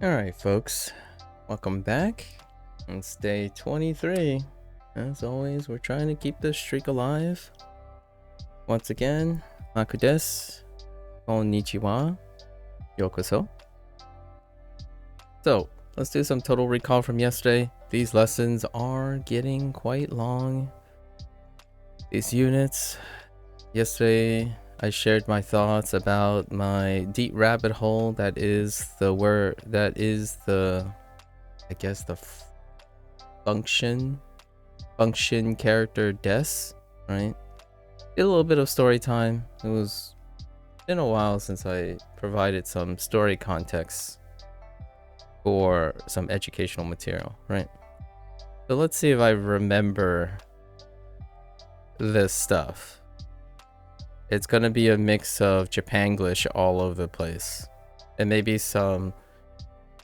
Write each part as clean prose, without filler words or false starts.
Alright, folks, welcome back. It's day 23. As always, we're trying to keep this streak alive. Once again, MAKU desu. Konnichiwa. Yokoso. So, let's do some total recall from yesterday. These lessons are getting quite long. These units. Yesterday, I shared my thoughts about my deep rabbit hole that is the I guess the function character des, right? Did a little bit of story time. It was been a while since I provided some story context for some educational material, right? So let's see if I remember this stuff. It's gonna be a mix of Japanglish all over the place, and maybe some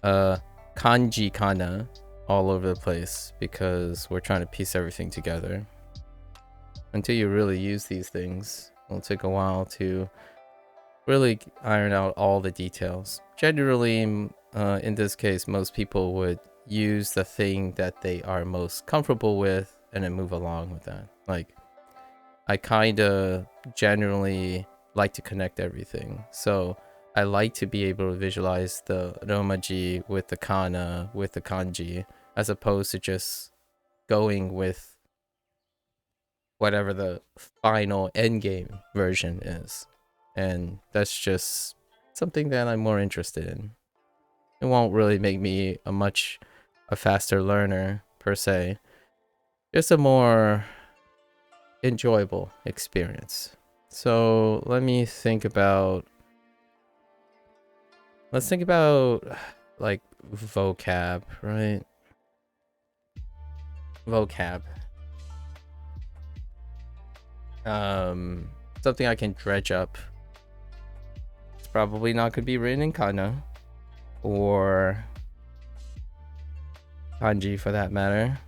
kanji kana all over the place because we're trying to piece everything together. Until you really use these things, it'll take a while to really iron out all the details. Generally, in this case, most people would use the thing that they are most comfortable with and then move along with that. Like, I kind of generally like to connect everything. So I like to be able to visualize the romaji with the kana, with the kanji, as opposed to just going with whatever the final endgame version is. And that's just something that I'm more interested in. It won't really make me a faster learner per se. Just a more enjoyable experience. So let's think about like vocab, right? Vocab. Something I can dredge up. It's probably not gonna be written in kana or kanji for that matter.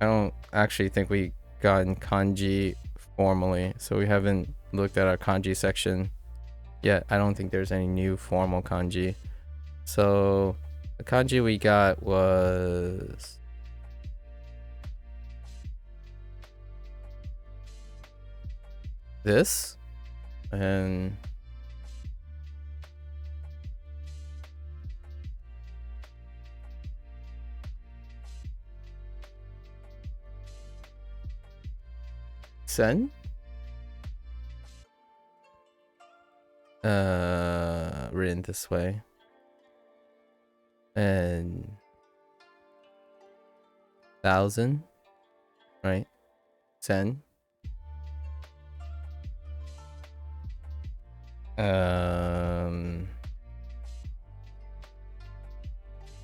I don't actually think we gotten kanji formally, so we haven't looked at our kanji section yet. I don't think there's any new formal kanji. So the kanji we got was this, and sen, written this way, and 1,000, right? Sen.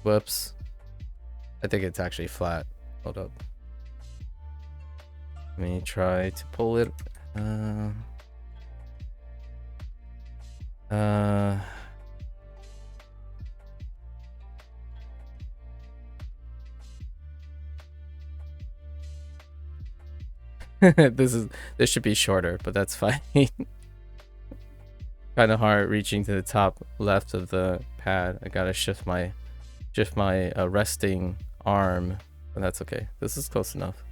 Whoops. I think it's actually flat. Hold up. Let me try to pull it. This should be shorter, but that's fine. Kind of hard reaching to the top left of the pad. I gotta shift my resting arm, but that's okay. This is close enough.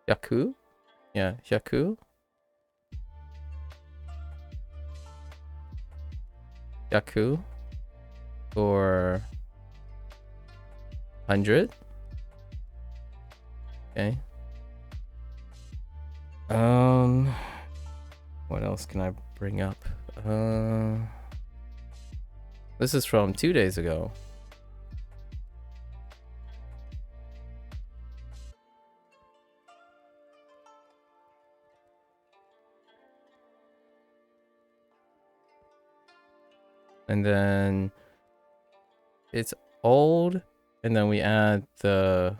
Yaku? Yeah, Yaku? Yaku? Or 100? Okay. What else can I bring up? This is from 2 days ago. And then it's old, and then we add the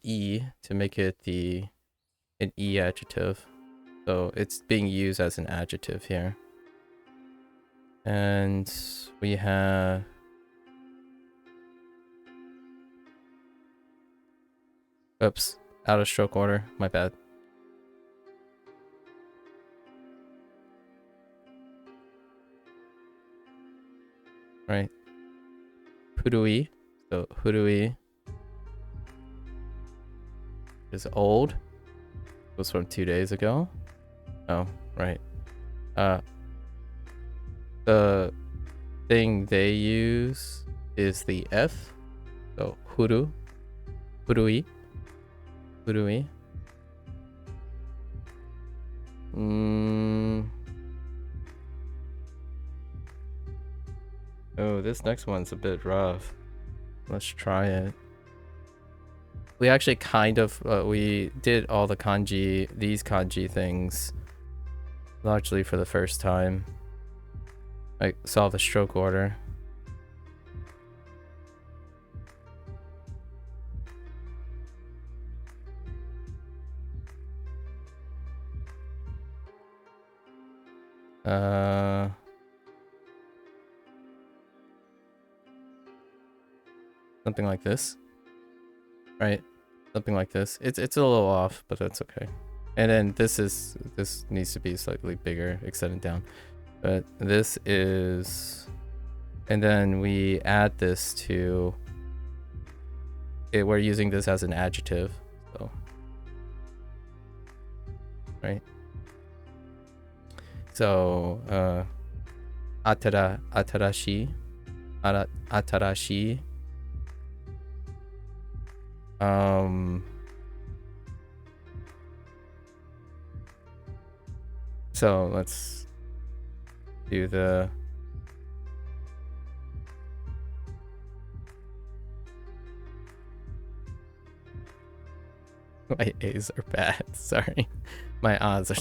E to make it an E adjective. So it's being used as an adjective here. And we have oops, out of stroke order, my bad. Right. Hurui. So Hurui is old. It was from 2 days ago. Oh, right. The thing they use is the F. So hurui. Oh, this next one's a bit rough. Let's try it. We actually kind of we did all the kanji, these kanji things, largely for the first time. I saw the stroke order. Something like this, right? Something like this. It's a little off, but that's okay. And then this needs to be slightly bigger, extended down. But this is, and then we add this to it. We're using this as an adjective, so right. So atarashi. So let's do the my A's are bad. Sorry, my odds are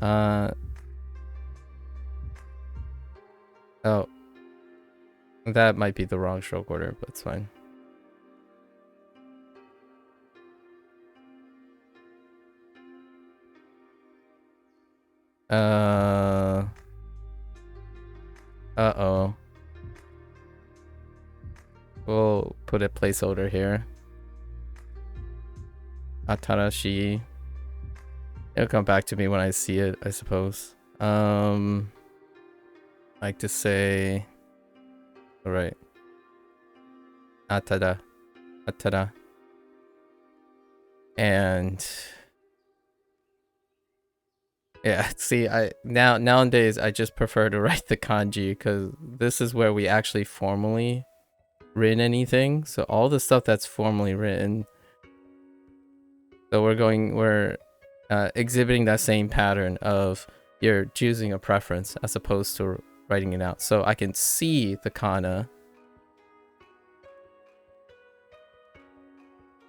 bad. Oh, that might be the wrong stroke order, but it's fine. Uh-oh. We'll put a placeholder here. Atarashi. It'll come back to me when I see it, I suppose. Like to say, all right. Atara. And yeah, see, nowadays I just prefer to write the kanji because this is where we actually formally written anything. So all the stuff that's formally written. So we're exhibiting that same pattern of you're choosing a preference as opposed to writing it out. So I can see the kana,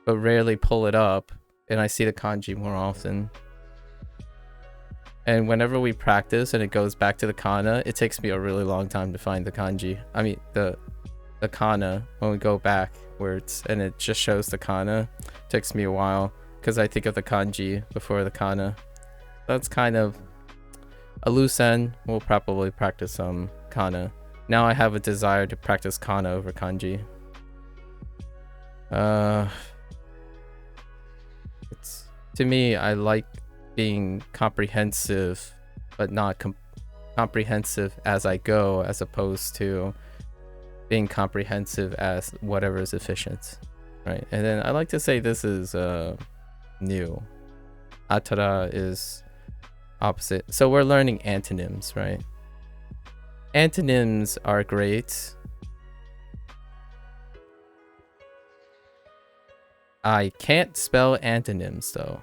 but rarely pull it up, and I see the kanji more often. And whenever we practice and it goes back to the kana, it takes me a really long time to find the kanji. I mean, the kana, when we go back where and it just shows the kana, it takes me a while because I think of the kanji before the kana. That's kind of a loose end. We'll probably practice some kana. Now I have a desire to practice kana over kanji. It's, to me, I like being comprehensive, but not comprehensive as I go, as opposed to being comprehensive as whatever is efficient, right? And then I like to say this is new. Atara is opposite. So we're learning antonyms, right? Antonyms are great. I can't spell antonyms though.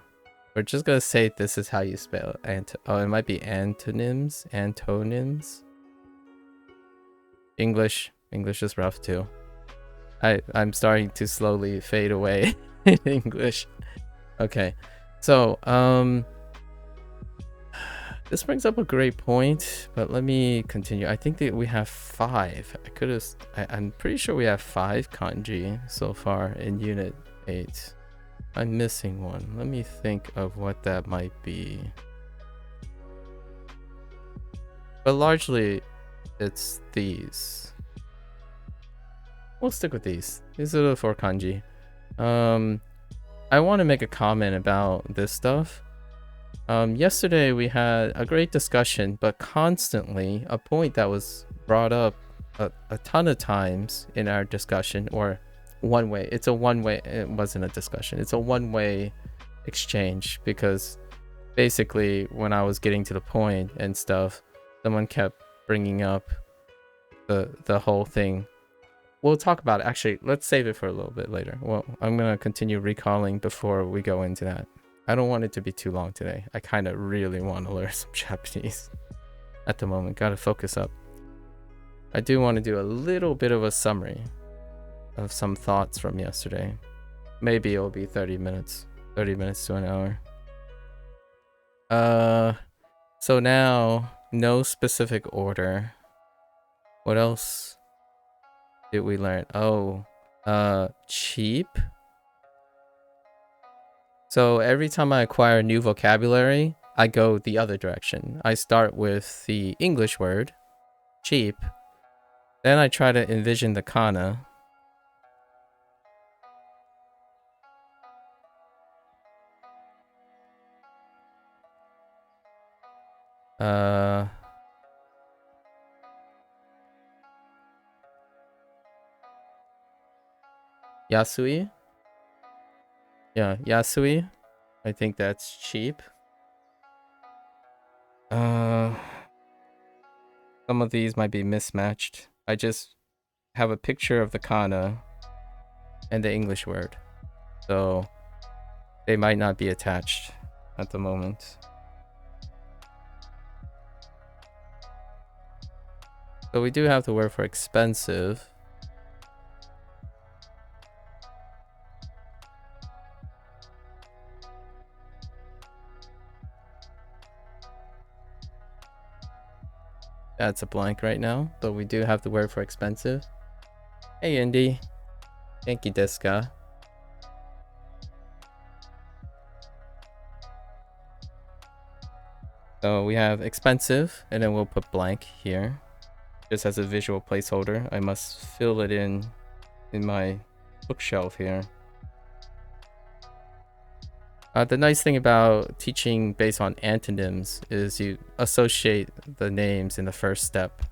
We're just gonna say this is how you spell oh, it might be antonyms. English is rough too. I'm starting to slowly fade away in English. Okay, so this brings up a great point, but let me continue. I think that we have 5. I'm pretty sure we have 5 kanji so far in Unit 8. I'm missing one. Let me think of what that might be. But largely, it's these. We'll stick with these. These are the 4 kanji. I want to make a comment about this stuff. Yesterday we had a great discussion, but constantly a point that was brought up a ton of times in our discussion, or one way. It's a one-way. It wasn't a discussion. It's a one-way exchange, because basically when I was getting to the point and stuff, someone kept bringing up the whole thing. We'll talk about it. Actually, let's save it for a little bit later. Well, I'm gonna continue recalling before we go into that. I don't want it to be too long today. I kind of really want to learn some Japanese at the moment. Gotta focus up. I do want to do a little bit of a summary of some thoughts from yesterday. Maybe it'll be 30 minutes. 30 minutes to an hour. So now, no specific order. What else did we learn? Oh, cheap. So every time I acquire new vocabulary, I go the other direction. I start with the English word, cheap. Then I try to envision the kana. Yasui. Yeah, Yasui. I think that's cheap. Some of these might be mismatched. I just have a picture of the kana and the English word, so they might not be attached at the moment. So we do have the word for expensive. That's a blank right now, but we do have the word for expensive. Hey, Indy. Genki desu ka? So we have expensive, and then we'll put blank here, just as a visual placeholder. I must fill it in my bookshelf here. The nice thing about teaching based on antonyms is you associate the names in the first step.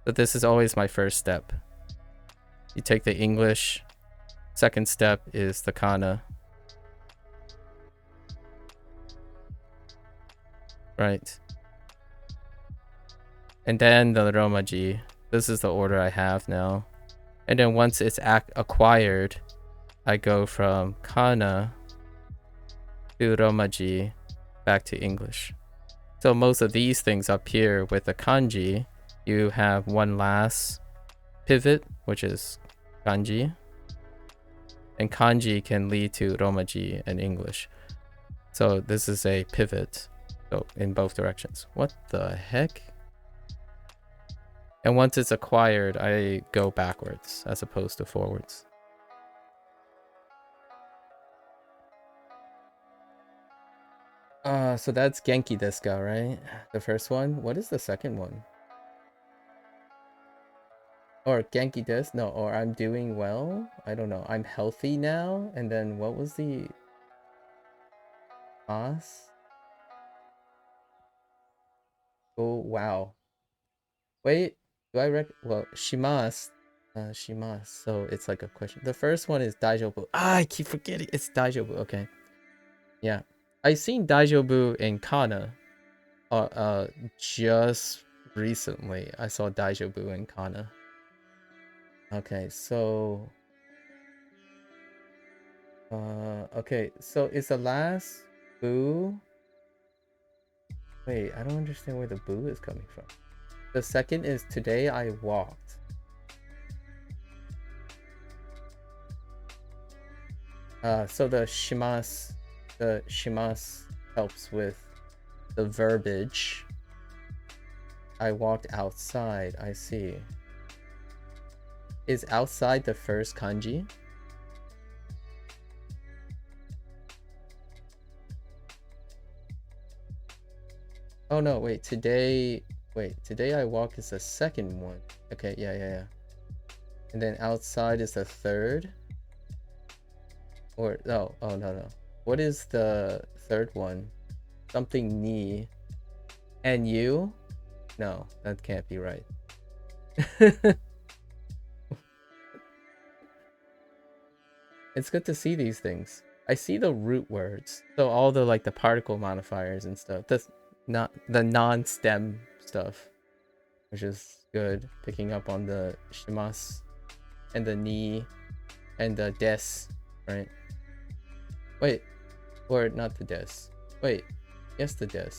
But this is always my first step. You take the English. Second step is the kana. Right. And then the romaji. This is the order I have now. And then once it's acquired, I go from kana to romaji back to English. So most of these things up here with the kanji, you have one last pivot, which is kanji. And kanji can lead to romaji and English. So this is a pivot, so in both directions. What the heck? And once it's acquired, I go backwards as opposed to forwards. So that's Genki desu ka, right? The first one. What is the second one? Or Genki desu? No, or I'm doing well? I don't know. I'm healthy now? And then what was the... Mas? Oh, wow. Wait, do I well, shimasu. Shimasu. So it's like a question. The first one is daijoubu. I keep forgetting. It's daijoubu. Okay. Yeah. I seen daijoubu in kana. Just recently I saw daijoubu in kana. Okay, so okay, so is the last boo? Wait, I don't understand where the boo is coming from. The second is today I walked. So the shimasu helps with the verbiage. I walked outside. I see. Is outside the first kanji? Oh no, wait. Today Wait, today I walk is the second one. Okay, yeah. And then outside is the third? Or, oh, no. What is the third one? Something ni. And you? No, that can't be right. It's good to see these things. I see the root words. So all the like the particle modifiers and stuff. That's not the non-stem stuff, which is good. Picking up on the shimas and the ni and the des, right? Wait, or not the des. Wait, yes, the des.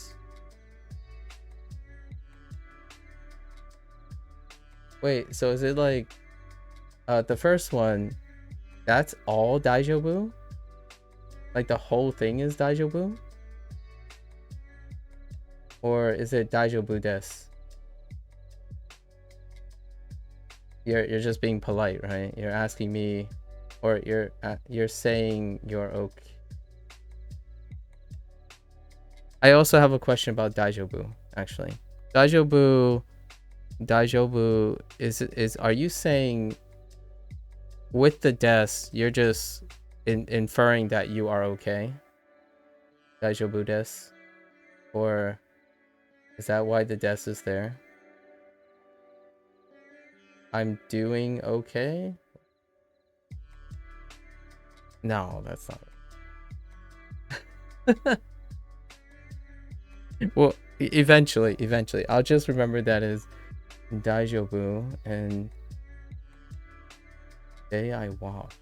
Wait, so is it like the first one? That's all daijobu? Like the whole thing is daijobu? Or is it daijobu des? You're just being polite, right? You're asking me, or you're saying you're okay. I also have a question about daijobu, actually. Daijobu is are you saying with the des you're just inferring that you are okay? Daijobu des? Or is that why the des is there? I'm doing okay? No, that's not. Well, eventually I'll just remember that as daijobu and day I walk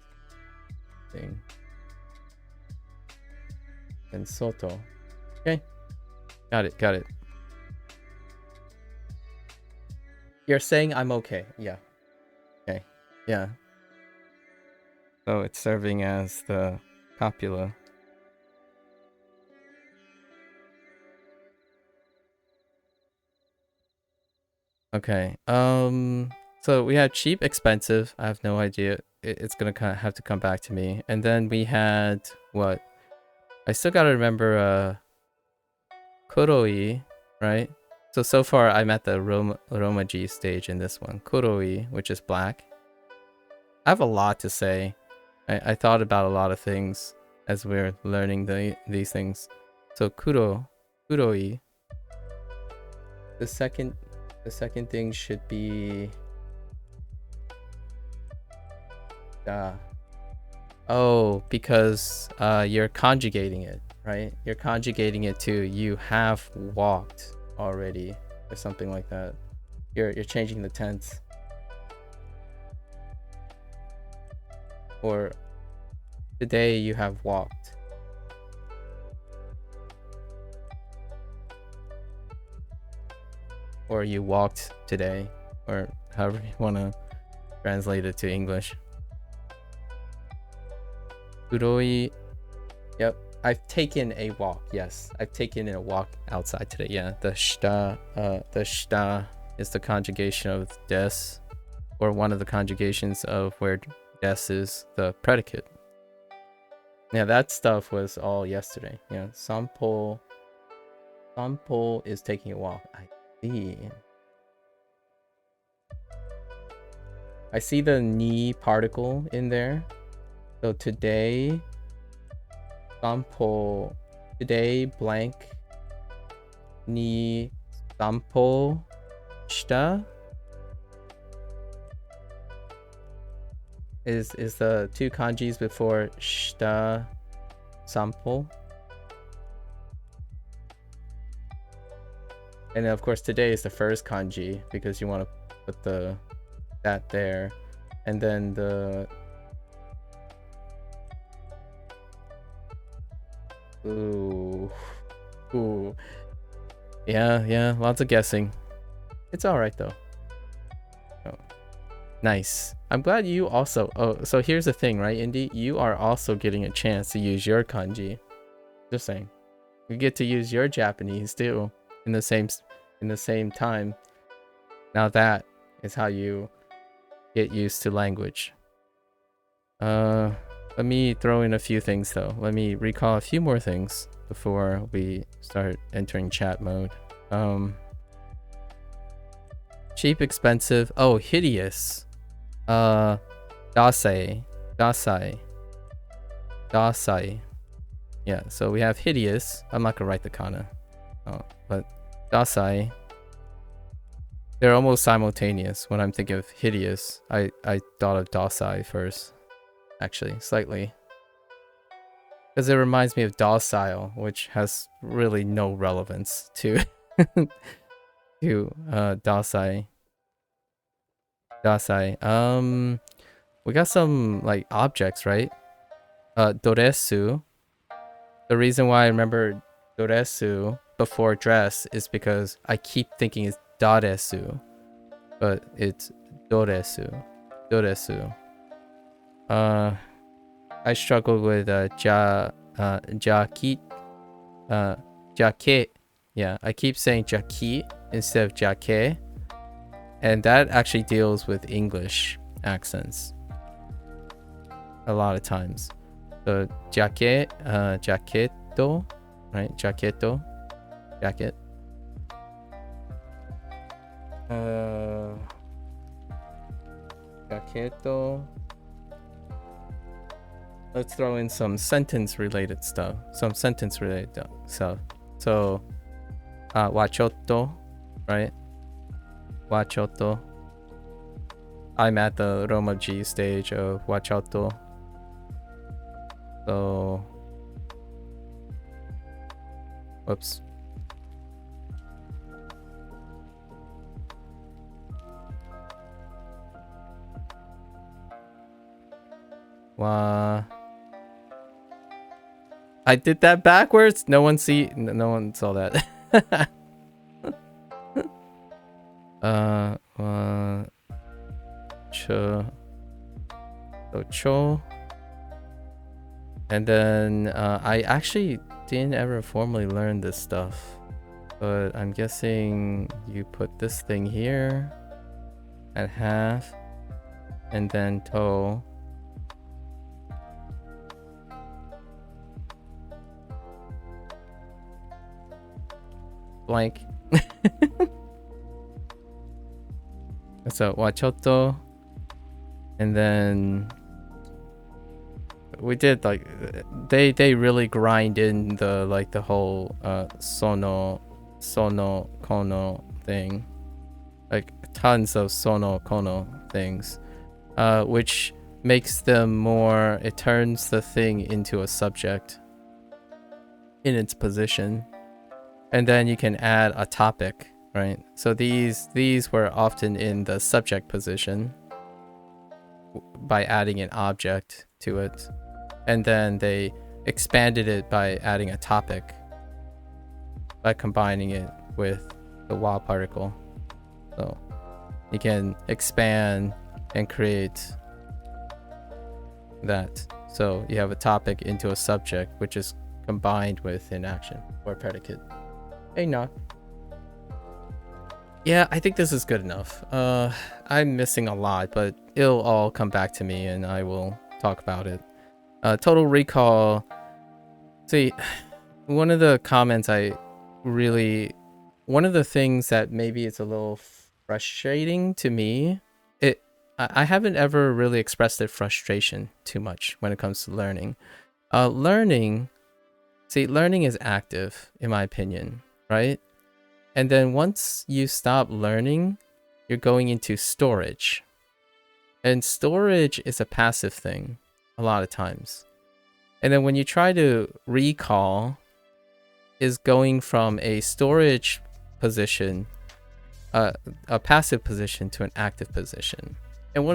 thing and soto. Okay, got it. You're saying I'm okay. Yeah. Okay. Yeah. So it's serving as the copula. Okay. So we had cheap, expensive. I have no idea. It's gonna kind of have to come back to me. And then we had what? I still gotta remember Kuroi, right? So far I'm at the Romaji stage in this one. Kuroi, which is black. I have a lot to say. I thought about a lot of things as we're learning these things. So kuroi. The second thing should be oh, because you're conjugating it, right? You're conjugating it to you have walked already or something like that. You're changing the tense. Or today you have walked. Or you walked today, or however you want to translate it to English. Kuroi. Yep, I've taken a walk. Yes, I've taken a walk outside today. Yeah, the shita is the conjugation of des, or one of the conjugations of where des is the predicate. Yeah, that stuff was all yesterday. Yeah, sampo is taking a walk. I see the ni particle in there. So today, sampo, today blank ni sampo shita is the two kanjis before shita sampo. And then of course today is the first kanji because you want to put that there, and then the ooh, yeah, lots of guessing. It's all right though. Oh, nice. I'm glad you also. Oh, so here's the thing, right, Indy? You are also getting a chance to use your kanji. Just saying, you get to use your Japanese too in the same time. Now that is how you get used to language. Let me throw in a few things though. Let me recall a few more things before we start entering chat mode. Cheap, expensive. Oh, hideous. Dasai. Yeah, so we have hideous. I'm not gonna write the kana. Oh, but dasai. They're almost simultaneous. When I'm thinking of hideous, I thought of dasai first. Actually, slightly. Because it reminds me of docile, which has really no relevance to dasai. We got some like objects, right? Doresu. The reason why I remember doresu before dress is because I keep thinking it's daresu, but it's doresu. I struggle with jacket. Yeah, I keep saying jacket instead of jacket, and that actually deals with English accents a lot of times. So jacket, jacketo, right? Jacketo, jacket. Jacketo. Let's throw in some sentence related stuff. So, wachotto, right? Wachotto. I'm at the Roma G stage of wachotto. So, whoops. I did that backwards. No one saw that. Cho. And then I actually didn't ever formally learn this stuff, but I'm guessing you put this thing here at half, and then to. Blank. So wachotto, and then we did like they really grind in the whole sono kono thing, like tons of sono kono things, which makes them more, it turns the thing into a subject in its position. And then you can add a topic, right? So these were often in the subject position by adding an object to it. And then they expanded it by adding a topic, by combining it with the wa particle. So you can expand and create that. So you have a topic into a subject, which is combined with an action or predicate. Hey, knock. Yeah, I think this is good enough. I'm missing a lot, but it'll all come back to me and I will talk about it. Total recall. See, one of the comments one of the things that maybe it's a little frustrating to me, I haven't ever really expressed that frustration too much when it comes to learning. Learning is active, in my opinion, right? And then once you stop learning, you're going into storage. And storage is a passive thing a lot of times. And then when you try to recall, is going from a storage position, a passive position, to an active position. And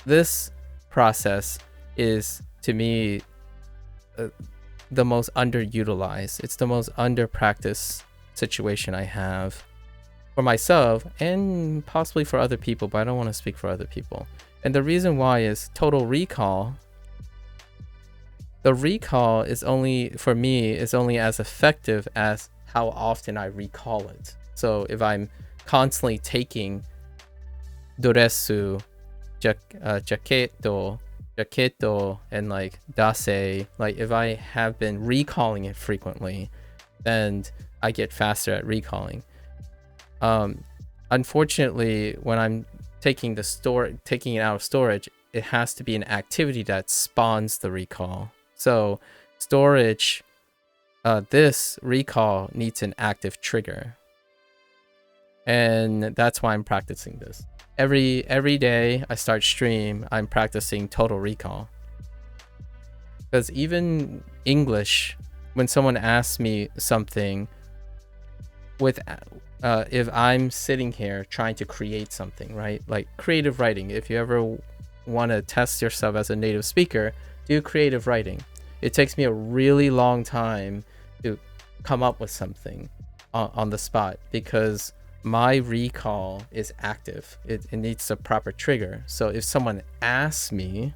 this process is, to me, the most underutilized. It's the most under-practiced situation I have for myself and possibly for other people, but I don't want to speak for other people. And the reason why is total recall. The recall is only, for me, is only as effective as how often I recall it. So if I'm constantly taking doresu, jacketo, and like dase, like if I have been recalling it frequently, then I get faster at recalling. unfortunately, when I'm taking it out of storage, it has to be an activity that spawns the recall. So storage, this recall needs an active trigger, and that's why I'm practicing this. Every day I start stream, I'm practicing total recall. Because even English, when someone asks me something, if I'm sitting here trying to create something, right? Like creative writing. If you ever want to test yourself as a native speaker, do creative writing. It takes me a really long time to come up with something on the spot because my recall is active. It needs a proper trigger. So if someone asks me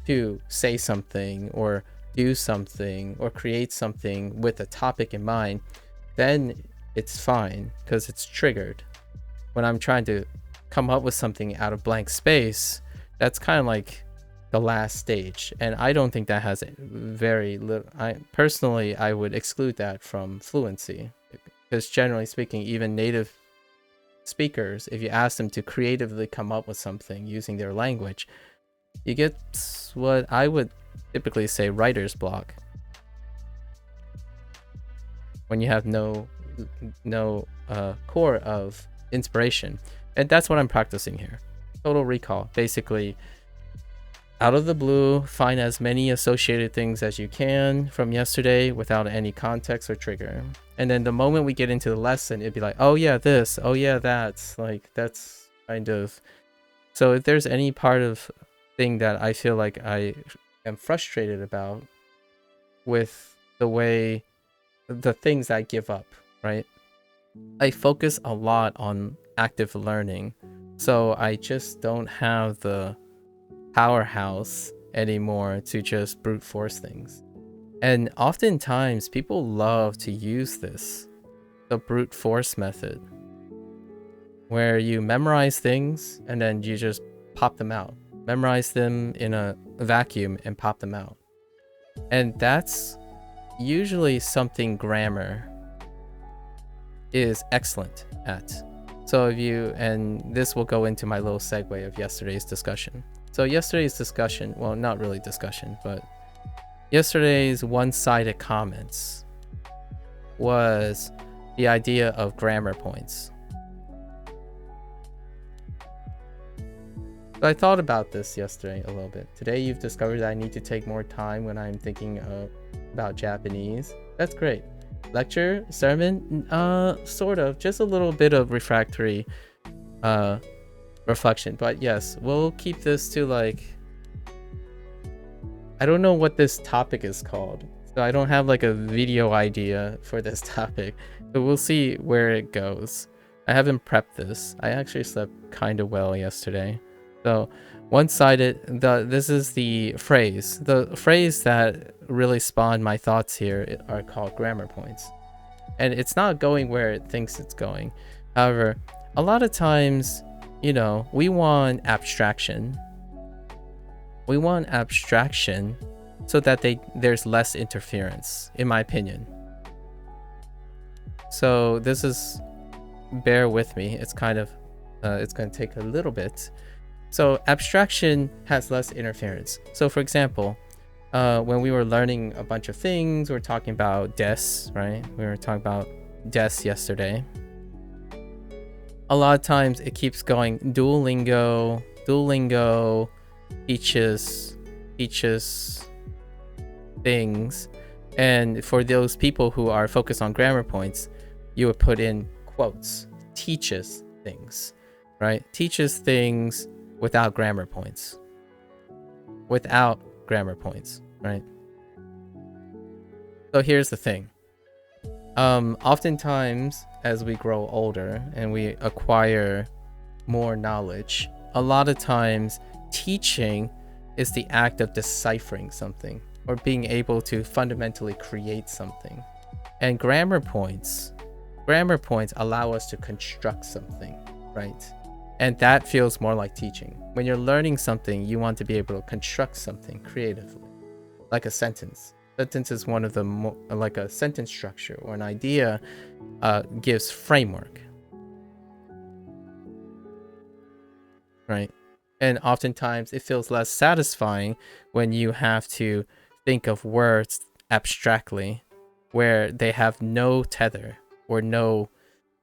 to say something or do something or create something with a topic in mind, then it's fine because it's triggered. When I'm trying to come up with something out of blank space, that's kind of like the last stage, and I don't think that has very little. I would exclude that from fluency, because generally speaking, even native speakers, if you ask them to creatively come up with something using their language, you get what I would typically say writer's block, when you have no core of inspiration. And that's what I'm practicing here. Total recall. Basically, out of the blue, find as many associated things as you can from yesterday without any context or trigger. And then the moment we get into the lesson, it'd be like, oh yeah, this, oh yeah, that's kind of. So if there's any part of thing that I feel like I am frustrated about with the things I give up, right? I focus a lot on active learning, so I just don't have the powerhouse anymore to just brute force things. And oftentimes people love to use this, the brute force method, where you memorize things and then you just pop them out. Memorize them in a vacuum and pop them out. And that's usually something grammar is excellent at. So and this will go into my little segue of yesterday's discussion. So yesterday's discussion, well, not really discussion, but yesterday's one-sided comments was the idea of grammar points. So I thought about this yesterday a little bit. Today you've discovered that I need to take more time when I'm thinking about Japanese. That's great. Lecture, sermon, sort of, just a little bit of refractory reflection. But yes, we'll keep this to like, I don't know what this topic is called, so I don't have like a video idea for this topic, but we'll see where it goes. I haven't prepped this. I actually slept kind of well yesterday. So one-sided, this is the phrase that really spawned my thoughts here are called grammar points, and it's not going where it thinks it's going. However, a lot of times, you know, we want abstraction so that there's less interference, in my opinion. So this is, bear with me, it's kind of it's going to take a little bit. So abstraction has less interference. So for example, when we were learning a bunch of things, we were talking about des, right? We were talking about des yesterday. A lot of times it keeps going Duolingo teaches things. And for those people who are focused on grammar points, you would put in quotes, teaches things, right? Teaches things without grammar points, right? So here's the thing. Oftentimes as we grow older and we acquire more knowledge, a lot of times teaching is the act of deciphering something or being able to fundamentally create something. And grammar points allow us to construct something, right? And that feels more like teaching. When you're learning something, you want to be able to construct something creatively, like a sentence. Sentence is one of the like a sentence structure or an idea gives framework. right? And oftentimes it feels less satisfying when you have to think of words abstractly, where they have no tether or no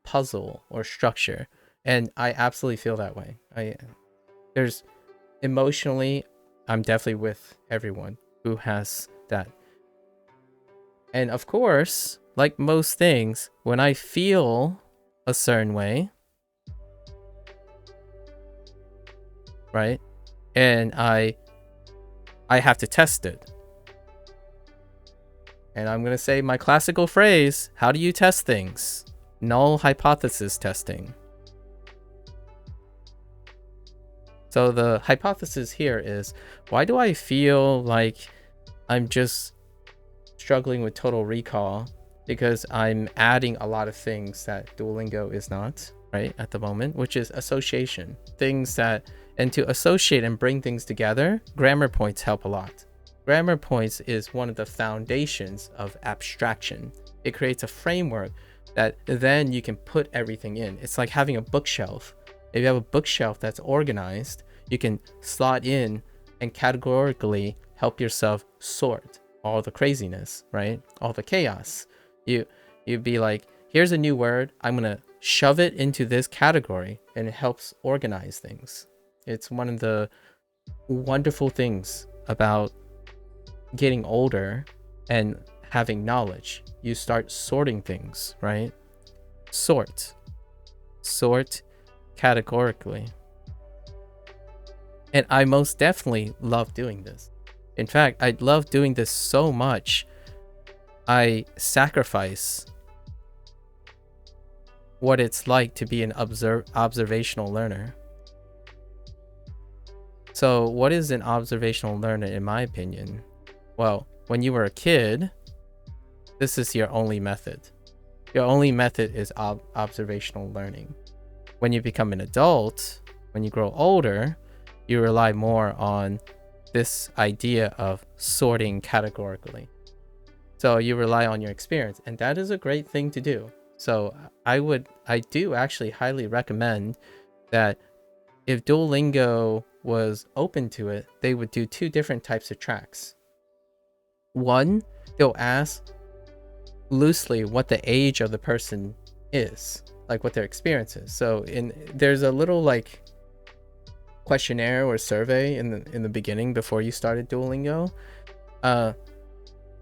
puzzle or structure. And I absolutely feel that way. There's emotionally, I'm definitely with everyone who has that. And of course, like most things, when I feel a certain way, right? And I have to test it. And I'm going to say my classical phrase, how do you test things? Null hypothesis testing. So the hypothesis here is, why do I feel like I'm just struggling with total recall? Because I'm adding a lot of things that Duolingo is not, right, at the moment, which is association. Things that, and to associate and bring things together, grammar points help a lot. Grammar points is one of the foundations of abstraction. It creates a framework that then you can put everything in. It's like having a bookshelf. If you have a bookshelf that's organized, you can slot in and categorically help yourself sort all the craziness, right? All the chaos. You'd be like, here's a new word. I'm going to shove it into this category, and it helps organize things. It's one of the wonderful things about getting older and having knowledge. You start sorting things, right? Sort categorically. And I most definitely love doing this. In fact, I love doing this so much, I sacrifice what it's like to be an observational learner. So what is an observational learner in my opinion? Well, when you were a kid, this is your only method. Your only method is observational learning. When you become an adult, when you grow older, you rely more on this idea of sorting categorically. So you rely on your experience, and that is a great thing to do. So I do actually highly recommend that if Duolingo was open to it, they would do 2 different types of tracks. One, they'll ask loosely what the age of the person is, like what their experience is. So there's a little like questionnaire or survey in the beginning before you started Duolingo.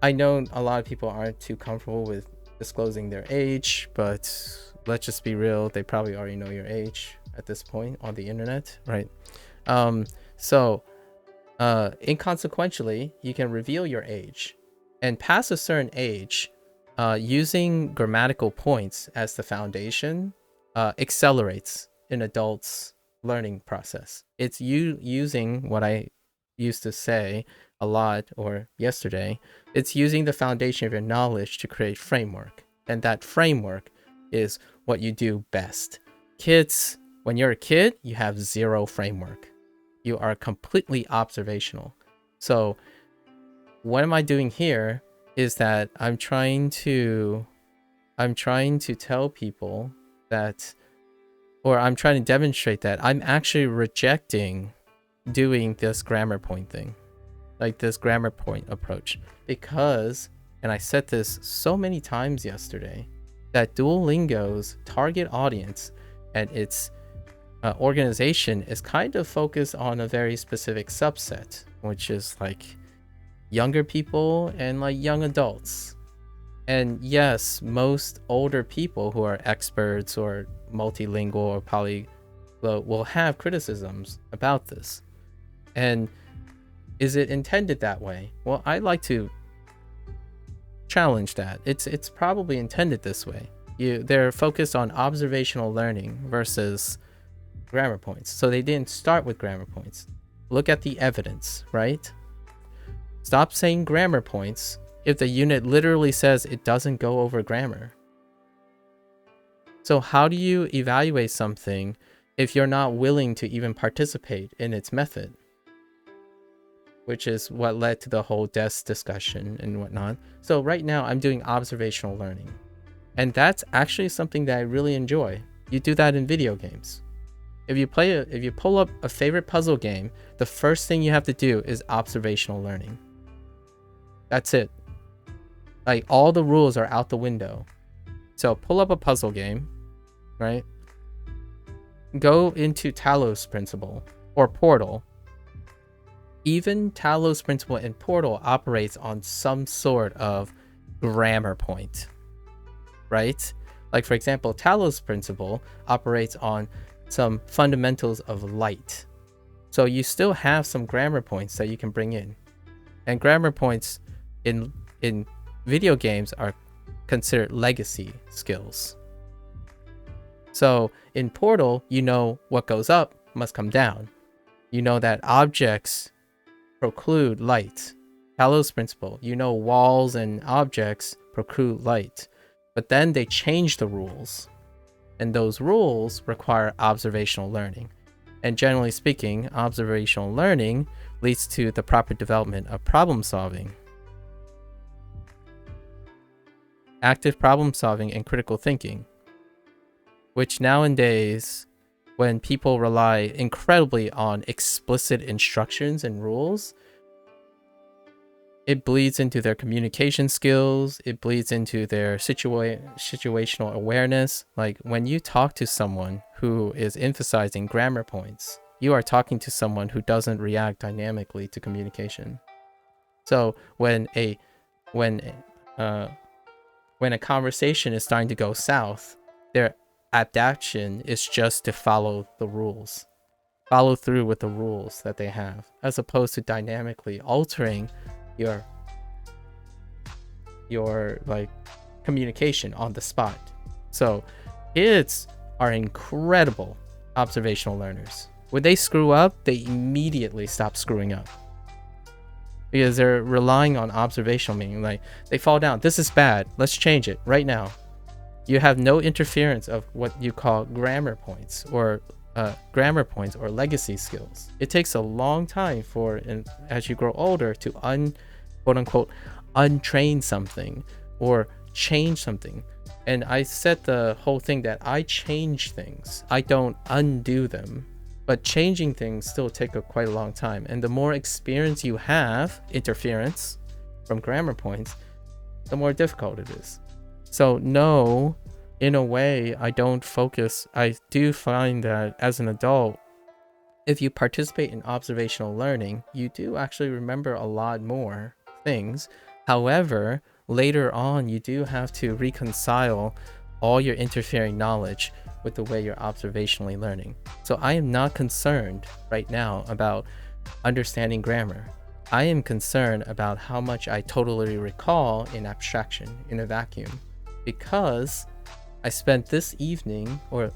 I know a lot of people aren't too comfortable with disclosing their age, but let's just be real, they probably already know your age at this point on the internet, right? Inconsequentially, you can reveal your age, and past a certain age, using grammatical points as the foundation accelerates an adult's learning process. It's you using what I used to say a lot, or yesterday, it's using the foundation of your knowledge to create framework, and that framework is what you do best. Kids, when you're a kid, you have 0 framework. You are completely observational. So what am I doing here is that I'm trying to tell people that, or I'm trying to demonstrate that I'm actually rejecting doing this grammar point thing, like this grammar point approach, because, and I said this so many times yesterday, that Duolingo's target audience and its organization is kind of focused on a very specific subset, which is like younger people and like young adults. And yes, most older people who are experts or multilingual or polyglot will have criticisms about this. And is it intended that way? Well, I like to challenge that. It's probably intended this way. They're focused on observational learning versus grammar points. So they didn't start with grammar points. Look at the evidence, right? Stop saying grammar points if the unit literally says it doesn't go over grammar. So how do you evaluate something if you're not willing to even participate in its method? Which is what led to the whole DES discussion and whatnot. So right now I'm doing observational learning. And that's actually something that I really enjoy. You do that in video games. If you pull up a favorite puzzle game, the first thing you have to do is observational learning. That's it. Like, all the rules are out the window. So pull up a puzzle game, right? Go into Talos Principle or Portal. Even Talos Principle and Portal operates on some sort of grammar point, right? Like, for example, Talos Principle operates on some fundamentals of light. So you still have some grammar points that you can bring in. And grammar points in video games are considered legacy skills. So in Portal, you know what goes up must come down. You know that objects preclude light. Talos Principle, you know walls and objects preclude light. But then they change the rules. And those rules require observational learning. And generally speaking, observational learning leads to the proper development of problem solving. Active problem solving and critical thinking, which nowadays, when people rely incredibly on explicit instructions and rules, it bleeds into their communication skills, it bleeds into their situational awareness. Like, when you talk to someone who is emphasizing grammar points, you are talking to someone who doesn't react dynamically to communication. So when a conversation is starting to go south, their adaptation is just to follow the rules, follow through with the rules that they have, as opposed to dynamically altering your like communication on the spot. So kids are incredible observational learners. When they screw up, they immediately stop screwing up, because they're relying on observational meaning. Like, they fall down, this is bad, let's change it right now. You have no interference of what you call grammar points or legacy skills. It takes a long time as you grow older to quote unquote untrain something or change something. And I said the whole thing that I change things, I don't undo them. But changing things still take quite a long time. And the more experience you have, interference from grammar points, the more difficult it is. So no, in a way, I don't focus. I do find that as an adult, if you participate in observational learning, you do actually remember a lot more things. However, later on, you do have to reconcile all your interfering knowledge with the way you're observationally learning. So I am not concerned right now about understanding grammar. I am concerned about how much I totally recall in abstraction, in a vacuum, because I spent this evening, or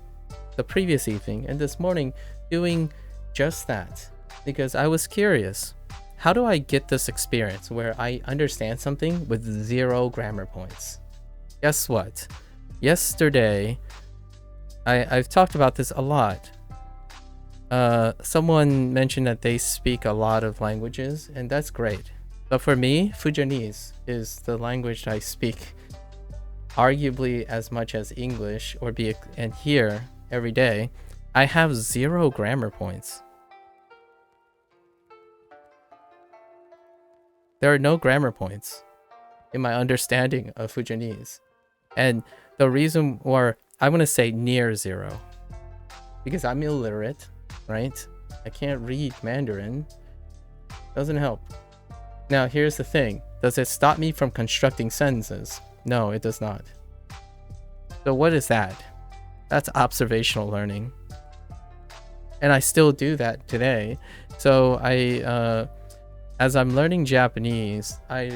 the previous evening, and this morning doing just that, because I was curious. How do I get this experience where I understand something with 0 grammar points? Guess what? Yesterday, I've talked about this a lot. Someone mentioned that they speak a lot of languages, and that's great. But for me, Fujianese is the language I speak arguably as much as English and hear every day. I have 0 grammar points. There are no grammar points in my understanding of Fujianese. And the reason, or I'm going to say near 0, because I'm illiterate, right? I can't read Mandarin. Doesn't help. Now, here's the thing. Does it stop me from constructing sentences? No, it does not. So what is that? That's observational learning. And I still do that today. So as I'm learning Japanese, I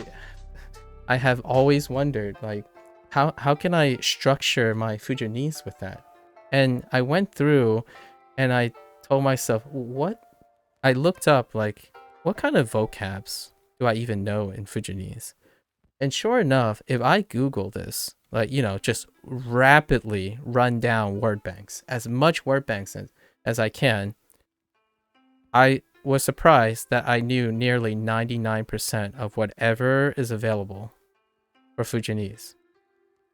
have always wondered, like, how can I structure my Fujianese with that? And I went through and I told myself, I looked up, like, what kind of vocabs do I even know in Fujianese? And sure enough, if I Google this, like, just rapidly run down word banks, as much word banks as I can, I was surprised that I knew nearly 99% of whatever is available for Fujianese.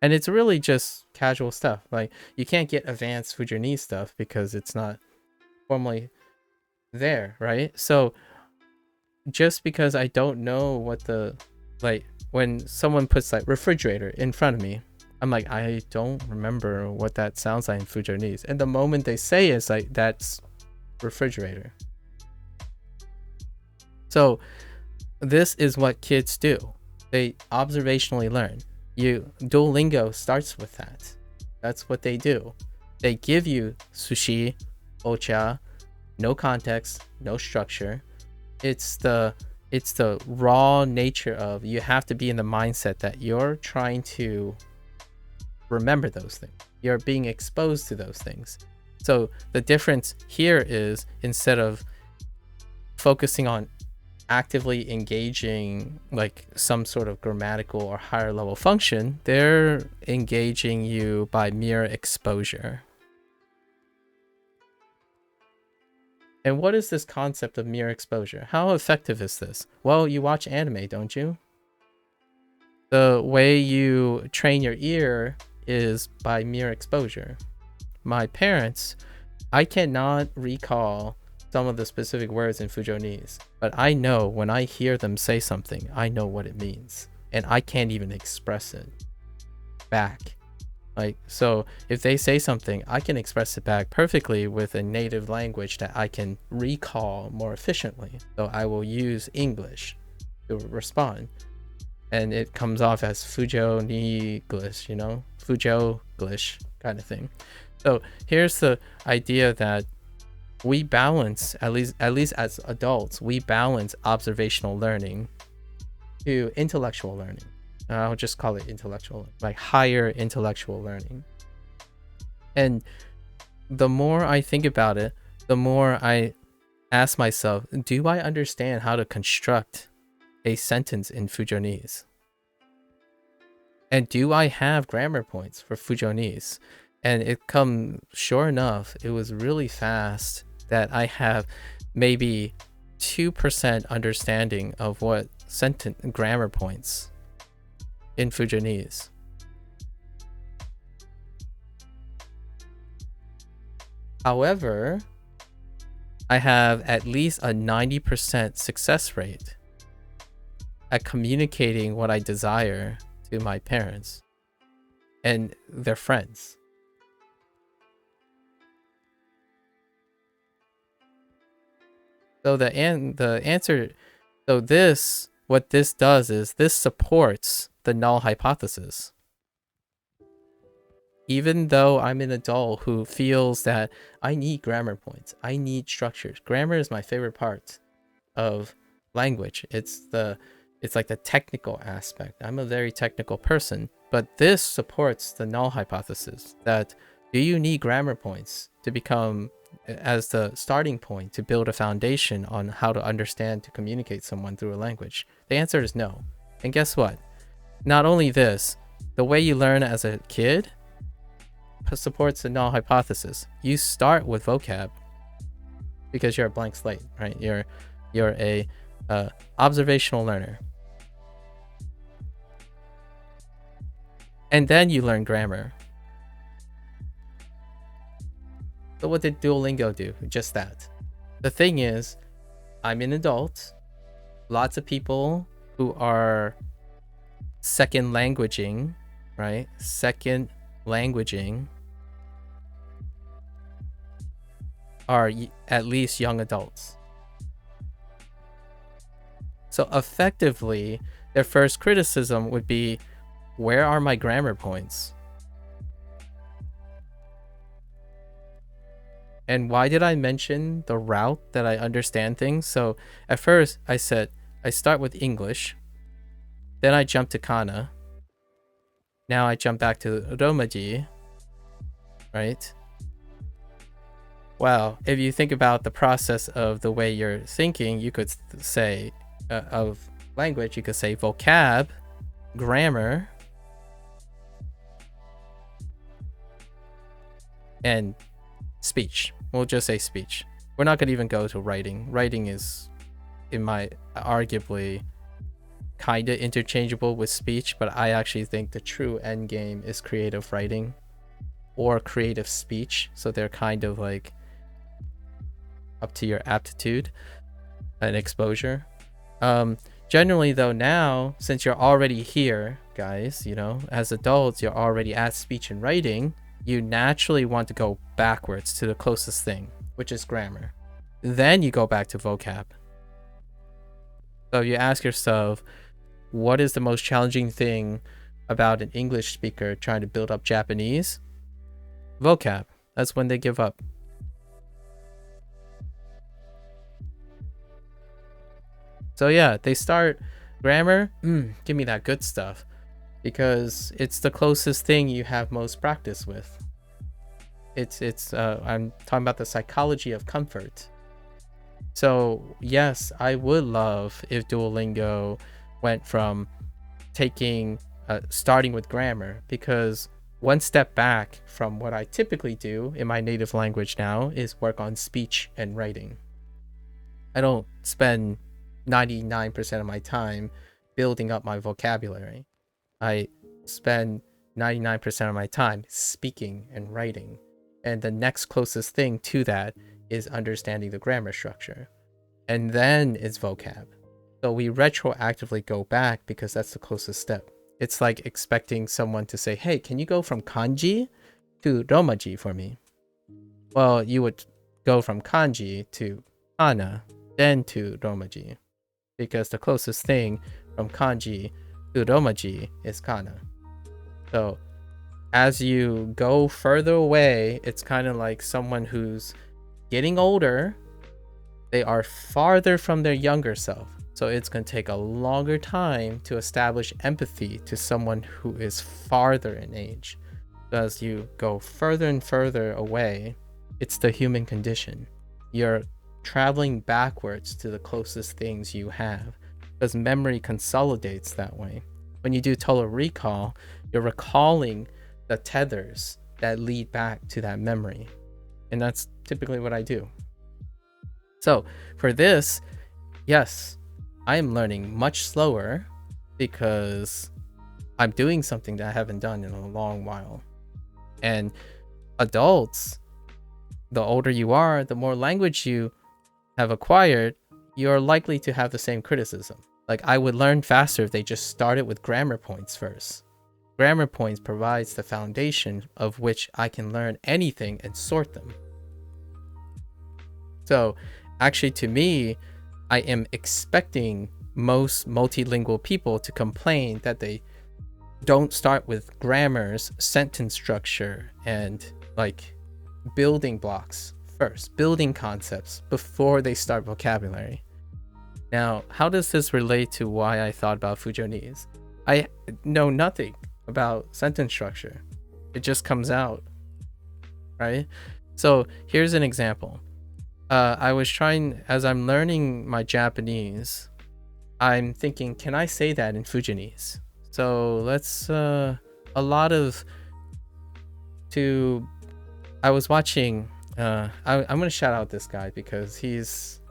And it's really just casual stuff. Like, you can't get advanced Fujianese stuff because it's not formally there, right? So just because I don't know what the, like, when someone puts like refrigerator in front of me, I'm like, I don't remember what that sounds like in Fujonese. And the moment they say it's like, that's refrigerator. So this is what kids do. They observationally learn. Duolingo starts with that. That's what they do. They give you sushi, ocha, no context, no structure. It's the raw nature of, you have to be in the mindset that you're trying to remember those things. You're being exposed to those things. So the difference here is, instead of focusing on actively engaging like some sort of grammatical or higher level function, they're engaging you by mere exposure. And what is this concept of mere exposure? How effective is this? Well, you watch anime, don't you? The way you train your ear is by mere exposure. My parents, I cannot recall some of the specific words in Fujonese, but I know when I hear them say something, I know what it means, and I can't even express it back. Like, so if they say something, I can express it back perfectly with a native language that I can recall more efficiently. So I will use English to respond, and it comes off as Fujo-ni-glish, you know, Fujo-glish kind of thing. So here's the idea that we balance, at least as adults, we balance observational learning to intellectual learning. I'll just call it intellectual, like higher intellectual learning. And the more I think about it, the more I ask myself, do I understand how to construct a sentence in Fujonese? And do I have grammar points for Fujonese? And it come, sure enough, it was really fast that I have maybe 2% understanding of what sentence grammar points in Fujonese. However, I have at least a 90% success rate at communicating what I desire to my parents and their friends. So the answer, so this, what this does is this supports the null hypothesis. Even though I'm an adult who feels that I need grammar points, I need structures. Grammar is my favorite part of language. It's like the technical aspect. I'm a very technical person, but this supports the null hypothesis that, do you need grammar points to become, as the starting point to build a foundation on how to understand, to communicate someone through a language? The answer is no. And guess what? Not only this, the way you learn as a kid supports the null hypothesis. You start with vocab because you're a blank slate, right? You're a observational learner. And then you learn grammar. So what did Duolingo do? Just that. The thing is, I'm an adult. Lots of people who are second languaging, right? Second languaging are at least young adults. So effectively, their first criticism would be, where are my grammar points? And why did I mention the route that I understand things? So at first I said, I start with English, then I jump to Kana, now I jump back to Romaji, right? Well, if you think about the process of the way you're thinking, you could say, of language, you could say vocab, grammar, and speech. We'll just say speech. We're not going to even go to writing. Writing is, in my, arguably kind of interchangeable with speech, but I actually think the true end game is creative writing or creative speech. So they're kind of like up to your aptitude and exposure. Generally though, now, since you're already here, guys, you know, as adults, you're already at speech and writing, you naturally want to go backwards to the closest thing, which is grammar. Then you go back to vocab. So you ask yourself, what is the most challenging thing about an English speaker trying to build up Japanese? Vocab. That's when they give up. So yeah, they start grammar. Give me that good stuff, because it's the closest thing you have most practice with. I'm talking about the psychology of comfort. So yes, I would love if Duolingo went from starting with grammar, because one step back from what I typically do in my native language now is work on speech and writing. I don't spend 99% of my time building up my vocabulary. I spend 99% of my time speaking and writing. And the next closest thing to that is understanding the grammar structure. And then it's vocab. So we retroactively go back because that's the closest step. It's like expecting someone to say, hey, can you go from kanji to romaji for me? Well, you would go from kanji to kana, then to romaji, because the closest thing from kanji to romaji is kana. So as you go further away, it's kind of like someone who's getting older. They are farther from their younger self. So it's going to take a longer time to establish empathy to someone who is farther in age. So as you go further and further away, it's the human condition. You're traveling backwards to the closest things you have, because memory consolidates that way. When you do total recall, you're recalling the tethers that lead back to that memory. And that's typically what I do. So for this, yes, I am learning much slower because I'm doing something that I haven't done in a long while. And adults, the older you are, the more language you have acquired, you're likely to have the same criticism. Like, I would learn faster if they just started with grammar points first. Grammar points provides the foundation of which I can learn anything and sort them. So actually, to me, I am expecting most multilingual people to complain that they don't start with grammars, sentence structure, and like building blocks first, building concepts before they start vocabulary. Now, how does this relate to why I thought about Fujonese? I know nothing about sentence structure. It just comes out, right? So here's an example. I was trying, as I'm learning my Japanese, I'm thinking, can I say that in Fujonese? So let's, I was watching, I'm going to shout out this guy because there's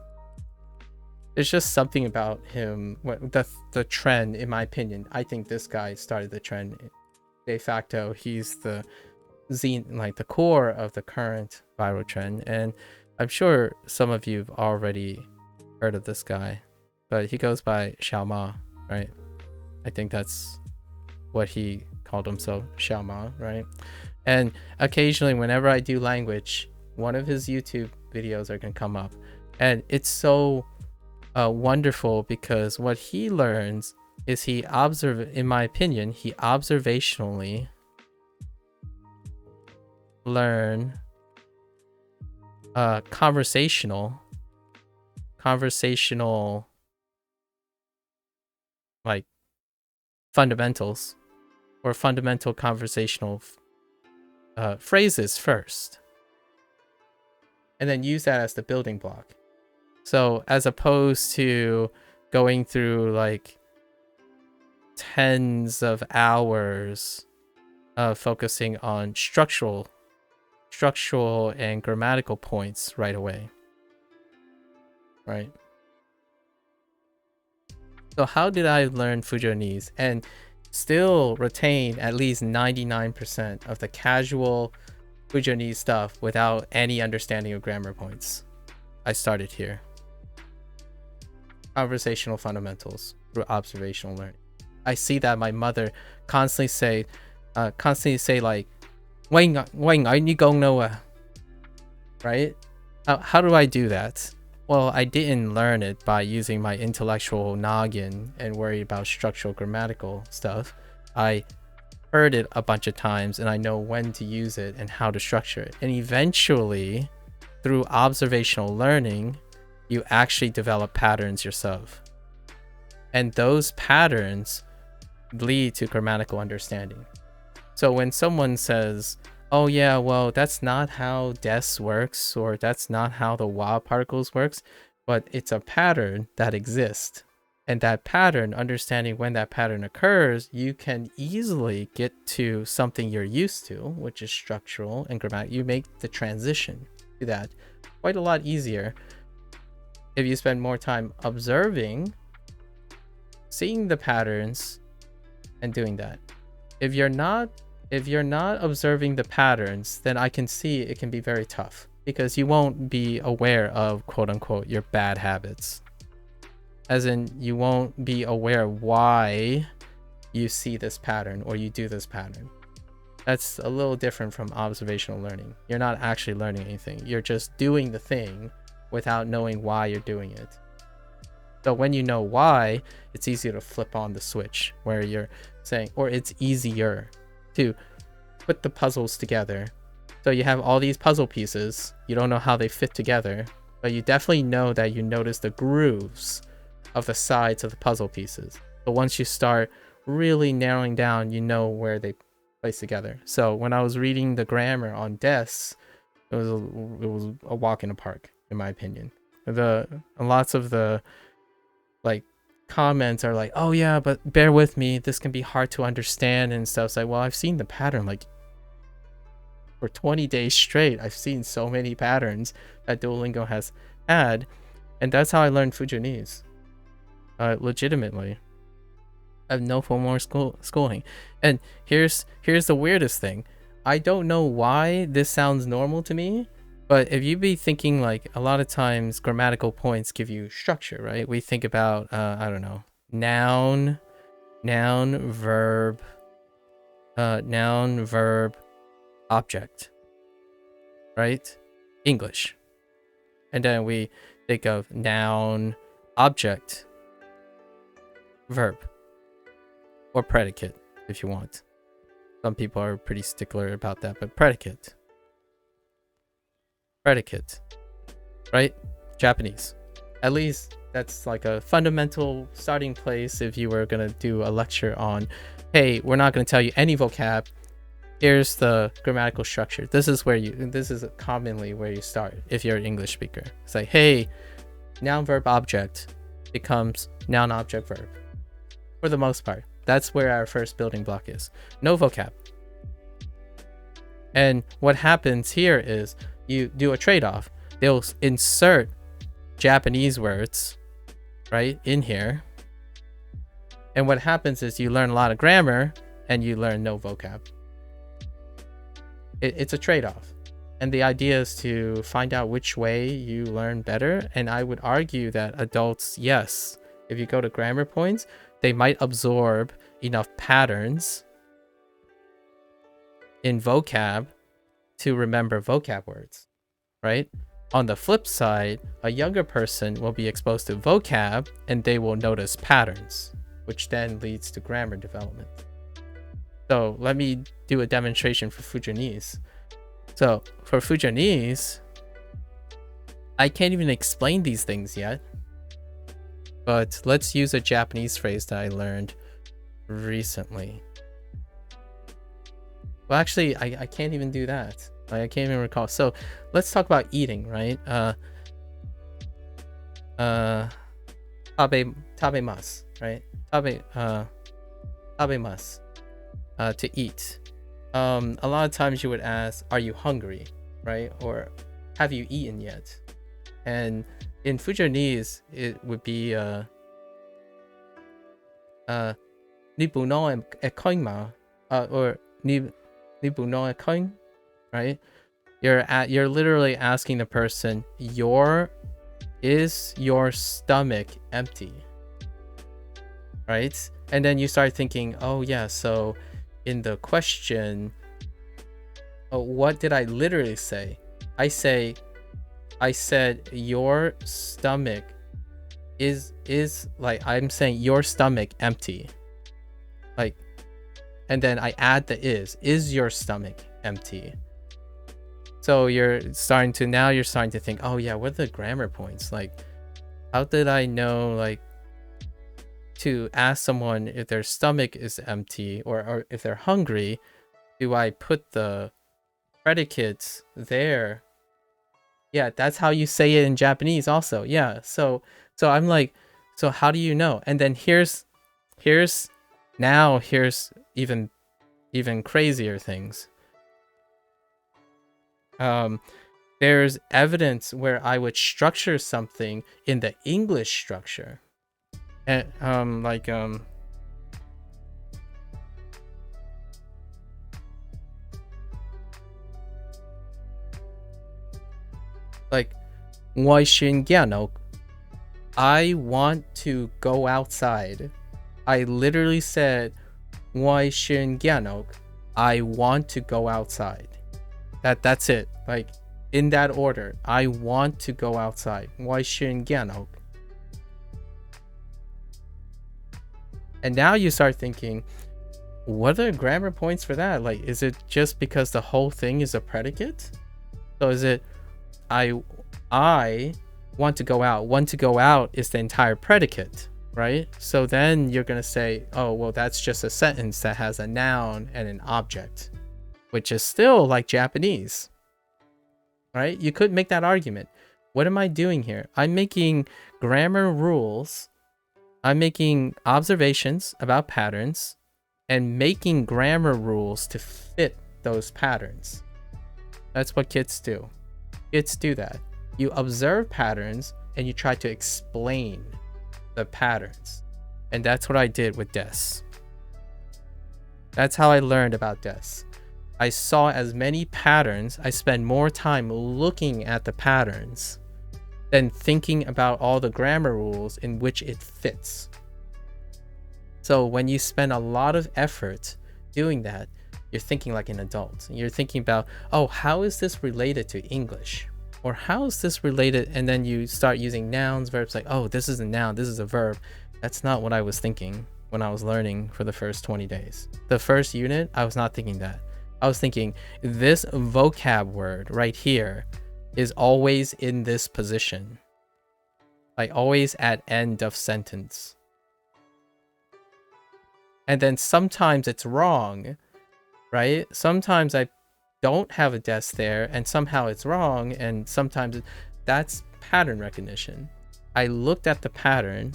just something about him, the trend, in my opinion. I think this guy started the trend. De facto, he's the core of the current viral trend. And I'm sure some of you've already heard of this guy, but he goes by Xiaoma, right? I think that's what he called himself, Xiaoma, right? And occasionally, whenever I do language, one of his YouTube videos are going to come up. And it's so wonderful because what he learns is in my opinion, he observationally learn conversational like fundamentals or fundamental conversational phrases first, and then use that as the building block. So as opposed to going through like tens of hours focusing on structural and grammatical points right away, right? So how did I learn Fujonese and still retain at least 99% of the casual Fujonese stuff without any understanding of grammar points? I started here. Conversational fundamentals through observational learning. I see that my mother constantly say like, right? How do I do that? Well, I didn't learn it by using my intellectual noggin and worry about structural grammatical stuff. I heard it a bunch of times and I know when to use it and how to structure it. And eventually, through observational learning, you actually develop patterns yourself. And those patterns lead to grammatical understanding. So when someone says, oh yeah, well, that's not how des works, or that's not how the wa particles works, but it's a pattern that exists. And that pattern, understanding when that pattern occurs, you can easily get to something you're used to, which is structural and grammatical. You make the transition to that quite a lot easier if you spend more time observing, seeing the patterns, and doing that. If you're not observing the patterns, then I can see it can be very tough, because you won't be aware of, quote unquote, your bad habits. As in, you won't be aware why you see this pattern or you do this pattern. That's a little different from observational learning. You're not actually learning anything. You're just doing the thing without knowing why you're doing it. So when you know why, it's easier to flip on the switch where you're saying, or it's easier to put the puzzles together. So you have all these puzzle pieces. You don't know how they fit together, but you definitely know that you notice the grooves of the sides of the puzzle pieces. But once you start really narrowing down, you know where they place together. So when I was reading the grammar on des, it was a walk in the park, in my opinion. Lots of the like comments are like, oh yeah, but bear with me, this can be hard to understand and stuff. It's like, well, I've seen the pattern like for 20 days straight. I've seen so many patterns that Duolingo has had, and that's how I learned Fujianese. Legitimately, I have no formal schooling. And here's the weirdest thing. I don't know why this sounds normal to me, but if you be thinking, like, a lot of times grammatical points give you structure, right? We think about, I don't know, noun, verb, object, right? English. And then we think of noun, object, verb, or predicate if you want. Some people are pretty stickler about that, but predicate, right? Japanese. At least that's like a fundamental starting place if you were gonna do a lecture on, hey, we're not gonna tell you any vocab, here's the grammatical structure. This is commonly where you start if you're an English speaker. It's like, hey, noun verb object becomes noun object verb. For the most part, that's where our first building block is. No vocab. And what happens here is you do a trade-off. They'll insert Japanese words, right, in here. And what happens is you learn a lot of grammar and you learn no vocab. It's a trade-off. And the idea is to find out which way you learn better. And I would argue that adults, yes, if you go to grammar points, they might absorb enough patterns in vocab to remember vocab words, right? On the flip side, a younger person will be exposed to vocab and they will notice patterns, which then leads to grammar development. So let me do a demonstration for Fujianese. So for Fujianese, I can't even explain these things yet, but let's use a Japanese phrase that I learned recently. Well, actually, I can't even do that. Like, I can't even recall. So let's talk about eating, right? Tabemasu, right? Tabemasu, to eat. A lot of times you would ask, are you hungry, right? Or have you eaten yet? And in Fujianese, it would be ni bu no e koin ma, or ni bu no e koin, right? You're literally asking the person, you're is your stomach empty? Right? And then you start thinking, oh yeah, so in the question, what did I literally say? I said your stomach is like, I'm saying your stomach empty, like, and then I add the is your stomach empty? So you're starting to think, oh yeah, what are the grammar points? Like, how did I know, like, to ask someone if their stomach is empty or if they're hungry, do I put the predicates there? Yeah, that's how you say it in Japanese also. Yeah, so I'm like, so how do you know? And then here's even crazier things. There's evidence where I would structure something in the English structure, and like 外宣言 I want to go outside. I literally said 外宣言 I want to go outside. That's it. Like, in that order. I want to go outside. 外宣言 And now you start thinking, what are the grammar points for that? Like, is it just because the whole thing is a predicate? So is it I want to go out. Want to go out is the entire predicate, right? So then you're going to say, oh, well, that's just a sentence that has a noun and an object, which is still like Japanese, right? You could make that argument. What am I doing here? I'm making grammar rules. I'm making observations about patterns and making grammar rules to fit those patterns. That's what kids do. Kids do that. You observe patterns and you try to explain the patterns. And that's what I did with des. That's how I learned about des. I saw as many patterns. I spent more time looking at the patterns than thinking about all the grammar rules in which it fits. So when you spend a lot of effort doing that, you're thinking like an adult. You're thinking about, oh, how is this related to English? Or how is this related? And then you start using nouns, verbs, like, oh, this is a noun, this is a verb. That's not what I was thinking when I was learning for the first 20 days. The first unit, I was not thinking that. I was thinking, this vocab word right here is always in this position. Like, always at end of sentence. And then sometimes it's wrong, right? Sometimes I don't have a des there and somehow it's wrong, and sometimes that's pattern recognition. I looked at the pattern,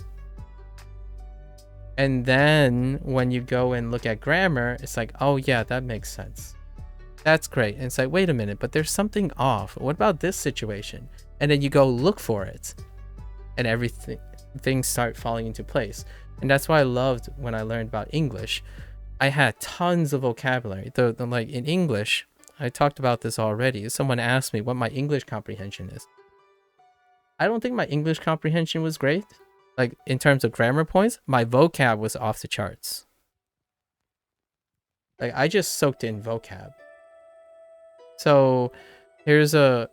and then when you go and look at grammar, it's like, oh yeah, that makes sense. That's great. And it's like, wait a minute, but there's something off. What about this situation? And then you go look for it, and things start falling into place. And that's why I loved when I learned about English. I had tons of vocabulary. Like in English, I talked about this already. Someone asked me what my English comprehension is. I don't think my English comprehension was great. Like, in terms of grammar points, my vocab was off the charts. Like, I just soaked in vocab. So here's a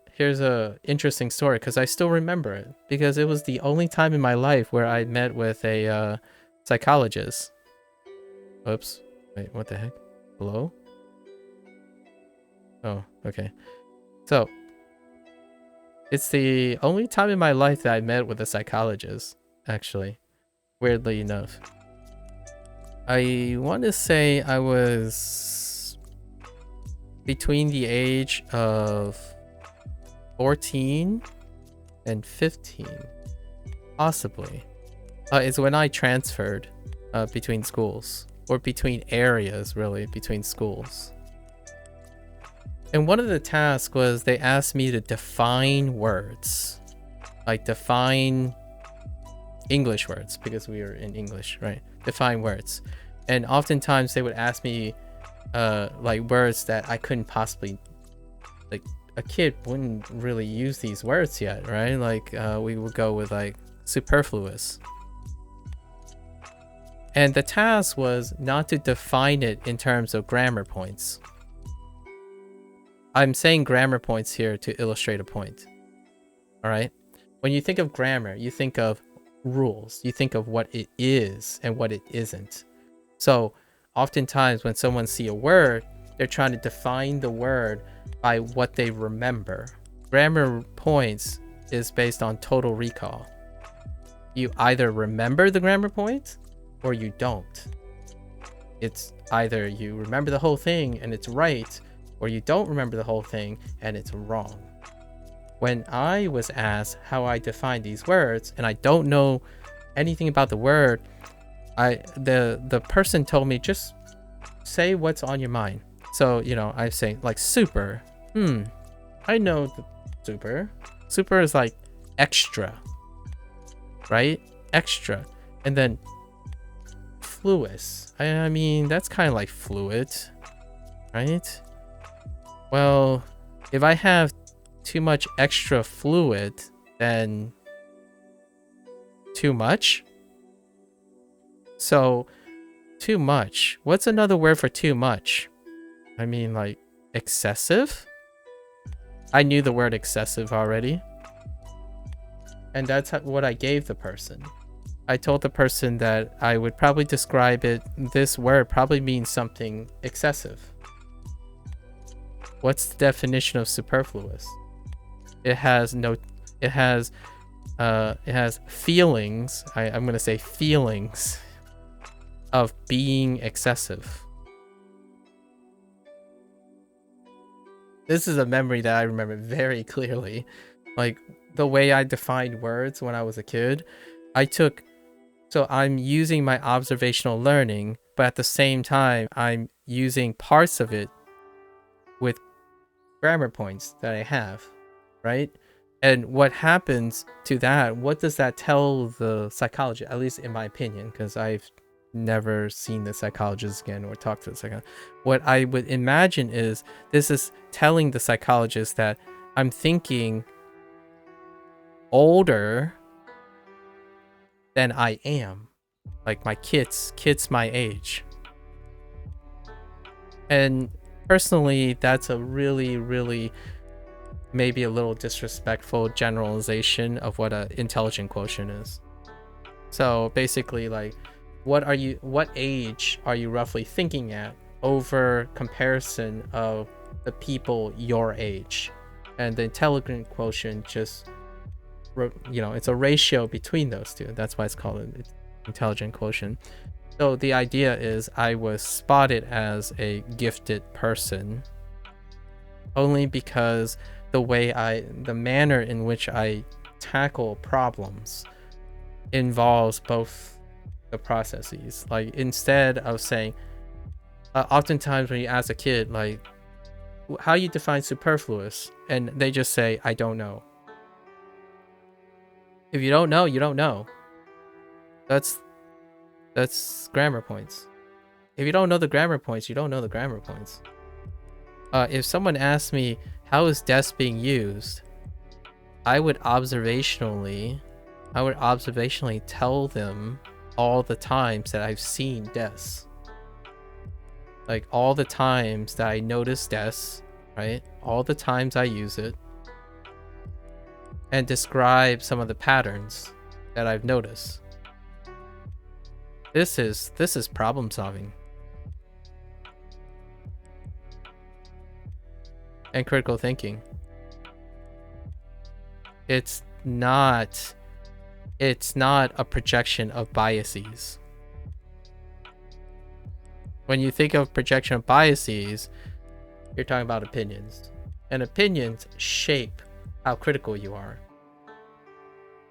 interesting story, because I still remember it, because it was the only time in my life where I met with a psychologist. Oops. Wait, what the heck? Hello? Oh, okay. So, it's the only time in my life that I met with a psychologist, actually. Weirdly enough. I want to say I was between the age of 14 and 15. Possibly. It's when I transferred between schools. Or between areas, really, between schools. And one of the tasks was they asked me to define words. Like, define English words, because we were in English, right? Define words. And oftentimes they would ask me like words that I couldn't possibly like a kid wouldn't really use these words yet, right? Like we would go with like superfluous. And the task was not to define it in terms of grammar points. I'm saying grammar points here to illustrate a point. All right? When you think of grammar, you think of rules. You think of what it is and what it isn't. So oftentimes when someone sees a word, they're trying to define the word by what they remember. Grammar points is based on total recall. You either remember the grammar points or you don't. It's either you remember the whole thing and it's right, or you don't remember the whole thing and it's wrong. When I was asked how I define these words and I don't know anything about the word, the person told me, just say what's on your mind. So, you know, I say like super. I know the super. Super is like extra, right? Extra. And then fluous. I mean, that's kind of like fluid, right? Well, if I have too much extra fluid, then too much. So too much. What's another word for too much? I mean, like excessive. I knew the word excessive already. And that's what I gave the person. I told the person that I would probably describe it, this word probably means something excessive. What's the definition of superfluous? It has feelings. I'm going to say feelings of being excessive. This is a memory that I remember very clearly. Like the way I defined words when I was a kid, so I'm using my observational learning, but at the same time, I'm using parts of it with grammar points that I have, right? And what happens to that? What does that tell the psychologist, at least in my opinion, because I've never seen the psychologist again or talked to the psychologist. What I would imagine is this is telling the psychologist that I'm thinking older than I am, like my kids my age. And personally, that's a really maybe a little disrespectful generalization of what an intelligent quotient is. So basically, like, what age are you roughly thinking at over comparison of the people your age? And the intelligent quotient just, you know, it's a ratio between those two. That's why it's called an intelligent quotient. So the idea is I was spotted as a gifted person only because the manner in which I tackle problems involves both the processes. Like, instead of saying, oftentimes when you ask a kid, like, how you define superfluous, and they just say, I don't know. If you don't know, you don't know. That's grammar points. If you don't know the grammar points, you don't know the grammar points. If someone asked me, how is des being used? I would observationally tell them all the times that I've seen des. Like, all the times that I notice des, right? All the times I use it. And describe some of the patterns that I've noticed. This is problem solving. And critical thinking. It's not a projection of biases. When you think of projection of biases, you're talking about opinions. And opinions shape how critical you are.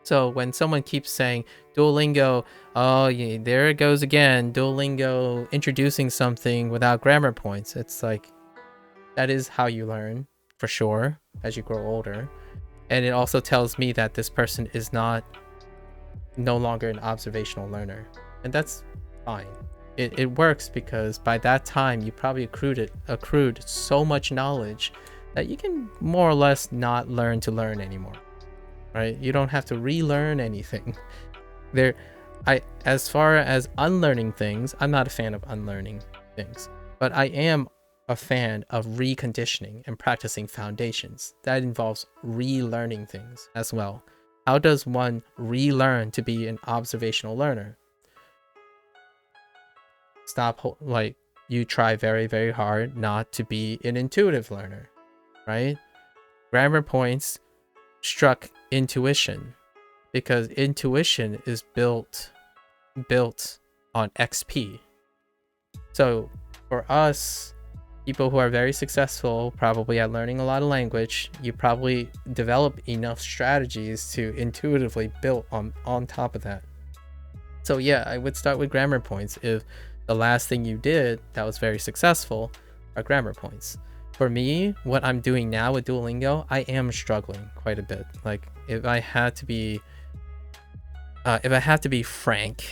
So when someone keeps saying Duolingo, oh yeah, there it goes again, Duolingo introducing something without grammar points, it's like, that is how you learn, for sure, as you grow older. And it also tells me that this person is no longer an observational learner. And that's fine. It works because by that time you probably accrued so much knowledge that you can more or less not learn to learn anymore, right? You don't have to relearn anything. As far as unlearning things, I'm not a fan of unlearning things, but I am a fan of reconditioning and practicing foundations. That involves relearning things as well. How does one relearn to be an observational learner? You try very, very hard not to be an intuitive learner, right? Grammar points struck intuition because intuition is built on XP. So for us, people who are very successful, probably at learning a lot of language, you probably develop enough strategies to intuitively build on top of that. So yeah, I would start with grammar points if the last thing you did that was very successful are grammar points. For me, what I'm doing now with Duolingo, I am struggling quite a bit. Like if I had to be frank,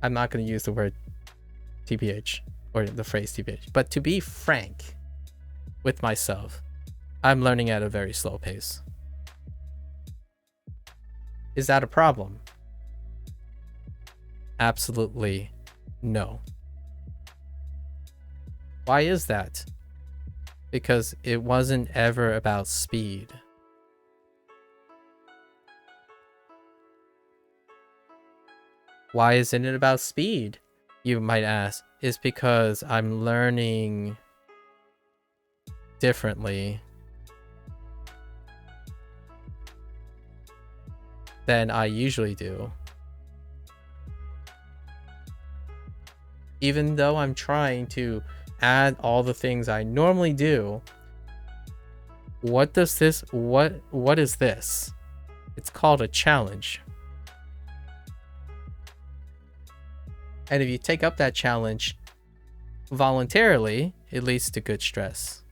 I'm not going to use the word TBH or the phrase TBH, but to be frank with myself, I'm learning at a very slow pace. Is that a problem? Absolutely no. Why is that? Because it wasn't ever about speed. Why isn't it about speed? You might ask. It's because I'm learning differently than I usually do. Even though I'm trying to add all the things I normally do, what is this? It's called a challenge. And if you take up that challenge voluntarily, it leads to good stress.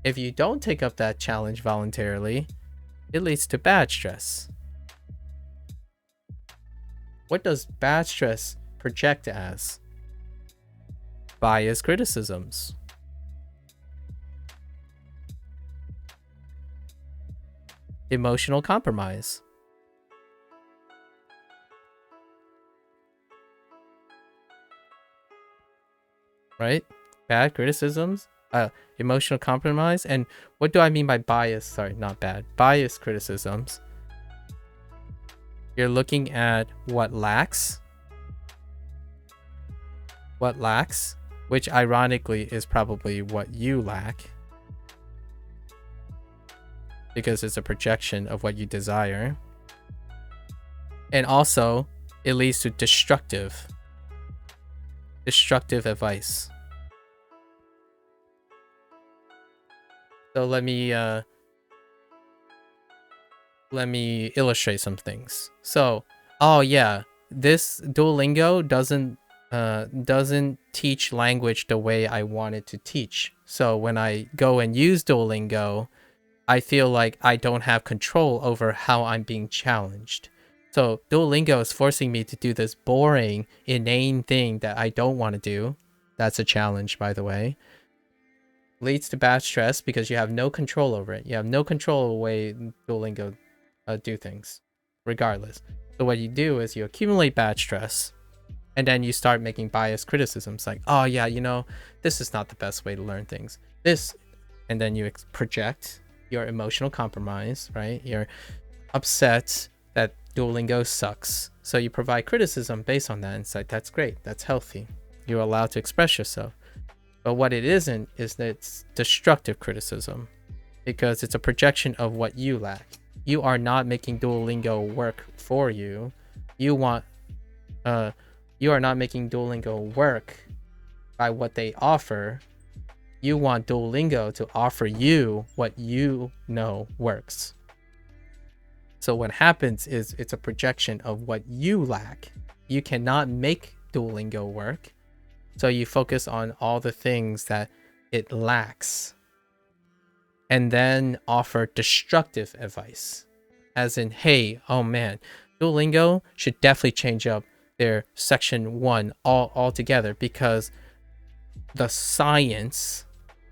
If you don't take up that challenge voluntarily, it leads to bad stress. What does bad stress project as? Biased criticisms. Emotional compromise. Right? Bad criticisms, emotional compromise. And what do I mean by bias? Sorry, not bad. Biased criticisms. You're looking at what lacks, which ironically is probably what you lack, because it's a projection of what you desire. And also, it leads to destructive advice. So let me illustrate some things. So, oh yeah, this Duolingo doesn't teach language the way I want it to teach. So when I go and use Duolingo, I feel like I don't have control over how I'm being challenged. So Duolingo is forcing me to do this boring, inane thing that I don't want to do. That's a challenge, by the way. Leads to bad stress because you have no control over it. You have no control over the way Duolingo do things, regardless. So what you do is you accumulate bad stress, and then you start making biased criticisms like, oh yeah, this is not the best way to learn things. And then you project your emotional compromise, right? You're upset that Duolingo sucks. So you provide criticism based on that and say, that's great, that's healthy. You're allowed to express yourself. But what it isn't is that it's destructive criticism, because it's a projection of what you lack. You are not making Duolingo work for you. You are not making Duolingo work by what they offer. You want Duolingo to offer you what you know works. So what happens is it's a projection of what you lack. You cannot make Duolingo work. So you focus on all the things that it lacks, and then offer destructive advice. As in, hey, oh man, Duolingo should definitely change up their section 1 altogether, because the science,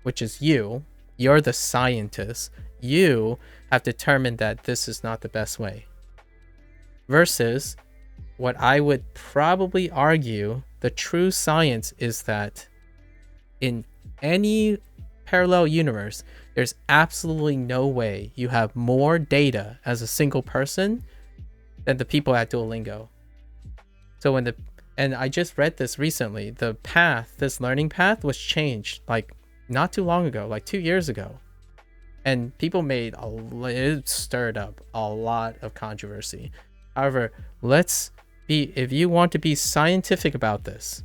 which is you're the scientist, you have determined that this is not the best way. Versus what I would probably argue, the true science is that in any parallel universe, there's absolutely no way you have more data as a single person than the people at Duolingo. So and I just read this recently, this learning path was changed like not too long ago, like 2 years ago. And people it stirred up a lot of controversy. However, if you want to be scientific about this,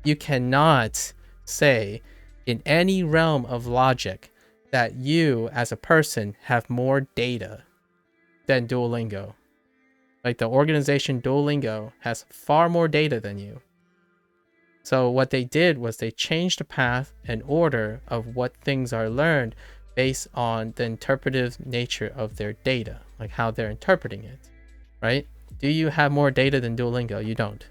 you cannot say in any realm of logic that you as a person have more data than Duolingo. Like the organization Duolingo has far more data than you. So what they did was they changed the path and order of what things are learned based on the interpretive nature of their data, like how they're interpreting it, right? Do you have more data than Duolingo? You don't.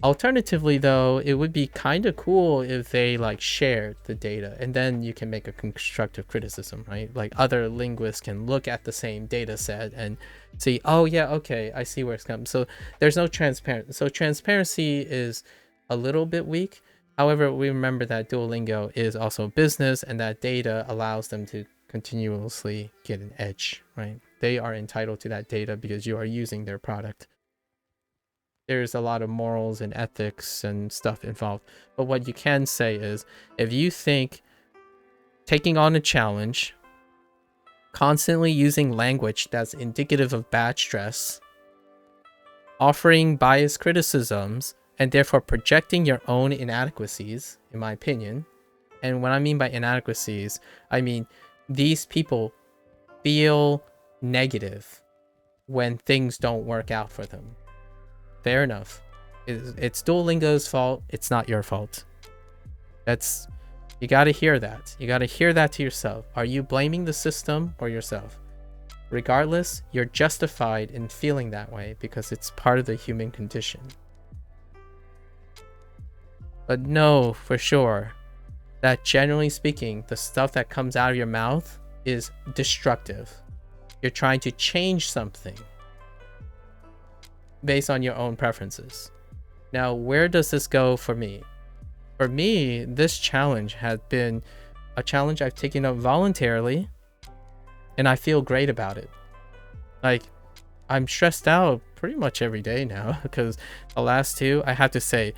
Alternatively, though, it would be kind of cool if they like shared the data, and then you can make a constructive criticism, right? Like other linguists can look at the same data set and see, oh yeah, okay, I see where it's coming. So there's no transparency. So transparency is a little bit weak. However, we remember that Duolingo is also a business, and that data allows them to continuously get an edge, right? They are entitled to that data because you are using their product. There's a lot of morals and ethics and stuff involved. But what you can say is, if you think taking on a challenge, constantly using language that's indicative of bad stress, offering biased criticisms, and therefore projecting your own inadequacies, in my opinion. And what I mean by inadequacies, I mean these people feel negative when things don't work out for them. Fair enough. It's Duolingo's fault. It's not your fault. You got to hear that. You got to hear that to yourself. Are you blaming the system or yourself? Regardless, you're justified in feeling that way because it's part of the human condition. But know for sure that generally speaking, the stuff that comes out of your mouth is destructive. You're trying to change something based on your own preferences. Now, where does this go for me? For me, this challenge has been a challenge I've taken up voluntarily, and I feel great about it. Like, I'm stressed out pretty much every day now because the last two, I have to say,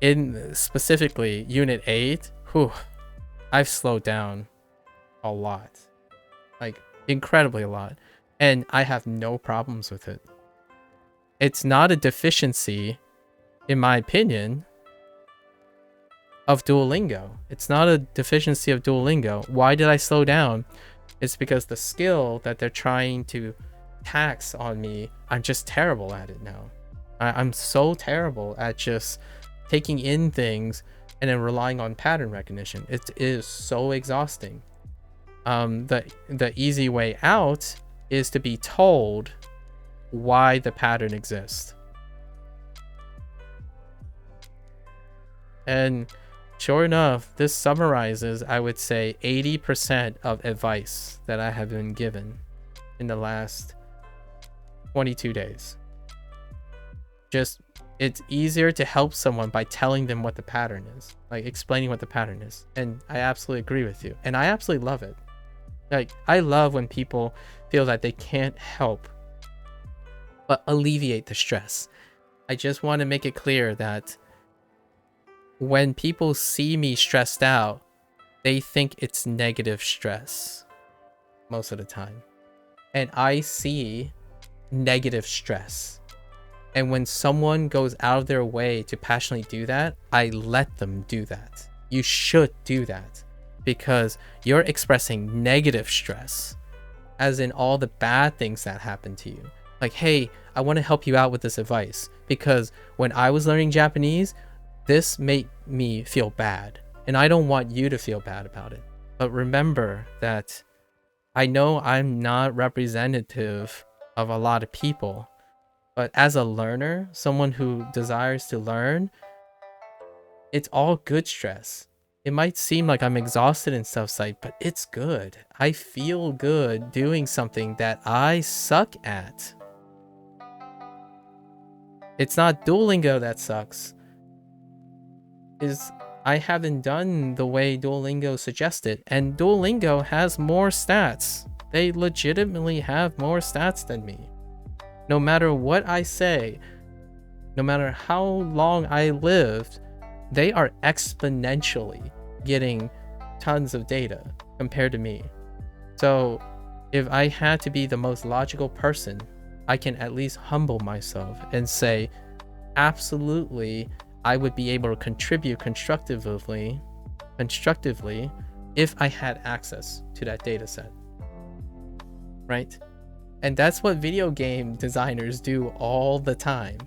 in specifically Unit 8, I've slowed down a lot. Like, incredibly a lot. And I have no problems with it. It's not a deficiency, in my opinion, of Duolingo. It's not a deficiency of Duolingo. Why did I slow down? It's because the skill that they're trying to tax on me, I'm just terrible at it now. I'm so terrible at just taking in things and then relying on pattern recognition. It is so exhausting. The easy way out is to be told why the pattern exists. And sure enough, this summarizes, I would say, 80% of advice that I have been given in the last 22 days. Just, it's easier to help someone by telling them what the pattern is, like explaining what the pattern is. And I absolutely agree with you. And I absolutely love it. Like, I love when people feel that they can't help but alleviate the stress. I just want to make it clear that when people see me stressed out, they think it's negative stress most of the time. And I see negative stress. And when someone goes out of their way to passionately do that, I let them do that. You should do that because you're expressing negative stress, as in all the bad things that happen to you. Like, hey, I want to help you out with this advice because when I was learning Japanese, this made me feel bad, and I don't want you to feel bad about it. But remember that I know I'm not representative of a lot of people, but as a learner, someone who desires to learn, It's all good stress. It might seem like I'm exhausted and stuff, like, but it's good. I feel good doing something that I suck at. It's not Duolingo that sucks. I haven't done the way Duolingo suggested, and Duolingo has more stats. They legitimately have more stats than me. No matter what I say, no matter how long I lived, they are exponentially getting tons of data compared to me. So if I had to be the most logical person, I can at least humble myself and say, absolutely, I would be able to contribute constructively if I had access to that data set, right? And that's what video game designers do all the time.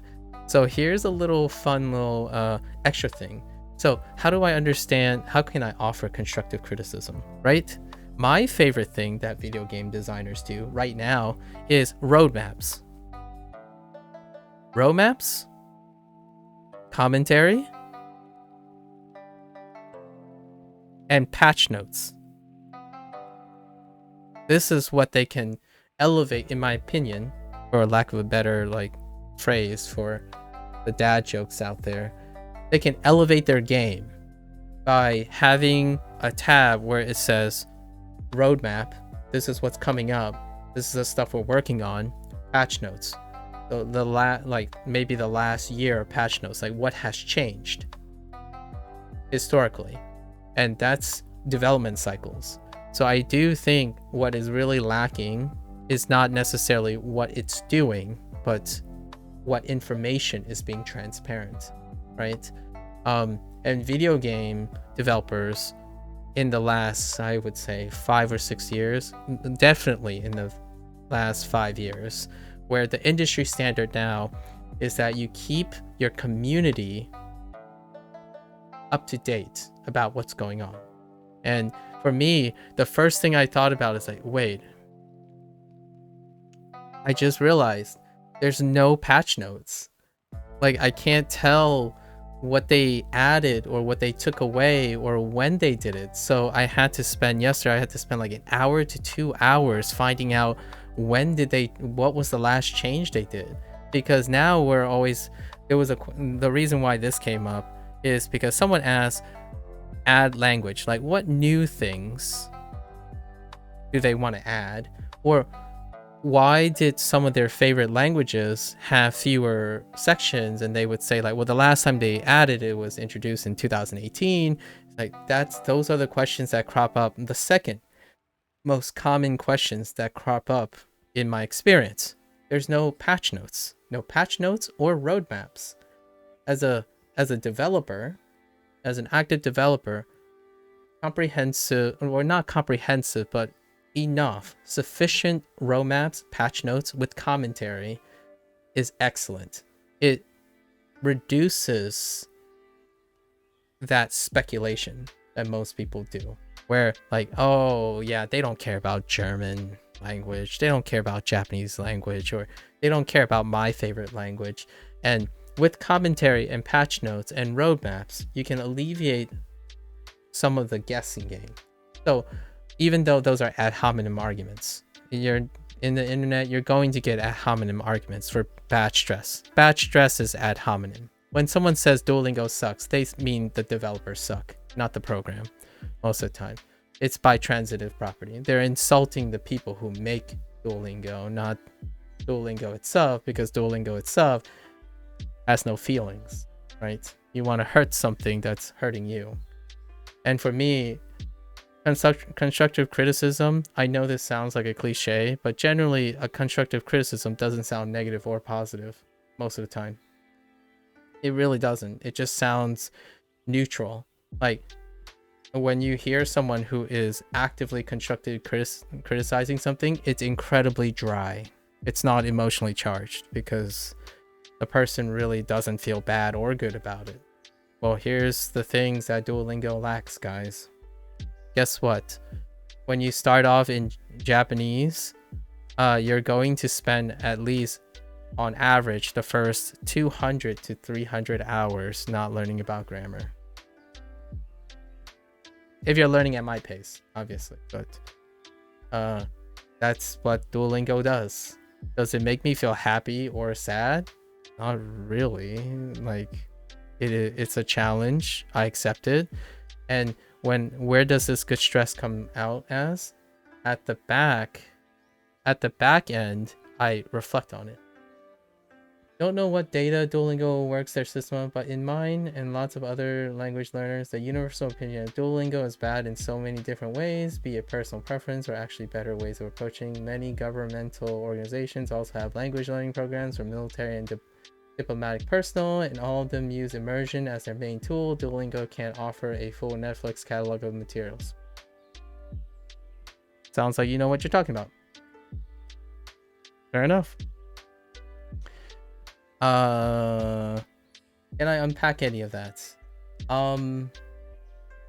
So here's a little fun little extra thing. So how can I offer constructive criticism, right? My favorite thing that video game designers do right now is roadmaps. Roadmaps, commentary, and patch notes. This is what they can elevate, in my opinion, for lack of a better phrase for the dad jokes out there. They can elevate their game by having a tab where it says roadmap, this is what's coming up, this is the stuff we're working on, patch notes, maybe the last year patch notes, like what has changed historically, and that's development cycles. So I do think what is really lacking is not necessarily what it's doing, but what information is being transparent, right? And video game developers in the last, I would say, 5 or 6 years, definitely in the last 5 years, where the industry standard now is that you keep your community up to date about what's going on. And for me, the first thing I thought about is wait, I just realized there's no patch notes. I can't tell what they added or what they took away or when they did it. So I had to spend an hour to 2 hours finding out what was the last change they did. Because now the reason why this came up is because someone asked, add language, what new things do they want to add, or why did some of their favorite languages have fewer sections? And they would say well, the last time they added it was introduced in 2018. Those are the questions that crop up. The second most common questions that crop up in my experience. There's no patch notes or roadmaps. As a developer, as an active developer, comprehensive, or not comprehensive, but sufficient roadmaps, patch notes with commentary is excellent. It reduces that speculation that most people do, where oh yeah, they don't care about German language, they don't care about Japanese language, or they don't care about my favorite language. And with commentary and patch notes and roadmaps, you can alleviate some of the guessing game. So even though those are ad hominem arguments, you're in the internet, you're going to get ad hominem arguments for batch stress. Batch stress is ad hominem. When someone says Duolingo sucks, they mean the developers suck, not the program, most of the time. It's by transitive property. They're insulting the people who make Duolingo, not Duolingo itself, because Duolingo itself has no feelings, right? You want to hurt something that's hurting you. And for me, constructive criticism, I know this sounds like a cliche, but generally a constructive criticism doesn't sound negative or positive most of the time. It really doesn't. It just sounds neutral. When you hear someone who is actively criticizing something, it's incredibly dry. It's not emotionally charged because the person really doesn't feel bad or good about it. Well, here's the things that Duolingo lacks, guys. Guess what? When you start off in Japanese, you're going to spend at least, on average, the first 200 to 300 hours not learning about grammar. if you're learning at my pace, obviously. But that's what Duolingo does. Does it make me feel happy or sad? Not really. Like, it's a challenge. I accept it. And where does this good stress come out as? At the back end, I reflect on it. Don't know what data Duolingo works their system on, but in mine and lots of other language learners, the universal opinion of Duolingo is bad in so many different ways, be it personal preference or actually better ways of approaching. Many governmental organizations also have language learning programs for military and diplomatic personnel, and all of them use immersion as their main tool. Duolingo can't offer a full Netflix catalog of materials. Sounds like you know what you're talking about. Fair enough. Can I unpack any of that? I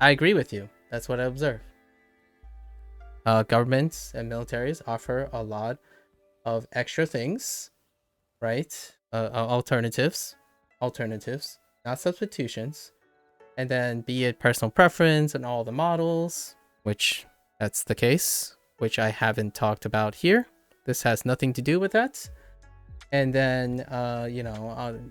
agree with you. That's what I observe. Governments and militaries offer a lot of extra things, right? Alternatives, not substitutions. And then be it personal preference and all the models, which that's the case, which I haven't talked about here. This has nothing to do with that. And then,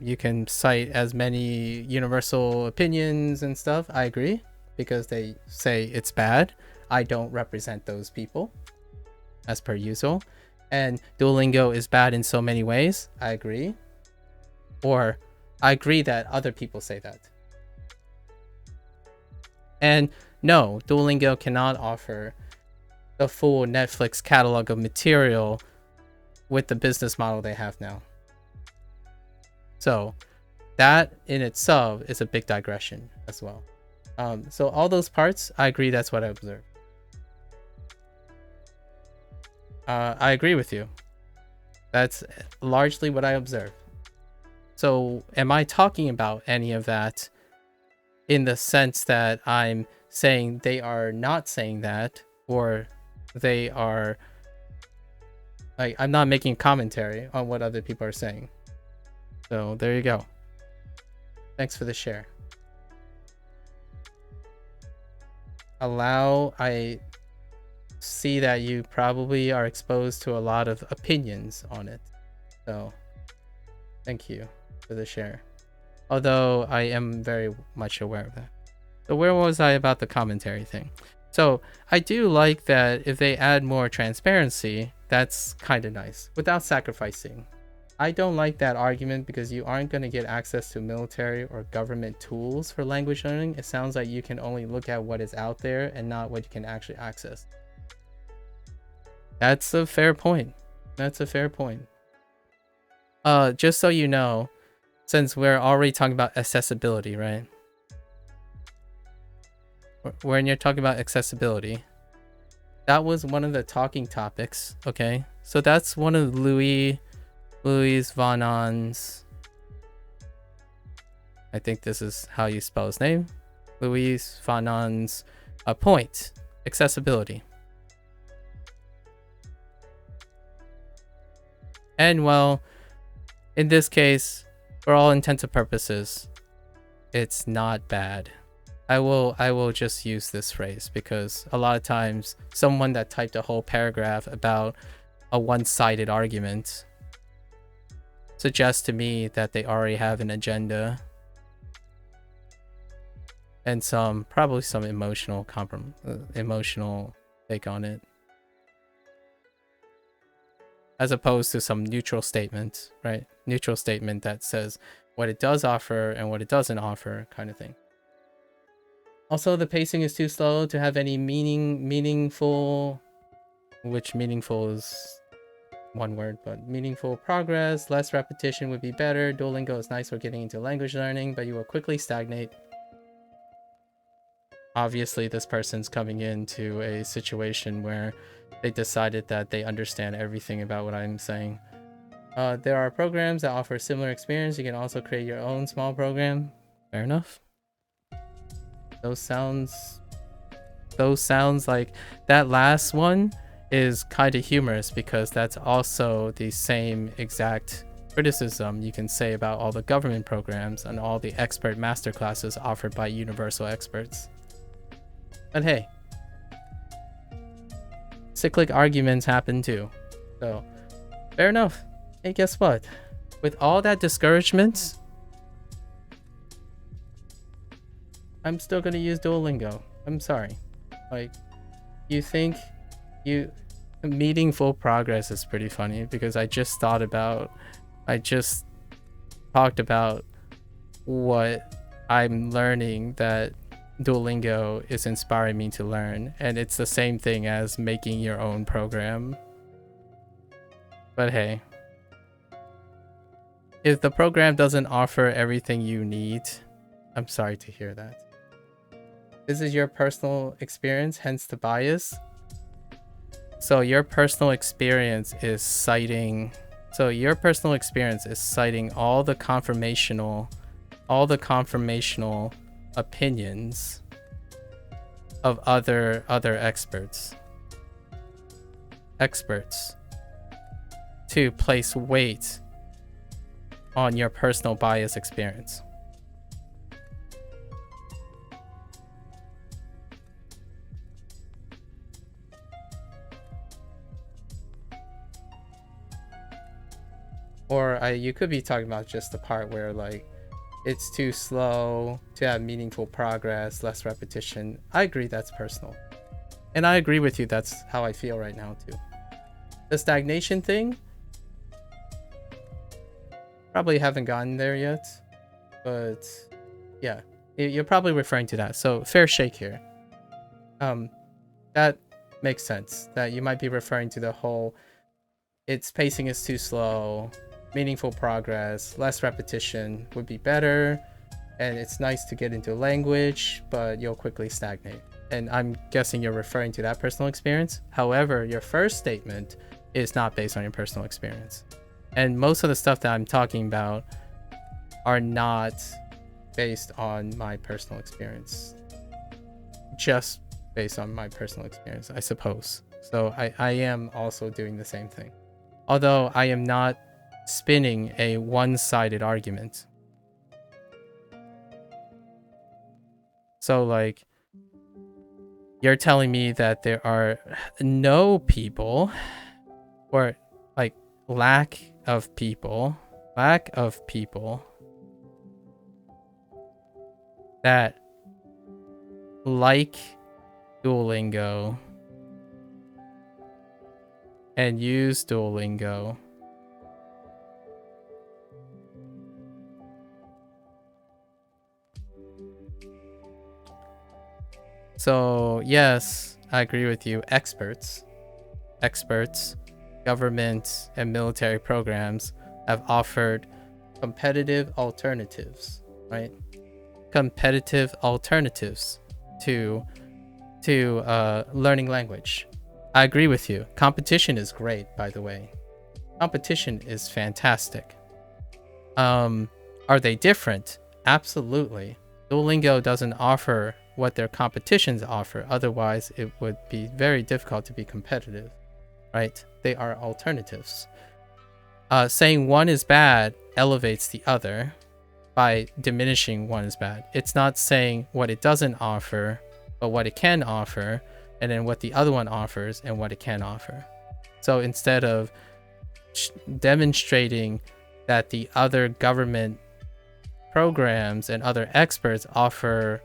you can cite as many universal opinions and stuff. I agree, because they say it's bad. I don't represent those people, as per usual. And Duolingo is bad in so many ways. I agree. Or I agree that other people say that. And no, Duolingo cannot offer the full Netflix catalog of material with the business model they have now. So that in itself is a big digression as well. So all those parts, I agree, that's what I observed. I agree with you. That's largely what I observed. So am I talking about any of that in the sense that I'm saying they are not saying that, or they are... Like, I'm not making commentary on what other people are saying. So there you go. Thanks for the share. I see that you probably are exposed to a lot of opinions on it. So thank you for the share. Although I am very much aware of that. So where was I about the commentary thing? So I do like that if they add more transparency, that's kind of nice, without sacrificing. I don't like that argument because you aren't going to get access to military or government tools for language learning. It sounds like you can only look at what is out there and not what you can actually access. That's a fair point. That's a fair point. Just so you know, since we're already talking about accessibility, right? When you're talking about accessibility, that was one of the talking topics. Okay, so that's one of Louis Vanon's, I think this is how you spell his name, Louis Vanon's point: accessibility. And well, in this case, for all intents and purposes, it's not bad. I will just use this phrase because a lot of times someone that typed a whole paragraph about a one-sided argument suggests to me that they already have an agenda and probably some emotional take on it, as opposed to some neutral statement, right? Neutral statement that says what it does offer and what it doesn't offer, kind of thing. Also, the pacing is too slow to have any meaningful, which meaningful is one word, but meaningful progress. Less repetition would be better. Duolingo is nice for getting into language learning, but you will quickly stagnate. Obviously, this person's coming into a situation where they decided that they understand everything about what I'm saying. There are programs that offer similar experience. You can also create your own small program. Fair enough. Those sounds like that last one is kind of humorous because that's also the same exact criticism you can say about all the government programs and all the expert masterclasses offered by universal experts. But hey, cyclic arguments happen too. So, fair enough. Hey, guess what? With all that discouragement, I'm still gonna use Duolingo. I'm sorry. Like, you think meaningful progress is pretty funny because I just talked about what I'm learning that Duolingo is inspiring me to learn, and it's the same thing as making your own program. But hey, if the program doesn't offer everything you need, I'm sorry to hear that. This is your personal experience, hence the bias. So your personal experience is citing all the confirmational opinions of other experts to place weight on your personal bias experience. Or you could be talking about just the part where like it's too slow to have meaningful progress, less repetition. I agree that's personal. And I agree with you, that's how I feel right now too. The stagnation thing, probably haven't gotten there yet, but yeah, you're probably referring to that. So fair shake here. That makes sense, that you might be referring to the whole its pacing is too slow, meaningful progress, less repetition would be better, and it's nice to get into language, but you'll quickly stagnate. And I'm guessing you're referring to that personal experience. However, your first statement is not based on your personal experience. And most of the stuff that I'm talking about are not based on my personal experience. Just based on my personal experience, I suppose. So I am also doing the same thing. Although I am not spinning a one-sided argument. So like, you're telling me that there are no people, or like lack of people that like Duolingo and use Duolingo So yes, I agree with you. Experts, government and military programs have offered competitive alternatives, right? Competitive alternatives to learning language. I agree with you. Competition is great, by the way. Competition is fantastic. Are they different? Absolutely. Duolingo doesn't offer what their competitions offer. Otherwise, it would be very difficult to be competitive, right? They are alternatives. Saying one is bad elevates the other by diminishing one is bad. It's not saying what it doesn't offer, but what it can offer, and then what the other one offers and what it can offer. So instead of demonstrating that the other government programs and other experts offer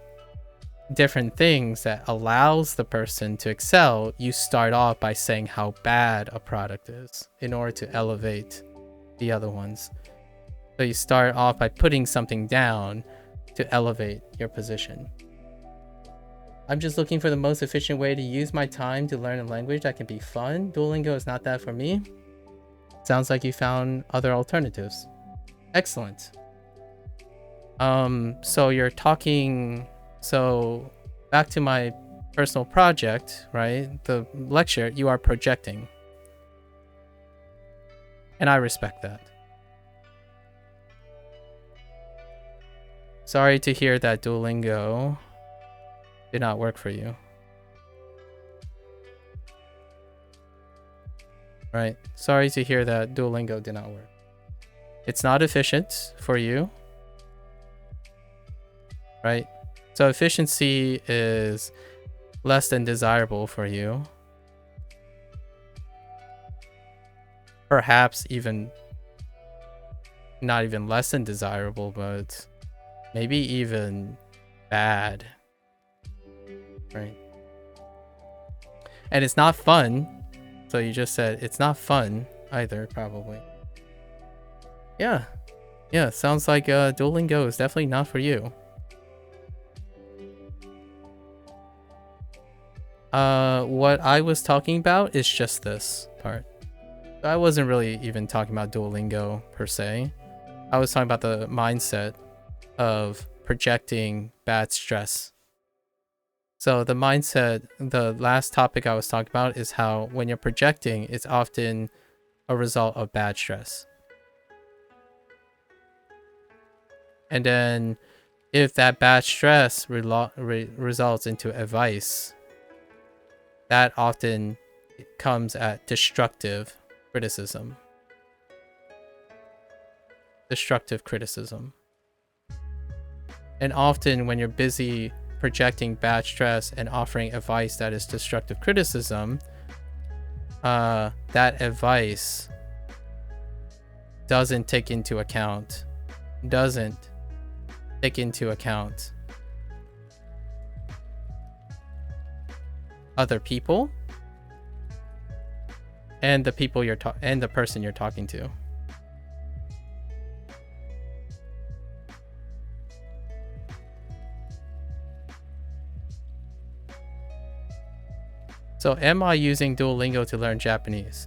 different things that allows the person to excel, you start off by saying how bad a product is in order to elevate the other ones. So you start off by putting something down to elevate your position. I'm just looking for the most efficient way to use my time to learn a language that can be fun. Duolingo is not that for me. Sounds like you found other alternatives. Excellent. So you're talking, so back to my personal project, right? The lecture, you are projecting. And I respect that. Sorry to hear that Duolingo did not work for you. Right? Sorry to hear that Duolingo did not work. It's not efficient for you. Right? So efficiency is less than desirable for you. Perhaps even not even less than desirable, but maybe even bad, right? And it's not fun. So you just said it's not fun either, probably. Yeah. Yeah, sounds like Duolingo is definitely not for you. What I was talking about is just this part. I wasn't really even talking about Duolingo per se. I was talking about the mindset of projecting bad stress. So the mindset, the last topic I was talking about is how when you're projecting, it's often a result of bad stress. And then if that bad stress results into advice, that often comes at destructive criticism. Destructive criticism. And often when you're busy projecting bad stress and offering advice that is destructive criticism, that advice doesn't take into account other people and the people and the person you're talking to. So am I using Duolingo to learn Japanese?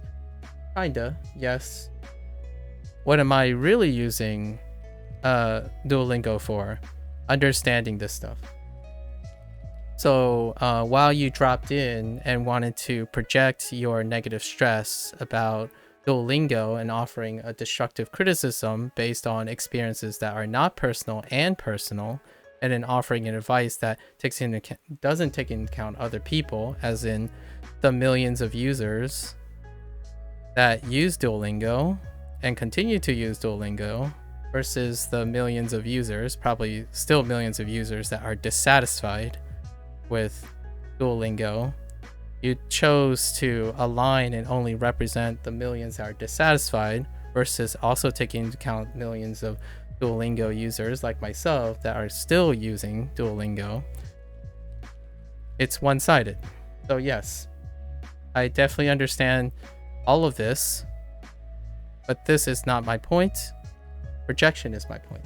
Kinda, yes. What am I really using Duolingo for? Understanding this stuff. So while you dropped in and wanted to project your negative stress about Duolingo and offering a destructive criticism based on experiences that are not personal and personal, and then offering an advice that doesn't take into account other people, as in the millions of users that use Duolingo and continue to use Duolingo, versus the millions of users, probably still millions of users, that are dissatisfied with Duolingo. You chose to align and only represent the millions that are dissatisfied versus also taking into account millions of Duolingo users like myself that are still using Duolingo. It's one-sided. So yes, I definitely understand all of this, but this is not my point. Projection is my point.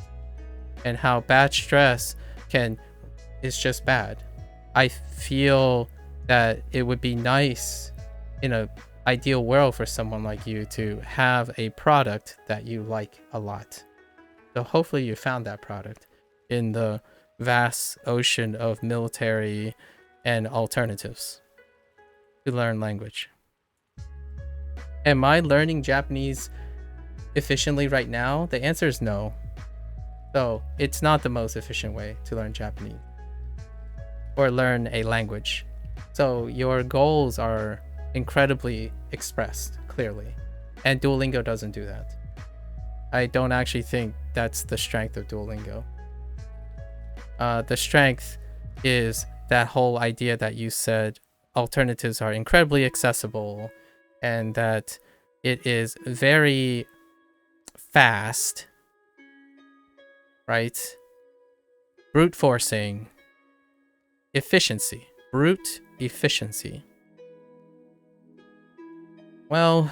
And how bad stress is just bad. I feel that it would be nice in an ideal world for someone like you to have a product that you like a lot. So hopefully you found that product in the vast ocean of military and alternatives to learn language. Am I learning Japanese efficiently right now? The answer is no. So it's not the most efficient way to learn Japanese or learn a language. So your goals are incredibly expressed clearly, and Duolingo doesn't do that. I don't actually think that's the strength of Duolingo. The strength is that whole idea that you said alternatives are incredibly accessible and that it is very fast, right? Brute forcing, efficiency, brute efficiency. Well,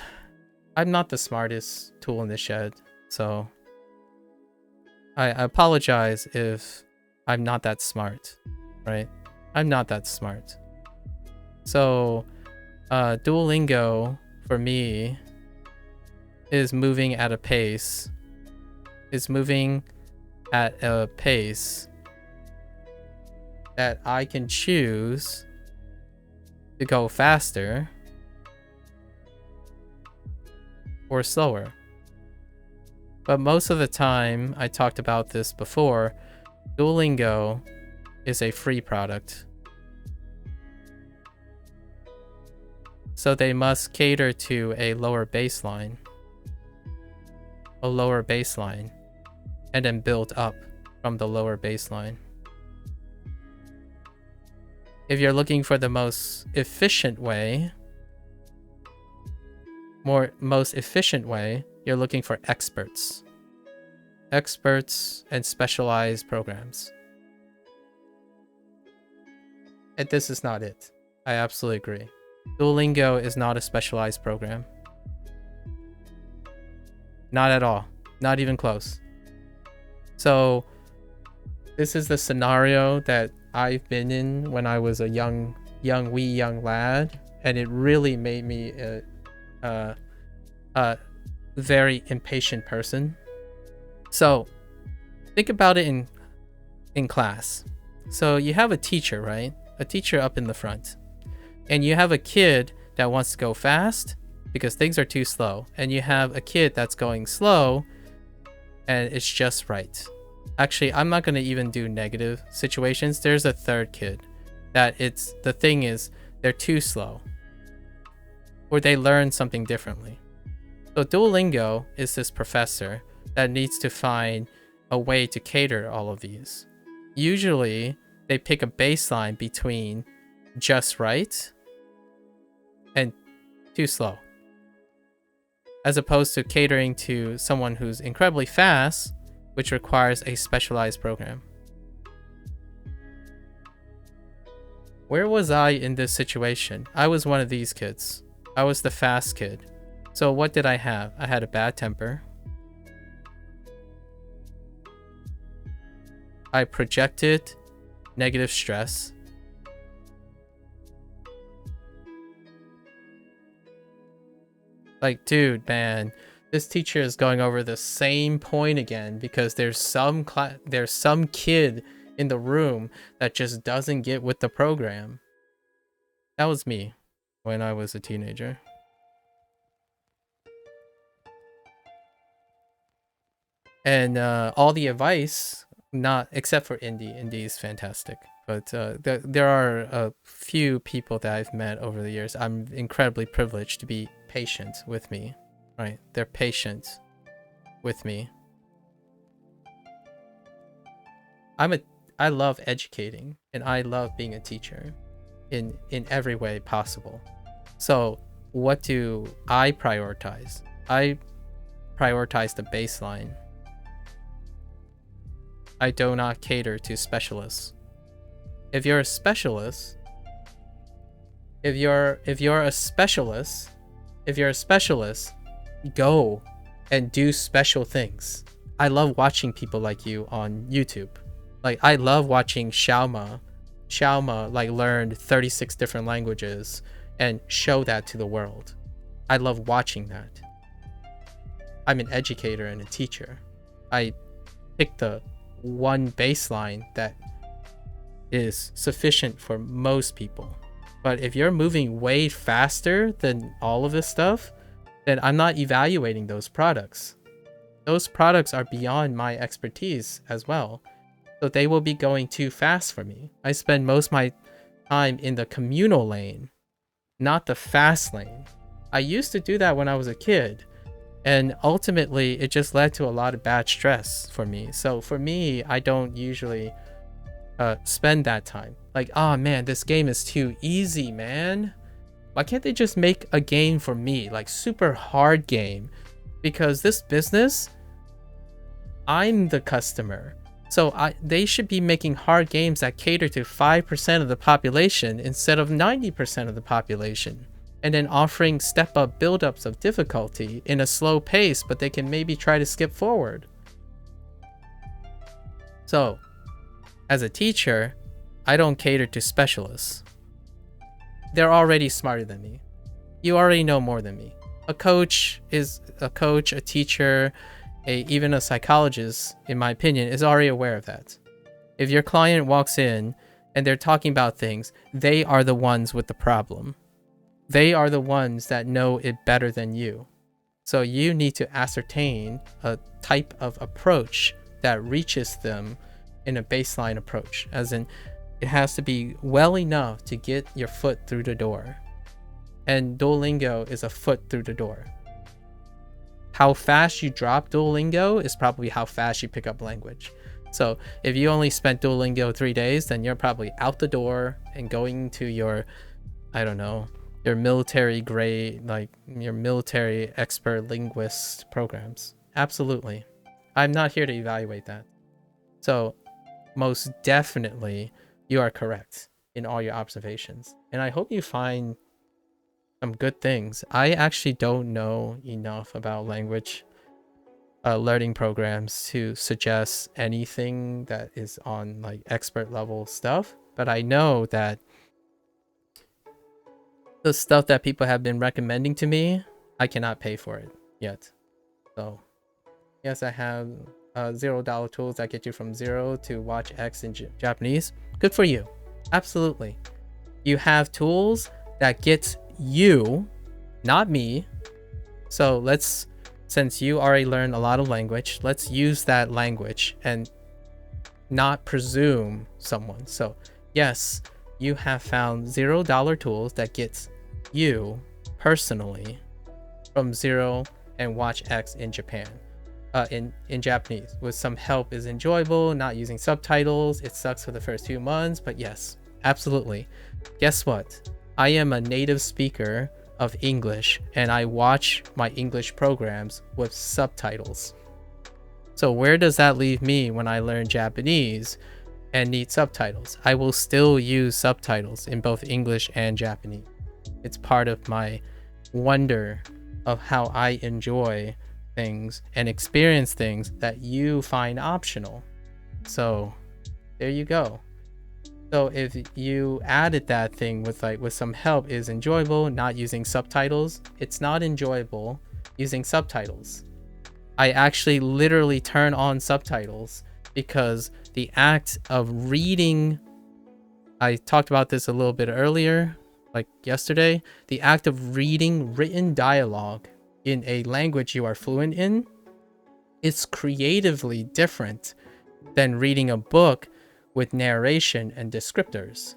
I'm not the smartest tool in the shed, so I apologize if I'm not that smart, right? I'm not that smart. So Duolingo for me is moving at a pace that I can choose to go faster or slower. But most of the time, I talked about this before, Duolingo is a free product. So they must cater to a lower baseline, and then build up from the lower baseline. If you're looking for the most efficient way, you're looking for experts. Experts and specialized programs. And this is not it. I absolutely agree. Duolingo is not a specialized program. Not at all. Not even close. So this is the scenario that I've been in when I was a young lad, and it really made me a very impatient person. So think about it in class. So you have a teacher, right? A teacher up in the front, and you have a kid that wants to go fast because things are too slow, and you have a kid that's going slow and it's just right. Actually, I'm not going to even do negative situations. There's a third kid that the thing is they're too slow, or they learn something differently. So Duolingo is this professor that needs to find a way to cater all of these. Usually they pick a baseline between just right and too slow, as opposed to catering to someone who's incredibly fast, which requires a specialized program. Where was I in this situation? I was one of these kids. I was the fast kid. So what did I have? I had a bad temper. I projected negative stress. Like, dude, man, this teacher is going over the same point again because there's some kid in the room that just doesn't get with the program. That was me when I was a teenager. And all the advice, not except for Indy. Indy is fantastic. But there are a few people that I've met over the years. I'm incredibly privileged to be patient with me, right? They're patient with me. I love educating, and I love being a teacher in every way possible. So what do I prioritize? I prioritize the baseline. I do not cater to specialists. If you're a specialist, go and do special things. I love watching people like you on YouTube. Like, I love watching Xiaoma like learned 36 different languages and show that to the world. I love watching that. I'm an educator and a teacher. I pick the one baseline that is sufficient for most people. But if you're moving way faster than all of this stuff, then I'm not evaluating those products. Those products are beyond my expertise as well. So they will be going too fast for me. I spend most of my time in the communal lane, not the fast lane. I used to do that when I was a kid, and ultimately it just led to a lot of bad stress for me. So for me, I don't usually spend that time. Like, oh man, this game is too easy, man. Why can't they just make a game for me, like super hard game? Because this business, I'm the customer. So they should be making hard games that cater to 5% of the population instead of 90% of the population. And then offering step-up build-ups of difficulty in a slow pace, but they can maybe try to skip forward. So, as a teacher, I don't cater to specialists. They're already smarter than me. You already know more than me. A coach is a coach, a teacher, even a psychologist, in my opinion, is already aware of that. If your client walks in and they're talking about things, they are the ones with the problem. They are the ones that know it better than you. So you need to ascertain a type of approach that reaches them in a baseline approach, as in it has to be well enough to get your foot through the door. And Duolingo is a foot through the door. How fast you drop Duolingo is probably how fast you pick up language. So if you only spent Duolingo 3 days, then you're probably out the door and going to your, I don't know, your military grade, like your military expert linguist programs. Absolutely. I'm not here to evaluate that. So most definitely you are correct in all your observations. And I hope you find some good things. I actually don't know enough about language learning programs to suggest anything that is on like expert level stuff, but I know that the stuff that people have been recommending to me, I cannot pay for it yet. So yes, I have $0 tools that get you from 0 to watch X in Japanese. Good for you. Absolutely. You have tools that get you, not me. So since you already learned a lot of language, let's use that language and not presume someone. So yes, you have found $0 tools that gets you personally from 0 and watch X in Japan. In Japanese with some help is enjoyable. Not using subtitles, it sucks for the first few months, but yes, absolutely. Guess what? I am a native speaker of English and I watch my English programs with subtitles. So where does that leave me when I learn Japanese and need subtitles? I will still use subtitles in both English and Japanese. It's part of my wonder of how I enjoy things and experience things that you find optional. So there you go. So if you added that thing with some help is enjoyable, not using subtitles, it's not enjoyable using subtitles. I actually literally turn on subtitles because the act of reading, I talked about this a little bit earlier, like yesterday, the act of reading written dialogue in a language you are fluent in, it's creatively different than reading a book with narration and descriptors.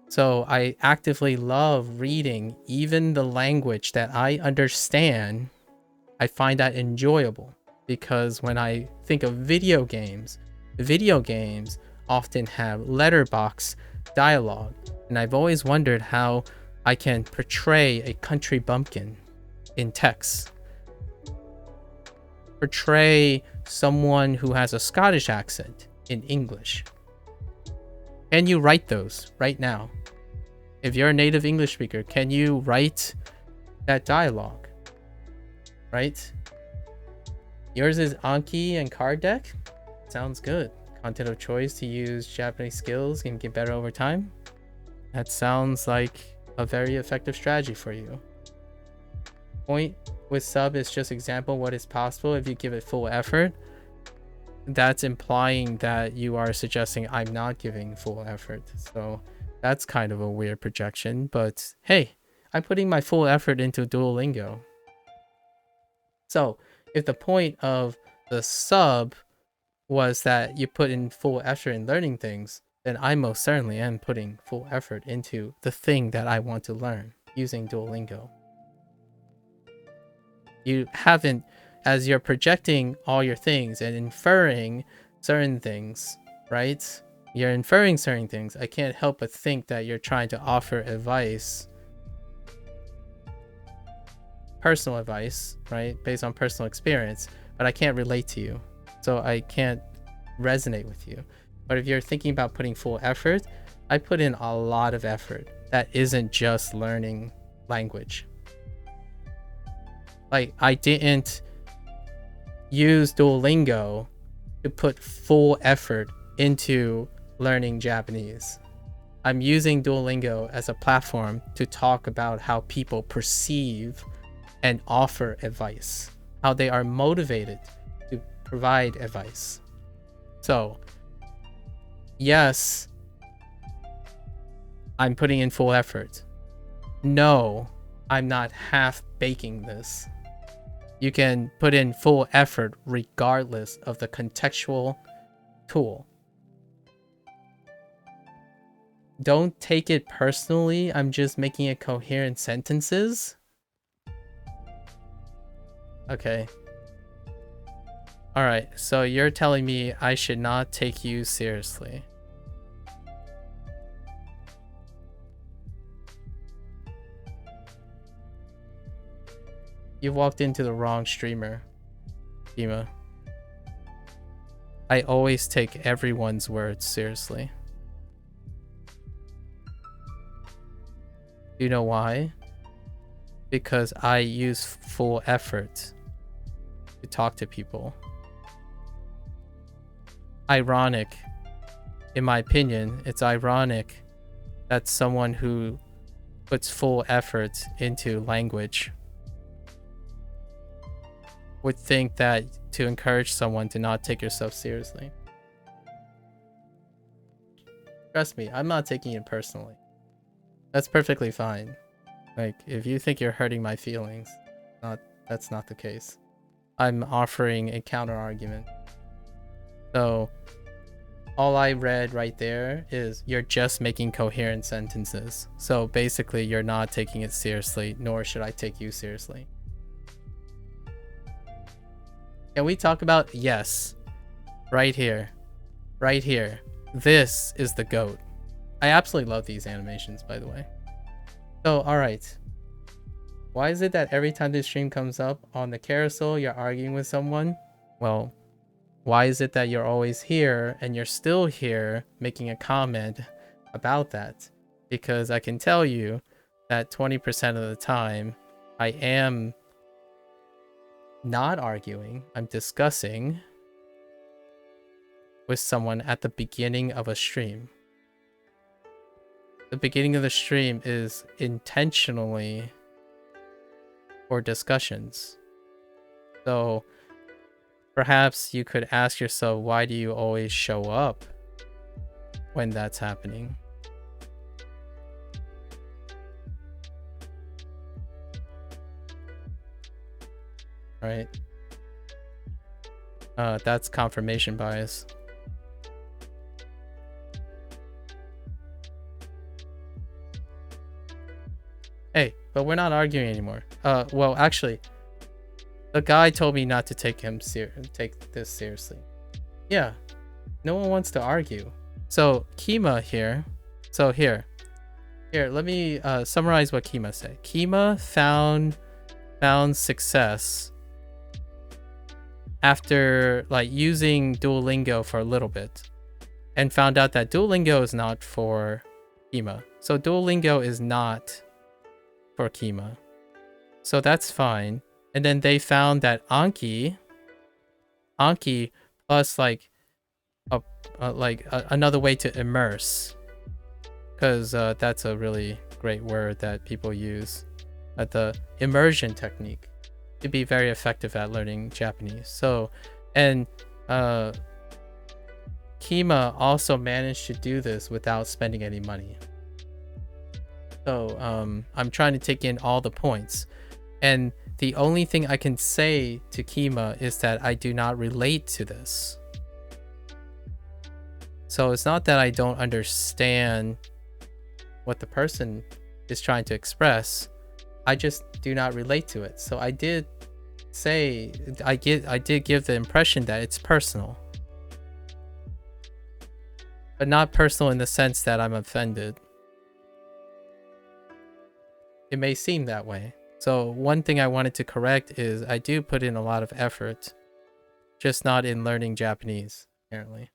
So I actively love reading even the language that I understand. I find that enjoyable because when I think of video games often have letterbox dialogue, and I've always wondered how I can portray a country bumpkin in text, portray someone who has a Scottish accent in English. Can you write those right now? If you're a native English speaker, can you write that dialogue? Right? Yours is Anki and card deck? Sounds good. Content of choice to use Japanese skills and get better over time? That sounds like a very effective strategy for you. Point with sub is just example what is possible if you give it full effort. That's implying that you are suggesting I'm not giving full effort. So that's kind of a weird projection, but hey, I'm putting my full effort into Duolingo. So if the point of the sub was that you put in full effort in learning things, then I most certainly am putting full effort into the thing that I want to learn using Duolingo. You haven't, as you're projecting all your things and inferring certain things, right? You're inferring certain things. I can't help but think that you're trying to offer advice, personal advice, right? Based on personal experience, but I can't relate to you. So I can't resonate with you. But if you're thinking about putting full effort, I put in a lot of effort. That isn't just learning language. Like, I didn't use Duolingo to put full effort into learning Japanese. I'm using Duolingo as a platform to talk about how people perceive and offer advice, how they are motivated to provide advice. So, yes, I'm putting in full effort. No, I'm not half baking this. You can put in full effort regardless of the contextual tool. Don't take it personally. I'm just making it coherent sentences. Okay. Alright, so you're telling me I should not take you seriously. You walked into the wrong streamer, Kima. I always take everyone's words seriously. You know why? Because I use full effort to talk to people. Ironic, in my opinion, it's ironic that someone who puts full effort into language would think that to encourage someone to not take yourself seriously. Trust me, I'm not taking it personally. That's perfectly fine. Like, if you think you're hurting my feelings, that's not the case. I'm offering a counter argument. So, all I read right there is you're just making coherent sentences. So basically, you're not taking it seriously, nor should I take you seriously. Can we talk about, yes, right here, right here. This is the GOAT. I absolutely love these animations, by the way. So, all right. Why is it that every time this stream comes up on the carousel, you're arguing with someone? Well, why is it that you're always here and you're still here making a comment about that? Because I can tell you that 20% of the time, I am not arguing, I'm discussing with someone at the beginning of a stream. The beginning of the stream is intentionally for discussions. So perhaps you could ask yourself, why do you always show up when that's happening? Right? That's confirmation bias. Hey, but we're not arguing anymore. Well, actually, the guy told me not to take this seriously. Yeah, no one wants to argue. So Kima here. So here, let me summarize what Kima said. Kima found success after like using Duolingo for a little bit, and found out that Duolingo is not for Kima. So Duolingo is not for Kima. So that's fine. And then they found that Anki plus like another way to immerse, because that's a really great word that people use, the immersion technique, to be very effective at learning Japanese. So, and Kima also managed to do this without spending any money. So I'm trying to take in all the points, and the only thing I can say to Kima is that I do not relate to this. So it's not that I don't understand what the person is trying to express, I just do not relate to it. So I did say, I did give the impression that it's personal, but not personal in the sense that I'm offended. It may seem that way. So one thing I wanted to correct is I do put in a lot of effort, just not in learning Japanese, apparently.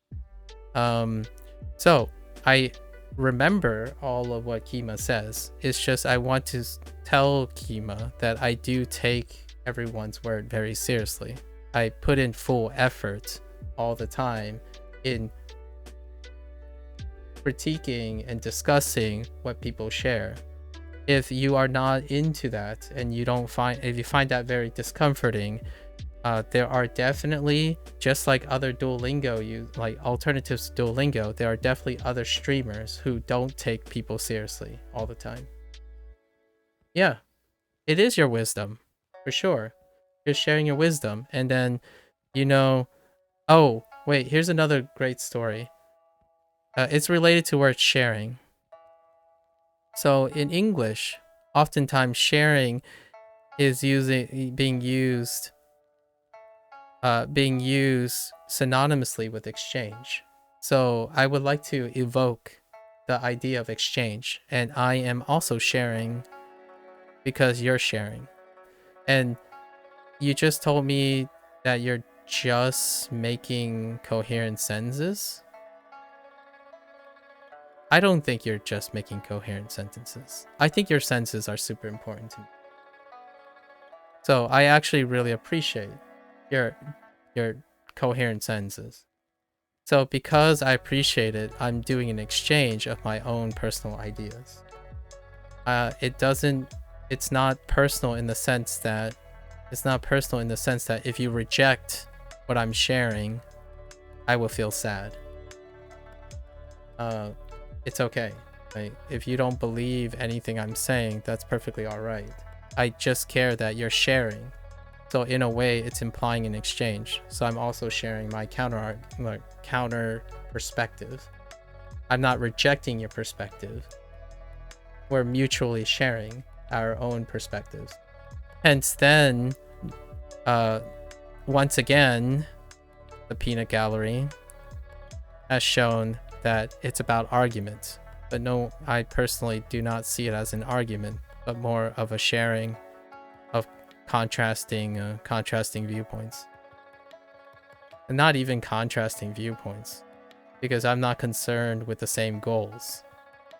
So I remember all of what Kima says. It's just I want to tell Kima that I do take everyone's word very seriously. I put in full effort all the time in critiquing and discussing what people share. If you are not into that and you find that very discomforting, there are definitely, just like other Duolingo, like alternatives to Duolingo, there are definitely other streamers who don't take people seriously all the time. Yeah, it is your wisdom, for sure. You're sharing your wisdom, and then, oh, wait, here's another great story. It's related to word sharing. So in English, oftentimes sharing is being used being used synonymously with exchange. So I would like to evoke the idea of exchange, and I am also sharing because you're sharing. And you just told me that you're just making coherent sentences. I don't think you're just making coherent sentences. I think your sentences are super important to me. So I actually really appreciate your coherent sentences. So because I appreciate it, I'm doing an exchange of my own personal ideas. It's not personal in the sense that if you reject what I'm sharing, I will feel sad. It's okay. If you don't believe anything I'm saying, that's perfectly all right. I just care that you're sharing. So in a way, it's implying an exchange. So I'm also sharing my counter perspective. I'm not rejecting your perspective. We're mutually sharing our own perspectives. Hence then, once again, the peanut gallery has shown that it's about argument. But no, I personally do not see it as an argument, but more of a sharing of contrasting viewpoints. And not even contrasting viewpoints, because I'm not concerned with the same goals.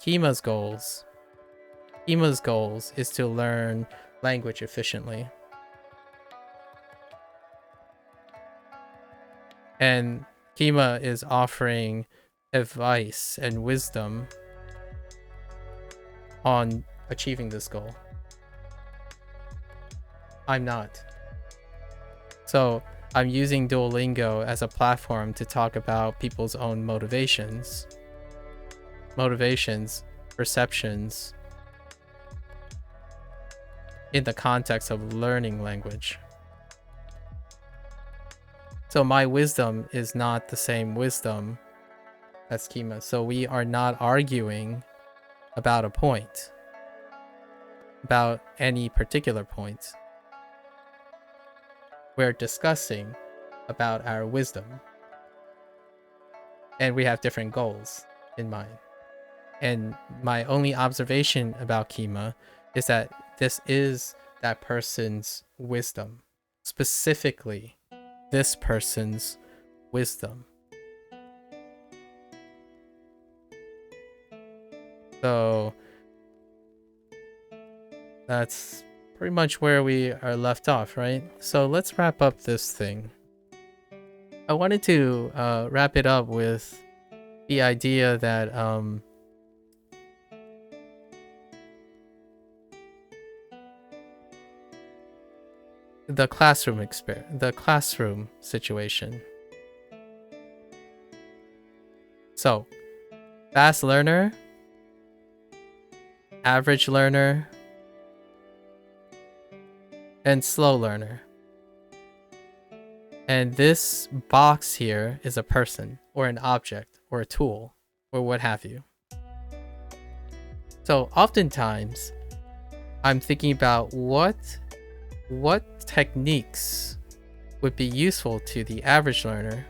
Kima's goals is to learn language efficiently. And Kima is offering advice and wisdom on achieving this goal. I'm not. So I'm using Duolingo as a platform to talk about people's own motivations, perceptions, in the context of learning language. So my wisdom is not the same wisdom as Kima. So we are not arguing about a point, about any particular point. We're discussing about our wisdom. And we have different goals in mind. And my only observation about Kima is that this is that person's wisdom. Specifically, this person's wisdom. So that's pretty much where we are left off, right? So let's wrap up this thing. I wanted to wrap it up with the idea that the classroom situation. So, fast learner, average learner, and slow learner. And this box here is a person, or an object, or a tool, or what have you. So oftentimes, I'm thinking about what techniques would be useful to the average learner,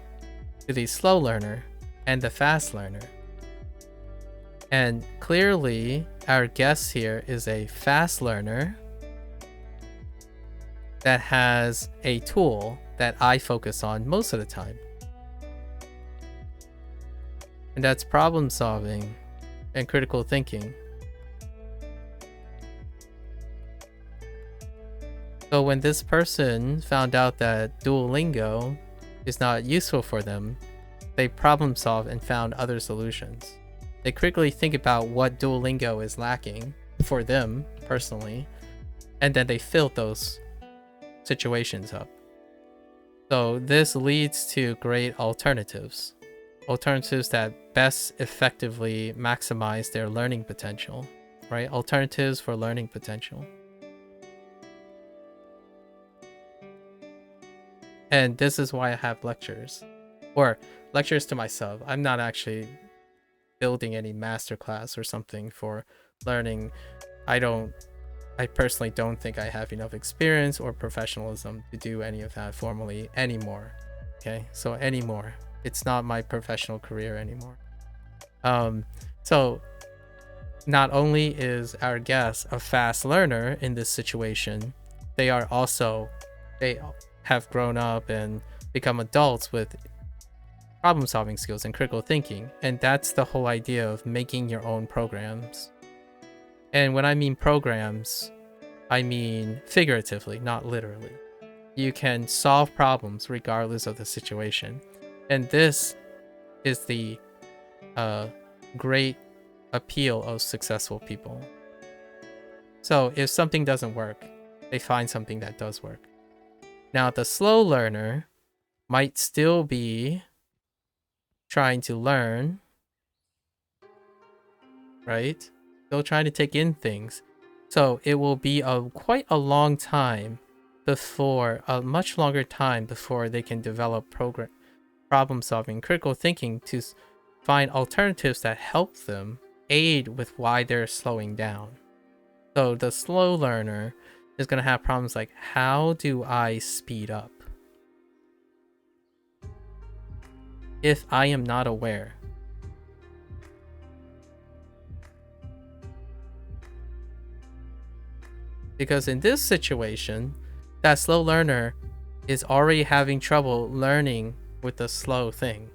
to the slow learner, and the fast learner. And clearly, our guest here is a fast learner that has a tool that I focus on most of the time. And that's problem solving and critical thinking. So when this person found out that Duolingo is not useful for them, they problem solved and found other solutions. They critically think about what Duolingo is lacking for them personally, and then they filled those situations up. So this leads to great alternatives that best effectively maximize their learning potential, right? Alternatives for learning potential. And this is why I have lectures, or lectures to myself. I'm not actually building any masterclass or something for learning. I don't I personally don't think I have enough experience or professionalism to do any of that formally anymore. Okay, so anymore. It's not my professional career anymore. So not only is our guest a fast learner in this situation, they have grown up and become adults with problem solving skills and critical thinking. And that's the whole idea of making your own programs. And when I mean programs, I mean figuratively, not literally. You can solve problems regardless of the situation. And this is the great appeal of successful people. So if something doesn't work, they find something that does work. Now, the slow learner might still be trying to learn, right? They'll try to take in things. So it will be quite a long time a much longer time before they can develop problem solving, critical thinking to find alternatives that help them aid with why they're slowing down. So the slow learner is going to have problems like, how do I speed up if I am not aware? Because in this situation, that slow learner is already having trouble learning with the slow thing,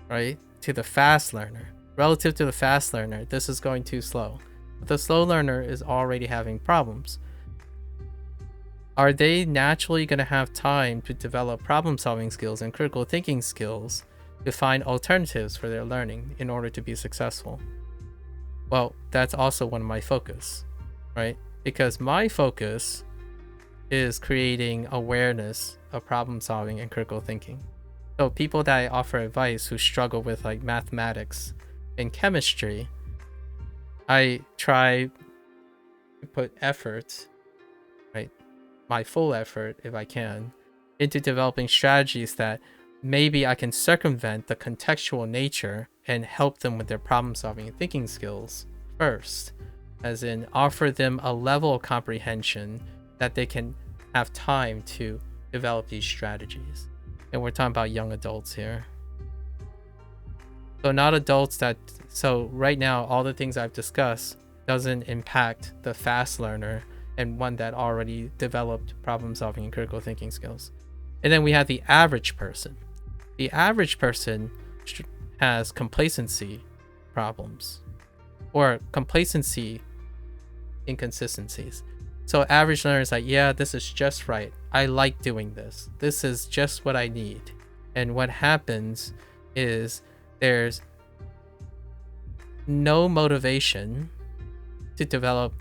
right? To the fast learner. Relative to the fast learner, this is going too slow. But the slow learner is already having problems. Are they naturally going to have time to develop problem solving skills and critical thinking skills to find alternatives for their learning in order to be successful? Well, that's also one of my focus, right? Because my focus is creating awareness of problem solving and critical thinking. So people that I offer advice who struggle with like mathematics and chemistry, I try to put effort, right, my full effort if I can, into developing strategies that maybe I can circumvent the contextual nature and help them with their problem solving and thinking skills first, as in offer them a level of comprehension that they can have time to develop these strategies. And we're talking about young adults here. So not adults so right now, all the things I've discussed doesn't impact the fast learner and one that already developed problem solving and critical thinking skills. And then we have the average person. The average person has complacency problems or complacency inconsistencies. So average learner is like, yeah, this is just right. I like doing this. This is just what I need. And what happens is there's no motivation to develop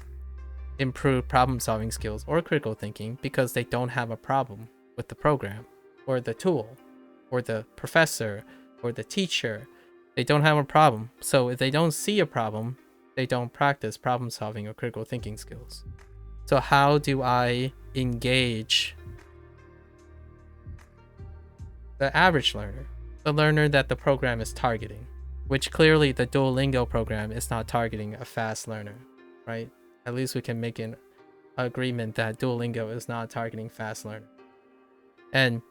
improved problem solving skills or critical thinking because they don't have a problem with the program or the tool or the professor or the teacher. They don't have a problem. So if they don't see a problem, they don't practice problem solving or critical thinking skills. So how do I engage the average learner, the learner that the program is targeting, which clearly the Duolingo program is not targeting a fast learner, right? At least we can make an agreement that Duolingo is not targeting fast learner. And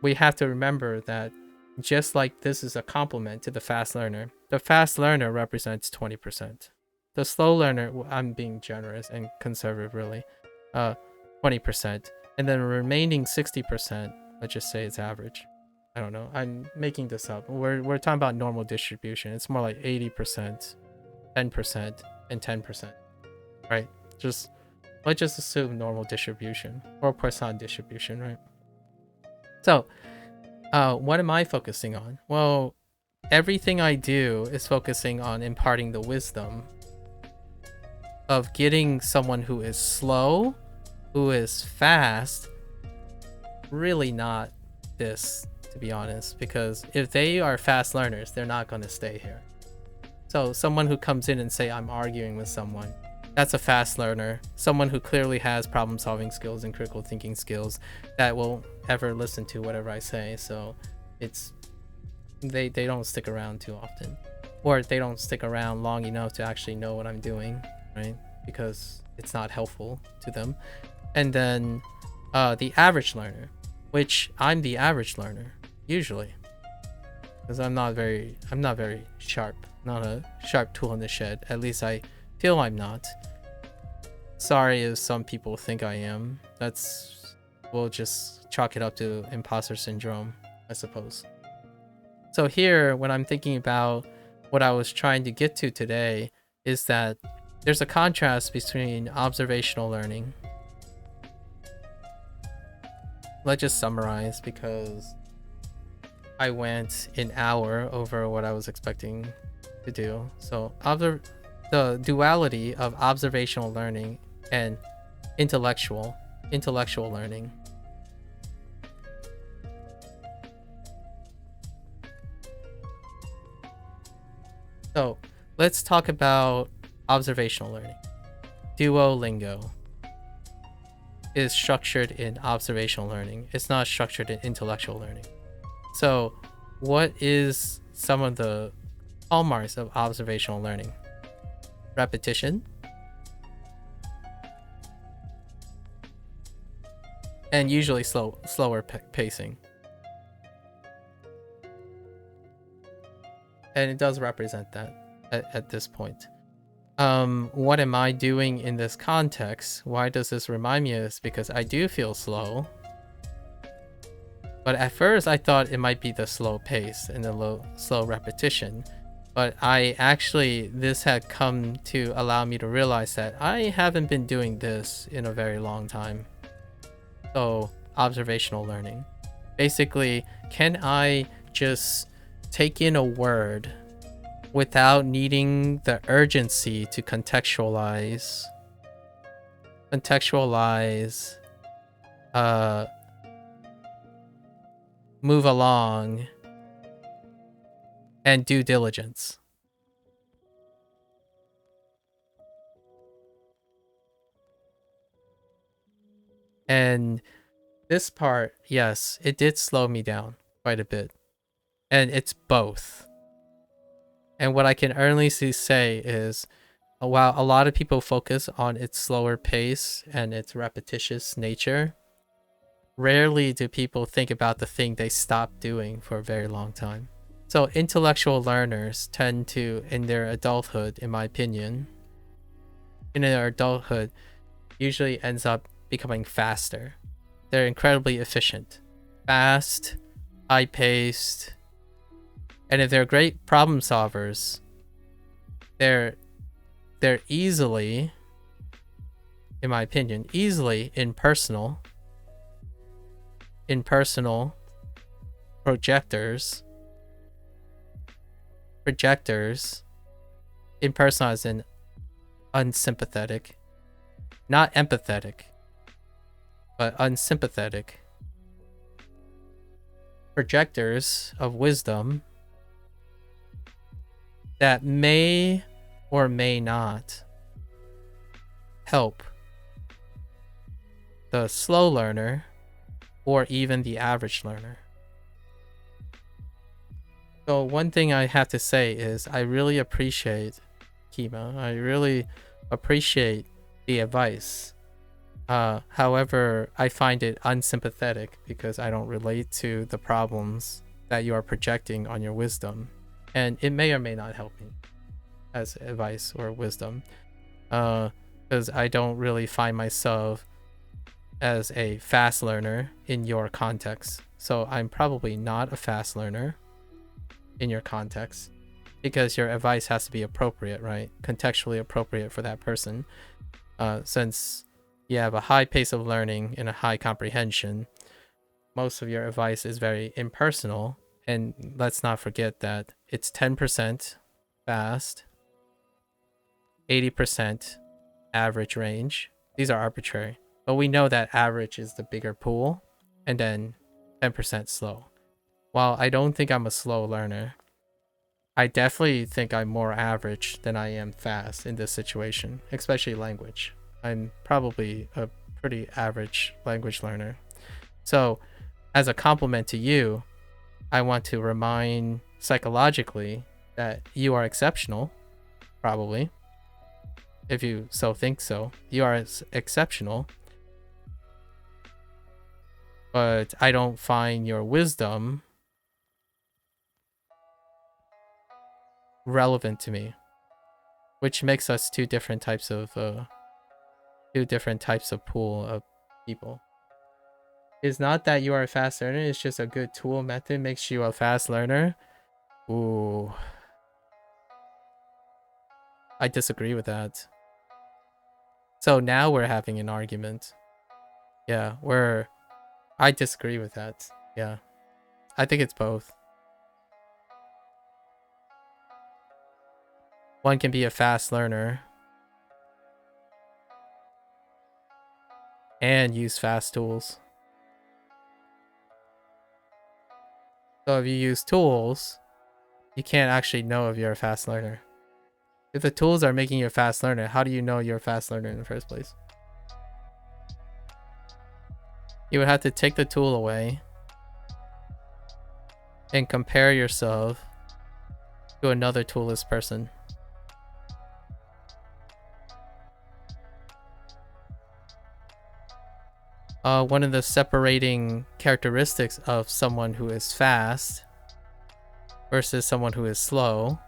we have to remember that just like this is a complement to the fast learner, the fast learner represents 20%. The slow learner, I'm being generous and conservative really, 20%. And then the remaining 60%, let's just say it's average. I don't know, I'm making this up. We're talking about normal distribution. It's more like 80%, 10%, and 10%, right? Let's just assume normal distribution or Poisson distribution, right? So, what am I focusing on? Well, everything I do is focusing on imparting the wisdom of getting someone who is slow, who is fast, really not this, to be honest, because if they are fast learners, they're not going to stay here. So someone who comes in and say, I'm arguing with someone, that's a fast learner. Someone who clearly has problem solving skills and critical thinking skills that will ever listen to whatever I say. So it's, they don't stick around too often, or they don't stick around long enough to actually know what I'm doing, right? Because it's not helpful to them. And then the average learner, which I'm the average learner usually, because I'm not very sharp, not a sharp tool in the shed. At least I feel I'm not. Sorry if some people think I am. We'll just chalk it up to imposter syndrome, I suppose. So here, when I'm thinking about what I was trying to get to today, is that there's a contrast between observational learning. Let's just summarize, because I went an hour over what I was expecting to do. So the duality of observational learning and intellectual learning. So let's talk about observational learning. Duolingo is structured in observational learning. It's not structured in intellectual learning. So what is some of the hallmarks of observational learning? Repetition. And usually slower pacing. And it does represent that at this point. What am I doing in this context? Why does this remind me of this? Because I do feel slow. But at first I thought it might be the slow pace and the slow repetition. But this had come to allow me to realize that I haven't been doing this in a very long time. So, observational learning. Basically, can I just take in a word without needing the urgency to contextualize, move along, and due diligence? And this part, yes, it did slow me down quite a bit. And it's both. And what I can earnestly say is, while a lot of people focus on its slower pace and its repetitious nature, rarely do people think about the thing they stopped doing for a very long time. So intellectual learners tend to, in their adulthood, in my opinion, usually ends up becoming faster. They're incredibly efficient, fast, high-paced, and if they're great problem solvers, they're easily, in my opinion, impersonal projectors, impersonal as in unsympathetic, not empathetic, but unsympathetic projectors of wisdom that may or may not help the slow learner or even the average learner. So one thing I have to say is I really appreciate Kima. I really appreciate the advice. However, I find it unsympathetic because I don't relate to the problems that you are projecting on your wisdom. And it may or may not help me as advice or wisdom. Because I don't really find myself as a fast learner in your context. So I'm probably not a fast learner in your context, because your advice has to be appropriate, right? Contextually appropriate for that person. Since you have a high pace of learning and a high comprehension, most of your advice is very impersonal. And let's not forget that it's 10% fast, 80% average range. These are arbitrary, but we know that average is the bigger pool, and then 10% slow. While I don't think I'm a slow learner, I definitely think I'm more average than I am fast in this situation, especially language. I'm probably a pretty average language learner. So as a compliment to you, I want to remind psychologically that you are exceptional, probably, if you so think so. You are exceptional. But I don't find your wisdom relevant to me, which makes us two different types of pool of people. It's not that you are a fast learner, it's just a good tool method makes you a fast learner. Ooh, I disagree with that. So now we're having an argument. Yeah, I disagree with that. Yeah, I think it's both. One can be a fast learner and use fast tools. So if you use tools, you can't actually know if you're a fast learner. If the tools are making you a fast learner, how do you know you're a fast learner in the first place? You would have to take the tool away and compare yourself to another toolless person. One of the separating characteristics of someone who is fast versus someone who is slow,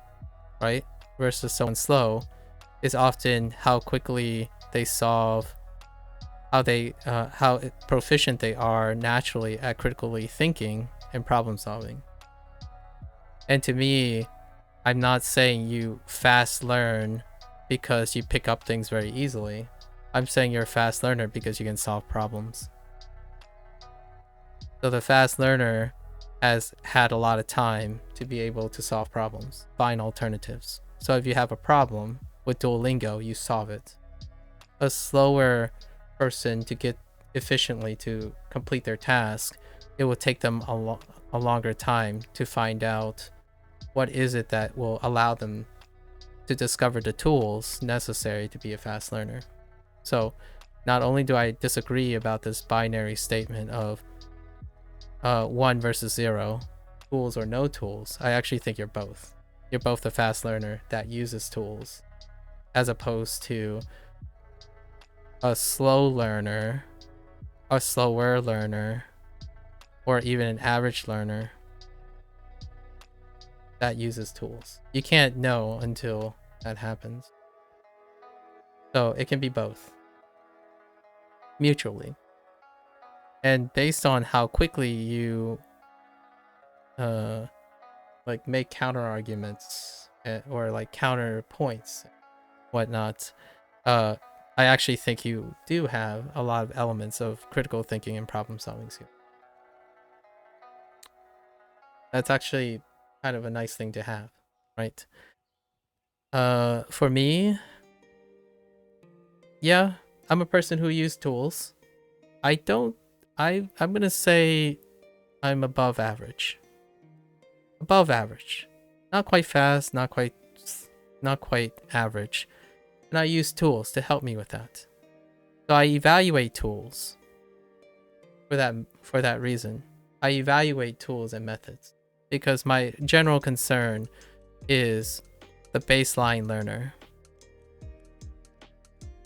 right? Versus someone slow is often how quickly they solve, how proficient they are naturally at critically thinking and problem solving. And to me, I'm not saying you fast learn because you pick up things very easily. I'm saying you're a fast learner because you can solve problems. So the fast learner has had a lot of time to be able to solve problems, find alternatives. So if you have a problem with Duolingo, you solve it. A slower person to get efficiently to complete their task, it will take them a longer time to find out what is it that will allow them to discover the tools necessary to be a fast learner. So not only do I disagree about this binary statement of 1 versus 0, tools or no tools, I actually think you're both. You're both a fast learner that uses tools, as opposed to a slow learner, a slower learner, or even an average learner that uses tools. You can't know until that happens. So it can be both, mutually. And based on how quickly you like make counter arguments or like counter points, whatnot, I actually think you do have a lot of elements of critical thinking and problem solving skills. That's actually kind of a nice thing to have, right? For me, yeah, I'm a person who uses tools. I'm gonna say I'm above average. Above average. Not quite fast, not quite average. And I use tools to help me with that. So I evaluate tools for that reason. I evaluate tools and methods because my general concern is the baseline learner.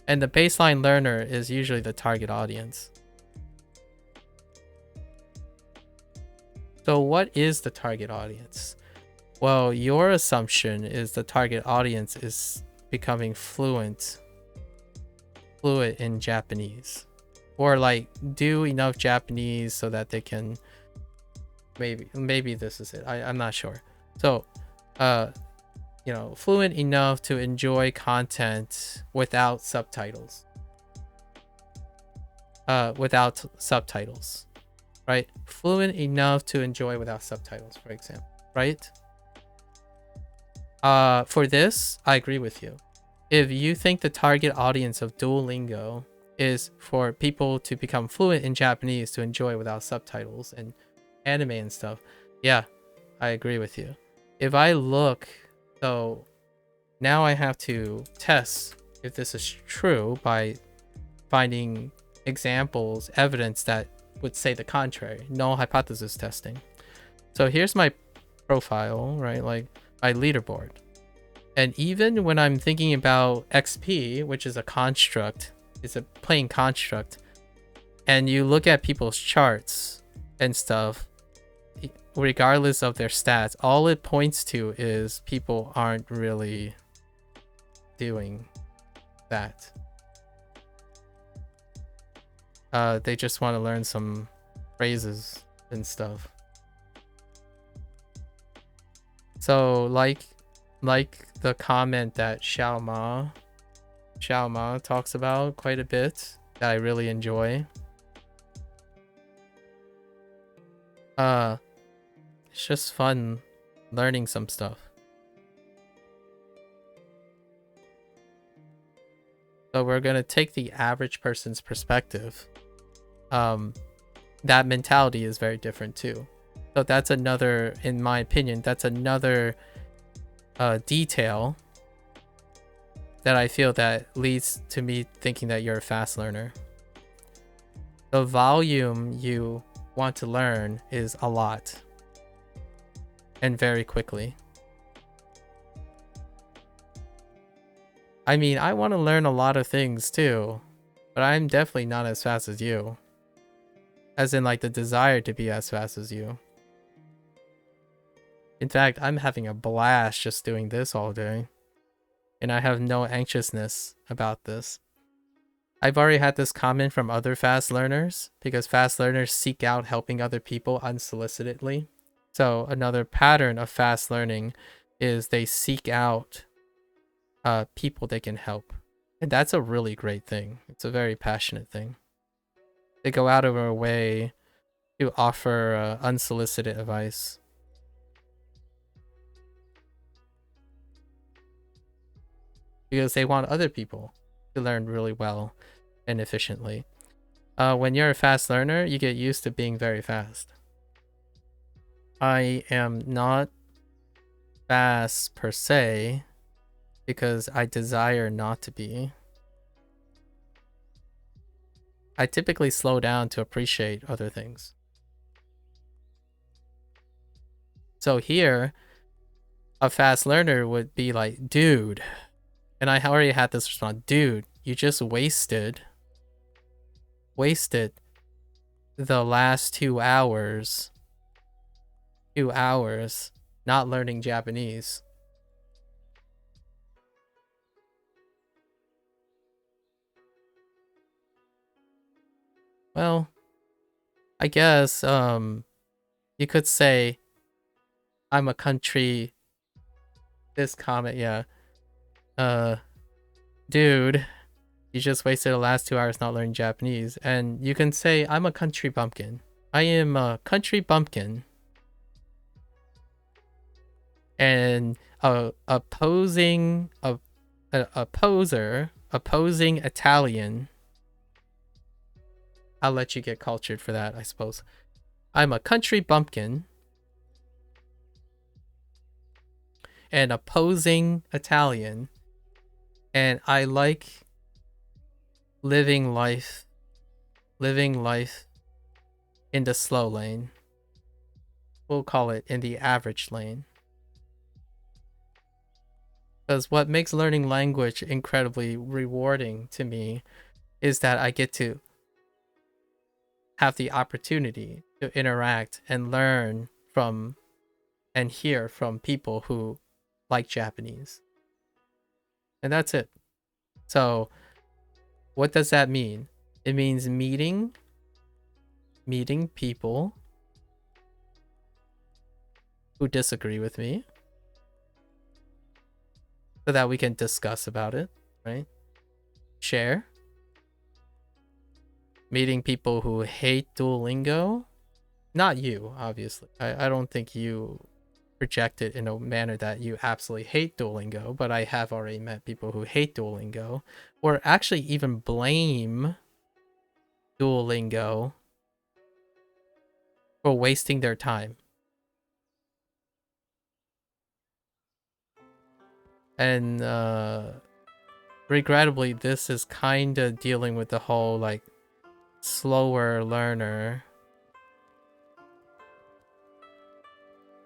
And the baseline learner is usually the target audience. So what is the target audience? Well, your assumption is the target audience is becoming fluent in Japanese, or like do enough Japanese so that they can, maybe this is it. I'm not sure. So fluent enough to enjoy content without subtitles. Right? Fluent enough to enjoy without subtitles, for example, right? For this, I agree with you. If you think the target audience of Duolingo is for people to become fluent in Japanese to enjoy without subtitles and anime and stuff, yeah, I agree with you. If I look, so now I have to test if this is true by finding examples, evidence that would say the contrary. Null hypothesis testing. So here's my profile, right? Like my leaderboard. And even when I'm thinking about XP, which is a construct, it's a plain construct, and you look at people's charts and stuff, regardless of their stats, all it points to is people aren't really doing that. They just want to learn some phrases and stuff. So like the comment that Xiao Ma talks about quite a bit that I really enjoy. It's just fun learning some stuff. So we're gonna take the average person's perspective. That mentality is very different too. So that's another, in my opinion, that's another detail that I feel that leads to me thinking that you're a fast learner. The volume you want to learn is a lot and very quickly. I mean, I want to learn a lot of things too, but I'm definitely not as fast as you. As in, like, the desire to be as fast as you. In fact, I'm having a blast just doing this all day. And I have no anxiousness about this. I've already had this comment from other fast learners, because fast learners seek out helping other people unsolicitedly. So another pattern of fast learning is they seek out people they can help. And that's a really great thing. It's a very passionate thing. They go out of their way to offer unsolicited advice. Because they want other people to learn really well and efficiently. When you're a fast learner, you get used to being very fast. I am not fast per se because I desire not to be. I typically slow down to appreciate other things. So here, a fast learner would be like, dude, and I already had this response, dude, you just wasted the last 2 hours not learning Japanese. Well, I guess you could say I'm a country. This comment, yeah. Dude, you just wasted the last 2 hours not learning Japanese. And you can say I'm a country bumpkin. I am a country bumpkin. And opposing Italian. I'll let you get cultured for that, I suppose. I'm a country bumpkin. And opposing Italian. And I like living life in the slow lane. We'll call it in the average lane. Because what makes learning language incredibly rewarding to me is that I get to have the opportunity to interact and learn from and hear from people who like Japanese. And that's it. So what does that mean? It means meeting people who disagree with me so that we can discuss about it, right? Share. Meeting people who hate Duolingo. Not you, obviously. I don't think you project it in a manner that you absolutely hate Duolingo, but I have already met people who hate Duolingo or actually even blame Duolingo for wasting their time. And regrettably, this is kind of dealing with the whole like slower learner,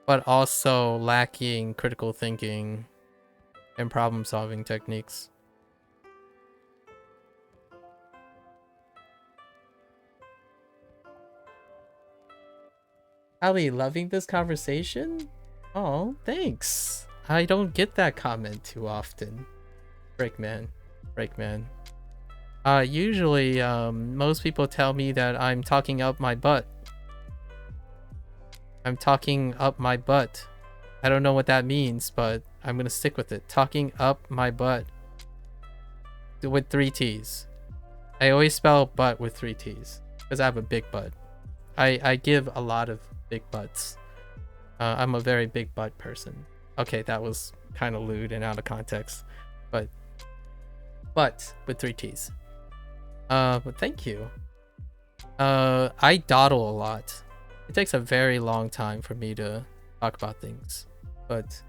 but also lacking critical thinking and problem solving techniques. Ali, loving this conversation? Oh, thanks. I don't get that comment too often. Breakman. Usually, most people tell me that I'm talking up my butt. I'm talking up my butt. I don't know what that means, but I'm gonna stick with it. Talking up my butt. With 3 T's. I always spell butt with 3 T's. Because I have a big butt. I give a lot of big butts. I'm a very big butt person. Okay, that was kind of lewd and out of context. But with 3 T's. But thank you. I dawdle a lot. It takes a very long time for me to talk about things. But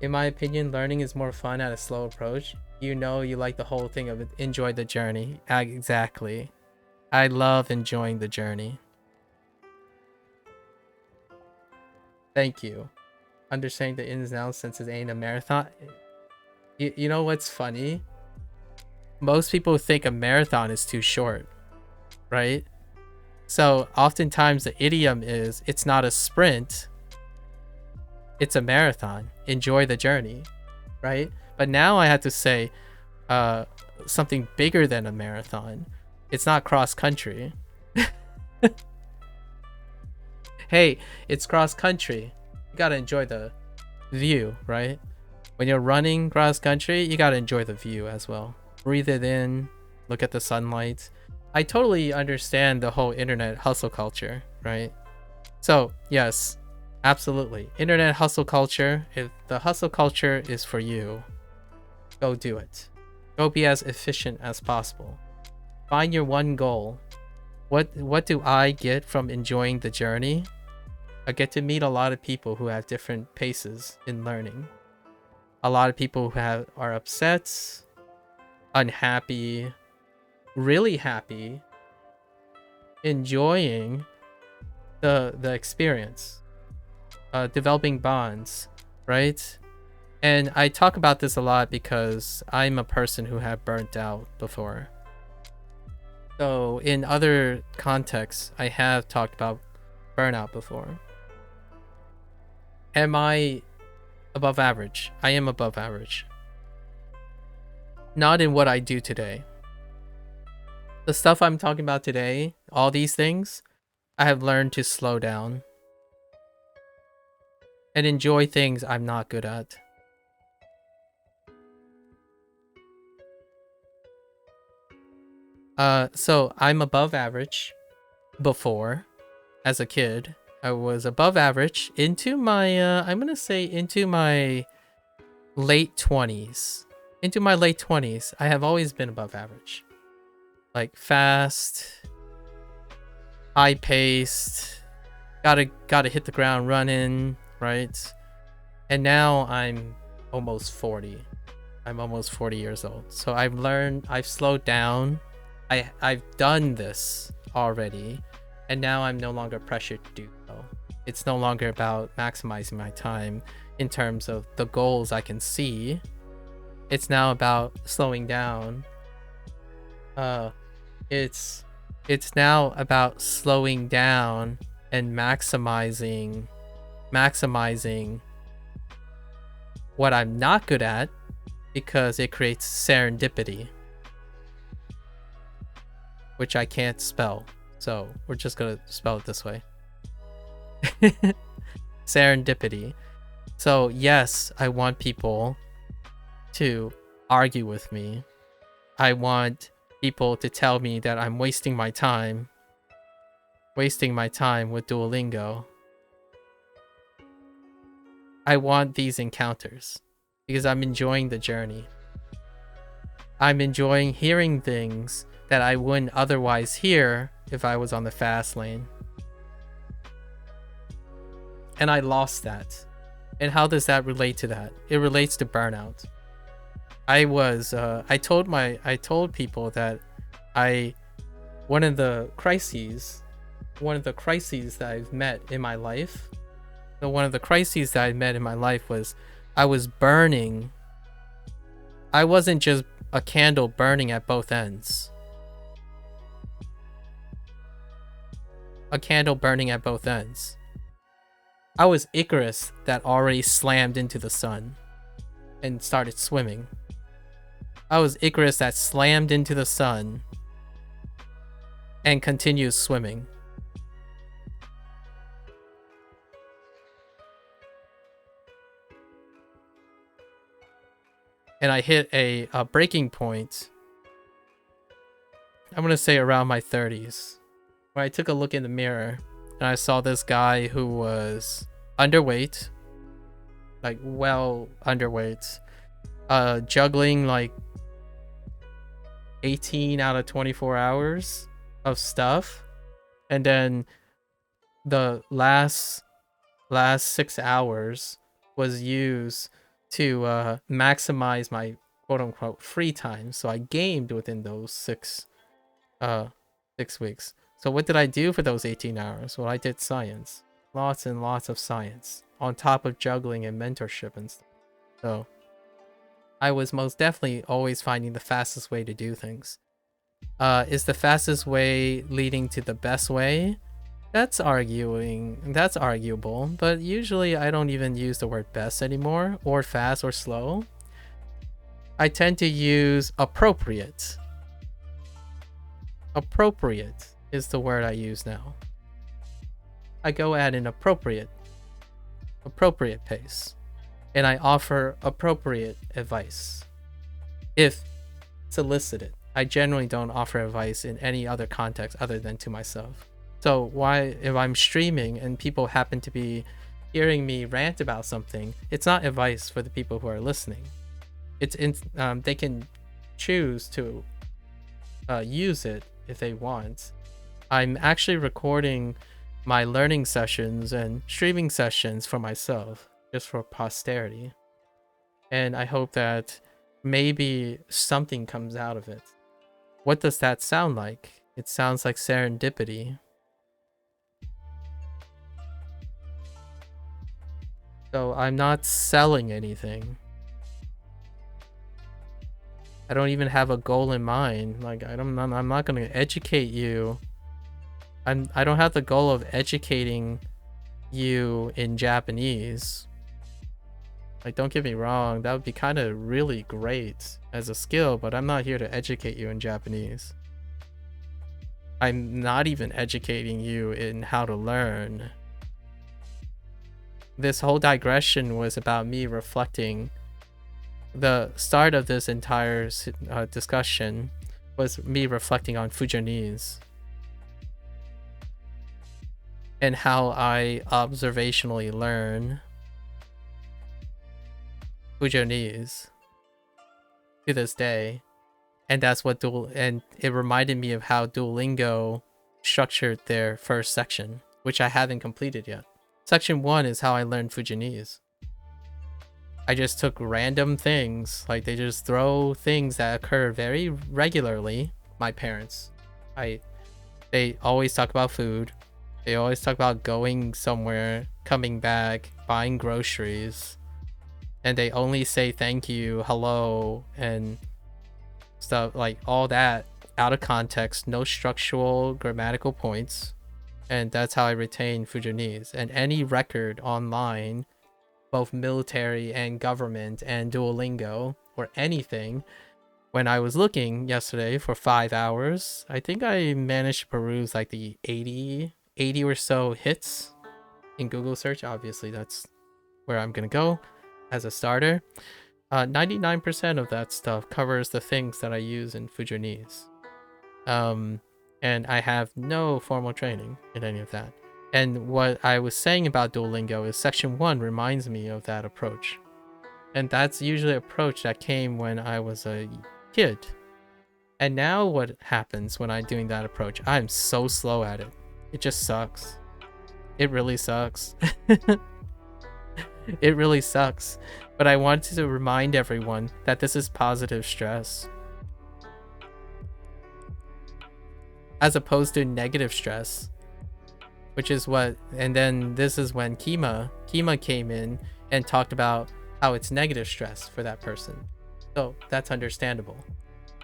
in my opinion, learning is more fun at a slow approach. You know, you like the whole thing of it. Enjoy the journey. Exactly. I love enjoying the journey. Thank you. Understanding the ins and outs since it ain't a marathon. You know what's funny? Most people think a marathon is too short, right? So oftentimes the idiom is, it's not a sprint, it's a marathon. Enjoy the journey, right? But now I have to say something bigger than a marathon. It's not cross country. Hey, it's cross country. You gotta enjoy the view, right? When you're running cross country, you gotta enjoy the view as well. Breathe it in, look at the sunlight. I totally understand the whole internet hustle culture, right? So yes, absolutely. Internet hustle culture, if the hustle culture is for you, go do it. Go be as efficient as possible. Find your one goal. What do I get from enjoying the journey? I get to meet a lot of people who have different paces in learning. A lot of people who are upset, unhappy, really happy, enjoying the experience, developing bonds, right? And I talk about this a lot because I'm a person who have burnt out before. So in other contexts, I have talked about burnout before. Am I above average? I am above average. Not in what I do today. The stuff I'm talking about today, all these things, I have learned to slow down and enjoy things I'm not good at. So I'm above average before. As a kid, I was above average into my, I'm gonna say into my late 20s. Into my late 20s, I have always been above average. Like fast, high-paced, gotta hit the ground running, right? And now I'm almost 40. I'm almost 40 years old. So I've learned, I've slowed down. I've done this already, and now I'm no longer pressured to do so. It's no longer about maximizing my time in terms of the goals I can see. It's now about slowing down. It's now about slowing down and maximizing what I'm not good at, because it creates serendipity, which I can't spell. So we're just gonna spell it this way. Serendipity. So yes, I want people to argue with me. I want people to tell me that I'm wasting my time with Duolingo. I want these encounters because I'm enjoying the journey. I'm enjoying hearing things that I wouldn't otherwise hear if I was on the fast lane. And I lost that. And how does that relate to that? It relates to burnout. I told people that one of the crises that I've met in my life was I was burning. I wasn't just a candle burning at both ends. A candle burning at both ends. I was Icarus that already slammed into the sun and started swimming. I was Icarus that slammed into the sun and continues swimming. And I hit a breaking point, I'm gonna say around my 30s, where I took a look in the mirror and I saw this guy who was underweight, like well underweight, juggling like 18 out of 24 hours of stuff, and then the last 6 hours was used to maximize my quote-unquote free time. So I gamed within those 6 weeks. So what did I do for those 18 hours? Well, I did science. Lots and lots of science on top of juggling and mentorship and stuff. So I was most definitely always finding the fastest way to do things. Is the fastest way leading to the best way? That's arguable, but usually I don't even use the word best anymore, or fast or slow. I tend to use appropriate. Appropriate is the word I use now. I go at an appropriate pace, and I offer appropriate advice if solicited. I generally don't offer advice in any other context other than to myself. So why, if I'm streaming and people happen to be hearing me rant about something, it's not advice for the people who are listening. They can choose to use it if they want. I'm actually recording my learning sessions and streaming sessions for myself, just for posterity. And I hope that maybe something comes out of it. What does that sound like? It sounds like serendipity. So I'm not selling anything. I don't even have a goal in mind. Like I'm not gonna educate you. I don't have the goal of educating you in Japanese. Like, don't get me wrong, that would be kind of really great as a skill, but I'm not here to educate you in Japanese. I'm not even educating you in how to learn. This whole digression was about me reflecting. The start of this entire discussion was me reflecting on Fujonese and how I observationally learn Fujonese to this day. And that's what and it reminded me of how Duolingo structured their first section, which I haven't completed yet. Section 1 is how I learned Fujonese. I just took random things, like they just throw things that occur very regularly. My parents, they always talk about food. They always talk about going somewhere, coming back, buying groceries, and they only say thank you, hello, and stuff like all that out of context, no structural grammatical points. And that's how I retain Fujonese. And any record online, both military and government and Duolingo or anything, when I was looking yesterday for 5 hours, I think I managed to peruse like the 80 or so hits in Google search. Obviously, that's where I'm gonna go as a starter. 99% of that stuff covers the things that I use in Fujonese. And I have no formal training in any of that. And what I was saying about Duolingo is section 1 reminds me of that approach. And that's usually an approach that came when I was a kid. And now what happens when I'm doing that approach? I'm so slow at it. It just sucks. It really sucks. It really sucks. But I wanted to remind everyone that this is positive stress, as opposed to negative stress, which is what, and then this is when Kima came in and talked about how it's negative stress for that person. So that's understandable.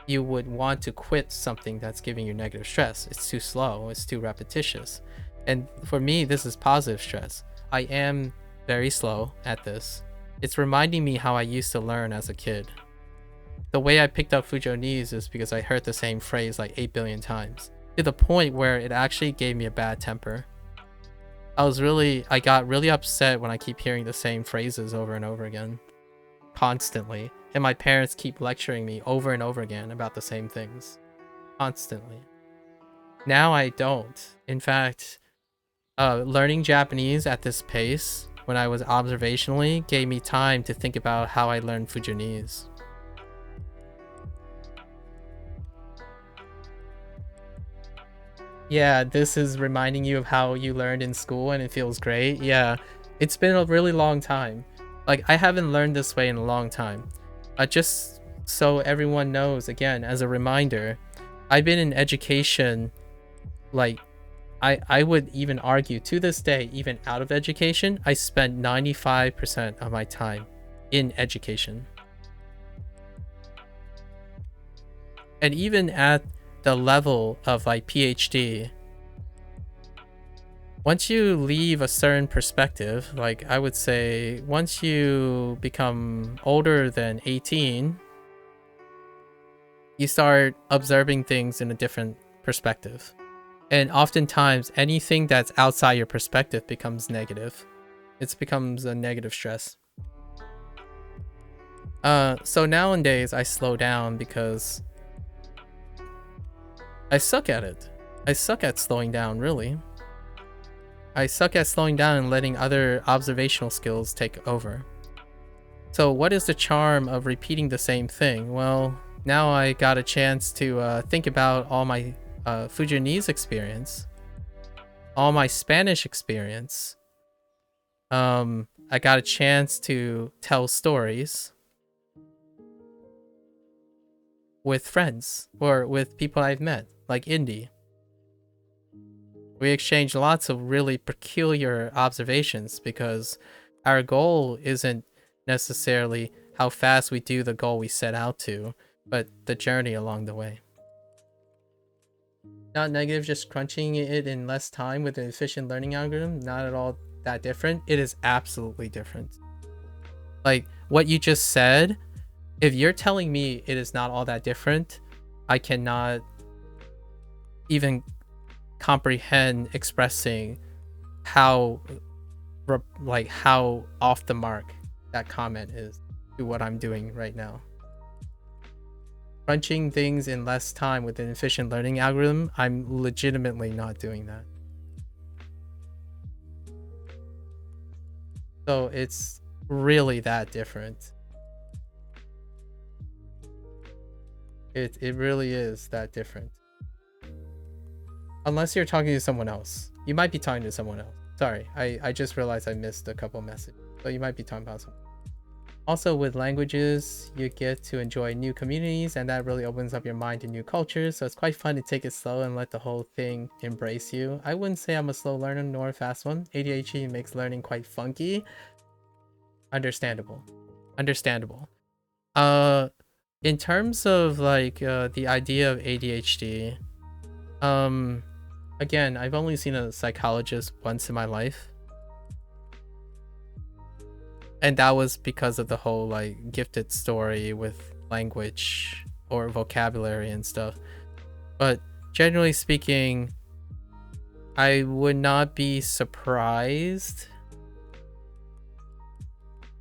You would want to quit something that's giving you negative stress. It's too slow, it's too repetitious. And for me, this is positive stress. I am very slow at this. It's reminding me how I used to learn as a kid. The way I picked up Fujonese is because I heard the same phrase like 8 billion times, to the point where it actually gave me a bad temper. I got really upset when I keep hearing the same phrases over and over again, constantly. And my parents keep lecturing me over and over again about the same things, constantly. Now I don't. In fact, learning Japanese at this pace, when I was observationally, gave me time to think about how I learned Fujonese. Yeah, this is reminding you of how you learned in school and it feels great. Yeah, it's been a really long time. Like, I haven't learned this way in a long time. Just so everyone knows, again, as a reminder, I've been in education, like, I would even argue to this day, even out of education, I spent 95% of my time in education. And even at the level of like PhD, once you leave a certain perspective, like I would say once you become older than 18, you start observing things in a different perspective. And oftentimes anything that's outside your perspective becomes negative. It becomes a negative stress. So nowadays I slow down because I suck at it. I suck at slowing down, really. I suck at slowing down and letting other observational skills take over. So what is the charm of repeating the same thing? Well, now I got a chance to think about all my Fujonese experience, all my Spanish experience. I got a chance to tell stories with friends or with people I've met, like Indy. We exchanged lots of really peculiar observations because our goal isn't necessarily how fast we do the goal we set out to, but the journey along the way. Not negative, just crunching it in less time with an efficient learning algorithm. Not at all that different. It is absolutely different. Like what you just said, if you're telling me it is not all that different, I cannot even comprehend expressing how off the mark that comment is to what I'm doing right now. Crunching things in less time with an efficient learning algorithm, I'm legitimately not doing that. So it's really that different. It really is that different. Unless you're talking to someone else. You might be talking to someone else. Sorry, I just realized I missed a couple messages. But you might be talking about someone. Also, with languages, you get to enjoy new communities, and that really opens up your mind to new cultures. So it's quite fun to take it slow and let the whole thing embrace you. I wouldn't say I'm a slow learner nor a fast one. ADHD makes learning quite funky. Understandable. Understandable. In terms of like the idea of ADHD, again, I've only seen a psychologist once in my life. And that was because of the whole like gifted story with language or vocabulary and stuff. But generally speaking, I would not be surprised.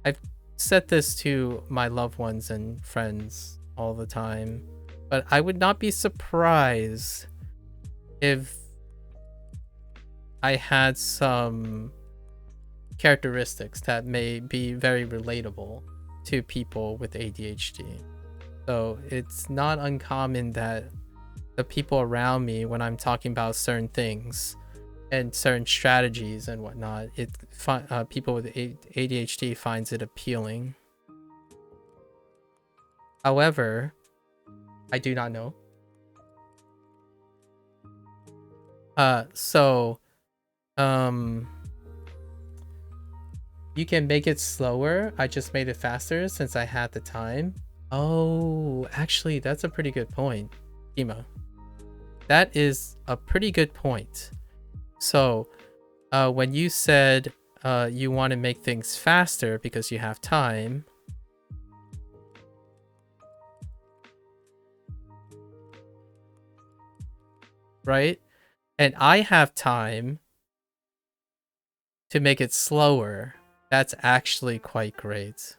I've said this to my loved ones and friends all the time, but I would not be surprised if I had some characteristics that may be very relatable to people with ADHD. So it's not uncommon that the people around me, when I'm talking about certain things and certain strategies and whatnot, people with ADHD finds it appealing. However, I do not know. You can make it slower. I just made it faster since I had the time. Oh, actually, that's a pretty good point, Kima. That is a pretty good point. So, when you said you want to make things faster because you have time, right? And I have time to make it slower. That's actually quite great.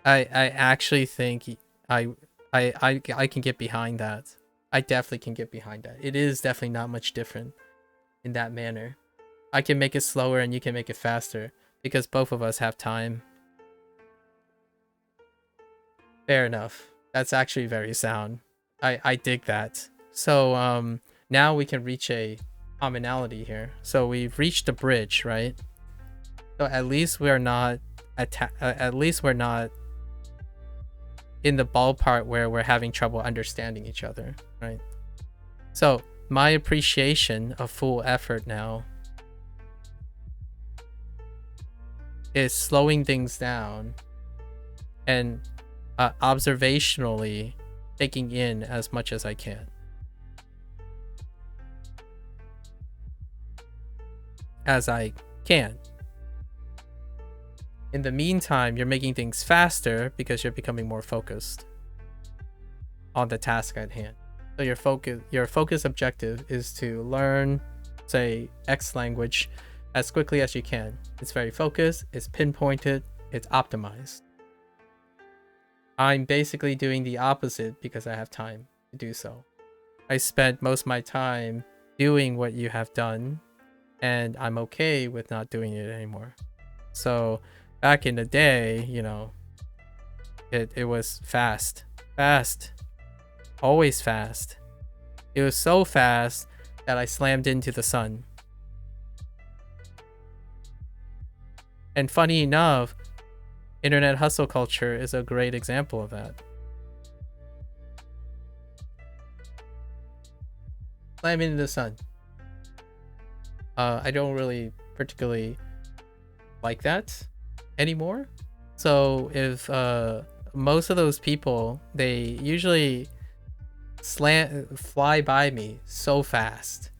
I actually think I can get behind that. I definitely can get behind that. It is definitely not much different in that manner. I can make it slower and you can make it faster because both of us have time. Fair enough. That's actually very sound. I dig that. So now we can reach a commonality here. So we've reached a bridge, right? So at least we're not at least we're not in the ballpark where we're having trouble understanding each other, right? So my appreciation of full effort now is slowing things down and observationally taking in as much as I can. As I can. In the meantime, you're making things faster because you're becoming more focused on the task at hand. So your focus objective is to learn, say, X language as quickly as you can. It's very focused, it's pinpointed, it's optimized. I'm basically doing the opposite because I have time to do so. I spent most of my time doing what you have done, and I'm okay with not doing it anymore. So back in the day, you know, it was fast, always fast. It was so fast that I slammed into the sun. And funny enough, internet hustle culture is a great example of that. Slam into the sun. I don't really particularly like that anymore. So if most of those people, they usually fly by me so fast,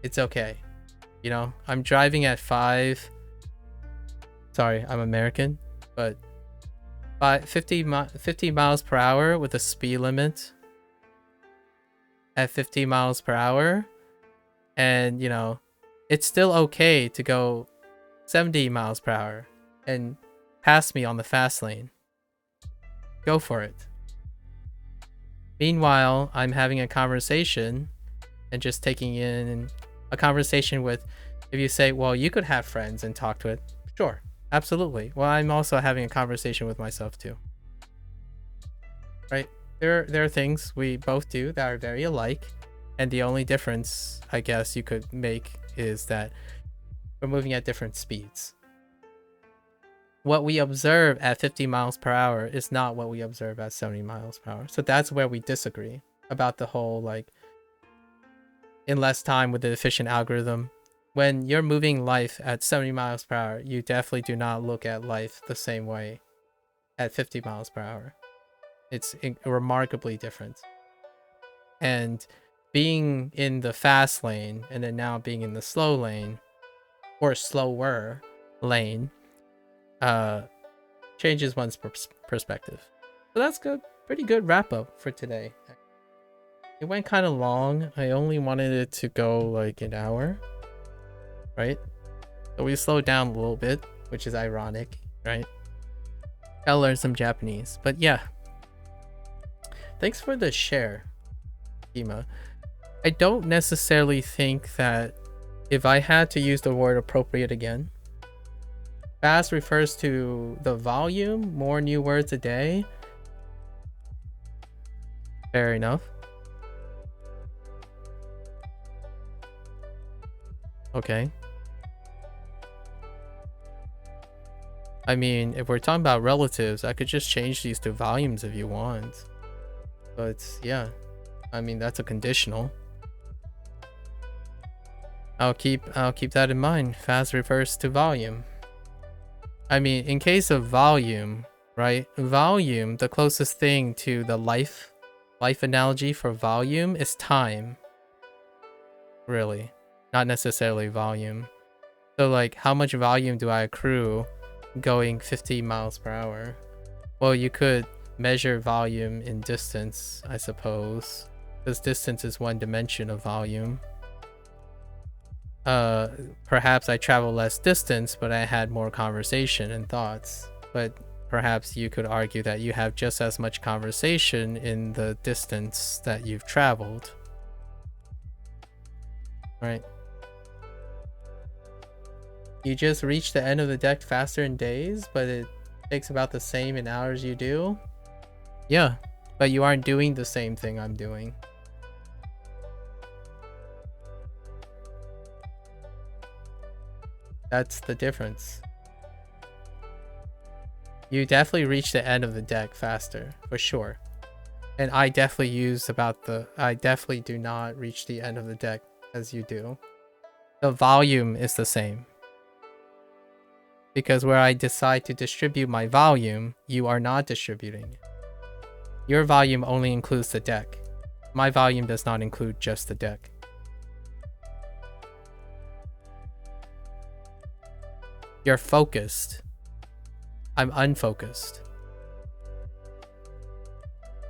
it's okay. You know, I'm driving at 5. Sorry, I'm American, but 50 miles per hour with a speed limit at 50 miles per hour, and you know, it's still okay to go 70 miles per hour and pass me on the fast lane. Go for it. Meanwhile, I'm having a conversation and just taking in a conversation with, if you say, well, you could have friends and talk to it. Sure, absolutely. Well, I'm also having a conversation with myself too. Right? There are things we both do that are very alike. And the only difference, I guess you could make, is that we're moving at different speeds. What we observe at 50 miles per hour is not what we observe at 70 miles per hour. So that's where we disagree about the whole, like, in less time with the efficient algorithm. When you're moving life at 70 miles per hour, you definitely do not look at life the same way at 50 miles per hour. It's remarkably different. And being in the fast lane and then now being in the slow lane, or slower lane, changes one's perspective. So that's good. Pretty good wrap up for today. It went kind of long. I only wanted it to go like an hour, right? So we slowed down a little bit, which is ironic, right? Gotta learn some Japanese. But yeah, thanks for the share, Kima. I don't necessarily think that if I had to use the word appropriate again, fast refers to the volume, more new words a day. Fair enough. Okay. I mean, if we're talking about relatives, I could just change these to volumes if you want. But yeah, I mean, that's a conditional. I'll keep that in mind. Fast refers to volume. I mean, in case of volume, right? Volume, the closest thing to the life analogy for volume is time. Really. Not necessarily volume. So like, how much volume do I accrue going 50 miles per hour? Well, you could measure volume in distance, I suppose, because distance is one dimension of volume. Perhaps I travel less distance, but I had more conversation and thoughts. But perhaps you could argue that you have just as much conversation in the distance that you've traveled. Right? You just reach the end of the deck faster in days, but it takes about the same in hours you do? Yeah, but you aren't doing the same thing I'm doing. That's the difference. You definitely reach the end of the deck faster, for sure. And I definitely I definitely do not reach the end of the deck as you do. The volume is the same. Because where I decide to distribute my volume, you are not distributing. Your volume only includes the deck. My volume does not include just the deck. You're focused. I'm unfocused.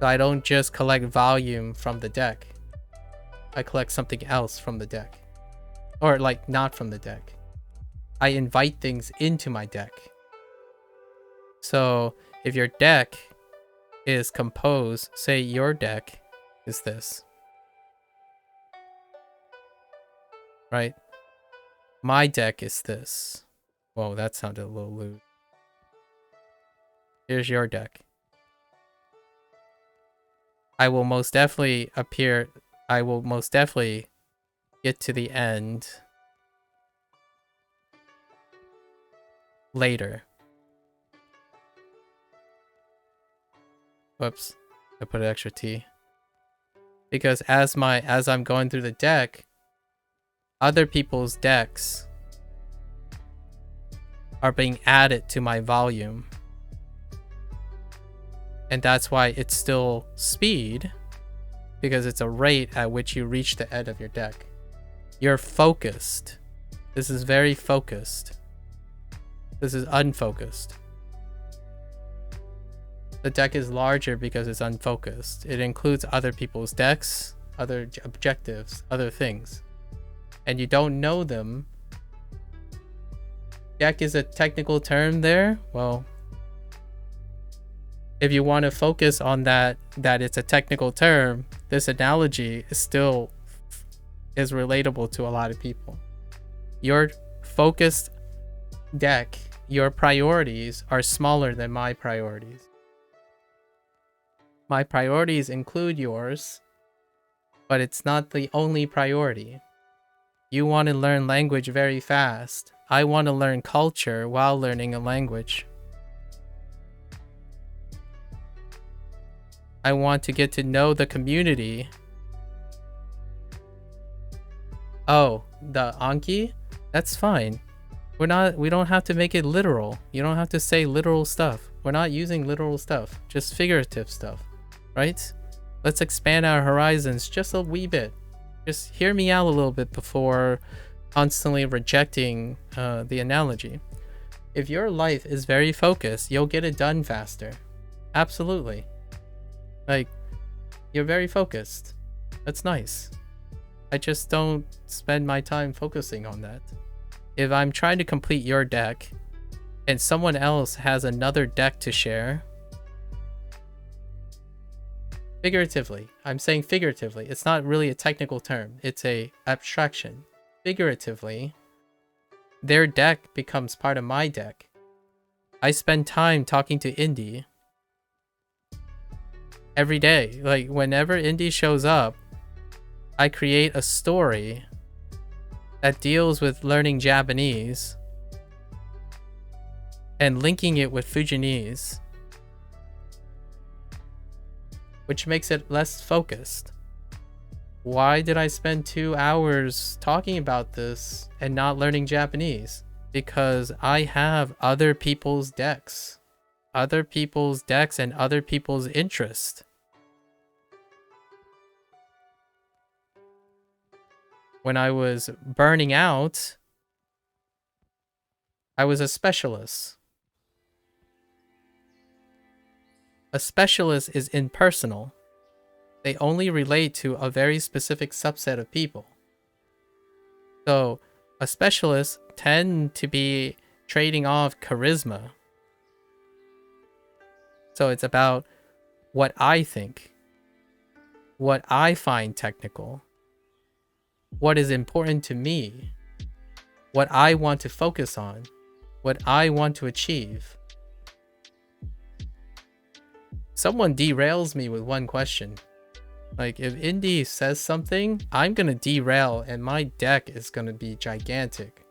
So I don't just collect volume from the deck. I collect something else from the deck. Or like not from the deck. I invite things into my deck. So if your deck is composed, say your deck is this. Right? My deck is this. Whoa, that sounded a little lewd. Here's your deck. I will most definitely get to the end later. Whoops, I put an extra T. Because as I'm going through the deck, other people's decks are being added to my volume. And that's why it's still speed, because it's a rate at which you reach the end of your deck. You're focused. This is very focused. This is unfocused. The deck is larger because it's unfocused. It includes other people's decks, other objectives, other things. And you don't know them. Deck is a technical term there. Well, if you want to focus on that it's a technical term, this analogy is still is relatable to a lot of people. Your focused deck, your priorities are smaller than my priorities. My priorities include yours, but it's not the only priority. You want to learn language very fast. I want to learn culture while learning a language. I want to get to know the community. Oh, the Anki? That's fine. We don't have to make it literal. You don't have to say literal stuff. We're not using literal stuff, just figurative stuff, right? Let's expand our horizons just a wee bit. Just hear me out a little bit before constantly rejecting the analogy. If your life is very focused, you'll get it done faster. Absolutely. Like, you're very focused. That's nice. I just don't spend my time focusing on that. If I'm trying to complete your deck and someone else has another deck to share, figuratively, I'm saying figuratively, it's not really a technical term, it's a abstraction. Figuratively, their deck becomes part of my deck. I spend time talking to Indy every day. Like, whenever Indy shows up, I create a story that deals with learning Japanese and linking it with Fujianese, which makes it less focused. Why did I spend 2 hours talking about this and not learning Japanese? because I have other people's decks. Other people's decks and other people's interest. When I was burning out, I was a specialist. A specialist is impersonal. They only relate to a very specific subset of people. So a specialist tend to be trading off charisma. So it's about what I think, what I find technical, what is important to me, what I want to focus on, what I want to achieve. Someone derails me with one question. Like, if Indy says something, I'm gonna derail and my deck is gonna be gigantic.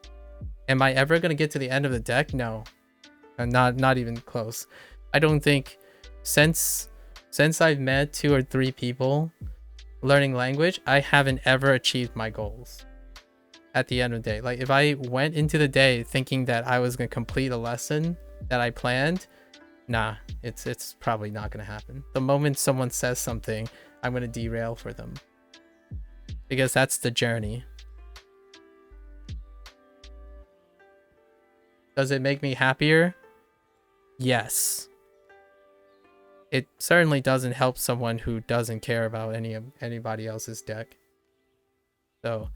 Am I ever gonna get to the end of the deck? No. I'm not even close. I don't think since I've met 2 or 3 people learning language, I haven't ever achieved my goals at the end of the day. Like, if I went into the day thinking that I was gonna complete a lesson that I planned, nah, it's probably not gonna happen. The moment someone says something, I'm gonna derail for them, because that's the journey. Does it make me happier? Yes. It certainly doesn't help someone who doesn't care about anybody else's deck. So,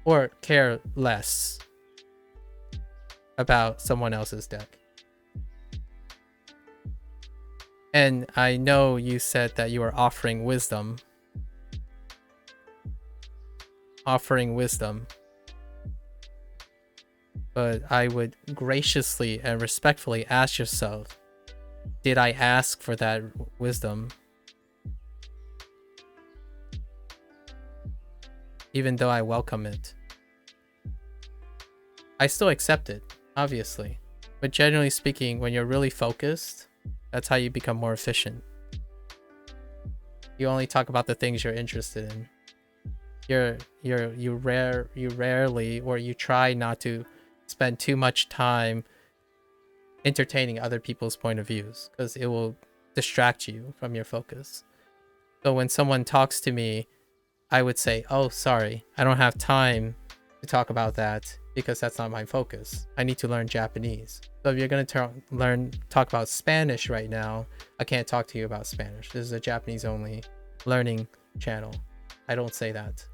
or care less about someone else's deck. And I know you said that you are offering wisdom. Offering wisdom. But I would graciously and respectfully ask yourself, did I ask for that wisdom? Even though I welcome it. I still accept it, obviously. But generally speaking, when you're really focused, that's how you become more efficient. You only talk about the things you're interested in. You rarely, or you try not to spend too much time entertaining other people's point of views, because it will distract you from your focus. So when someone talks to me, I would say, oh, sorry, I don't have time to talk about that because that's not my focus. I need to learn Japanese. So if you're going to talk about Spanish right now, I can't talk to you about Spanish. This is a Japanese only learning channel. I don't say that.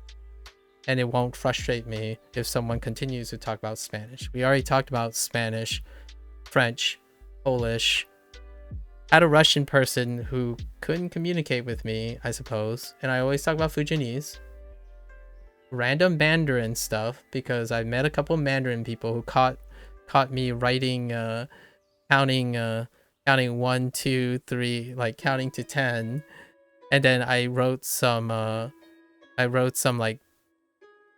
And it won't frustrate me if someone continues to talk about Spanish. We already talked about Spanish, French, Polish. I had a Russian person who couldn't communicate with me, I suppose. And I always talk about Fujianese. Random Mandarin stuff, because I met a couple of Mandarin people who caught me writing, counting 1, 2, 3, like counting to 10. And then I wrote some like,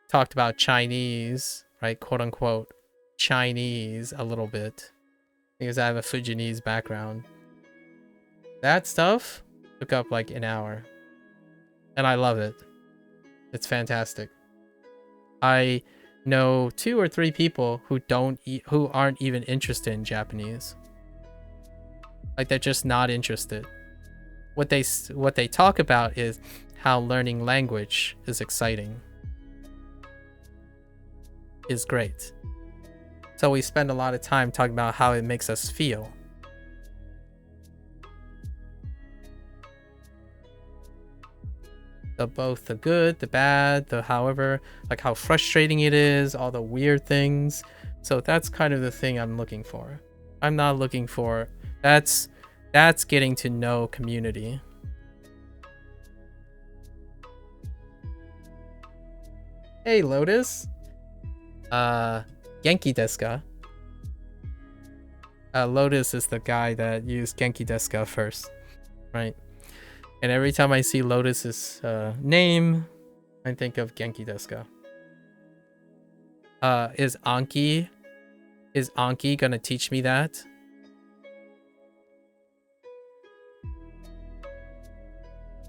talked about Chinese, right? Quote unquote Chinese a little bit, because I have a Fujianese background. That stuff took up like an hour. And I love it. It's fantastic. I know 2 or 3 people who aren't even interested in Japanese. Like, they're just not interested. What they talk about is how learning language is exciting. Is great. So we spend a lot of time talking about how it makes us feel. Both the good, the bad, the however, like how frustrating it is, all the weird things. So that's kind of the thing I'm looking for. I'm not looking for, that's getting to know community. Hey, Lotus. Genki desu ka? Lotus is the guy that used Genki desu ka first, right? And every time I see Lotus's name, I think of Genki desu ka? Is Anki gonna teach me that?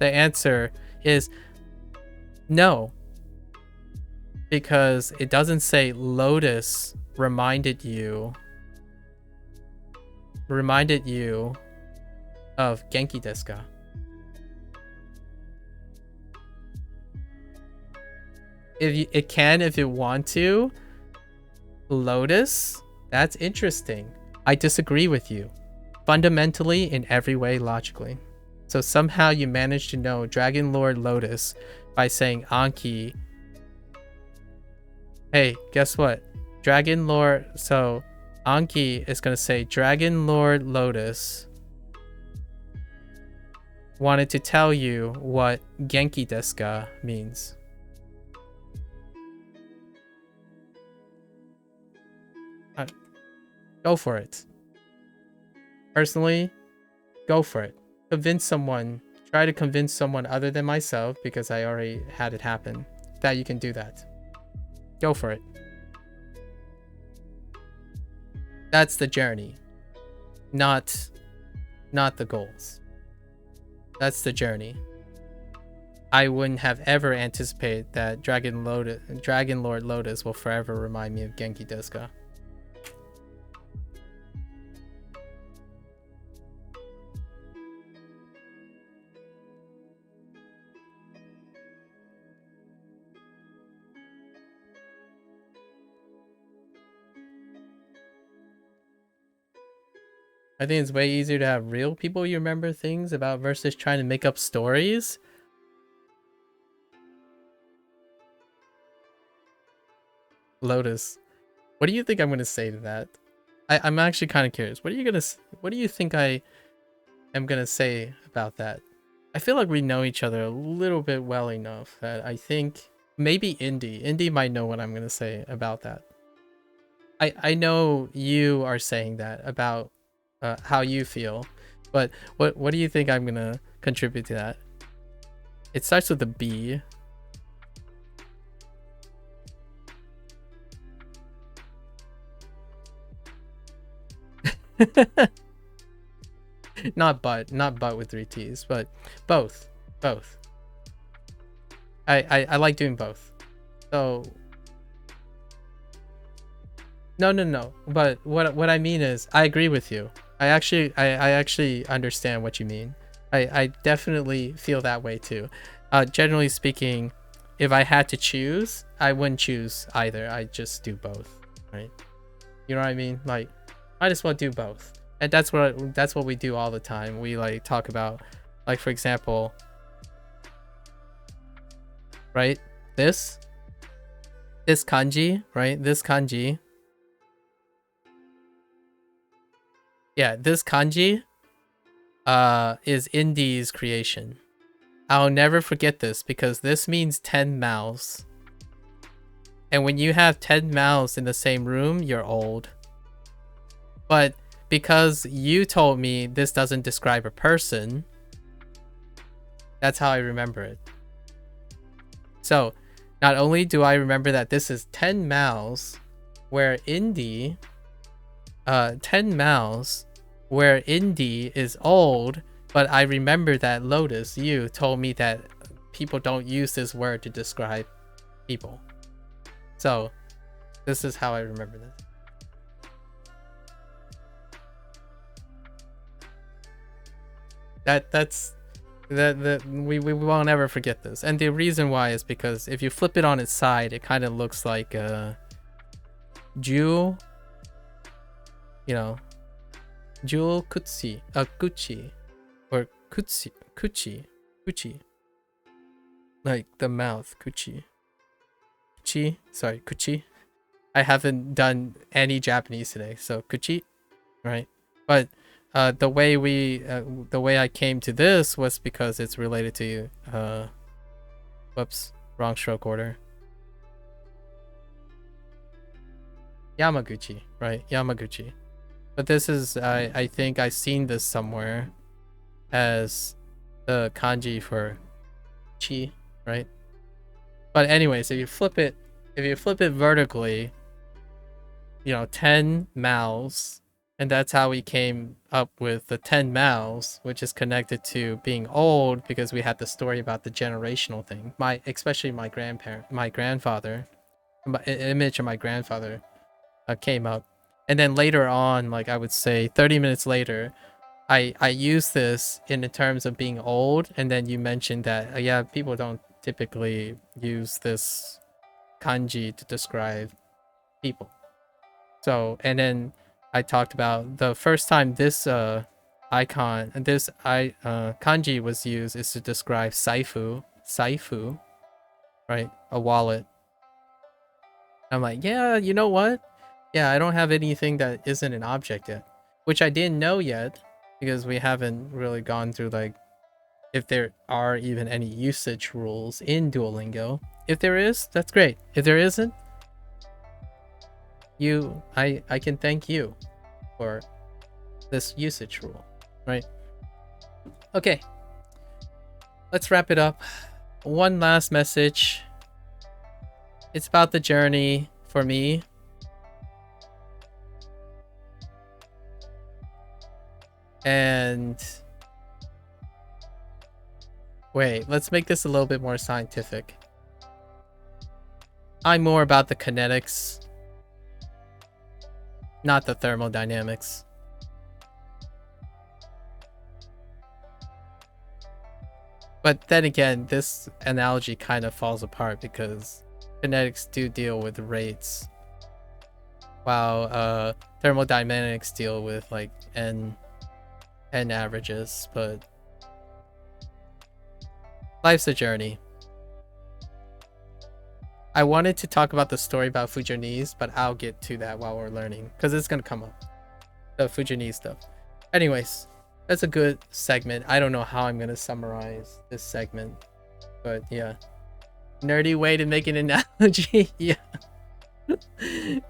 The answer is no. because it doesn't say Lotus reminded you of Genki desu ka? It can if you want to. Lotus? That's interesting. I disagree with you. Fundamentally, in every way, logically. So somehow you managed to know Dragon Lord Lotus by saying Anki. Hey, guess what? Dragon Lord... So Anki is going to say Dragon Lord Lotus wanted to tell you what Genki desu ka means. Go for it. Personally, go for it. Convince someone. Try to convince someone other than myself, because I already had it happen, that you can do that. Go for it. That's the journey, not the goals. That's the journey. I wouldn't have ever anticipated that Dragon Lord Lotus will forever remind me of Genki desu ka. I think it's way easier to have real people you remember things about versus trying to make up stories. Lotus, what do you think I'm gonna say to that? I'm actually kind of curious. What do you think I am gonna say about that? I feel like we know each other a little bit well enough that I think maybe Indy might know what I'm gonna say about that. I know you are saying that about how you feel, but what do you think I'm gonna contribute to that? It starts with a B. not but with 3 T's, but both. I like doing both. So no, but what I mean is I agree with you. I actually understand what you mean. I definitely feel that way too. Generally speaking, if I had to choose, I wouldn't choose either. I just do both, right? You know what I mean? Like, I just want to do both. And that's what we do all the time. We like talk about, like, for example, right? This kanji, right? This kanji. Yeah, this kanji is Indy's creation. I'll never forget this because this means 10 mouths. And when you have 10 mouths in the same room, you're old. But because you told me this doesn't describe a person, that's how I remember it. So, not only do I remember that this is 10 mouths, where Indy 10 mouths where Indy is old, but I remember that Lotus, you told me that people don't use this word to describe people. So this is how I remember this. We won't ever forget this. And the reason why is because if you flip it on its side, it kind of looks like a jewel, you know, jewel kutsi, kuchi, or kuchi, like the mouth, kuchi, sorry, kuchi. I haven't done any Japanese today, so kuchi, right? But the way I came to this was because it's related to whoops, wrong stroke order. Yamaguchi, right? Yamaguchi. But this is I think I've seen this somewhere as the kanji for chi, right? But anyways, if you flip it vertically, you know, 10 mouths, and that's how we came up with the 10 mouths, which is connected to being old because we had the story about the generational thing. Especially my grandfather, image of my grandfather came up. And then later on, like I would say 30 minutes later, I use this in the terms of being old, and then you mentioned that yeah, people don't typically use this kanji to describe people. So, and then I talked about the first time this kanji was used is to describe saifu, right? A wallet. I'm like, yeah, you know what? Yeah, I don't have anything that isn't an object yet, which I didn't know yet because we haven't really gone through like if there are even any usage rules in Duolingo. If there is, that's great. If there isn't, I can thank you for this usage rule, right? Okay, let's wrap it up. One last message. It's about the journey for me. And wait, let's make this a little bit more scientific. I'm more about the kinetics, not the thermodynamics. But then again, this analogy kind of falls apart because kinetics do deal with rates, while thermodynamics deal with like n averages. But life's a journey. I wanted to talk about the story about Fujianese, but I'll get to that while we're learning because it's gonna come up, the Fujianese stuff. Anyways, that's a good segment. I don't know how I'm gonna summarize this segment, but yeah, nerdy way to make an analogy. Yeah.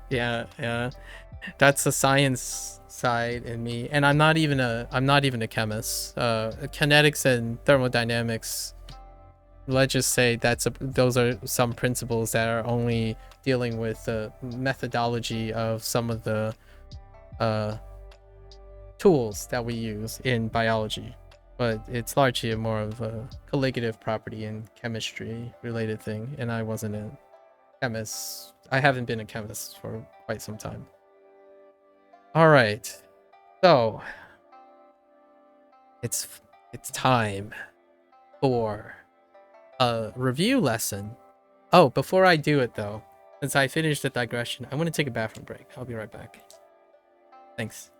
yeah, that's the science side in me, and I'm not even a chemist. Kinetics and thermodynamics, let's just say those are some principles that are only dealing with the methodology of some of the tools that we use in biology, but it's largely more of a colligative property and chemistry related thing, and I wasn't a chemist. I haven't been a chemist for quite some time. All right, so it's time for a review lesson. Oh, before I do it though, since I finished the digression, I'm gonna take a bathroom break. I'll be right back. Thanks.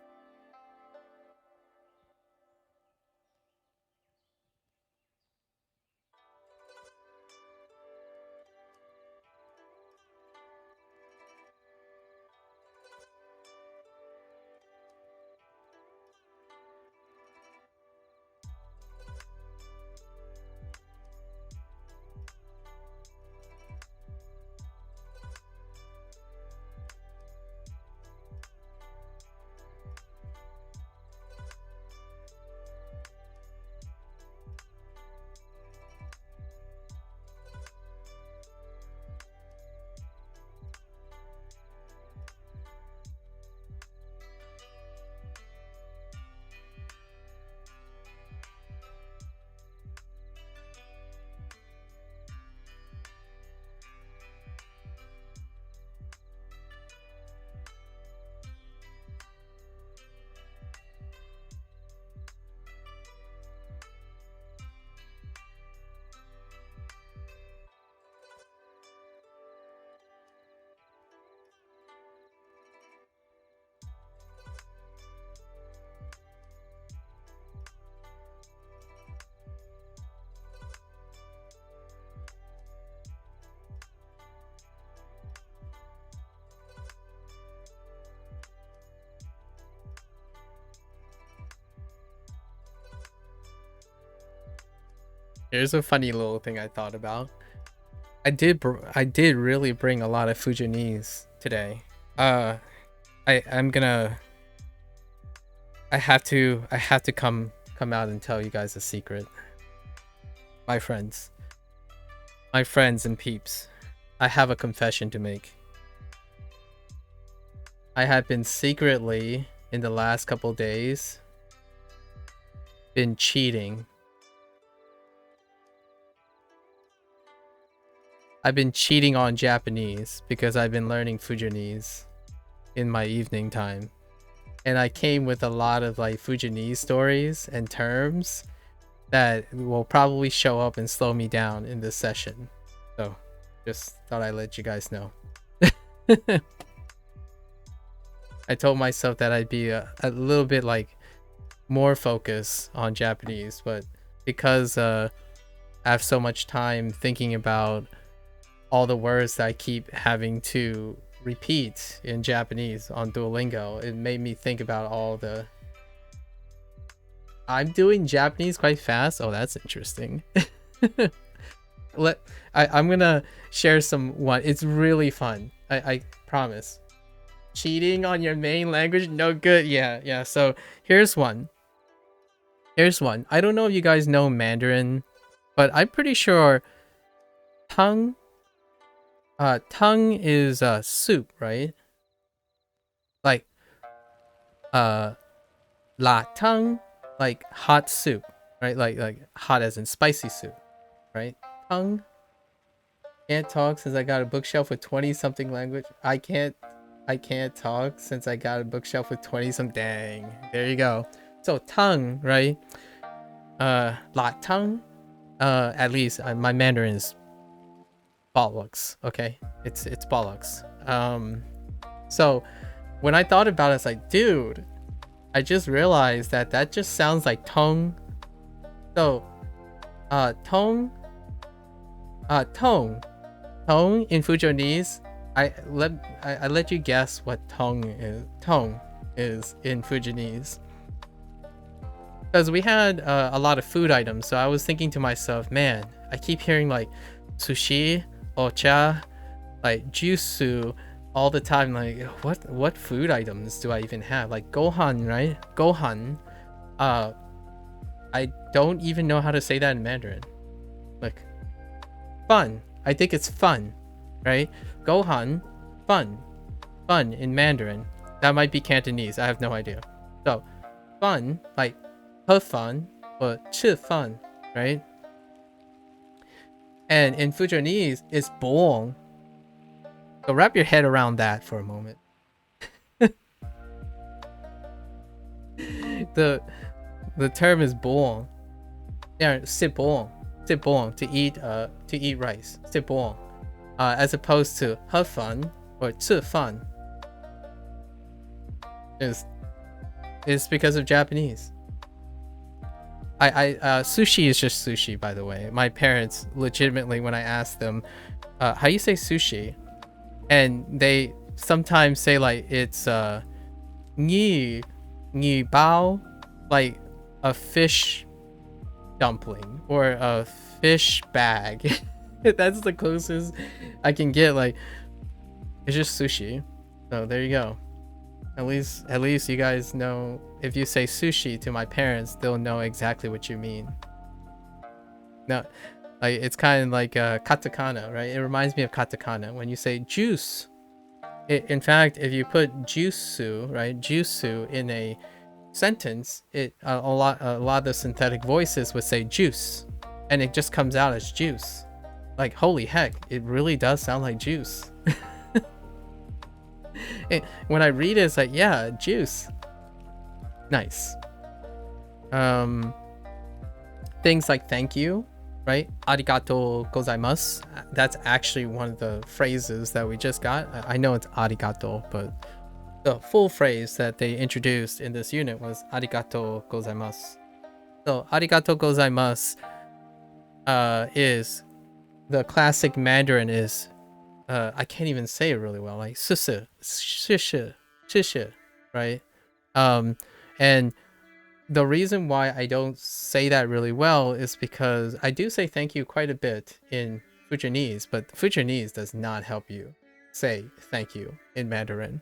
Here's a funny little thing I thought about. I did really bring a lot of Fujianese today. I'm gonna I have to come out and tell you guys a secret. My friends and peeps, I have a confession to make. I have been secretly in the last couple days been cheating I've been cheating on Japanese because I've been learning Fujanese in my evening time. And I came with a lot of like Fujanese stories and terms that will probably show up and slow me down in this session. So just thought I'd let you guys know. I told myself that I'd be a little bit like more focused on Japanese, but because I have so much time thinking about all the words that I keep having to repeat in Japanese on Duolingo, it made me think about all the... I'm doing Japanese quite fast. Oh, that's interesting. I'm gonna share some one. It's really fun. I promise. Cheating on your main language, no good. Yeah. So here's one. I don't know if you guys know Mandarin, but I'm pretty sure tongue is soup, right? Like la tongue, like hot soup, right? Like hot as in spicy soup, right? Tongue. Can't talk since I got a bookshelf with 20 something language. I can't talk since I got a bookshelf with 20 some. Dang, there you go. So tongue, right? La tongue. At least my Mandarin is bollocks. Okay, it's bollocks. So when I thought about it, it's like, dude, I just realized that just sounds like tongue. So, tongue in Fujonese. I let you guess what tongue is in Fujonese. Because we had a lot of food items, so I was thinking to myself, man, I keep hearing like sushi, ocha, like jusu all the time. Like, what food items do I even have? Like gohan, right? Gohan. I don't even know how to say that in Mandarin. Like, fun. I think it's fun, right? Gohan, fun in Mandarin. That might be Cantonese. I have no idea. So, fun, like fun or 吃饭, right? And in Fujonese, it's bong. So wrap your head around that for a moment. The term is bong. Yeah, sibong to eat rice. Sibong, as opposed to 喝饭 or 吃饭. Is because of Japanese. Sushi is just sushi, by the way. My parents legitimately, when I asked them, how do you say sushi? And they sometimes say like it's ni bao, like a fish dumpling or a fish bag. That's the closest I can get. Like, it's just sushi. So there you go. At least you guys know, if you say sushi to my parents, they'll know exactly what you mean. No, like it's kind of like katakana, right? It reminds me of katakana when you say juice. In fact, if you put juisu, right, juisu in a sentence, a lot of the synthetic voices would say juice, and it just comes out as juice. Like, holy heck, it really does sound like juice. When I read it, it's like, yeah, juice. Nice. Things like thank you, right? Arigato gozaimasu. That's actually one of the phrases that we just got. I know it's arigato, but the full phrase that they introduced in this unit was arigato gozaimasu. So arigato gozaimasu is the classic Mandarin is I can't even say it really well, like 谢谢, 谢谢, right? And the reason why I don't say that really well is because I do say thank you quite a bit in Fujonese, but Fujonese does not help you say thank you in Mandarin.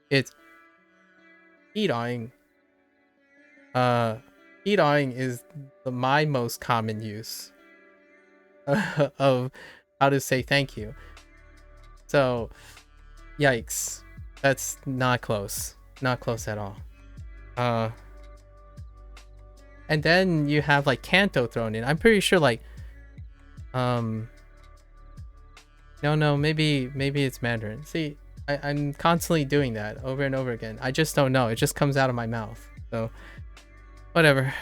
It's 一郎. 一郎 is my most common use of how to say thank you. So, yikes. That's not close. Not close at all. And then you have like Kanto thrown in. I'm pretty sure like No, maybe it's Mandarin. See, I'm constantly doing that over and over again. I just don't know. It just comes out of my mouth. So, whatever.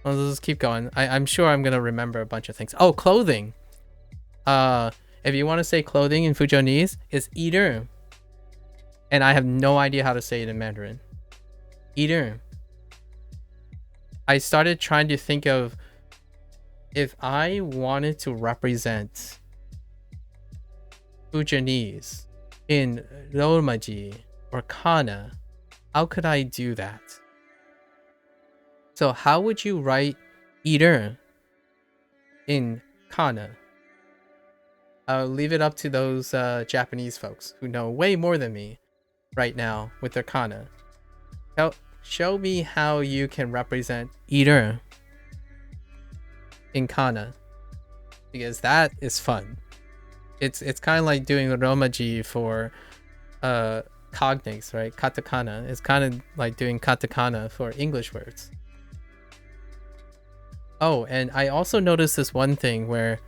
Let's just keep going. I'm sure I'm gonna remember a bunch of things. Oh, clothing. If you want to say clothing in Fujonese, it's 이름. And I have no idea how to say it in Mandarin. 이름. I started trying to think of if I wanted to represent Fujonese in Romaji or Kana, how could I do that? So how would you write 이름 in Kana? I'll leave it up to those Japanese folks who know way more than me right now with their Kana. Show me how you can represent 이름 in Kana, because that is fun. It's kind of like doing Romaji for cognates, right? Katakana. It's kind of like doing katakana for English words. Oh, and I also noticed this one thing where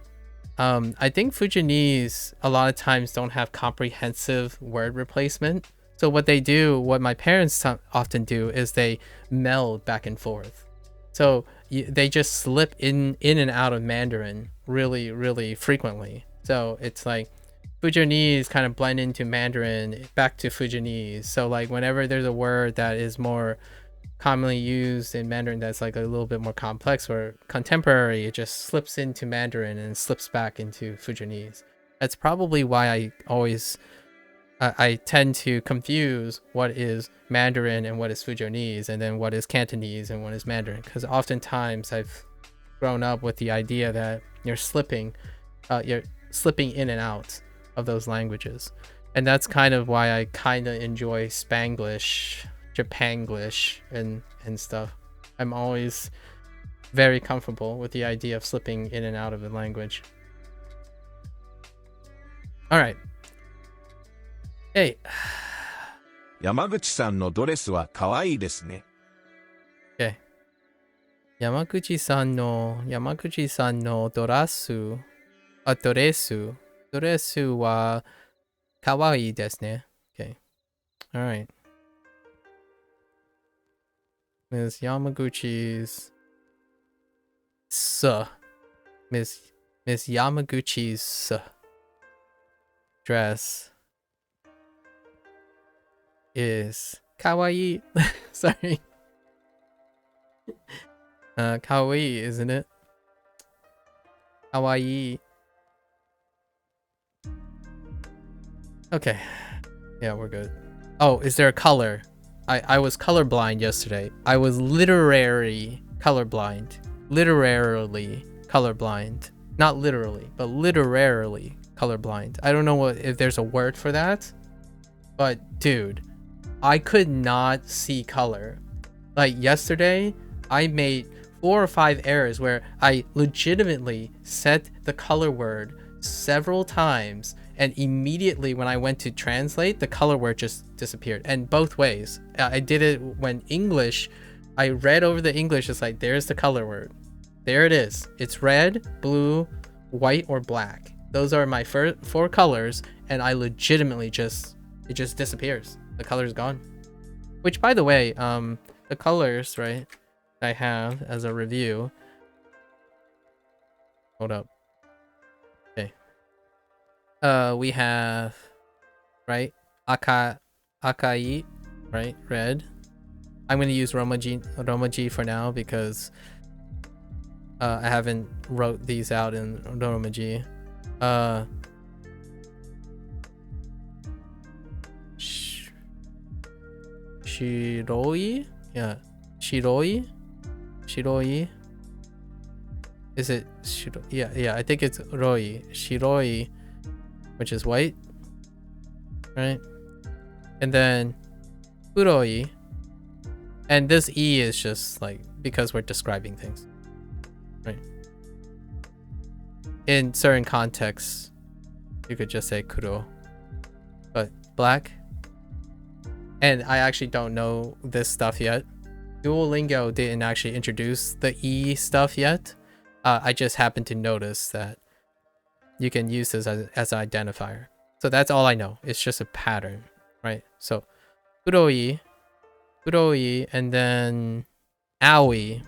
I think Fujonese a lot of times don't have comprehensive word replacement. So what my parents often do is they meld back and forth. So they just slip in and out of Mandarin really, really frequently. So it's like Fujonese kind of blend into Mandarin, back to Fujonese. So like whenever there's a word that is more commonly used in Mandarin that's like a little bit more complex or contemporary, it just slips into Mandarin and slips back into Fujonese. That's probably why I tend to confuse what is Mandarin and what is Fujonese, and then what is Cantonese and what is Mandarin, because oftentimes I've grown up with the idea that you're slipping in and out of those languages. And that's kind of why I kind of enjoy Spanglish, Japanglish, and stuff. I'm always very comfortable with the idea of slipping in and out of the language. All right. Hey. 山口さんのドレスは可愛いですね。Okay. 山口さんのドレスは可愛いですね。Okay. All right. Miss Yamaguchi's Miss Yamaguchi's dress is kawaii. Sorry. Kawaii, isn't it? Kawaii. Okay. Yeah, we're good. Oh, is there a color? I was colorblind yesterday. I was literarily colorblind. Literarily colorblind. Not literally, but literarily colorblind. I don't know if there's a word for that. But dude, I could not see color. Like yesterday, I made 4 or 5 errors where I legitimately said the color word several times, and immediately when I went to translate, the color word just disappeared. And both ways. I did it when English, I read over the English, it's like, there's the color word. There it is. It's red, blue, white, or black. Those are my 4 colors, and I legitimately it just disappears. The color is gone. Which, by the way, the colors, right, I have as a review. Hold up. Okay. We have, right, akai, right, red. I'm gonna use Romaji for now because I haven't wrote these out in Romaji. Shiroi? Yeah. Shiroi? Is it Shiroi? Yeah, I think it's Roi. Shiroi, which is white. Right? And then Uroi. And this E is just like because we're describing things. Right? In certain contexts, you could just say Kuro. But black. And I actually don't know this stuff yet. Duolingo didn't actually introduce the E stuff yet. I just happened to notice that you can use this as an identifier. So that's all I know. It's just a pattern, right? So kuroi, and then aoi.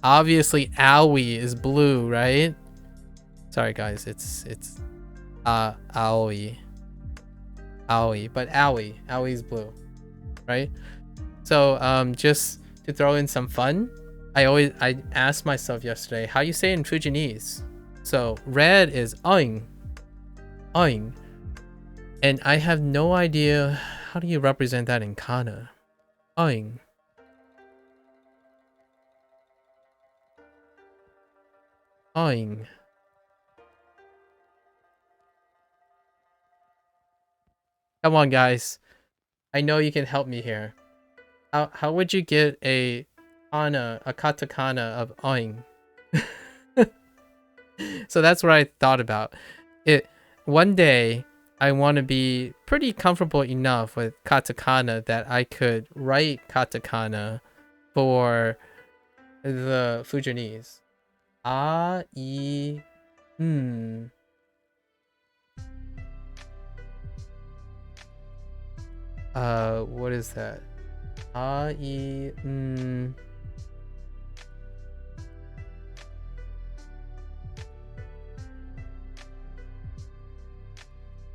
Obviously aoi is blue, right? Sorry guys, it's aoi, but aoi is blue, right? So just to throw in some fun, I asked myself yesterday how you say it in Fujianese. So red is oing, and I have no idea how do you represent that in kana. Oing. Come on guys, I know you can help me here. How would you get a katakana of oing? So that's what I thought about it. One day I want to be pretty comfortable enough with katakana that I could write katakana for the Fujianese. What is that?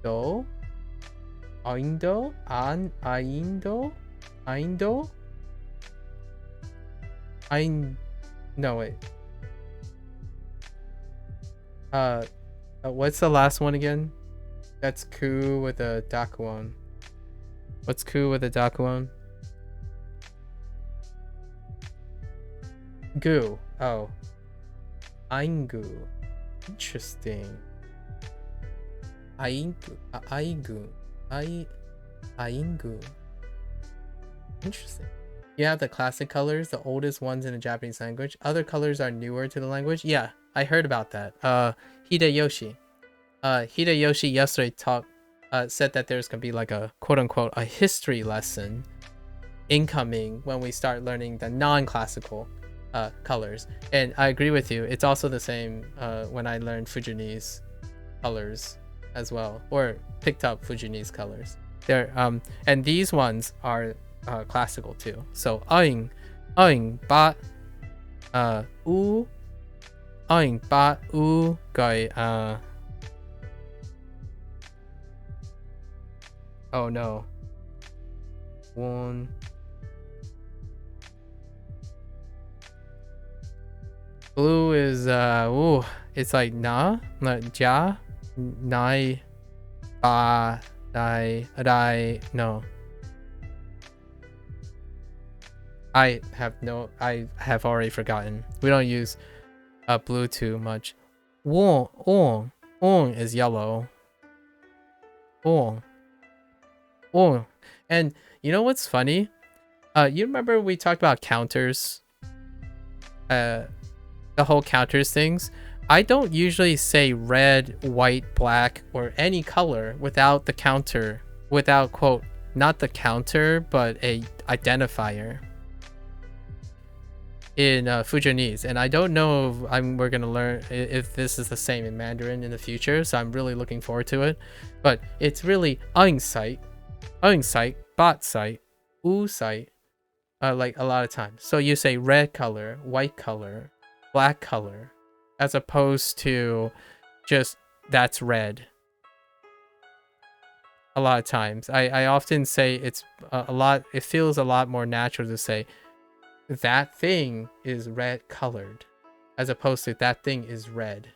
Do? Aindo? Aindo? No, wait. What's the last one again? That's ku with a dakuon. What's ku with a dakuon? Gu. Oh. Aingu. Interesting. Aingu. Interesting. You have the classic colors, the oldest ones in the Japanese language. Other colors are newer to the language. Yeah, I heard about that. Hideyoshi yesterday said that there's gonna be like a quote unquote a history lesson incoming when we start learning the non-classical colors. And I agree with you. It's also the same when I learned Fujianese colors as well, or picked up Fujianese colors. They're and these ones are classical too. So aing ba u aing ba u gai oh no. One. Blue is it's like na, ja, nai, ba, dai, no. I have already forgotten. We don't use blue too much. On is yellow. On. And you know what's funny? You remember we talked about counters? The whole counters things. I don't usually say red, white, black, or any color without the counter, without quote, not the counter, but a identifier in Fujianese. And I don't know if we're gonna learn if this is the same in Mandarin in the future, so I'm really looking forward to it. But it's really site, bot site, site, like a lot of times. So you say red color, white color, black color, as opposed to just that's red. A lot of times I often say it's it feels a lot more natural to say that thing is red colored as opposed to that thing is red.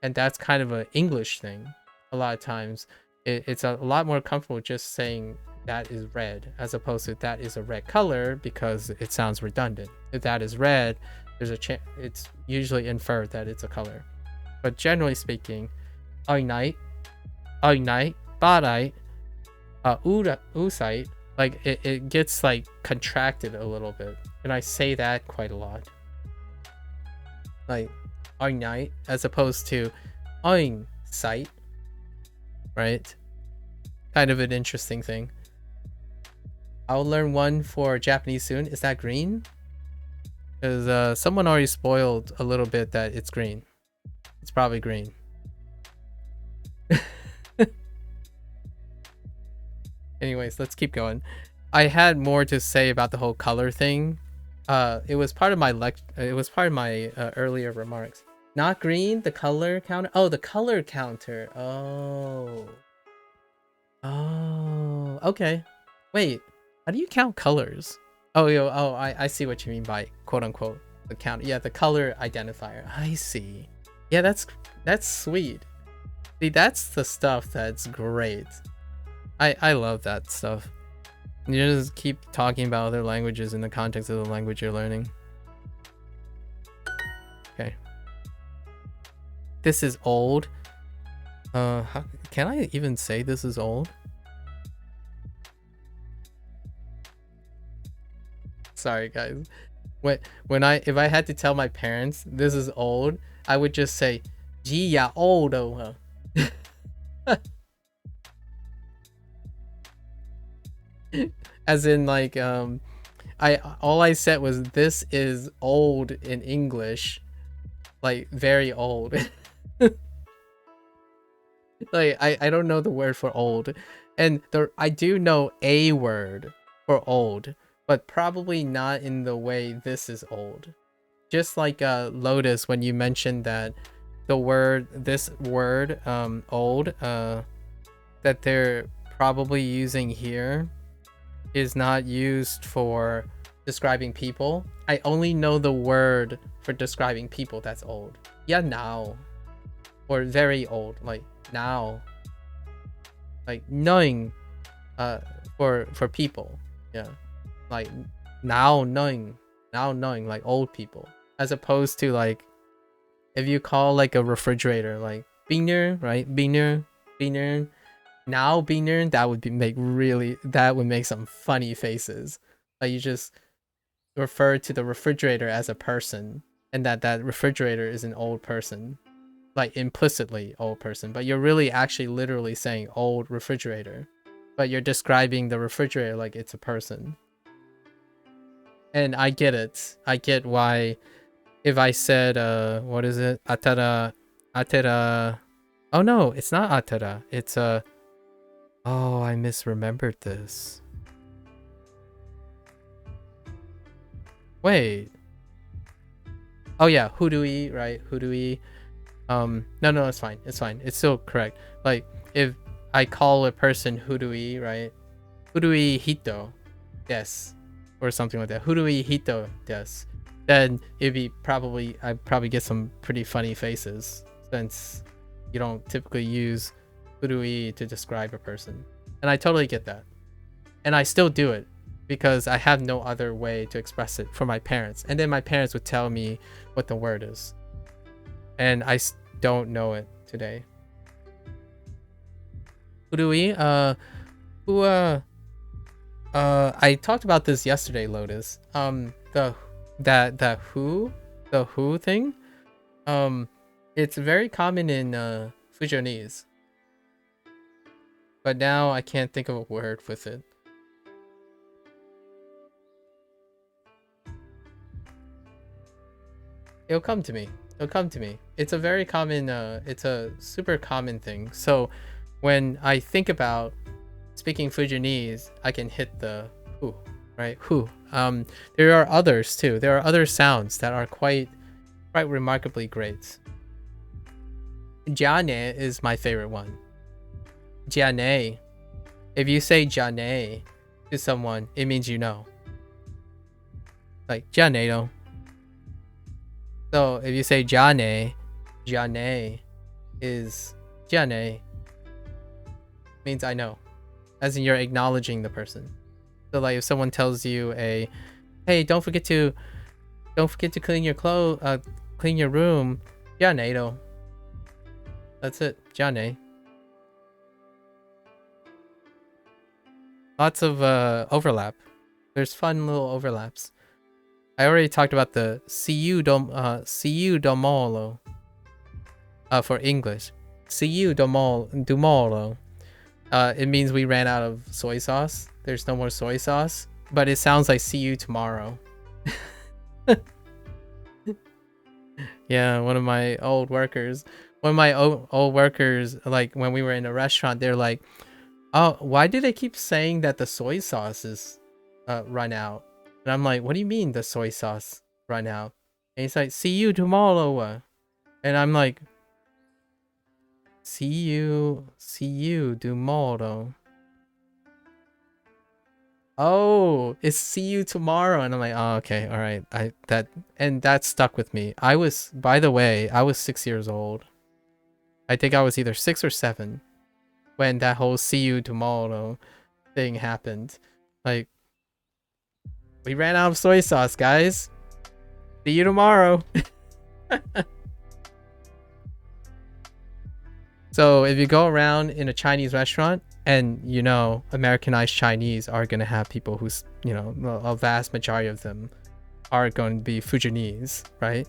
And that's kind of an English thing. A lot of times it's a lot more comfortable just saying that is red as opposed to that is a red color, because it sounds redundant. If that is red, there's a chance it's usually inferred that it's a color. But generally speaking, oinai, barai, usai, like it gets like contracted a little bit, and I say that quite a lot, like oinai as opposed to oin sight, right? Kind of an interesting thing. I'll learn one for Japanese soon. Is that green? Because someone already spoiled a little bit that it's green. It's probably green. Anyways, let's keep going. I had more to say about the whole color thing. It was part of my earlier remarks. Not green, the color counter. Oh, the color counter. Oh. Oh, okay. Wait, how do you count colors? Oh, I see what you mean by quote unquote the count. Yeah, the color identifier. I see. Yeah, that's sweet. See, that's the stuff that's great. I love that stuff. You just keep talking about other languages in the context of the language you're learning. Okay. This is old. Can I even say this is old? Sorry, guys. If I had to tell my parents this is old, I would just say, "Gee, ya old oh." As in like all I said was this is old in English, like very old. Like I don't know the word for old, and I do know a word for old, but probably not in the way this is old. Just like Lotus, when you mentioned that this word old that they're probably using here is not used for describing people. I only know the word for describing people that's old. Yeah, now. Or very old, like now. Like knowing for people. Yeah. Like now knowing like old people. As opposed to like if you call like a refrigerator like Biner, right? Biner. Now Biner, that would make some funny faces. Like you just refer to the refrigerator as a person, and that refrigerator is an old person, like implicitly old person, but you're really actually literally saying old refrigerator, but you're describing the refrigerator like it's a person. And I get it. I get why if I said what is it? Atara. Oh no, it's not Atara. It's oh, I misremembered this. Wait. Oh yeah, Hudui, right? Hudui. No, it's fine. It's fine. It's still correct. Like if I call a person Hudui, right? Hudui hito, yes, or something like that. Hudui hito, yes. Then I'd probably get some pretty funny faces since you don't typically use Hudui to describe a person. And I totally get that. And I still do it because I have no other way to express it for my parents. And then my parents would tell me what the word is. And I don't know it today. Hudui, I talked about this yesterday, Lotus. The who thing, it's very common in Fujianese, but now I can't think of a word with it. It'll come to me. It's a very common it's a super common thing. So when I think about speaking Fujianese, I can hit the who, right? Who. There are others too. There are other sounds that are quite remarkably great. Jiane is my favorite one. Jiane. If you say Jiane to someone, it means you know. Like Jiane no. So if you say Jiane is Jiane means I know. As in you're acknowledging the person. So like if someone tells you hey, don't forget to clean your clean your room, Jiane. That's it, Jiane. Lots of overlap. There's fun little overlaps. I already talked about the see you domolo for English. See you domolo. It means we ran out of soy sauce. There's no more soy sauce, but it sounds like see you tomorrow. Yeah, one of my old workers, like when we were in a restaurant, they're like, Oh, why do they keep saying that the soy sauce is run out? And I'm like, what do you mean the soy sauce run out? And he's like, see you tomorrow. And I'm like, see you tomorrow. Oh, it's see you tomorrow. And I'm like, oh, okay, all right. That stuck with me. By the way, I was 6 years old. I think I was either 6 or 7 when that whole see you tomorrow thing happened. Like, we ran out of soy sauce, guys. See you tomorrow. So if you go around in a Chinese restaurant and, you know, Americanized Chinese are going to have people who's, you know, a vast majority of them are going to be Fujianese, right?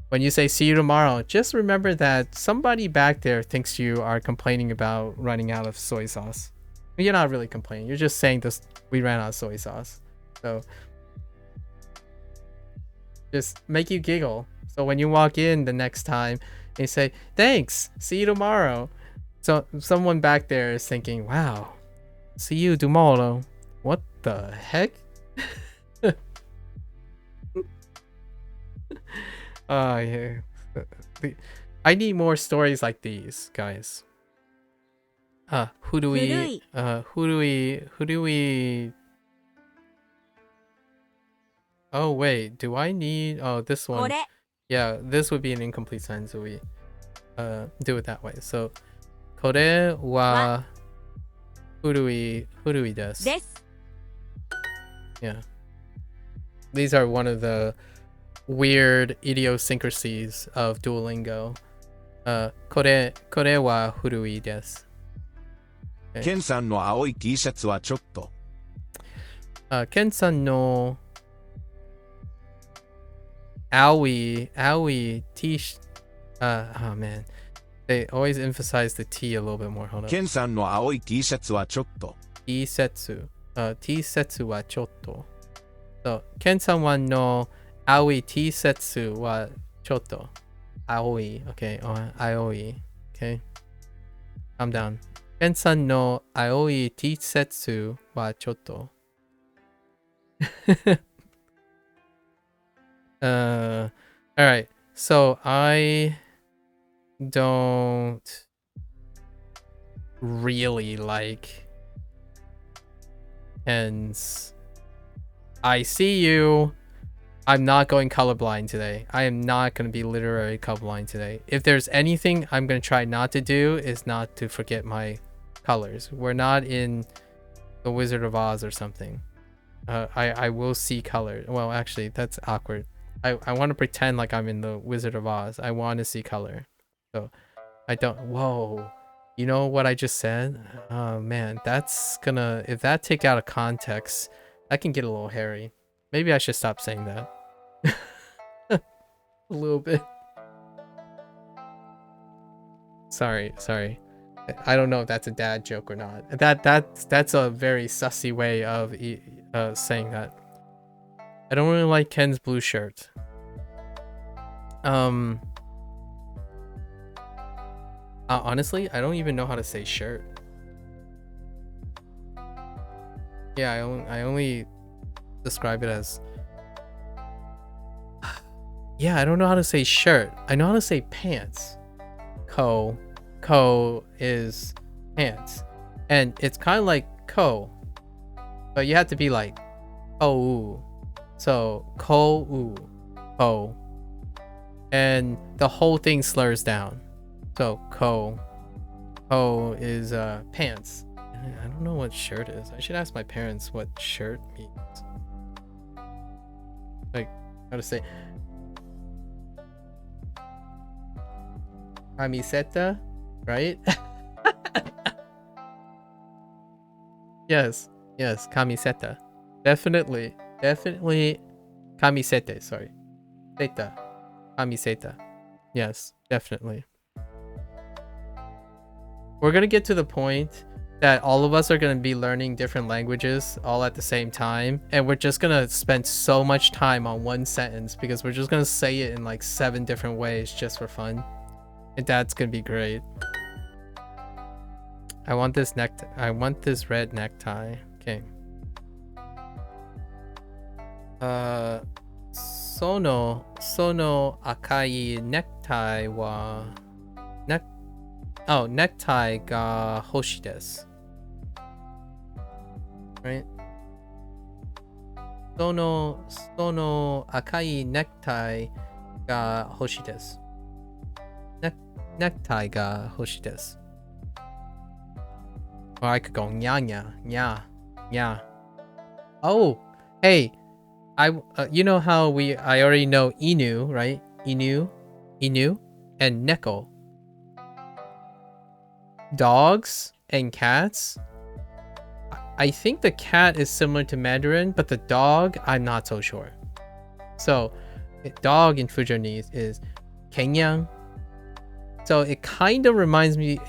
When you say see you tomorrow, just remember that somebody back there thinks you are complaining about running out of soy sauce. You're not really complaining. You're just saying this, we ran out of soy sauce. So just make you giggle. So when you walk in the next time, and say, thanks, see you tomorrow. So someone back there is thinking, wow, see you tomorrow. What the heck? Oh, yeah. I need more stories like these, guys. Who do we oh wait, do I need this one? Yeah, this would be an incomplete sentence, so we do it that way. So, これは furui desu. Yeah. These are one of the weird idiosyncrasies of Duolingo. これはfurui desu. ケンさんの青い T シャツはちょっと。ケンさんのOwie T oh man, they always emphasize the T a little bit more. Hold on. ケンさんの青い T シャツはちょっと。T シャツはちょっと。So, ケンさんはの青い T シャツはちょっと。青い okay, 青い okay, calm down. ケンさんの青い T シャツはちょっと。All right, so I don't really like Ken's I see you. I'm not going colorblind today. I am not going to be literary colorblind today. If there's anything I'm going to try not to do is not to forget my colors. We're not in the Wizard of Oz or something. I will see color. Well, actually, that's awkward. I want to pretend like I'm in the Wizard of Oz. I want to see color. So I don't. Whoa. You know what I just said? Oh man, that's gonna. If that take out of context, that can get a little hairy. Maybe I should stop saying that. A little bit. Sorry. I don't know if that's a dad joke or not. That's a very sussy way of saying that. I don't really like Ken's blue shirt. Honestly, I don't even know how to say shirt. Yeah, I only describe it as. Yeah, I don't know how to say shirt. I know how to say pants. Ko is pants, and it's kind of like ko, but you have to be like ko. So ko and the whole thing slurs down. So ko is pants. I don't know what shirt is. I should ask my parents what shirt means. Like how to say camiseta, right? Yes, camiseta. Definitely camisete, sorry. Seta. Camiseta. Yes, definitely. We're gonna get to the point that all of us are gonna be learning different languages all at the same time, and we're just gonna spend so much time on one sentence because we're just gonna say it in like 7 different ways just for fun. And that's gonna be great. I want this necktie. I want this red necktie. Okay. その赤いネクタイはネクタイが欲しいです。Right? その赤いネクタイが欲しいです。ネクタイが欲しいです。Or I could go nya nya nya nya. Oh, hey, you know how I already know inu, right? Inu, and neko. Dogs and cats. I think the cat is similar to Mandarin, but the dog, I'm not so sure. So, dog in Fujianese is kenyang. So it kind of reminds you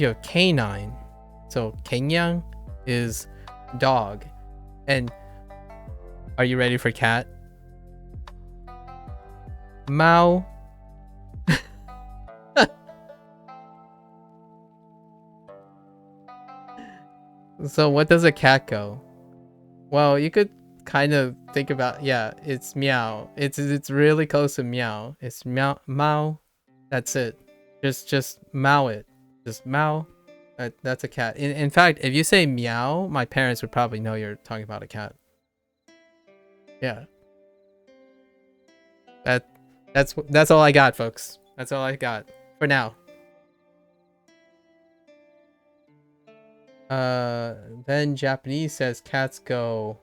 of canine. So kenyang is dog. And are you ready for cat? Mao. So what does a cat go? Well, you could kind of think about, yeah, it's meow. It's really close to meow. It's meow. That's it. Just meow it. Just meow. That's a cat. In fact, if you say meow, my parents would probably know you're talking about a cat. Yeah. That's all I got, folks. That's all I got for now. Then Japanese says cats go.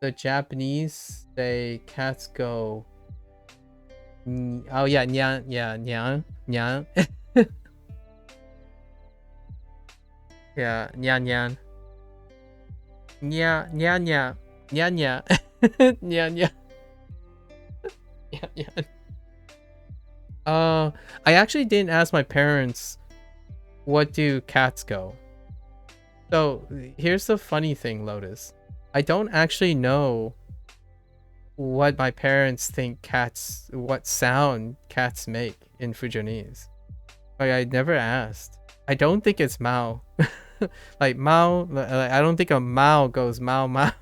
The Japanese say cats go. Oh yeah, nyan, yeah, nyan, nyan. Yeah, nyan, nyan. Nya, nya, nya, nya, nya, nya, nya. Yeah, yeah. I actually didn't ask my parents, what do cats go? So here's the funny thing, Lotus. I don't actually know what my parents think what sound cats make in Fujianese. Like, I never asked. I don't think it's Mao. Like Mao, I don't think a Mao goes Mao Mao.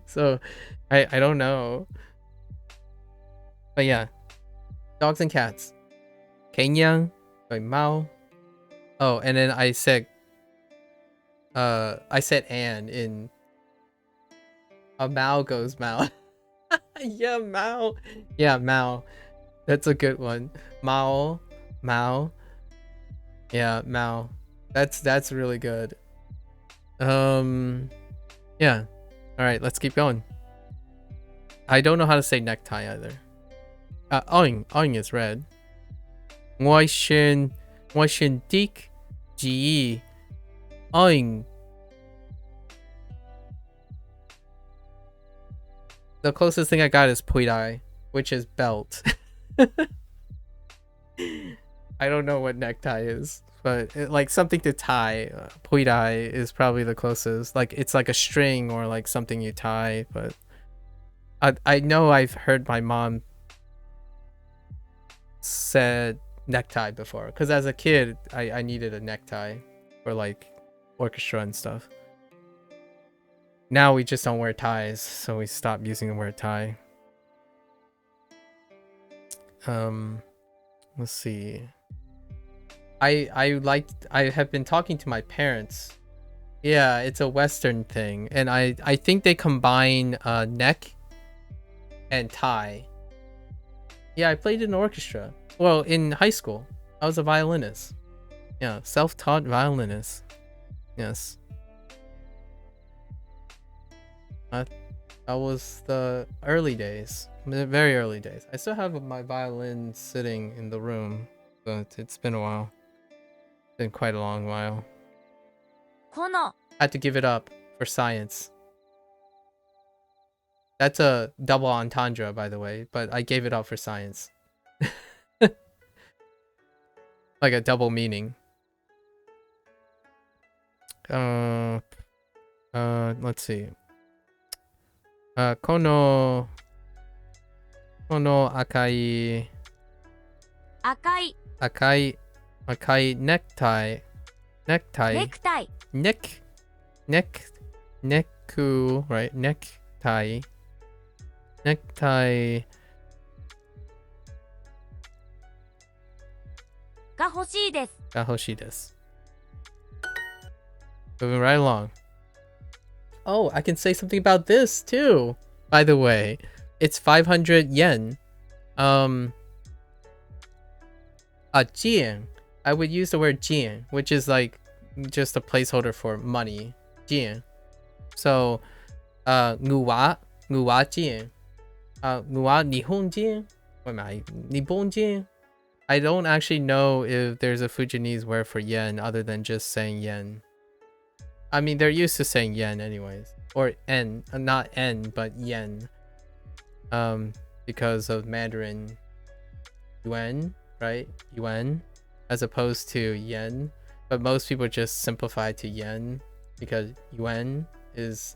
So I don't know. But yeah, dogs and cats. Kenyang, like Mao. Oh, and then I said Anne in a Mao goes Mao. Yeah, Mao. Yeah, Mao. That's a good one. Mao. Yeah, Mao. That's really good. Yeah. All right, let's keep going. I don't know how to say necktie either. Oing is red. 我选dik ji oing. The closest thing I got is puidai, which is belt. I don't know what necktie is, but like something to tie. Puidai is probably the closest. Like it's like a string or like something you tie, but I know I've heard my mom said necktie before, because as a kid I needed a necktie for like orchestra and stuff. Now we just don't wear ties, so we stopped using the word tie. Let's see. I have been talking to my parents. Yeah, it's a Western thing, and I think they combine neck and tie. Yeah, I played in an orchestra. Well, in high school, I was a violinist. Yeah, self-taught violinist. Yes. That was the early days, the very early days. I still have my violin sitting in the room, but it's been a while. Been quite a long while. Had to give it up for science. That's a double entendre, by the way, but I gave it up for science. Like a double meaning. Let's see. Kono akai Akai necktie. Necktie. ネクタイ Neku, right? Necktie. Necktie. が欲しいです Gahoshi desu. Moving right along. Oh, I can say something about this too. By the way, it's 500 yen. Jien. I would use the word jien, which is like just a placeholder for money. Jien. So, nguwa jien. Nguwa nihon jien. What am I? Nippon jien. I don't actually know if there's a Fujianese word for yen other than just saying yen. I mean, they're used to saying yen anyways. Or en, not en, but yen. Because of Mandarin yuan, right? Yuan, as opposed to yen. But most people just simplify to yen because yuan is,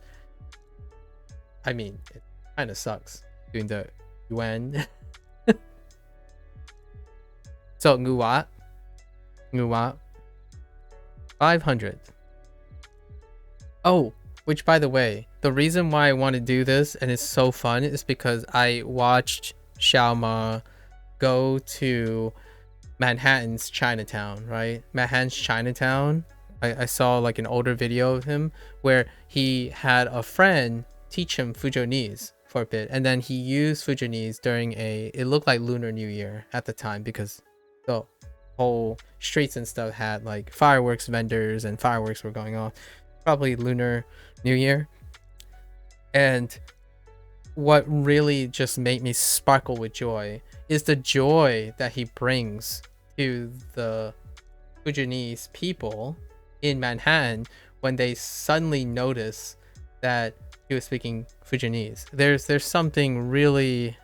I mean, it kind of sucks doing the yuan. So nguwa 500. Oh, which by the way, the reason why I want to do this and it's so fun is because I watched Xiaoma go to Manhattan's Chinatown, right? Manhattan's Chinatown. I saw like an older video of him where he had a friend teach him Fujianese for a bit, and then he used Fujianese during it looked like Lunar New Year at the time because the whole streets and stuff had like fireworks vendors and fireworks were going off, probably Lunar New Year. And what really just made me sparkle with joy is the joy that he brings to the Fujianese people in Manhattan when they suddenly notice that he was speaking Fujianese. There's something really,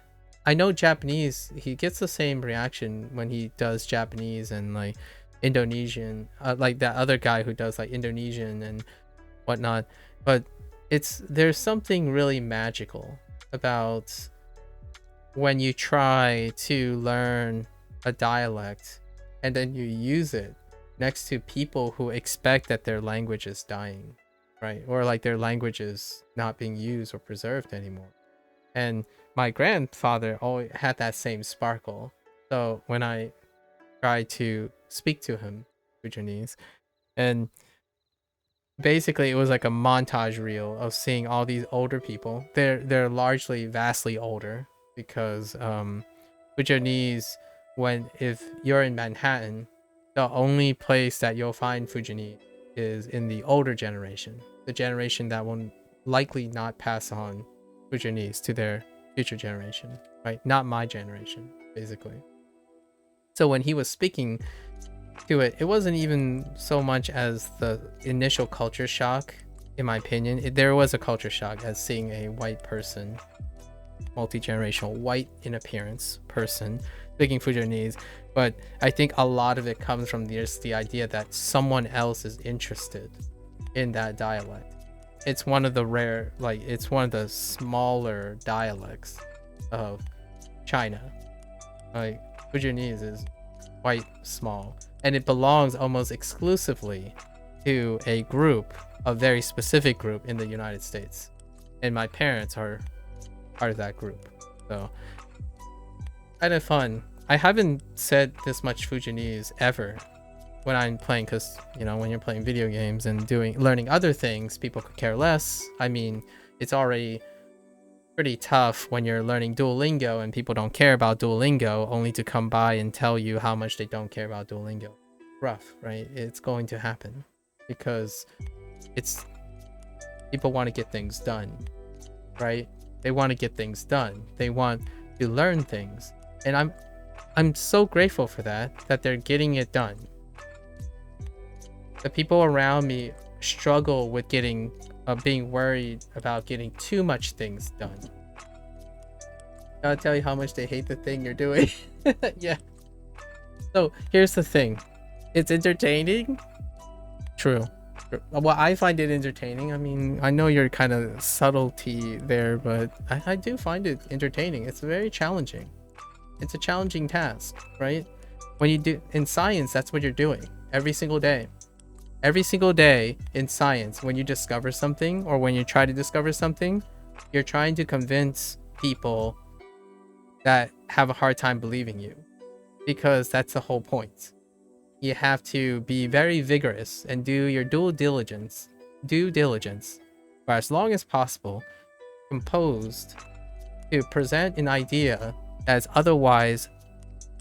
I know Japanese, he gets the same reaction when he does Japanese and like Indonesian, like that other guy who does like Indonesian and whatnot. But there's something really magical about when you try to learn a dialect and then you use it next to people who expect that their language is dying, right? Or like their language is not being used or preserved anymore. And my grandfather always had that same sparkle. So when I tried to speak to him Fujianese, and basically it was like a montage reel of seeing all these older people. They're largely vastly older because Fujianese, if you're in Manhattan, the only place that you'll find Fujianese is in the older generation, the generation that will likely not pass on Fujianese to their future generation, right? Not my generation, basically. So when he was speaking to it, it wasn't even so much as the initial culture shock, in my opinion. There was a culture shock as seeing a white person, multi-generational, white in appearance person speaking Fujianese, but I think a lot of it comes from just the idea that someone else is interested in that dialect. It's one of the rare, like it's one of the smaller dialects of China. Like Fujianese is quite small, and it belongs almost exclusively to a group, a very specific group in the United States, and my parents are part of that group. So kind of fun. I haven't said this much Fujianese ever when I'm playing, because you know, when you're playing video games and learning other things, people could care less. I mean, it's already pretty tough when you're learning Duolingo and people don't care about Duolingo, only to come by and tell you how much they don't care about Duolingo. Rough, right? It's going to happen because people want to get things done, right? They want to get things done. They want to learn things, and I'm so grateful for that they're getting it done. The people around me struggle with being worried about getting too much things done. Gotta tell you how much they hate the thing you're doing. Yeah. So here's the thing. It's entertaining. True. Well, I find it entertaining. I mean, I know you're kind of subtlety there, but I do find it entertaining. It's very challenging. It's a challenging task, right? When you do in science, that's what you're doing every single day. Every single day in science, when you discover something or when you try to discover something, you're trying to convince people that have a hard time believing you, because that's the whole point. You have to be very vigorous and do your due diligence for as long as possible, composed, to present an idea that's otherwise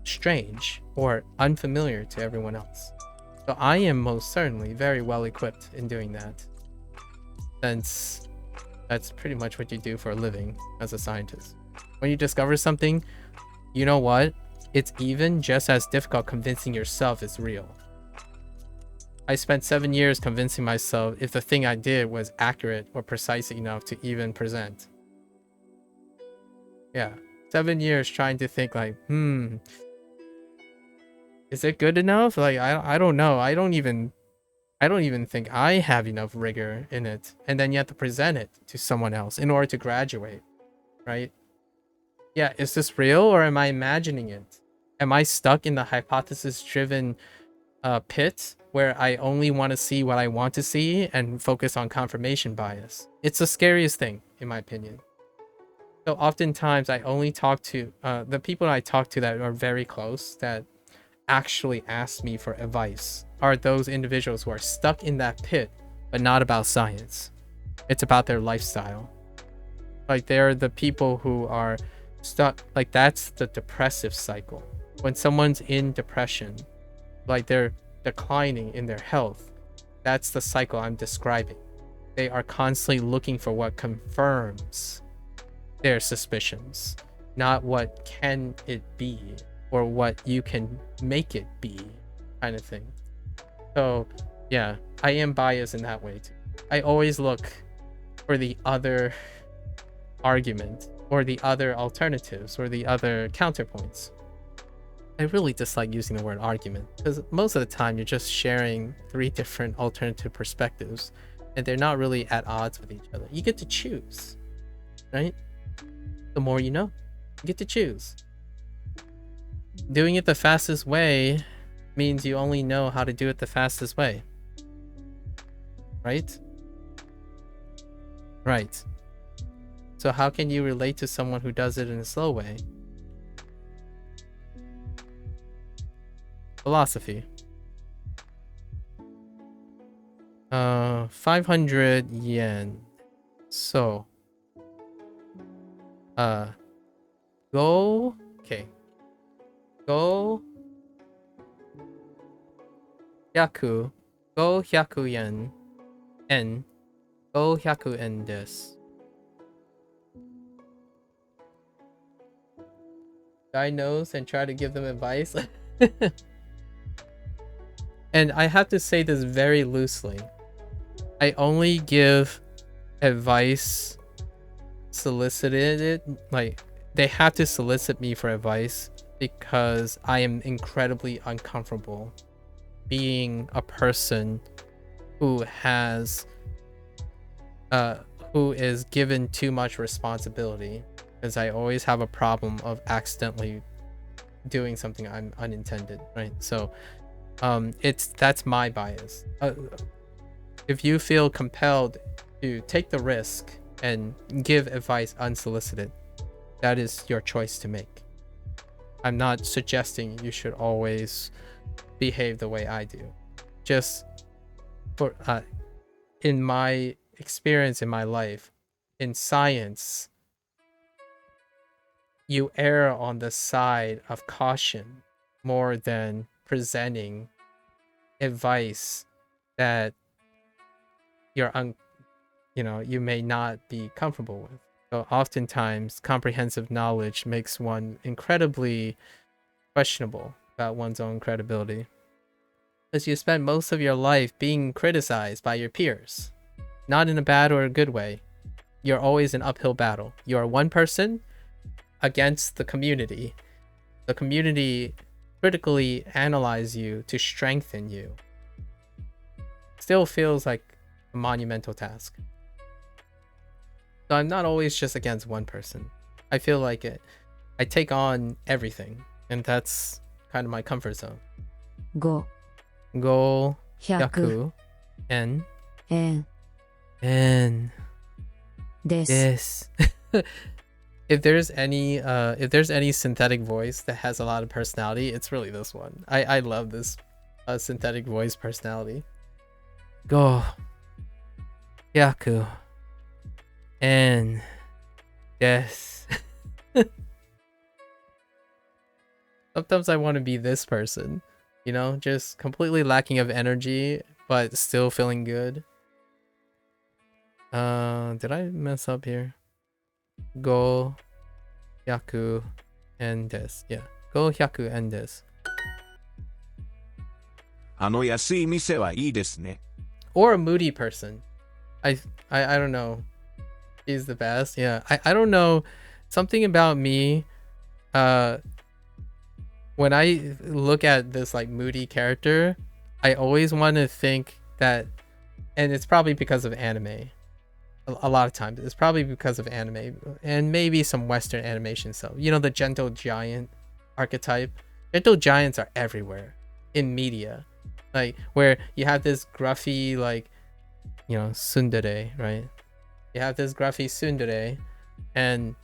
strange or unfamiliar to everyone else. So I am most certainly very well equipped in doing that, since that's pretty much what you do for a living as a scientist. When you discover something, you know what? It's even just as difficult convincing yourself it's real. I spent 7 years convincing myself if the thing I did was accurate or precise enough to even present. Yeah, 7 years trying to think like, is it good enough? Like, I don't know. I don't even think I have enough rigor in it. And then you have to present it to someone else in order to graduate, right? Yeah, is this real or am I imagining it? Am I stuck in the hypothesis-driven pit where I only want to see what I want to see and focus on confirmation bias? It's the scariest thing, in my opinion. So oftentimes I only talk to the people I talk to that are very close, that actually ask me for advice, are those individuals who are stuck in that pit, but not about science. It's about their lifestyle. Like, they're the people who are stuck, like, that's the depressive cycle. When someone's in depression, like they're declining in their health, that's the cycle I'm describing. They are constantly looking for what confirms their suspicions, not what can it be or what you can make it be, kind of thing. So yeah, I am biased in that way too. I always look for the other argument or the other alternatives or the other counterpoints. I really dislike using the word argument, because most of the time you're just sharing 3 different alternative perspectives and they're not really at odds with each other. You get to choose, right? The more you know, you get to choose. Doing it the fastest way means you only know how to do it the fastest way, right? Right. So how can you relate to someone who does it in a slow way? Philosophy. 500 yen. So go, okay. Go 100 500 yen en 500 yen desu. Guy knows and try to give them advice. And I have to say this very loosely. I only give advice solicited, like they have to solicit me for advice, because I am incredibly uncomfortable being a person who has who is given too much responsibility, because I always have a problem of accidentally doing something unintended, right? So that's my bias. If you feel compelled to take the risk and give advice unsolicited, that is your choice to make. I'm not suggesting you should always behave the way I do. Just for in my experience in my life, in science, you err on the side of caution more than presenting advice that you may not be comfortable with. So oftentimes comprehensive knowledge makes one incredibly questionable about one's own credibility, because you spend most of your life being criticized by your peers, not in a bad or a good way. You're always an uphill battle. You are one person against the community. The community critically analyze you to strengthen you. Still feels like a monumental task. So I'm not always just against one person. I feel like I take on everything, and that's kind of my comfort zone. 5 Go 100 yaku en 円 en です yes. If there's any synthetic voice that has a lot of personality, it's really this one. I love this synthetic voice personality. Go yaku en des. Sometimes I want to be this person, you know, just completely lacking of energy but still feeling good. Did I mess up here? Go yaku en des. Yeah, go yaku en des. あの安い店はいいですね。 Or a moody person. I don't know. He's the best. Yeah. I don't know. Something about me, when I look at this like moody character, I always want to think that, and it's probably because of anime. A lot of times it's probably because of anime and maybe some Western animation. So, you know, the gentle giant archetype. Gentle giants are everywhere in media. Like where you have this gruffy, like, you know, tsundere, right? You have this gruffy tsundere, and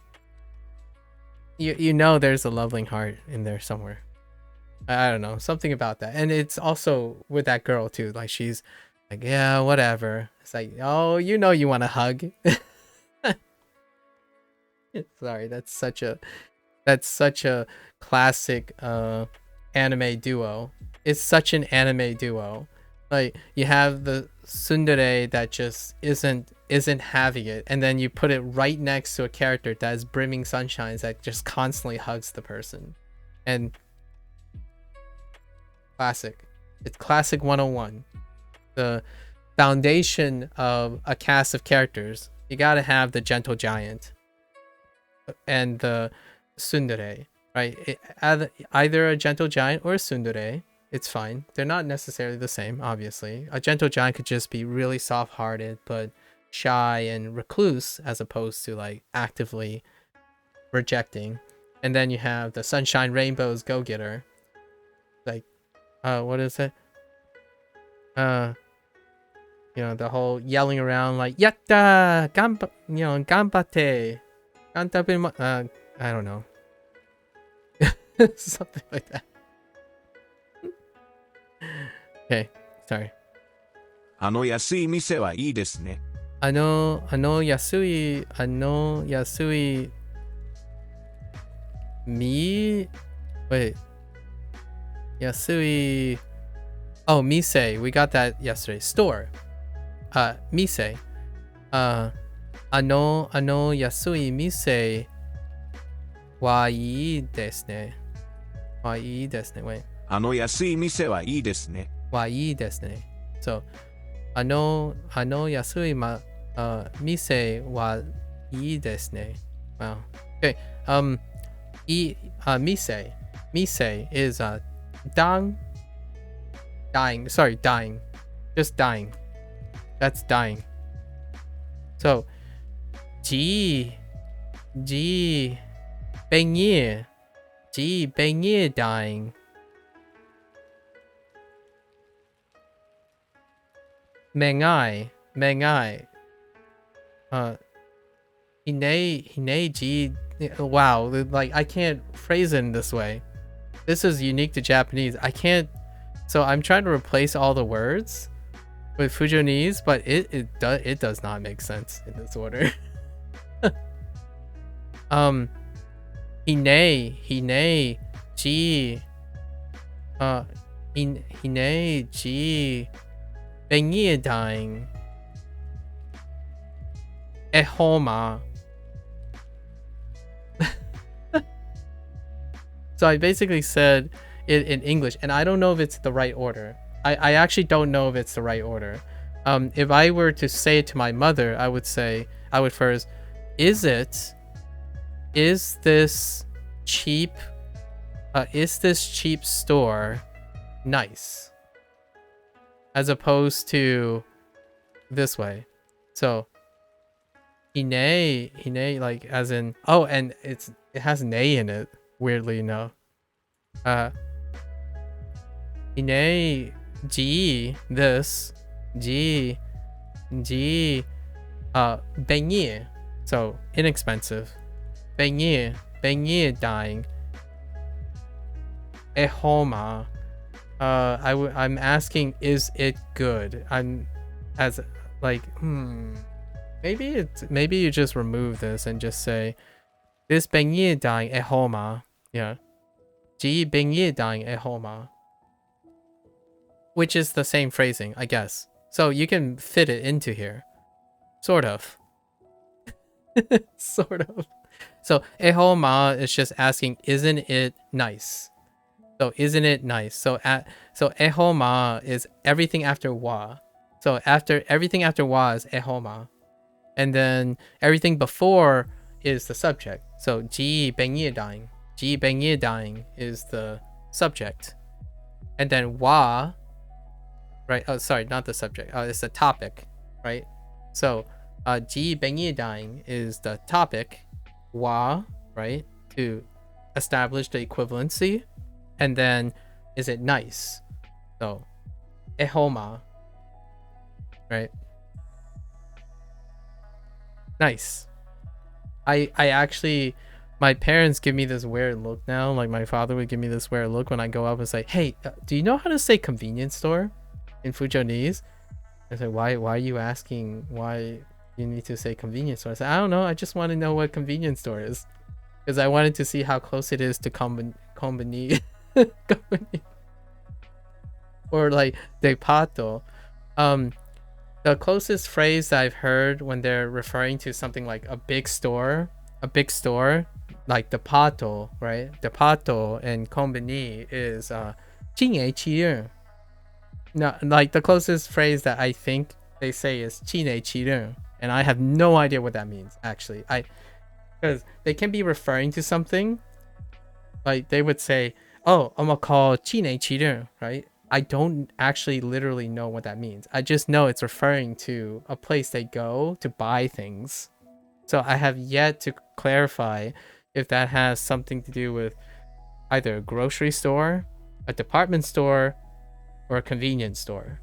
you know there's a loving heart in there somewhere. I don't know, something about that. And it's also with that girl too. Like she's like, yeah, whatever. It's like, oh, you know, you want to hug. Sorry, that's such a classic anime duo. It's such an anime duo. Like you have the tsundere that just isn't having it, and then you put it right next to a character that is brimming sunshines that just constantly hugs the person. And classic. It's classic 101. The foundation of a cast of characters. You gotta have the gentle giant and the tsundere, right? Either a gentle giant or a tsundere. It's fine. They're not necessarily the same, obviously. A gentle giant could just be really soft-hearted, but shy and recluse, as opposed to like actively rejecting. And then you have the sunshine rainbows go-getter. Like, what is it? You know, the whole yelling around like yatta, ganbate, I don't know. Something like that. Okay, sorry. あの安い店はいいですね。yasui wait, yasui, oh, mise, we got that yesterday. Store, mise, yasui mise wa ii desu ne. Wa ii desu ne. Wait. あの安い店はいいですね。 Wa ii desu ne. So, yasui mise wa ii desu ne. Wow. Okay. Mise is dying. Sorry, dying. Just dying. That's dying. So, ji benye dying. Mengai. Hine ji. Wow, like I can't phrase it in this way. This is unique to Japanese. I can't. So I'm trying to replace all the words with Fujonese, but it does not make sense in this order. Hine ji. Hine ji. Bengi dying. Ehoma. So I basically said it in English, and I don't know if it's the right order. I actually don't know if it's the right order. If I were to say it to my mother, I would first, is this cheap store nice? As opposed to this way. So hine, like as in, oh, and it has nei in it, weirdly enough. ine ji this ji beignet, so inexpensive. Beignet dying. Ehoma. I'm asking, is it good? I'm as like maybe you just remove this and just say this beignet dying ehoma. Yeah. Ji beignet dying ehoma. Which is the same phrasing, I guess. So you can fit it into here. Sort of. Sort of. So ehoma is just asking, isn't it nice? So isn't it nice? So ehoma is everything after wa. So everything after wa is ehoma. And then everything before is the subject. So ji beignet dying. Ji beignet dying is the subject. And then wa, right? Oh, sorry, not the subject. It's the topic, right? So ji beignet dying is the topic. Wa, right? To establish the equivalency. And then, is it nice? So, ehoma, right? Nice. I actually, my parents give me this weird look now. Like my father would give me this weird look when I go up and say, "Hey, do you know how to say convenience store in Fujonese?" I say, "Why are you asking why you need to say convenience store?" I said, "I don't know. I just want to know what convenience store is, because I wanted to see how close it is to company." Or like depato. The closest phrase I've heard when they're referring to something like a big store, like depato, right? Depato and company is 进业企业. No, like the closest phrase that I think they say is 进业企业, and I have no idea what that means actually. Because they can be referring to something, like they would say, "Oh, I'm gonna call 进业企业," right? I don't actually literally know what that means. I just know it's referring to a place they go to buy things. So I have yet to clarify if that has something to do with either a grocery store, a department store, or a convenience store.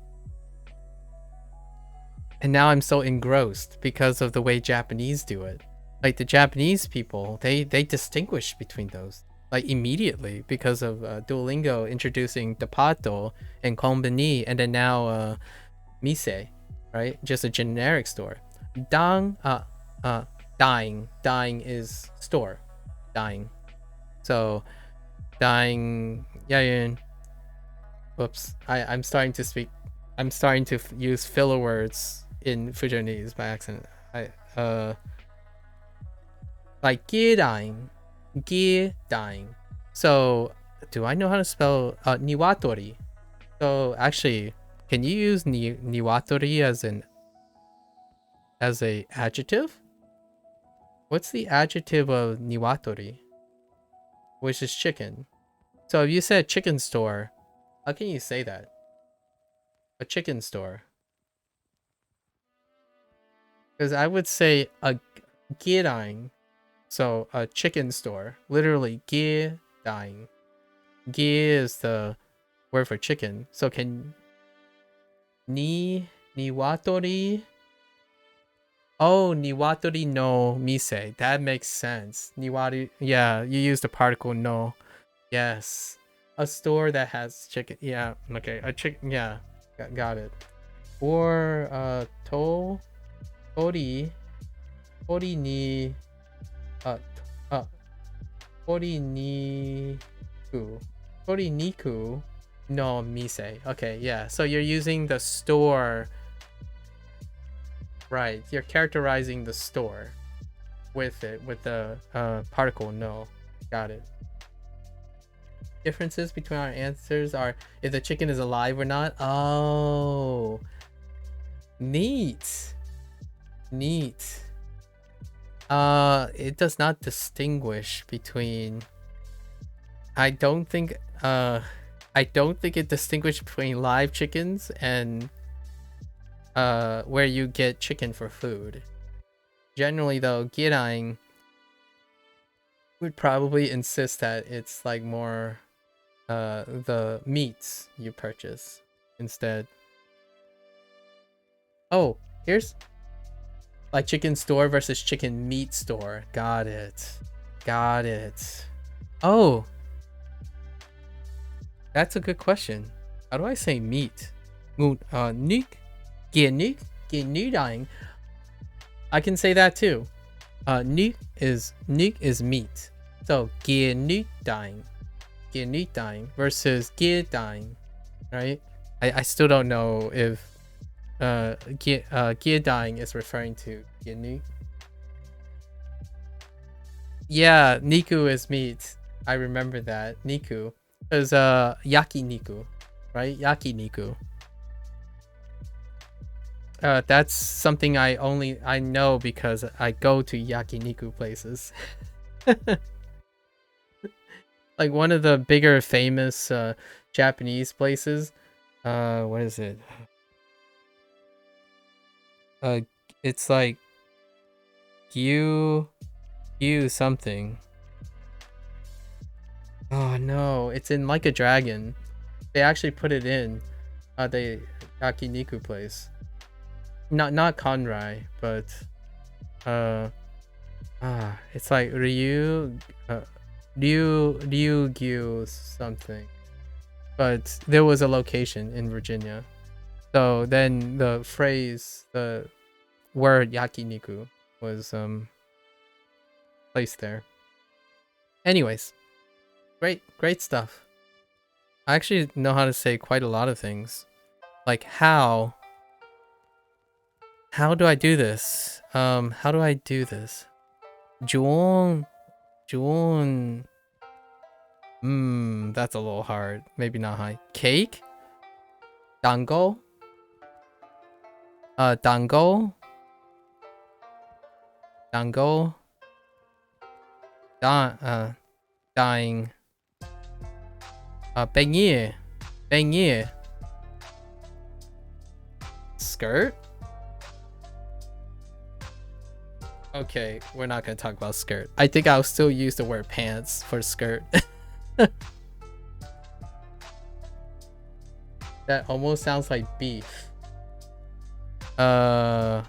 And now I'm so engrossed because of the way Japanese do it. Like the Japanese people, they distinguish between those. Like immediately because of Duolingo introducing depato and konbini, and then now mise, right? Just a generic store. Dying is store, dying. So dying, yeah. Whoops, I'm starting to use filler words in Fujonese by accident. Like gear dying. So do I know how to spell niwatori? So actually, can you use niwatori as a adjective? What's the adjective of niwatori? Which is chicken. So if you said chicken store, how can you say that? A chicken store. Because I would say a girang. So a chicken store. Literally girang. Gi is the word for chicken. So can niwatori? Oh, niwatori no mise. That makes sense. Niwari, yeah, you use the particle no. Yes. A store that has chicken. Yeah, okay. A chicken, yeah. Got it. Or tori ni Toriniku no mise. Okay, yeah. So you're using the store. Right. You're characterizing the store with it, with the particle no. Got it. Differences between our answers are if the chicken is alive or not. Oh. Neat. It does not distinguish between. I don't think it distinguishes between live chickens and where you get chicken for food. Generally though, girang would probably insist that it's like more the meats you purchase instead. Oh, here's like chicken store versus chicken meat store. Got it. Got it. Oh, that's a good question. How do I say meat? Nick, dying. I can say that too. Nick is meat. So dying versus dying, right? I still don't know if dying is referring to Nick. Yeah, Niku is meat. I remember that. Niku. There's yakiniku, right? Yakiniku. That's something I know because I go to yakiniku places. Like one of the bigger famous Japanese places. What is it? It's like Gyu something. Oh no, it's in Like a Dragon. They actually put it in the yakiniku place. Not Konrai, but it's like Ryugyu something. But there was a location in Virginia. So then the phrase, the word yakiniku was placed there. Anyways, great stuff. I actually know how to say quite a lot of things. Like how do I do this? How do I do this? Juon. That's a little hard. Maybe not high. Cake? Dango? Dango? Dying. Beignet. Skirt? Okay, we're not gonna talk about skirt. I think I'll still use the word pants for skirt. That almost sounds like beef. Oh,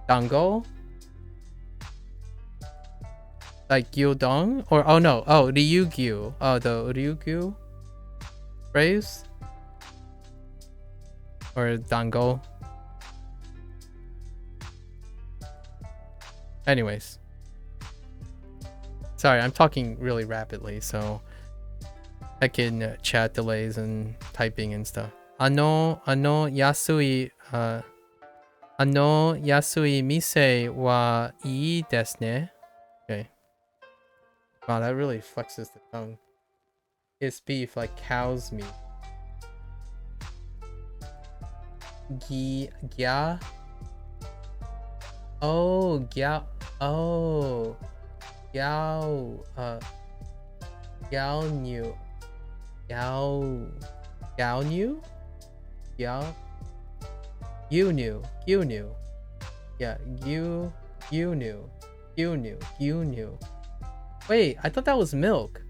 dango? Like gyudon? Or oh no, ryugyu. Oh, the ryugyu phrase? Or dango? Anyways. Sorry, I'm talking really rapidly, so I can chat delays and typing and stuff. Yasui mise wa ii desu ne. Okay. Wow, that really flexes the tongue. It's beef, like cow's meat. Gya. Oh, gya. Oh. Yao. Yao new. Yao. Yao new? Yao. You knew. Yeah, you knew. Wait, I thought that was milk.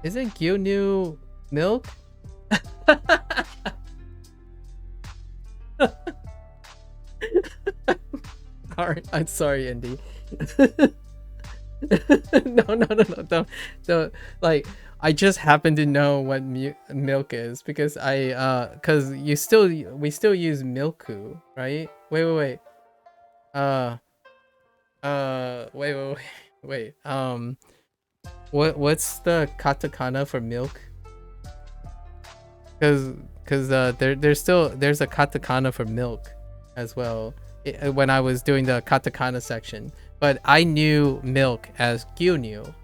Isn't Gyunu milk? Alright, I'm sorry, Indy. No. Don't. Like, I just happen to know what milk is because cause we still use MAKU, right? Wait. Wait. What's the katakana for milk? Cause there's a katakana for milk as well when I was doing the katakana section, but I knew milk as gyunyu.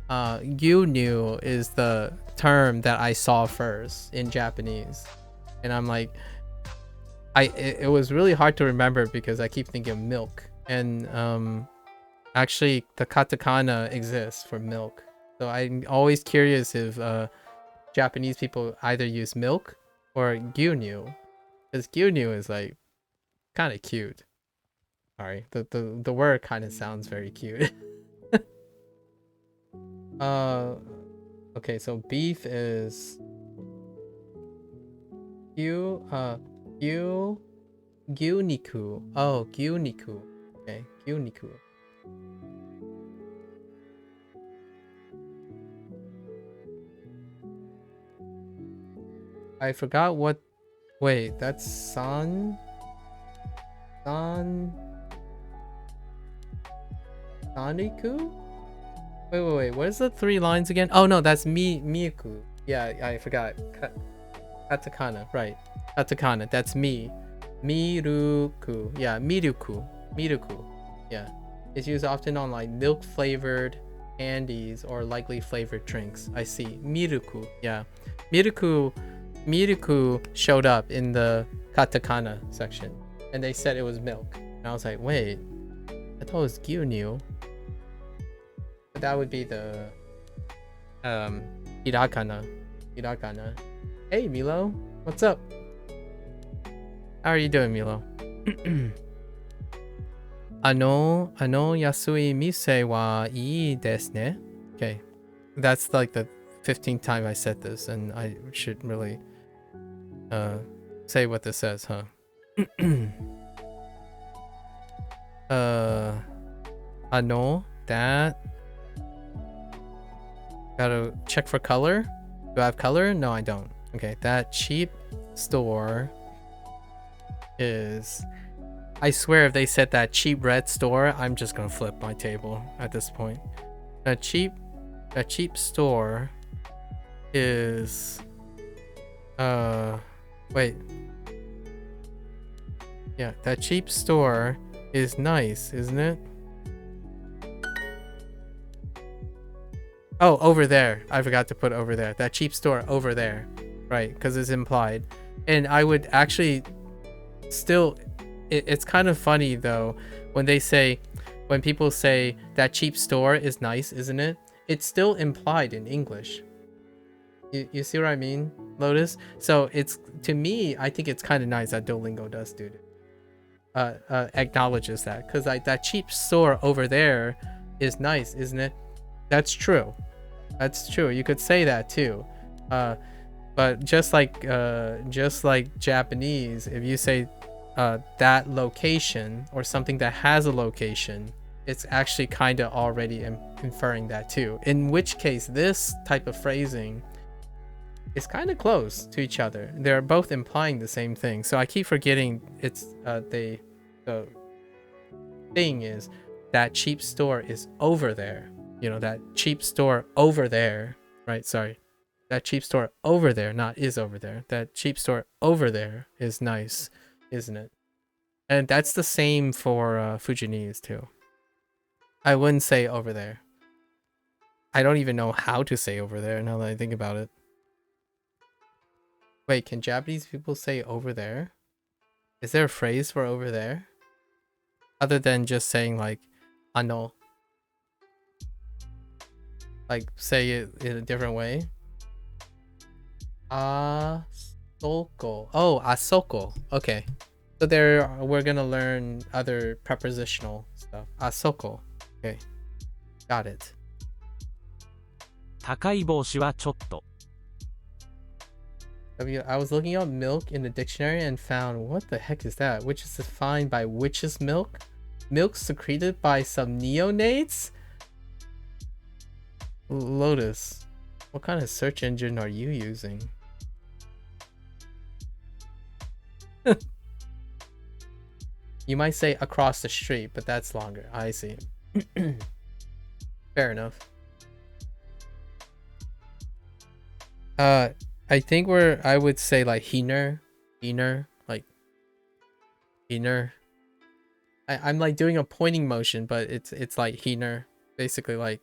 Gyunyu is the term that I saw first in Japanese, and I'm like, it was really hard to remember because I keep thinking of milk, and actually the katakana exists for milk. So I'm always curious if Japanese people either use milk or gyunyu, because gyunyu is like kind of cute. Sorry, the word kind of sounds very cute. Okay, so beef is gyuniku. Oh, gyuniku. Okay, gyuniku. I forgot what. Wait, that's Saniku? Wait. What is the 3 lines again? Oh no, that's Miku. Yeah, I forgot. Katakana, right? Katakana. That's mi. Miruku. Yeah, miruku. Yeah, it's used often on like milk flavored candies or lightly flavored drinks. I see. Miruku. Yeah, Miruku showed up in the katakana section, and they said it was milk. And I was like, wait, I thought it was gyunyu. But that would be the hirakana. Hey Milo, what's up? How are you doing, Milo? Ano yasui mise wa ii desu ne. Okay, that's like the 15th time I said this, and I should really say what this says, huh? Ano, that. Gotta check for color. Do I have color? No, I don't. Okay, that cheap store is. I swear if they said that cheap red store, I'm just gonna flip my table at this point. A cheap store is wait. Yeah, that cheap store is nice, isn't it? Oh, over there. I forgot to put over there. That cheap store over there. Right, because it's implied. And I would actually still... It's kind of funny, though, when people say that cheap store is nice, isn't it? It's still implied in English. You see what I mean, Lotus? So it's, to me, I think it's kind of nice that Duolingo does do it. Acknowledges that. Because like that cheap store over there is nice, isn't it? That's true. That's true. You could say that too. But just like Japanese, if you say that location or something that has a location, it's actually kind of already inferring that too. In which case, this type of phrasing is kind of close to each other. They're both implying the same thing. So I keep forgetting it's the thing is that cheap store is over there. You know, that cheap store over there, right? Sorry. That cheap store over there, not is over there. That cheap store over there is nice, isn't it? And that's the same for Fujianese too. I wouldn't say over there. I don't even know how to say over there now that I think about it. Wait, can Japanese people say over there? Is there a phrase for over there? Other than just saying like, ano. Like, say it in a different way. Asoko. Oh, asoko. Okay. So we're gonna learn other prepositional stuff. Asoko. Okay. Got it. 高い帽子はちょっと。 I was looking up milk in the dictionary and found, what the heck is that? Which is defined by witch's milk? Milk secreted by some neonates? Lotus, what kind of search engine are you using? You might say across the street, but that's longer. I see. Fair enough. I think I would say like hiner, like hiner. I'm like doing a pointing motion, but it's like hiner, basically like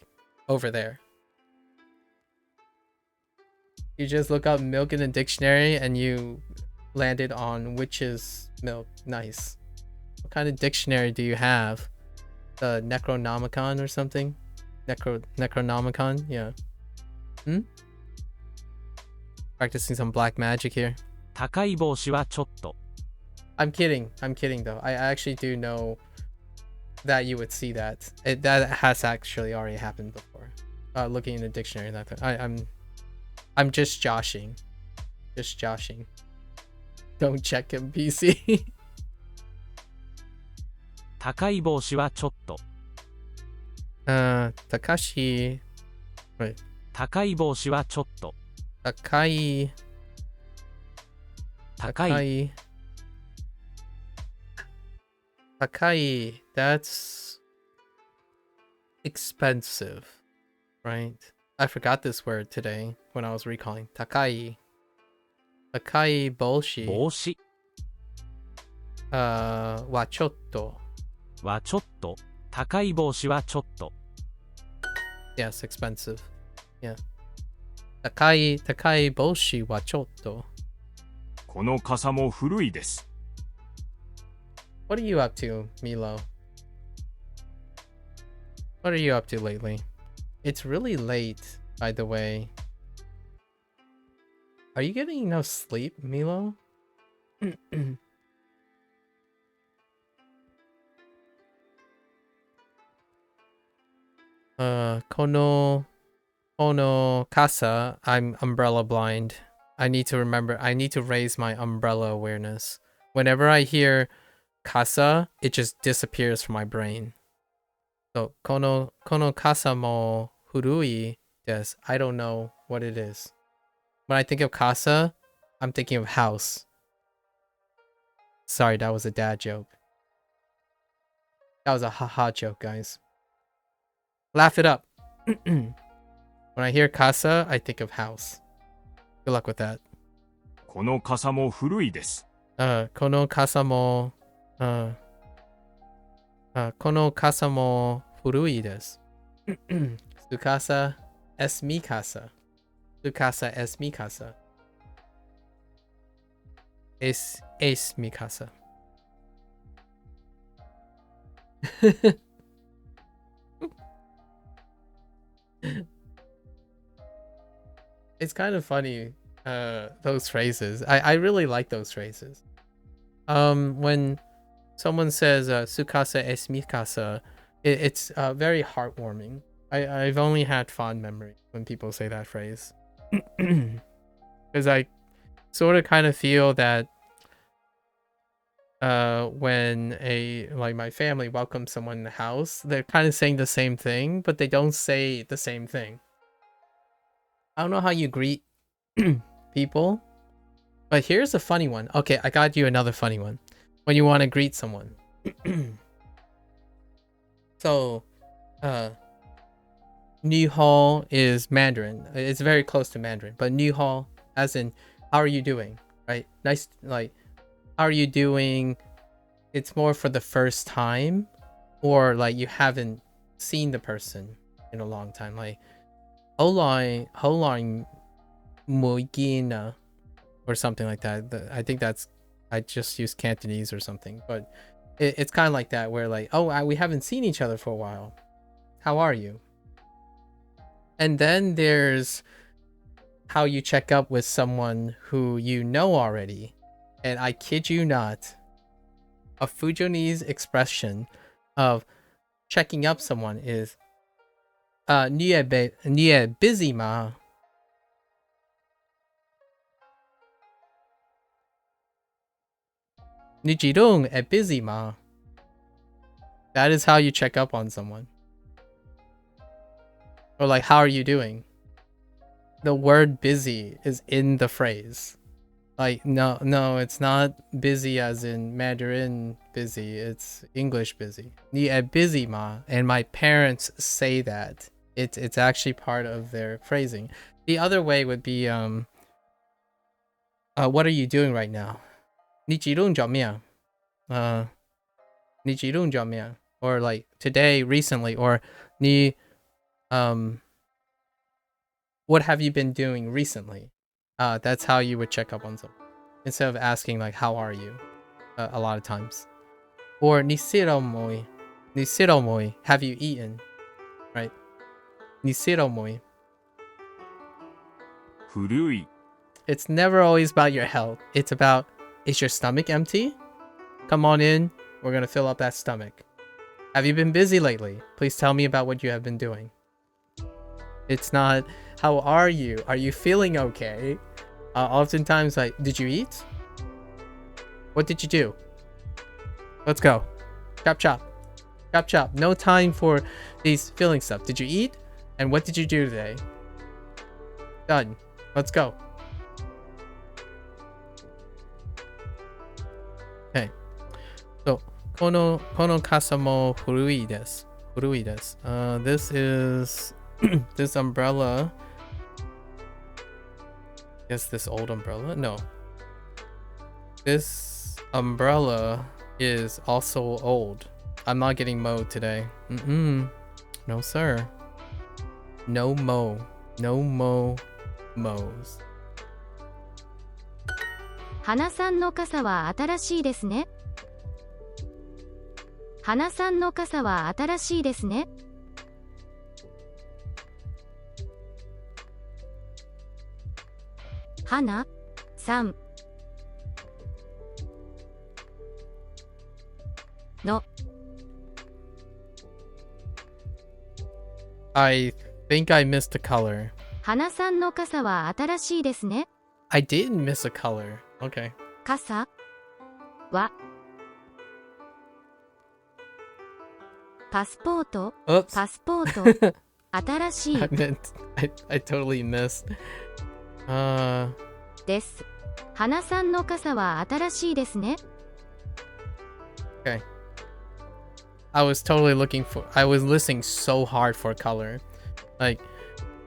over there. You just look up milk in the dictionary and you landed on witch's milk. Nice. What kind of dictionary do you have? The Necronomicon or something? Necronomicon? Yeah. Practicing some black magic here. 高い帽子はちょっと。I'm kidding though. I actually do know that you would see that. That has actually already happened before. Looking in the dictionary, I'm just joshing. Just joshing. Don't check him, PC. 高い帽子はちょっと。Takashi. Wait. 高い帽子はちょっと。Takai. 高い。 Takai. That's expensive, right? I forgot this word today when I was recalling. Takai. Takai bolshi. 帽子 Wa chotto. はちょっと。高い帽子はちょっと。 Yes, expensive. Yeah. Takai bolshi wa chotto. この傘も古いです。 What are you up to, Milo? What are you up to lately? It's really late, by the way. Are you getting enough sleep, Milo? Kono Casa. I'm umbrella blind. I need to raise my umbrella awareness. Whenever I hear Casa, it just disappears from my brain. So kono casa mo furui desu. I don't know what it is. When I think of casa, I'm thinking of house. Sorry, that was a dad joke. That was a haha joke, guys. Laugh it up. When I hear casa, I think of house. Good luck with that. この傘も古いです。Kono casa mo kono casa mo furui desu. Su casa es mi casa. Su casa es mi casa. Es mi casa. It's kind of funny, those phrases. I really like those phrases. When someone says su casa es mi casa, it's very heartwarming. I've only had fond memory when people say that phrase. Because I sort of kind of feel that when my family welcomes someone in the house, they're kind of saying the same thing, but they don't say the same thing. I don't know how you greet people, but here's a funny one. Okay, I got you another funny one. When you want to greet someone. So, Nihao is Mandarin. It's very close to Mandarin, but Nihao, as in, how are you doing? Right? Nice, like, how are you doing? It's more for the first time, or like you haven't seen the person in a long time. Like, Holang Moigina, or something like that. I think I just used Cantonese or something, but it's kind of like that, where like, oh, we haven't seen each other for a while. How are you? And then there's how you check up with someone who you know already. And I kid you not, a Fujonese expression of checking up someone is "你也 busy ma." "你几动也 busy ma." That is how you check up on someone. Or like, how are you doing? The word busy is in the phrase. Like, no, it's not busy as in Mandarin busy. It's English busy. 你也 busy ma. And my parents say that. It's actually part of their phrasing. The other way would be, what are you doing right now? 你几动怎么样? 你几动怎么样? Or like today, recently, or 你 what have you been doing recently? That's how you would check up on someone, instead of asking like, how are you? A lot of times. Or 你吃了没? 你吃了没? Have you eaten? Right? 你吃了没? 古い。 It's never always about your health. It's about, is your stomach empty? Come on in. We're gonna fill up that stomach. Have you been busy lately? Please tell me about what you have been doing. It's not, how are you? Are you feeling okay? Oftentimes, like, did you eat? What did you do? Let's go. Chop, chop. Chop, chop. No time for these feeling stuff. Did you eat? And what did you do today? Done. Let's go. Okay. So, この傘も古いです。古いです。This is this umbrella. Guess this old umbrella? No. This umbrella is also old. I'm not getting mowed today. No, sir. No mow. No mow mows. 花さんの傘は新しいですね。花さんの傘は新しいですね。花さんの I think I missed a color. 花さんの傘は新しいですね。I did miss a color. Okay. 傘はパスポート Oops. パスポート新しい I totally missed. です。花さんの傘は新しいですね。Okay. I was totally I was listening so hard for color. Like,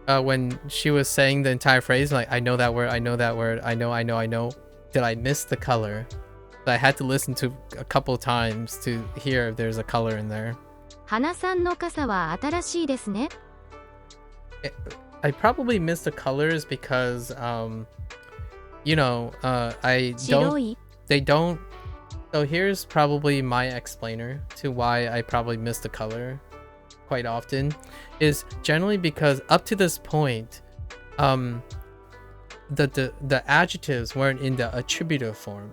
when she was saying the entire phrase, like, I know that word, I know that word, I know. Did I miss the color? So I had to listen to a couple times to hear if there's a color in there. 花さんの傘は新しいですね。I probably missed the colors because,白い they don't. So here's probably my explainer to why I probably miss the color quite often, is generally because up to this point, the adjectives weren't in the attributive form.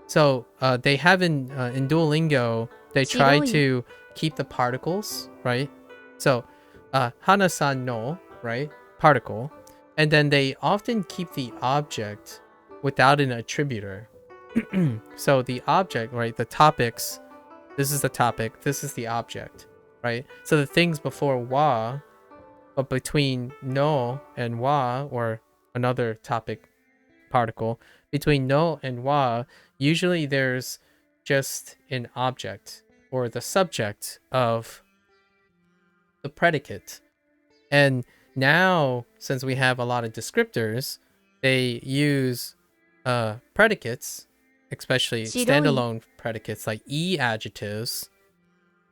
So they haven't in Duolingo, they try to keep the particles, right? So hana-san no, right? Particle. And then they often keep the object without an attributor. So the object, right? The topics, this is the topic, this is the object, right? So the things before wa, but between no and wa, or another topic particle, between no and wa, usually there's just an object or the subject of the predicate. And now, since we have a lot of descriptors, they use predicates, especially standalone predicates like e adjectives,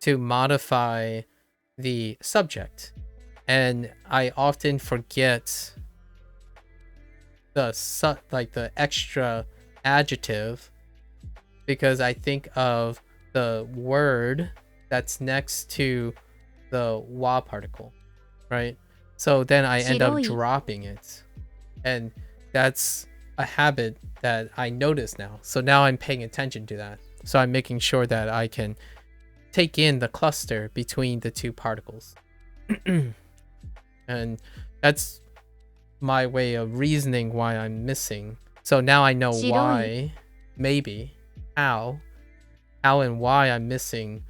to modify the subject. And I often forget the extra adjective because I think of the word that's next to the wa particle, right? So then I end up dropping it, and that's a habit that I notice now. So now I'm paying attention to that. So I'm making sure that I can take in the cluster between the two particles. And that's my way of reasoning why I'm missing. So now I know why, maybe, how and why I'm missing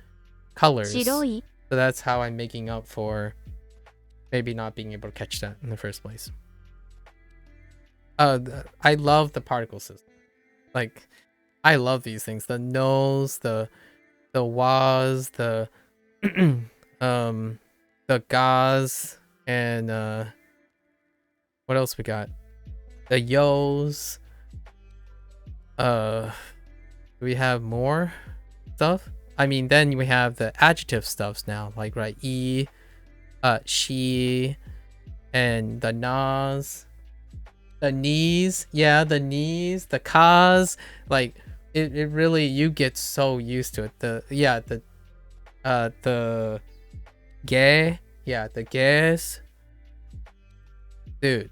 colors. So that's how I'm making up for maybe not being able to catch that in the first place. I love the particle system. Like, I love these things. The no's, the was, the ga's, and what else we got? The yo's. Do we have more stuff? I mean, then we have the adjective stuffs now, like, right, e, she, and the na's, the knees, the knees, the ka's, like, it really, you get so used to it. The gay, the gays, dude,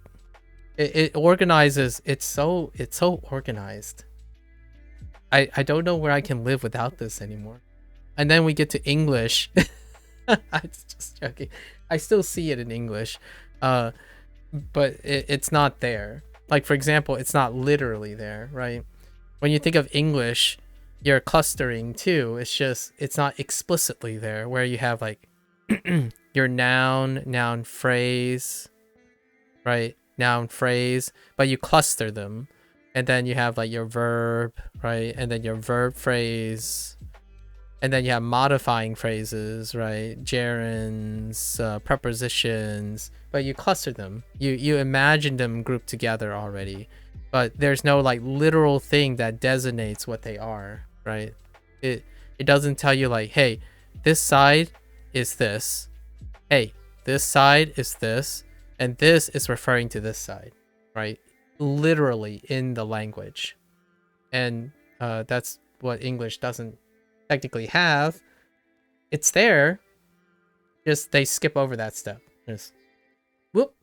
it organizes. It's so organized. I don't know where I can live without this anymore. And then we get to English. I'm just joking. I still see it in English, but it's not there. Like, for example, it's not literally there, right? When you think of English, you're clustering too. It's not explicitly there, where you have like your noun phrase, right? Noun phrase, but you cluster them. And then you have like your verb, right? And then your verb phrase. And then you have modifying phrases, right? Gerunds, prepositions, but you cluster them. You imagine them grouped together already, but there's no like literal thing that designates what they are, right? It doesn't tell you like, hey, this side is this. Hey, this side is this, and this is referring to this side, right? Literally in the language. And that's what English doesn't technically have. It's there, just they skip over that step. Just whoop,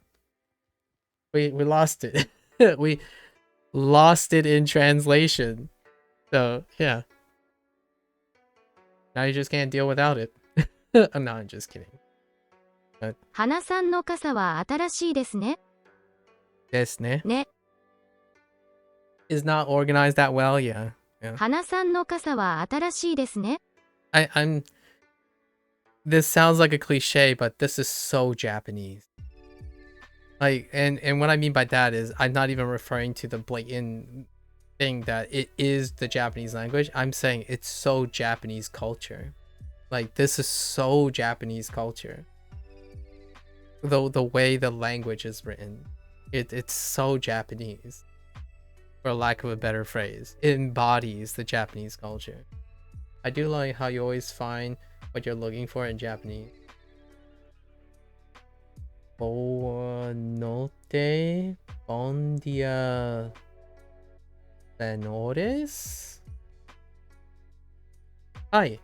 we lost it. We lost it in translation. So yeah, now you just can't deal without it. No, I'm just kidding. 花さんの傘は新しいですね。ですねね。 is not organized that well. Yeah. 花さんの傘は新しいですね。 I'm this sounds like a cliche, but this is so Japanese. Like, and what I mean by that is I'm not even referring to the blatant thing that it is the Japanese language. I'm saying it's so Japanese culture. Like, this is so Japanese culture. The way the language is written, it's so Japanese, for lack of a better phrase. It embodies the Japanese culture. I do like how you always find what you're looking for in Japanese. Buonanotte, bon dia, senores. Hi,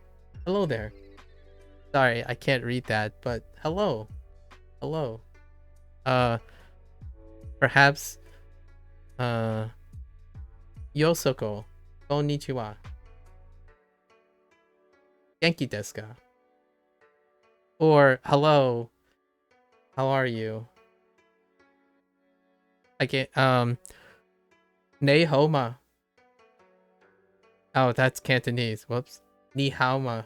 hello there. Sorry, I can't read that, but hello. Hello. Perhaps, Yosoko, konnichiwa. Genki desu ka? Or hello, how are you? I get ne hao ma. Oh, that's Cantonese. Whoops. Ni hao ma.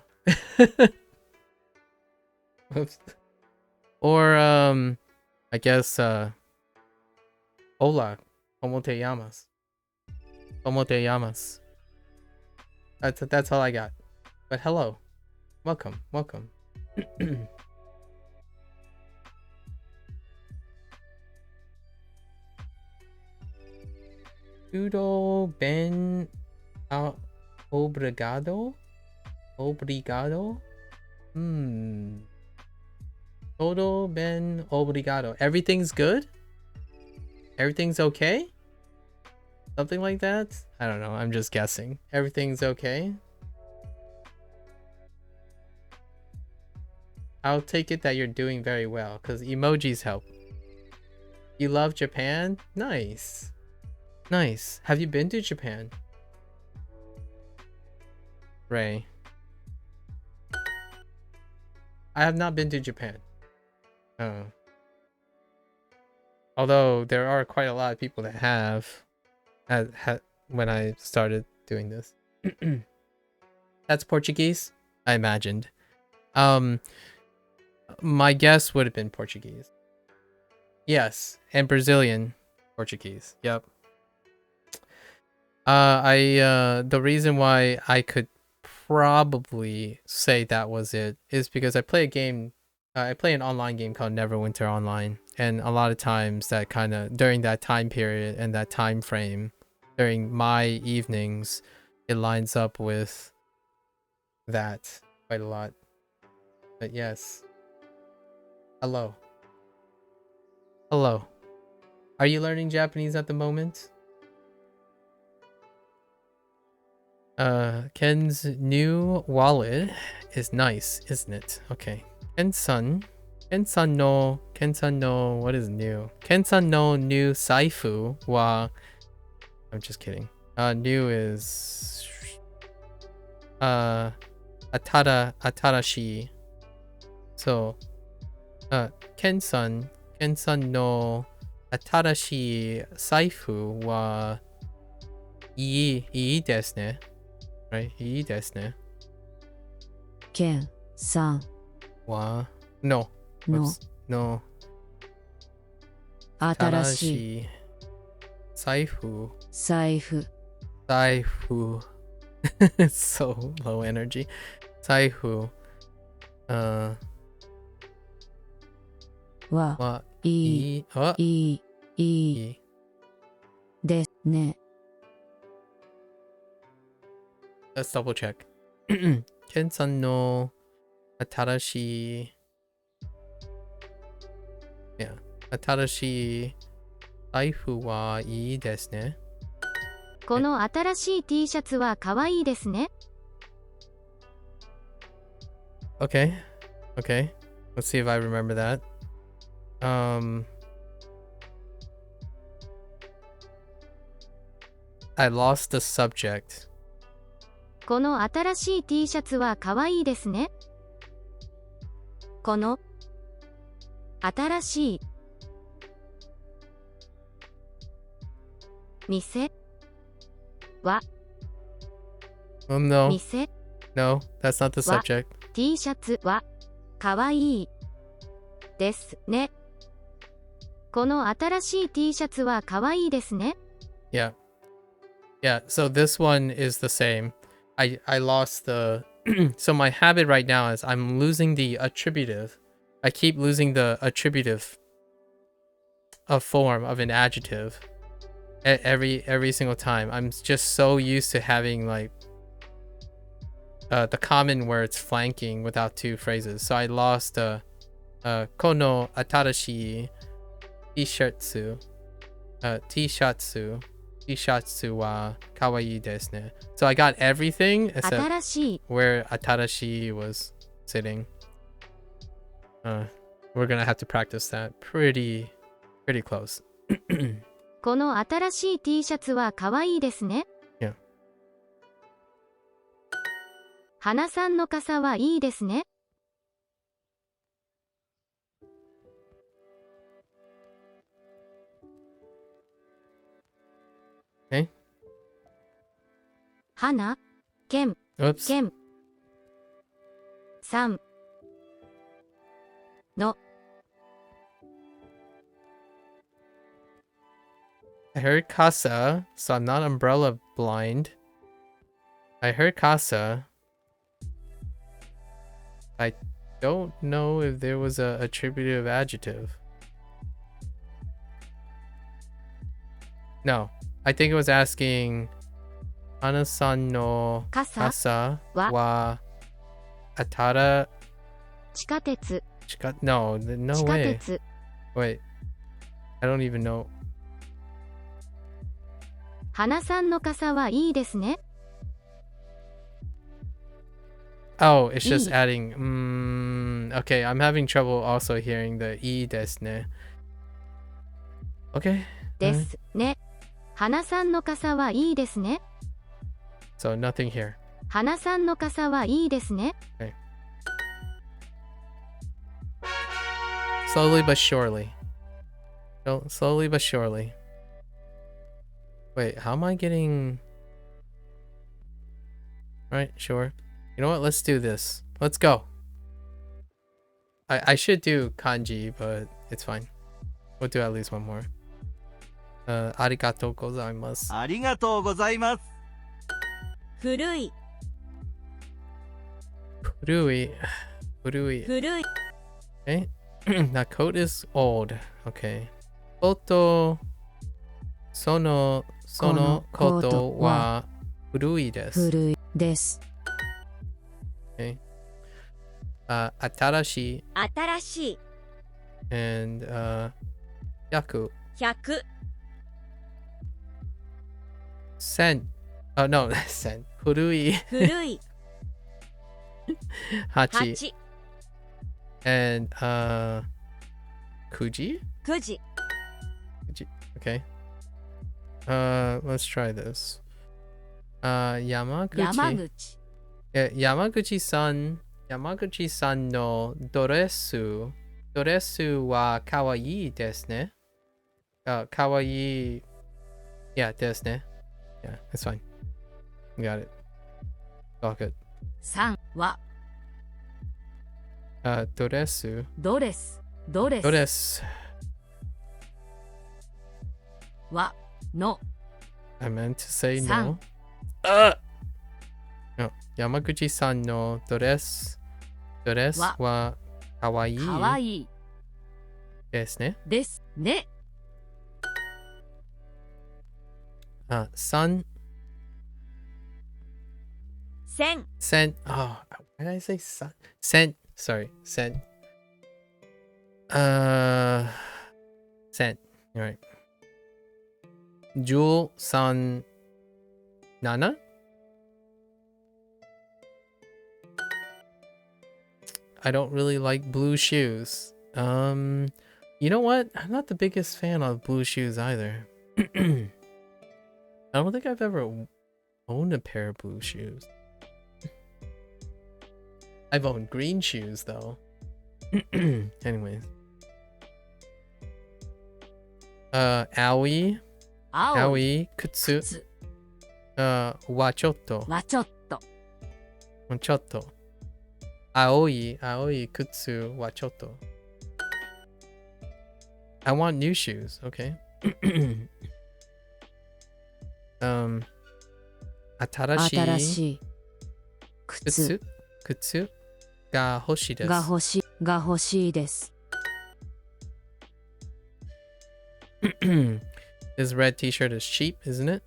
Whoops. Or I guess hola, como te llamas? Como te llamas? That's all I got. But hello. Welcome. Tudo ben obrigado? Obrigado? Todo ben obrigado. Everything's good? Everything's okay? Something like that? I don't know. I'm just guessing. Everything's okay? I'll take it that you're doing very well, because emojis help. You love Japan? Nice. Nice. Have you been to Japan? Ray. I have not been to Japan. Oh. Although there are quite a lot of people that have when I started doing this. That's Portuguese? I imagined. My guess would have been Portuguese. Yes, and Brazilian Portuguese. Yep. The reason why I could probably say that was it is because I play a game. I play an online game called Neverwinter Online, and a lot of times that kind of during that time period and that time frame, during my evenings, it lines up with that quite a lot. But yes. Hello. Hello. Are you learning Japanese at the moment? Ken's new wallet is nice, isn't it? Okay. Ken-san no, what is new? Ken-san no new saifu wa... I'm just kidding. New is atarashi. So, Ken-san no atarashi saifu wa ii desu ne. Right? Ii desu ne. けんさん Wa no. の Whoops. No. 新しい Saifu. 財布 Saifu. It's so low energy. Saifu. は Wa いい oh, いいいい ii. ですね Let's double check. Ken-san no atarashi. Yeah. Atarashi saifu wa ii desu ne. この新しい T シャツは可愛いですね。 Okay. Okay. Let's see if I remember that. I lost the subject. この新しい T シャツは可愛いですね。この新しい店は No. 店 No, that's not the subject. T シャツは可愛いですね。この新しい T シャツは可愛いですね。 Yeah. Yeah, so this one is the same. I lost the so my habit right now is I'm losing the attributive. I keep losing the attributive of form of an adjective every single time. I'm just so used to having like the common words flanking without two phrases. So I lost kono atarashi t-shirtsu t-shirtsu wa kawaii desu ne. So I got everything except 新しい where atarashi was sitting. We're gonna have to practice that pretty close. この新しい T シャツは可愛いですね。 Yeah. 花さんの傘はいいですね。 Okay. 花、けん、 Oops. けん。さんの I heard casa, so I'm not umbrella blind. I heard casa. I don't know if there was a attributive adjective. No, I think it was asking Ana-san no 傘、 kasa wa wa atara 地下鉄、 no 地 no 下 way. 鉄。 Wait, I don't even know. 花さんの傘はいいですね。 Oh, it's just E. adding. Okay, I'm having trouble also hearing the e desu ne. Okay. ですね。花さんの傘はいいですね。 So nothing here. 花さんの傘はいいですね。 Slowly but surely. Slowly but surely. Wait, how am I getting... Right, sure. You know what? Let's do this. Let's go. I should do kanji, but it's fine. We'll do at least one more. Arigatou gozaimasu. ありがとうございます。古い Furui. Furui. 古い Okay. That coat is old. Okay. Koto. Sono このコー koto トは wa furui desu. 古いです Okay. Atarashi 新しい and yaku. 100 Sen. Oh no, sen. Furui 古い hachi 8 and kuji. 9時 Okay. Let's try this. Yamaguchi. 山口 Yamaguchi-san no doresu wa kawaii desu ne. Kawaii. Yeah, desu ne. Yeah, that's fine. You got it. All good. 3は Doresu. ドレスドレス Doresu. はの I meant to say no. 3 No. Yamaguchi-san no doresu Wa. wa かわ kawaii いい desu ne. ですね San 1000 Sen. Oh, why did I say san? Sen. Sorry, sen. Sen. You're right. Jewel san nana. I don't really like blue shoes. You know what? I'm not the biggest fan of blue shoes either. I don't think I've ever owned a pair of blue shoes. I've owned green shoes though. Anyways. Aoi, 青い aoi, kutsu, 靴 wa chotto, はちょっと chotto. Aoi, kutsu, wa chotto. I want new shoes, okay. Atarashi 新しい靴 kutsu ga hoshi desu. が欲しいです This red t-shirt is cheap, isn't it?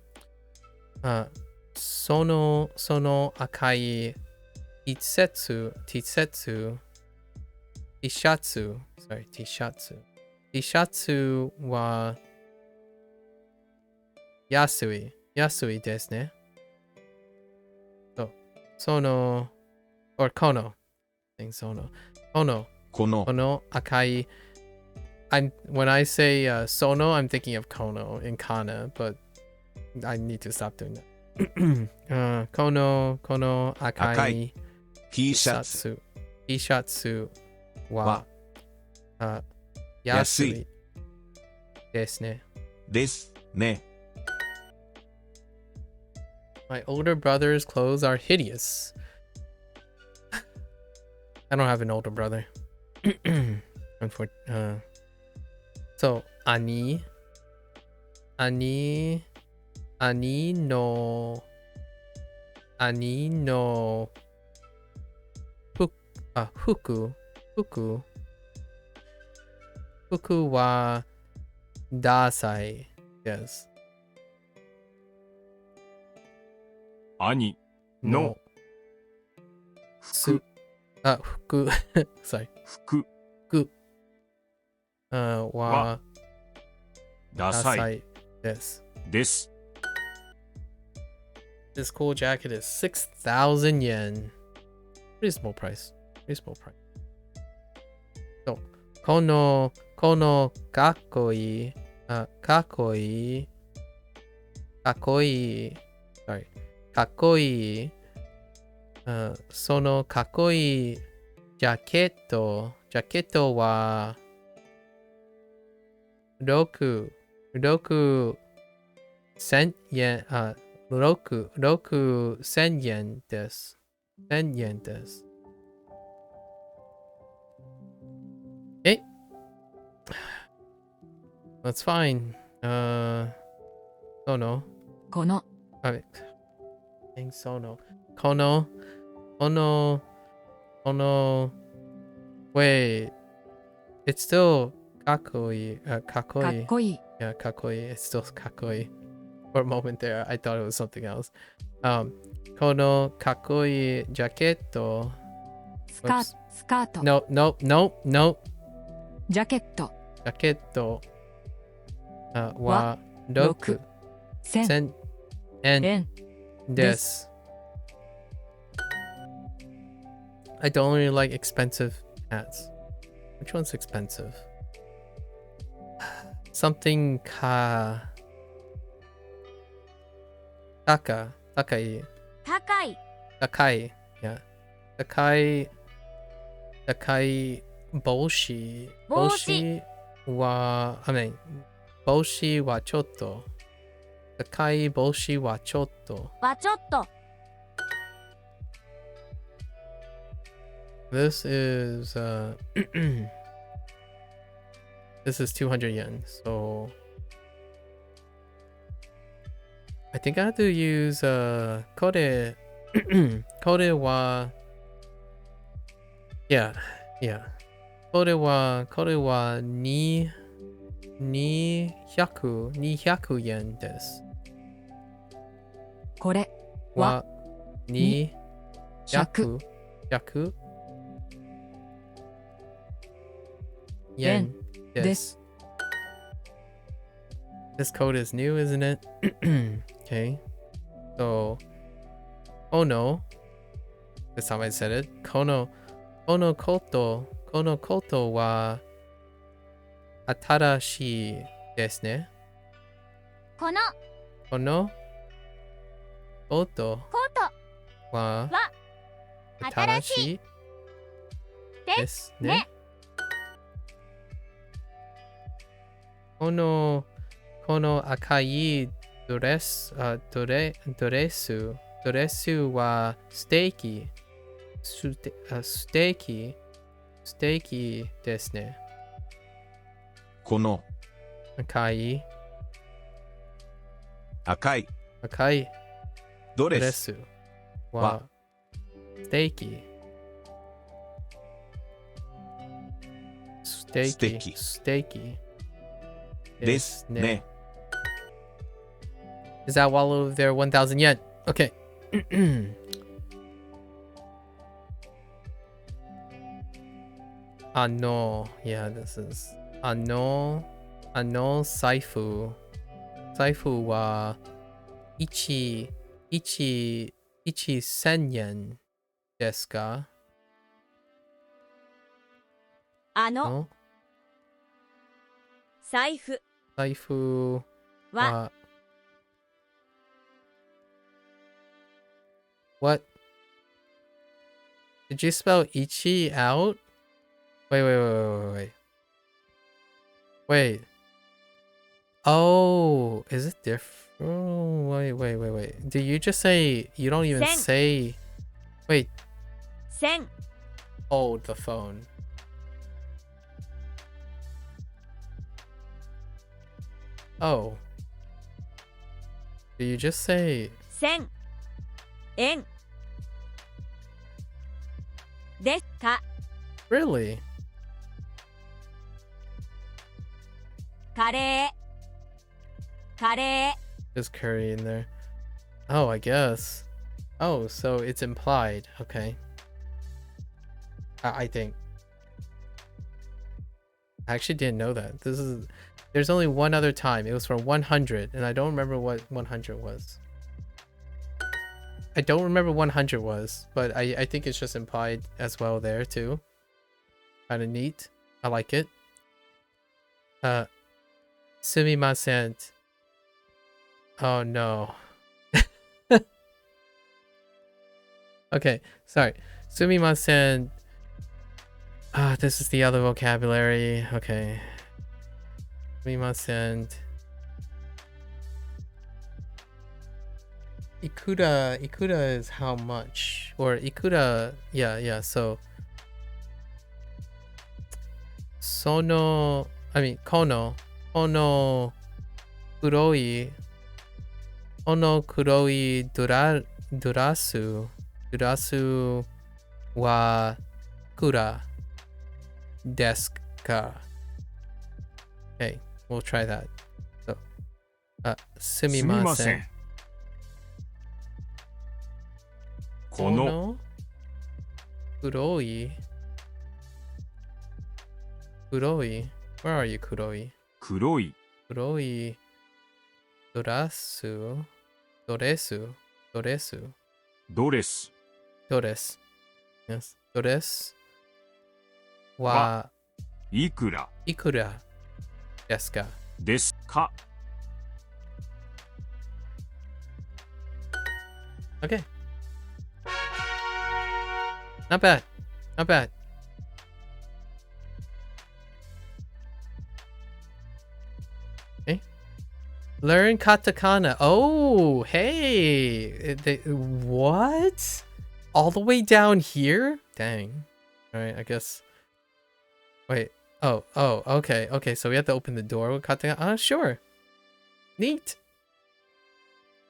Sono akai tishatsu wa yasui desu ne. So, sono or kono. Saying sono. Kono この Kono akai. When I say sono, I'm thinking of kono in kana, but I need to stop doing that. Kono akai Akai. T シャツ Tishatsu wa は yasui desu ne. ですね。 My older brother's clothes are hideous. I don't have an older brother. So, ani no fuku wa dasai desu. 兄 No. Su. Fuku. Sorry. 服 Wa ダサい dasai desu. です This cool jacket is 6,000 yen. Reasonable price. So, kono kakoi. Sorry. Kakoi. Sono kakoi jacket wa 6 1000 yen 1000 yen desu. 1000 yen desu. Okay. That's fine. Sono. この Alright. Saying sono. Kono. Wait. It's still kakoi. かっ Kakoi. こいい Yeah, kakoi. It's still kakoi. For a moment there, I thought it was something else. Kono kakoi jacket. スカート No. ジャケット Jacket. Wa Wa 6 1000 1000 yen 円 desu. I don't really like expensive hats. Which one's expensive? Something takai. 高い Takai. Yeah. Takai boshi. Boshi. Boshi wa chotto. Takai boshi wa chotto. はちょっと。 This is this is 200 yen. So I think I have to use kore kore wa yeah. Kore wa ni 200 yen です。これは200 100 100 yen で です。This code is new, isn't it? Okay. So, kono. This time I said it. Kono koto wa atarashii desu ne. この Kono koto コート wa は新しい atarashii で desu ね ne. Kono akai doresu wa steiki. Steiki desu ne. この Akai 赤い ドドレスレスはステーキですね。 Is that all of their 1,000 yen? Okay. Yeah, this is saifu. Saifu wa ichi 1000 yen desu ka? あの No? 財布 Saifu は wa What? Did you spell ichi out? Wait. Oh, is it different? Oh, wait. Did you just say you don't even Sen. say? Wait, 1000 hold the phone. Oh. Did you just say 1000円ですか really? カレー There's curry in there. Oh, I guess. Oh, so it's implied. Okay. I think. I actually didn't know that. There's only one other time. It was for 100, and I don't remember what 100 was. I don't remember 100 was, but I think it's just implied as well there too. Kind of neat. I like it. Sumimasen. Oh no. Okay, sorry. Sumimasen. This is the other vocabulary. Okay. Sumimasen. Ikura is how much? Or ikura, yeah, so kono kuroi durasu wa kura desu ka? Okay, we'll try that. So, sumimasen. この黒い Where are you, 黒い黒いドレス Yes. ドレスはいくらいくらですかですか Okay. Not bad. Not bad. Okay. Learn katakana. Oh, hey. What? All the way down here? Dang. All right, I guess. Wait. Oh, okay. Okay, so we have to open the door with katakana. Sure. Neat.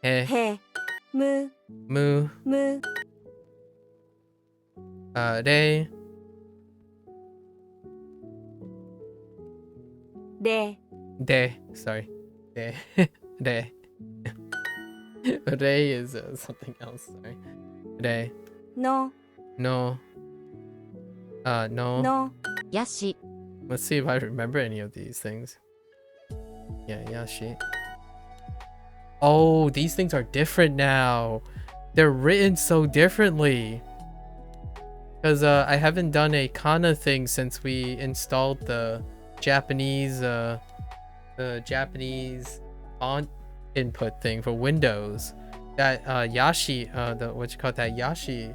He. へむ Mu. む Re. で De. Sorry. De. De. Re is something else. Sorry. Re. の No. No. の yashi, Let's see if I remember any of these things. Yeah, yashi. Oh, these things are different now. They're written so differently. Because I haven't done a kana thing since we installed the Japanese font input thing for Windows. That yashi, what you call that yashi,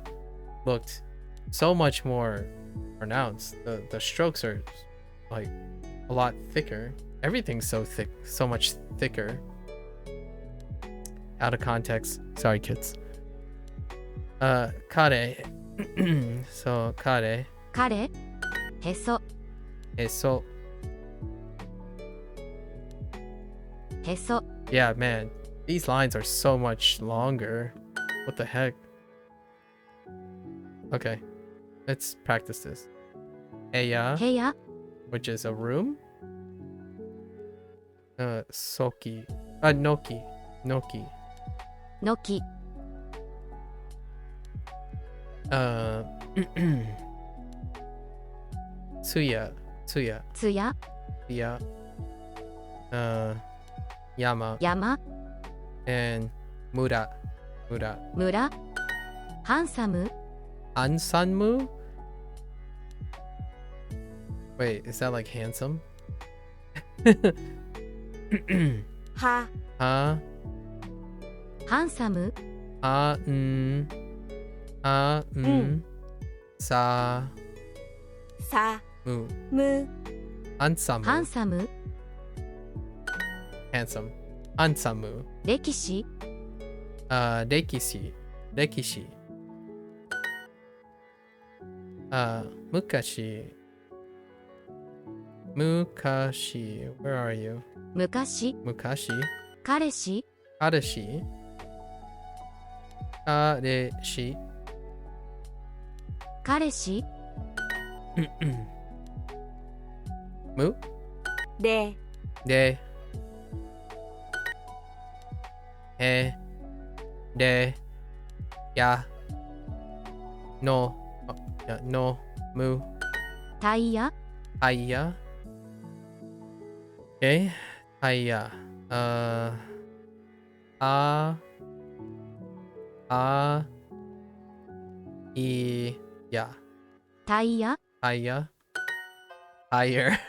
looked so much more pronounced. The strokes are like a lot thicker. Everything's so thick, so much thicker. Out of context. Sorry, kids. Kare. So kare. 彼、へそ、 Soへそ、 yeah, man, these lines are so much longer. What the heck? Okay, let's practice this. Eya, 部屋、 which is a room. Soki. Noki. Noki. のき、 Tsuya. Tsuya. つや、 Yeah. Yama. 山、 And Mura. Mura. 村、ハンサム、 Ansanmu? Wait, is that like handsome? は Huh? ハンサム、 Sa. さ Mu. む Ansamu. ハンサム、 Handsome. Ansamu. 歴史、 Rekishi. Rekishi. Mukashi. Mukashi. Where are you? 昔、 Mukashi. 彼氏、 Kareshi. Kareshi. 彼氏、 Mu. で De. He. De. Ya. No. Oh, yeah, no. Mu. タイヤ、 Aya. Okay. Aya. Yeah. タイヤ、 Aya. Higher.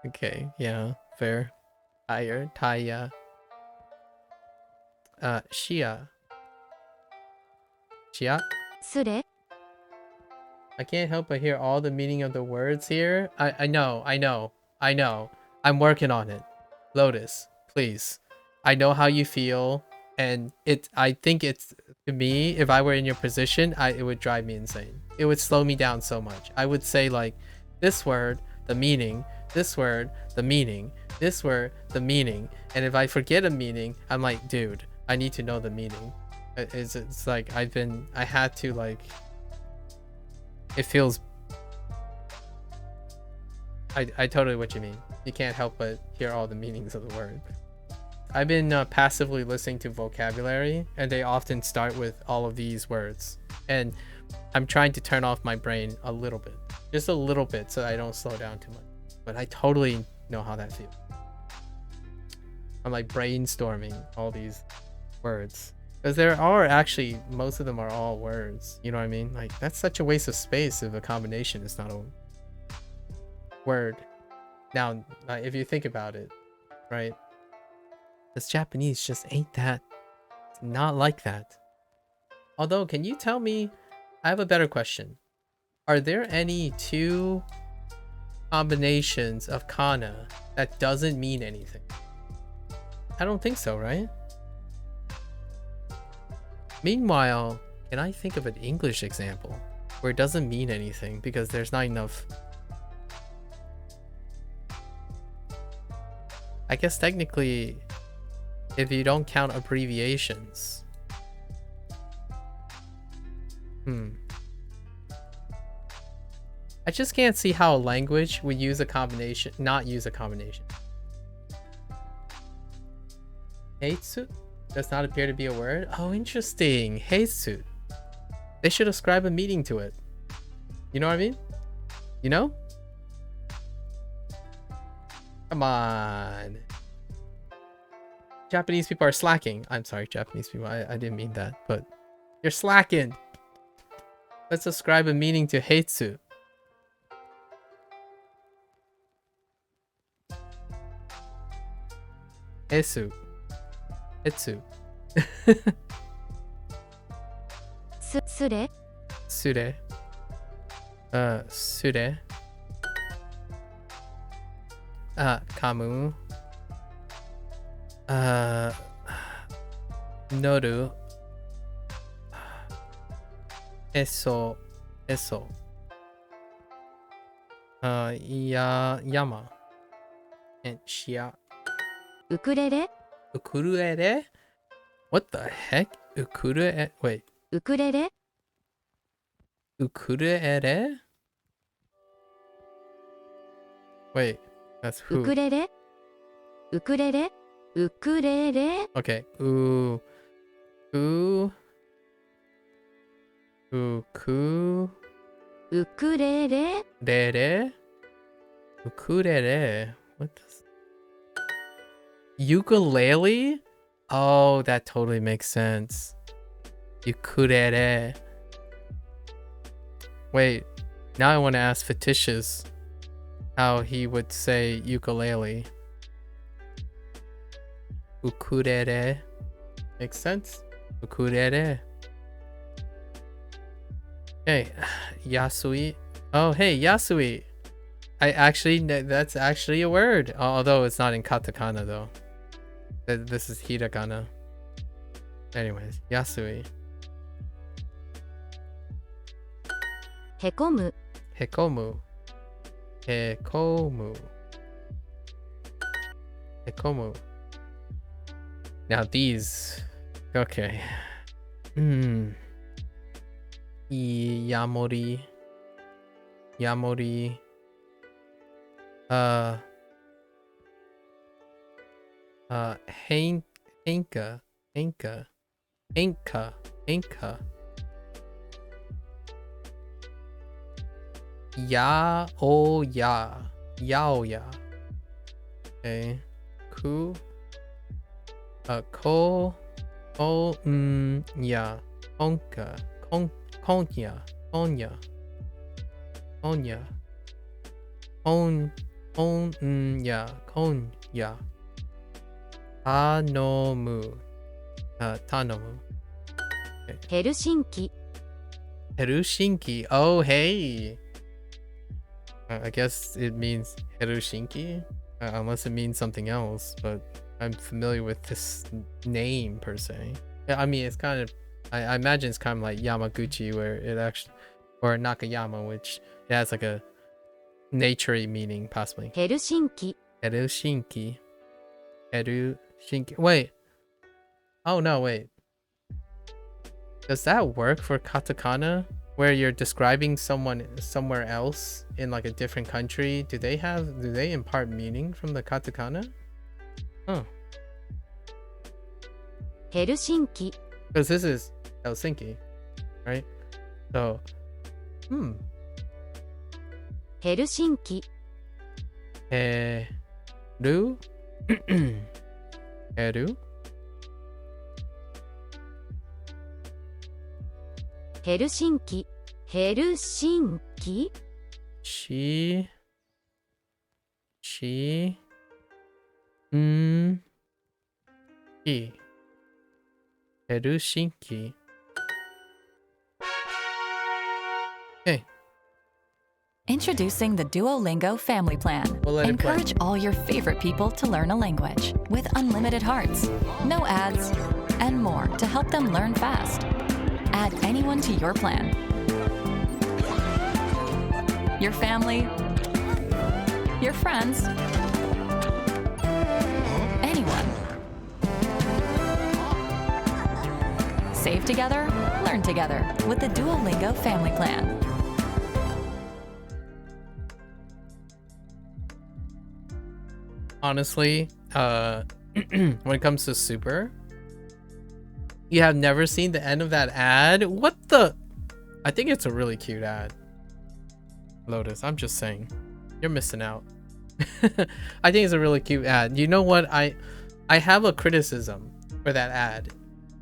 Okay, yeah, fair. Higher. Taya. Shia. Shia. すれ、 I can't help but hear all the meaning of the words here. I know. I'm working on it. Lotus, please. I know how you feel, and I think it's, to me, if I were in your position, it would drive me insane. It would slow me down so much. I would say like, this word, the meaning, this word, the meaning, this word, the meaning. And if I forget a meaning, I'm like, dude, I need to know the meaning. It's like I had to like, it feels, I totally what you mean. You can't help but hear all the meanings of the word. I've been passively listening to vocabulary, and they often start with all of these words. And I'm trying to turn off my brain a little bit, just a little bit, so I don't slow down too much. But I totally know how that feels. I'm like brainstorming all these words. Because there are actually, most of them are all words. You know what I mean? Like, that's such a waste of space if a combination is not a word. Now, if you think about it, right? This Japanese just ain't that. It's not like that. Although, can you tell me, I have a better question. Are there any two combinations of kana that doesn't mean anything? I don't think so, right? Meanwhile, can I think of an English example where it doesn't mean anything because there's not enough? I guess technically, if you don't count abbreviations. I just can't see how a language would use a combination, not use a combination. Heitsu does not appear to be a word. Oh, interesting. Heitsu. They should ascribe a meaning to it. You know what I mean? You know? Come on. Japanese people are slacking. I'm sorry, Japanese people. I didn't mean that, but you're slacking. Let's ascribe a meaning to heitsu. Esu. Etsu. すれ Sure. Sure. Kamu. Noru. Eso. Yama. And Shia. ウクレレ Ukulele? What the heck? Ukulele? Wait. ウクレレ Ukulele? Wait. That's ウ who? クレレウクレレウクレレ Okay. Ukulele? ウクレレ Ukulele? What does... Ukulele? Oh, that totally makes sense. Ukulele. Wait, now I want to ask Fictitious how he would say ukulele. Ukulele. Makes sense? Ukulele. Hey, Yasui. Oh, hey, Yasui. That's actually a word. Although it's not in katakana though. This is hiragana. Anyways, Yasui. へこむ Hekomu. Now these. Okay. Yamori. Inca. Yaoya. Okay. Ku. Ya. Konya. Tanomu. Okay. ヘルシンキ Helsinki. Oh, hey. I guess it means Helsinki, unless it means something else, but I'm familiar with this name per se. Yeah, I mean, it's kind of, I imagine it's kind of like Yamaguchi, where it actually, or Nakayama, which it has like a nature-y meaning, possibly. ヘルシンキ Helsinki. Wait. Oh, no, wait. Does that work for katakana? Where you're describing someone somewhere else in like a different country? Do they impart meaning from the katakana? Oh. ヘルシンキ Because this is Helsinki, right? So, ヘルシンキ Heru? Heru? ヘルシンキヘルシンキ She. Helsinki. Okay. Introducing the Duolingo Family Plan. We'll let it play. Encourage all your favorite people to learn a language with unlimited hearts, no ads, and more to help them learn fast. Add anyone to your plan. Your family, your friends, anyone. Save together, learn together with the Duolingo Family Plan. Honestly, when it comes to Super, you have never seen the end of that ad? What the? I think it's a really cute ad. Lotus, I'm just saying. You're missing out. I think it's a really cute ad. You know what? I have a criticism for that ad.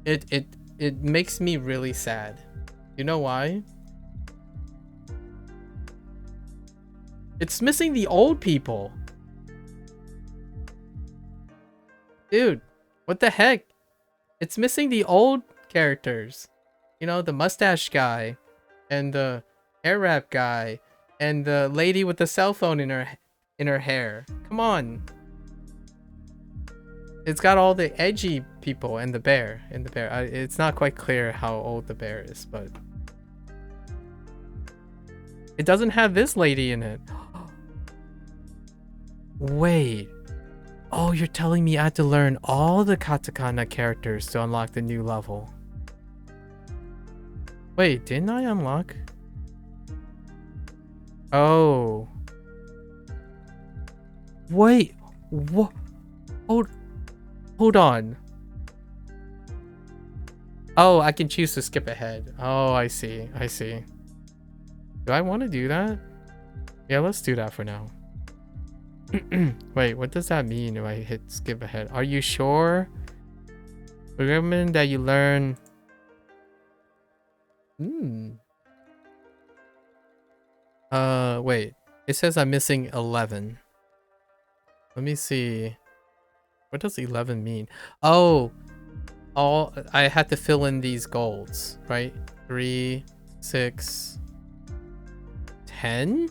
It makes me really sad. You know why? It's missing the old people. Dude, what the heck? It's missing the old characters. You know, the mustache guy and the hair wrap guy and the lady with the cell phone in her hair. Come on. It's got all the edgy people and the bear. It's not quite clear how old the bear is, but it doesn't have this lady in it. Wait. Oh, you're telling me I had to learn all the katakana characters to unlock the new level. Wait, didn't I unlock? Oh. Wait, what? Hold on. Oh, I can choose to skip ahead. Oh, I see. Do I want to do that? Yeah, let's do that for now. Wait, what does that mean if I hit skip ahead? Are you sure? We recommend that you learn. Wait. It says I'm missing 11. Let me see. What does 11 mean? Oh, I had to fill in these golds, right? 3, 6, 10?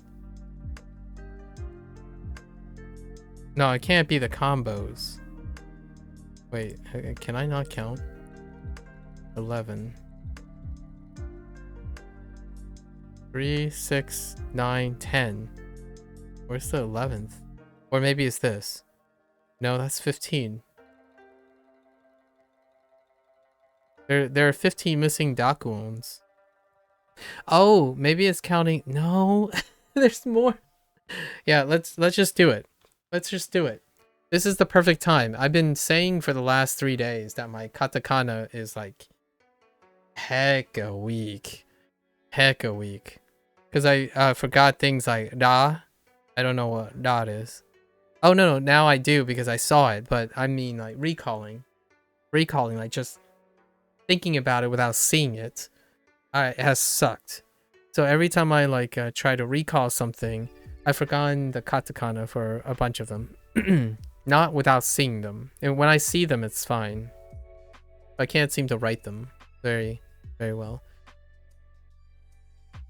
No, it can't be the combos. Wait, can I not count? 11. 3, 6, 9, 10. Where's the 11th? Or maybe it's this. No, that's 15. There are 15 missing Dakuons. Oh, maybe it's counting. No, there's more. Yeah, let's just do it. Let's just do it. This is the perfect time. I've been saying for the last 3 days that my katakana is like hecka weak. Because I forgot things like da. I don't know what da is. Oh, no, now I do because I saw it. But I mean like recalling, like just thinking about it without seeing it. It has sucked. So every time I like try to recall something, I've forgotten the katakana for a bunch of them. Not without seeing them. And when I see them, it's fine. I can't seem to write them very, very well.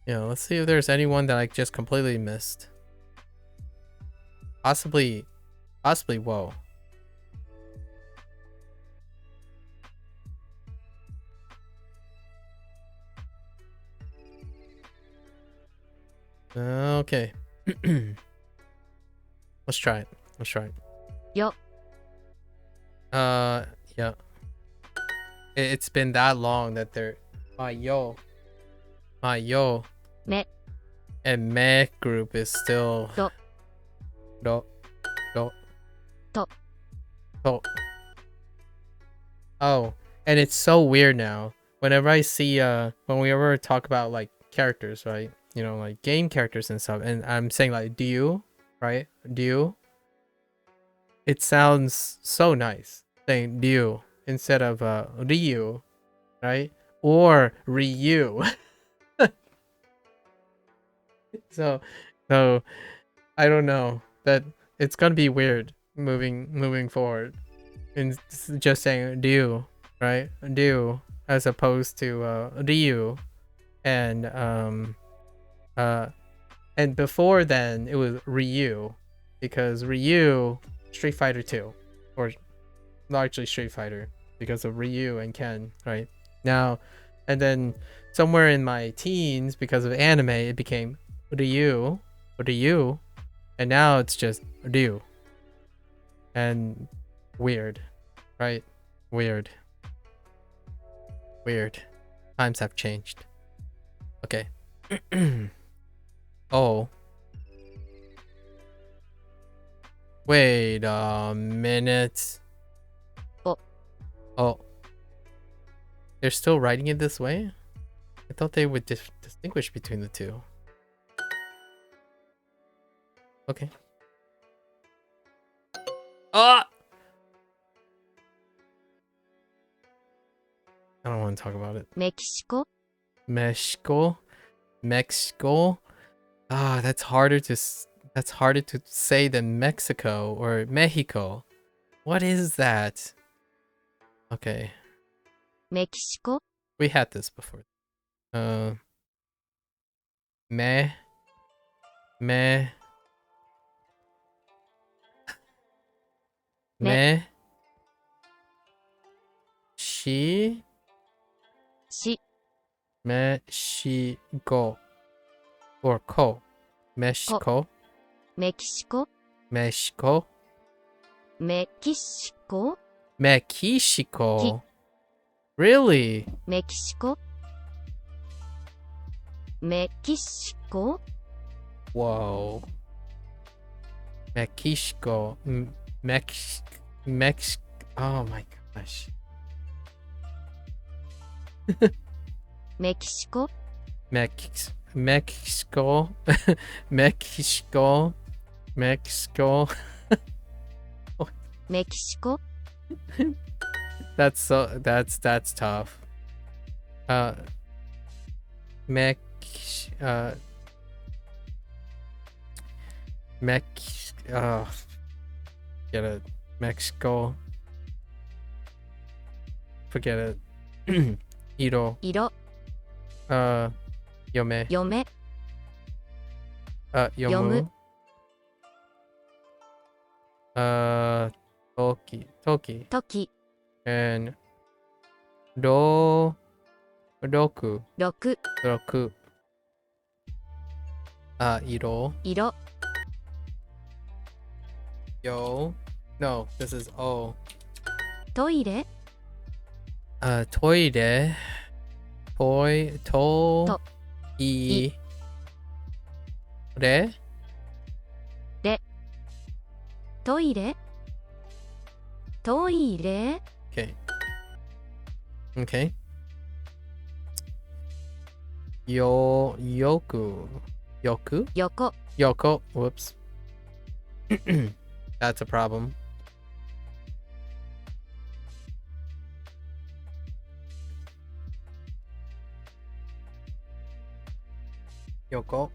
Yeah, let's see if there's anyone that I just completely missed. Possibly, whoa. Okay. Let's try it. Yo. Yeah. It's been that long that they're my yo. Me. And meh group is still Do. Oh, and it's so weird now. Whenever I see when we ever talk about like characters, right? You know, like game characters and stuff, and I'm saying like do you, right? Do you? It sounds so nice saying Ryu instead of Ryu, right? Or Ryu. So I don't know, that it's gonna be weird moving forward, and just saying Ryu, right? Ryu as opposed to Ryu and And before then it was Ryu, because Ryu, Street Fighter 2, or largely Street Fighter because of Ryu and Ken, right? Now, and then somewhere in my teens, because of anime, it became Ryu, and now it's just Ryu. And weird, right? Weird. Times have changed. Okay. Oh. Wait a minute. Oh. They're still writing it this way? I thought they would distinguish between the two. Okay. Ah! I don't want to talk about it. メキシコ Mexico. Ah, that's harder to say than Mexico or Mexico. What is that? Okay, メキシコ we had this before. Me, me, me, she, し Mexico, or co, Mexico, メキシコ Mexico, メキシコ Mexico. Really? メキシコメキシコ Whoa. Mexico. Mex. Oh my gosh. メキシコ Mexico. Mexico. メキシコ That's tough. Mex. Get it. Mexico. Forget it. Iro. 色 Yome. 嫁 Yomu. Toki. 時 And Roku. 6 Iro. 色 Yo. No, this is O. トイレ Toire. To. I. Re. トイレトイレ Okay. Yoku. Yoko. Yoko. Whoops. That's a problem. Yoko.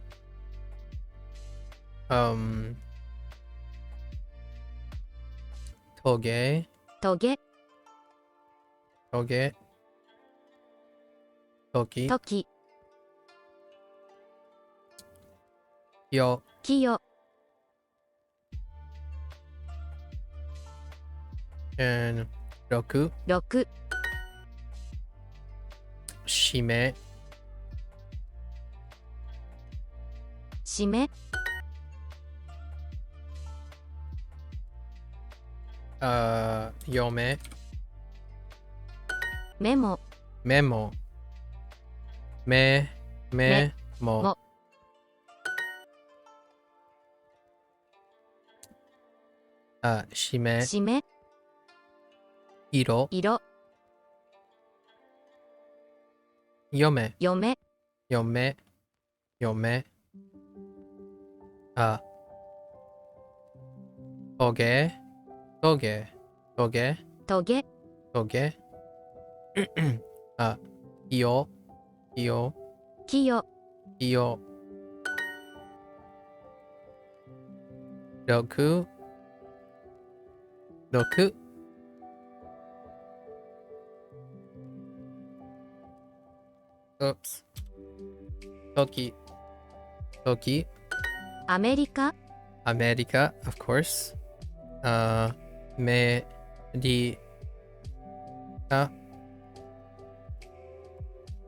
Toge. トゲ Toge. Toki. トキ Yo. キヨ And Roku. 6 Shime. 締め Yome. メモ Memo. Memo. Mo. Shime. 締め Iro. 色 Yome. 嫁 Yome. Toge.トゲ Iyo. キヨ Roku. Oops. Toki. Toki. アメリカ America, of course. America.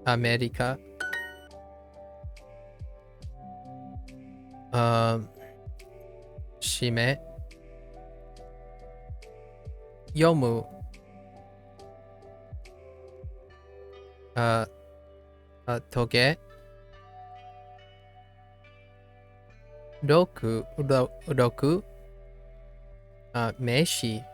America. Shime. Yomu. Toge. Roku. Meshi.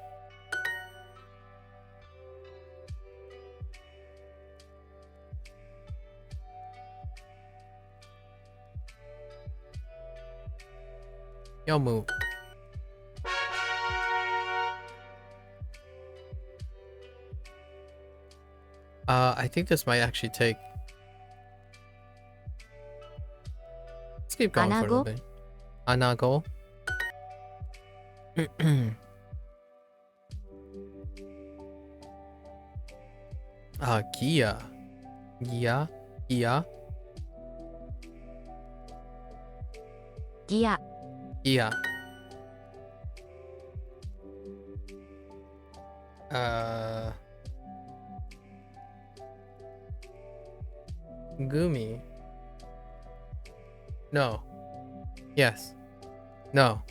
Yomu. I think this might actually take. Let's keep going for a little bit. Anago. Gia. Gia. Gia. ギア Gia. Gumi. No. Yes. No.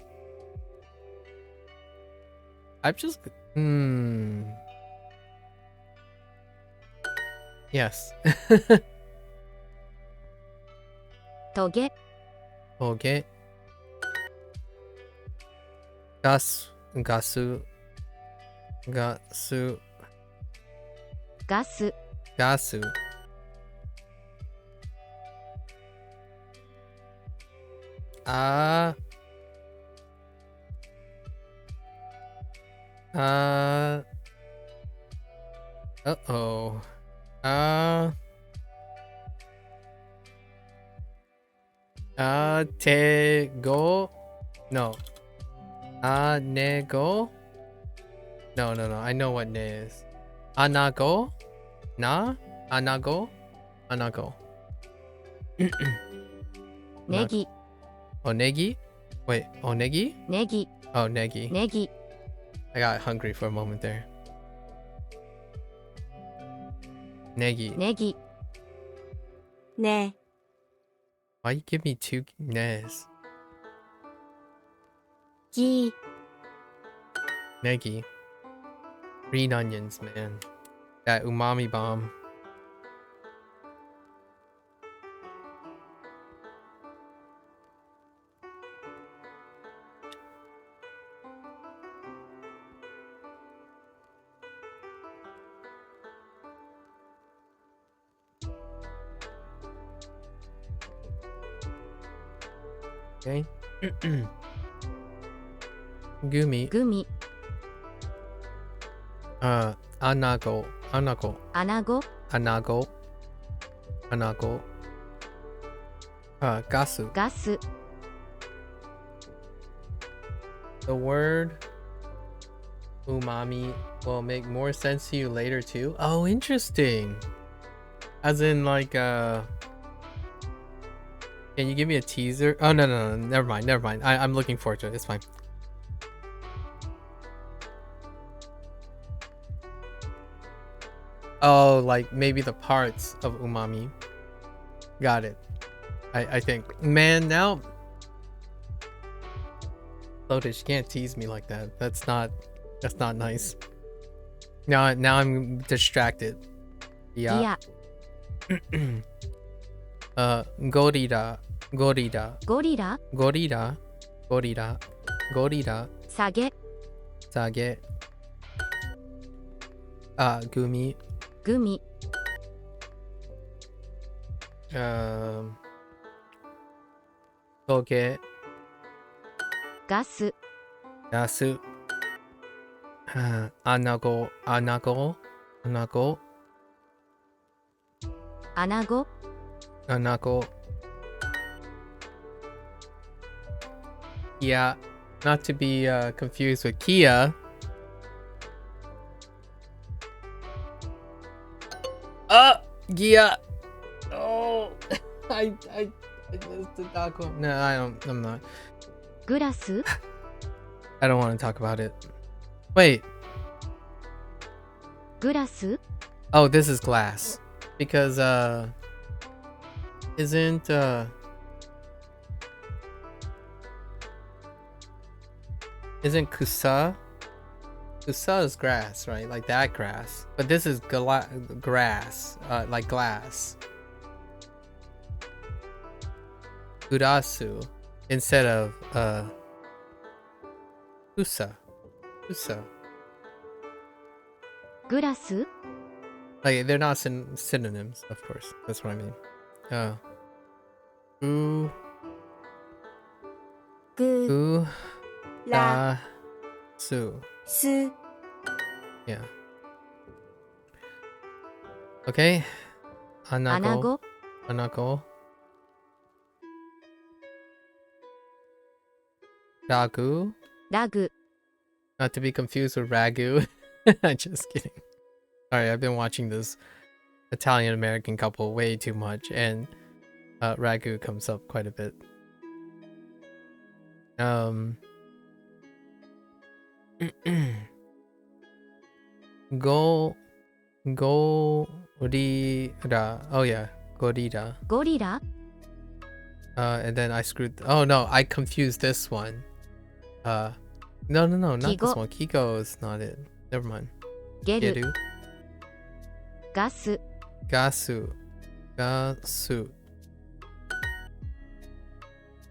I'm just. Yes. トゲ Okay. Gasu. ガス Uh-oh. Tego? No. Nego? No. I know what ne is. Anago? Na? Anago? ネギ Onegi? Wait, onegi? ネギ Oh, negi. ネギ I got hungry for a moment there. Negi. ネギね Why you give me two nes? ぎ Negi. Green onions, man. That umami bomb. Okay. Gumi. グミ Anago. アナゴ Anago. Gasu. ガス The word umami will make more sense to you later too. Oh, interesting. As in like can you give me a teaser? Oh no, never mind. I'm looking forward to it. It's fine. Oh, like maybe the parts of umami. Got it. I think. Man, now Lotus, you can't tease me like that. That's not nice. Now I'm distracted. ギ Yeah. ア Gorilla. ゴリラ 下げ Sage. Gumi. グミ Toge. ガス Yasu. Anago. アナゴ Anago. Yeah, not to be confused with Kia. Gia. Oh, It's the Daku. No, I'm not. グラス I don't want to talk about it. Wait. グラス Oh, this is glass. Because, isn't kusa? Kusa is grass, right? Like that grass. But this is grass, like glass. Urasu instead of kusa. Kusa. グラス Like they're not synonyms, of course. That's what I mean. U ぐ u ら da su. す Yeah. Okay. アナ Anago. ゴ Anago. Ragu. ラグ Not to be confused with ragu. Just kidding. Sorry, I've been watching this Italian American couple way too much, and ragu comes up quite a bit. Gorira. Oh yeah, gorira. ゴリラ And then I screwed. Oh no, I confused this one. No, not this Kigo. one. Kiko is not it. Never mind. ゲル Geru. ガス Gasu.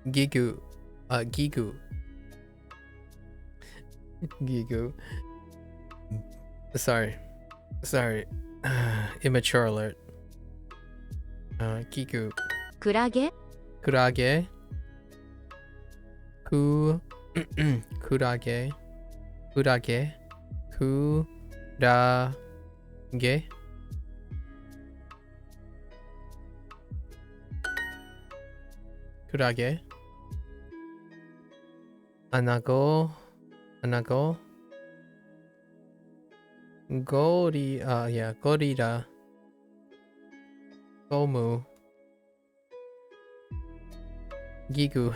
Gigu. Gigu. Gigu. Sorry. Immature alert. Gigu. クラゲ Kurage. Kurage. Kurage. Kurage. Kurage. Anago. Gorira. Gomu. Gigu.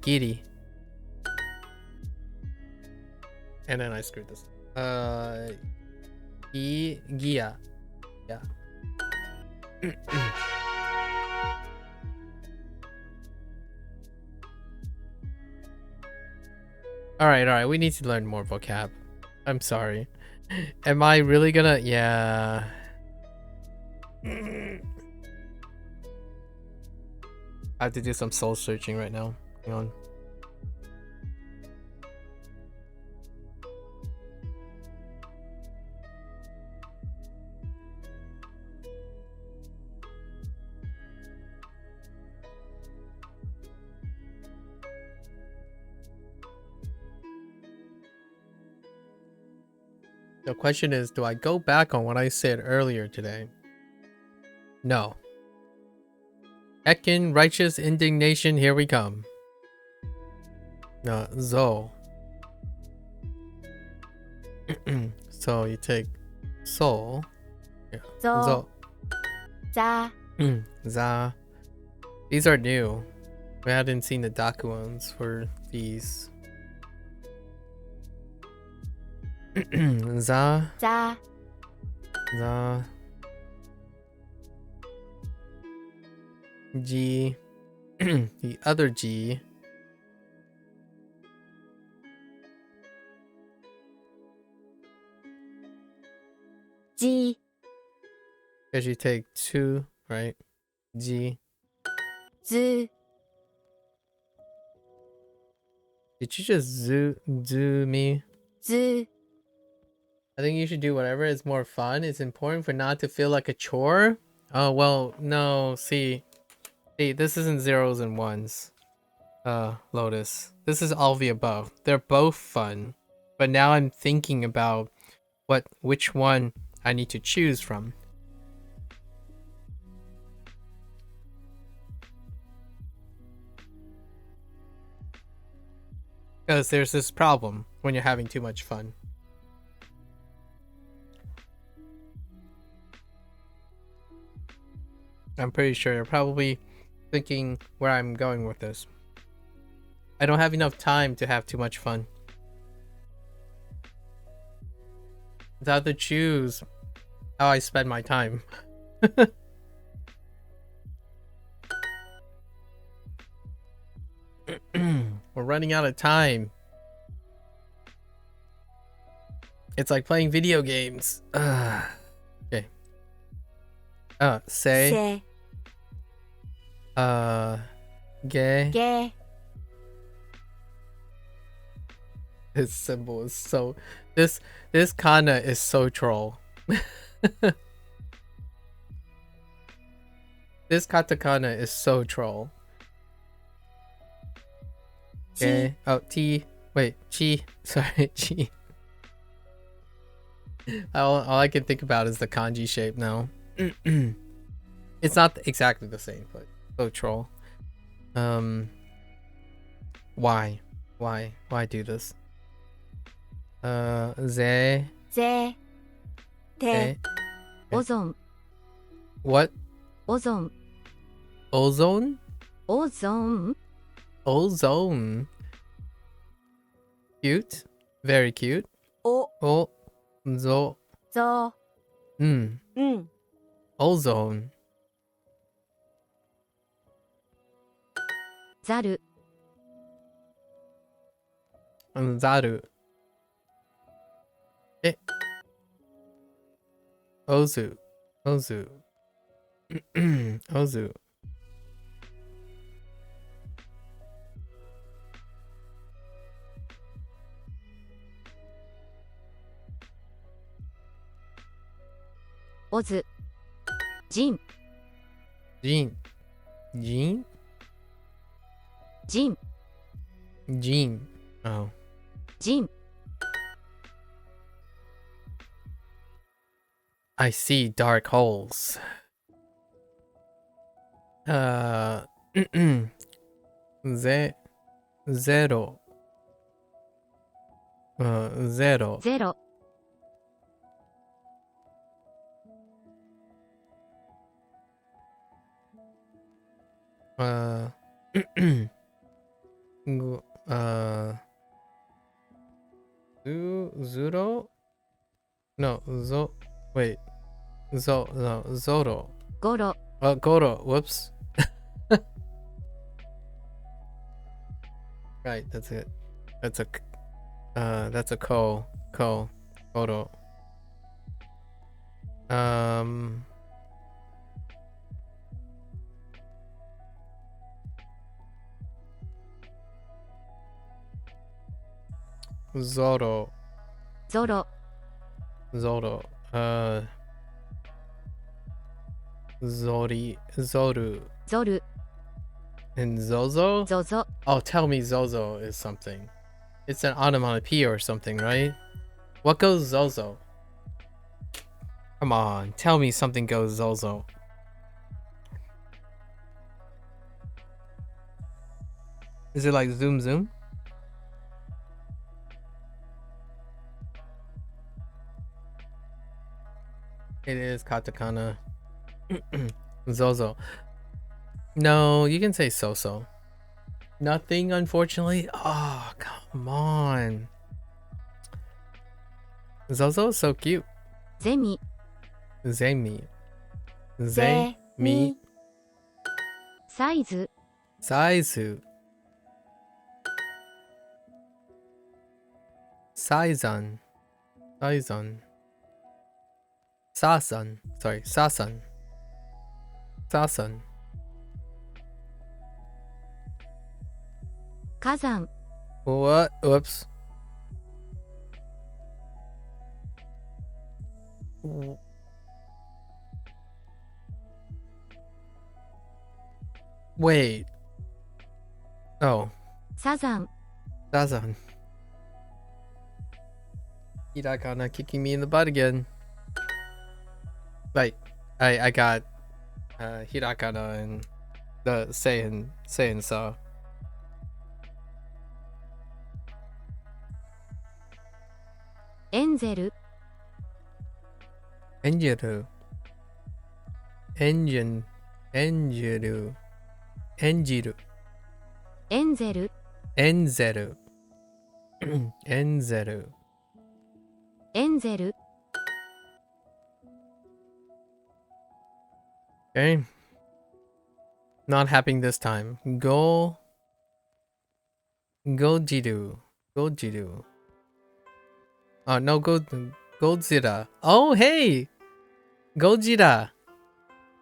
Giri. And then I screwed this. Gia. Yeah. Alright. We need to learn more vocab. I'm sorry. Am I really gonna? Yeah. I have to do some soul searching right now. Hang on. The question is, do I go back on what I said earlier today? No. Heckin' righteous indignation, here we come. Zo. So you take soul. Yeah. ぞ Zo. ざ Za. These are new. We hadn't seen the Daku ones for these. Za. ざ Za. G. The other G.じ Because you take two, right? G. ず Did you just zoo me? ず I think you should do whatever is more fun. It's important for not to feel like a chore. Oh, well, no, see, this isn't zeros and ones. Lotus. This is all the above. They're both fun. But now I'm thinking about which one I need to choose from. Because there's this problem when you're having too much fun. I'm pretty sure you're probably thinking where I'm going with this. I don't have enough time to have too much fun. Without to choose how I spend my time. We're running out of time. It's like playing video games. Okay. Say. せ Gay. げ This symbol is so. This kana is so troll. This katakana is so troll. Okay. Oh, T. Wait, chi. Sorry, chi. All I can think about is the kanji shape now. It's not exactly the same, but so troll. Why do this? Ze. ぜて オゾン What? オゾン Ozone? オゾン Ozone. Cute. Very cute. お Oh, zo. ぞ Mm. うん Ozone. ザル Zaru. Ozu. Ozu. Ozu. オズジン Jean. Jean? ジン Jean. Oh. ジン I see dark holes. Zero. Zero. ゼロ Gu- Zero? No, wait. No, Zoro. ゴロ Goro, whoops. Right, that's it. That's a Goro. Zoro. ゾロ Zoro. Zoru. ゾル And Zozo? ゾゾ Oh, tell me Zozo is something. It's an onomatopoeia or something, right? What goes Zozo? Come on, tell me something goes Zozo. Is it like zoom zoom? It is katakana. Zozo. No, you can say so-so. Nothing, unfortunately. Oh, come on. Zozo is so cute. ゼミ Zemi. ぜ Me. サイズ Saizu. Saizan. Saizan. Sasan. Sorry, Sasan. Sasan. 火山 What? Whoops. Wait. Oh, サザン Sazan. Hirakana kicking me in the butt again. Like, I got Hirakana and the saying so. エンゼル Enjiru. Engine. Enjiru. Enjiru. エンゼル Enzeru. Enzeru. エンゼル Okay. Not happening this time. Gojiru. Gojiru. Oh, no, Godzilla. Oh, hey! Gojira.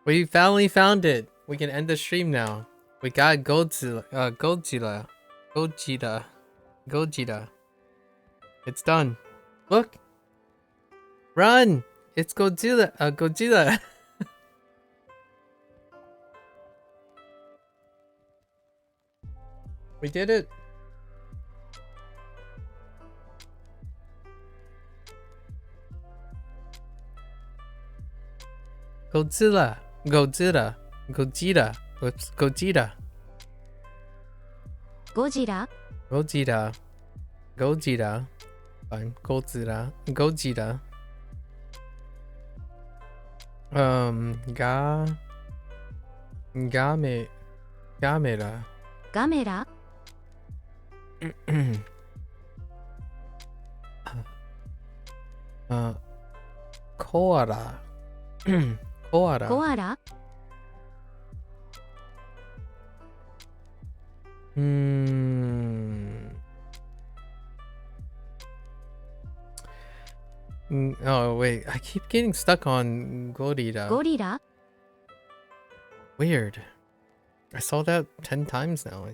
We finally found it. We can end the stream now. We got Godzilla. Godzilla. Gojira. Gojira. It's done. Look. Run! It's Godzilla. Godzilla. We did it. Godzilla. Godzilla. Gojira. Oops. Gojira. ゴジラ Gojira. Gojira. Fine. Godzilla. Gojira. Gamera. ガメラ Koala. Koala. コアラ Oh wait, I keep getting stuck on Gorilla. ゴリラ Weird. I saw that 10 times now,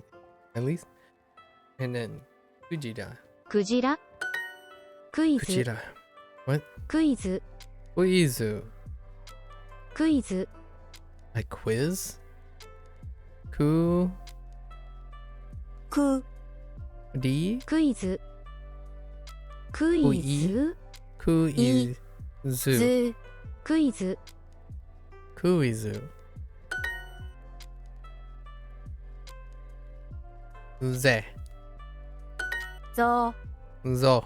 at least. And then Kujira. クジラクイズ Kujira. What? クイズ Kuizu. クイズ Like quiz? Ku. く Di. クイズクイズ Kuizu. ずクイズ Kuizu. Ze. ぞ Zo.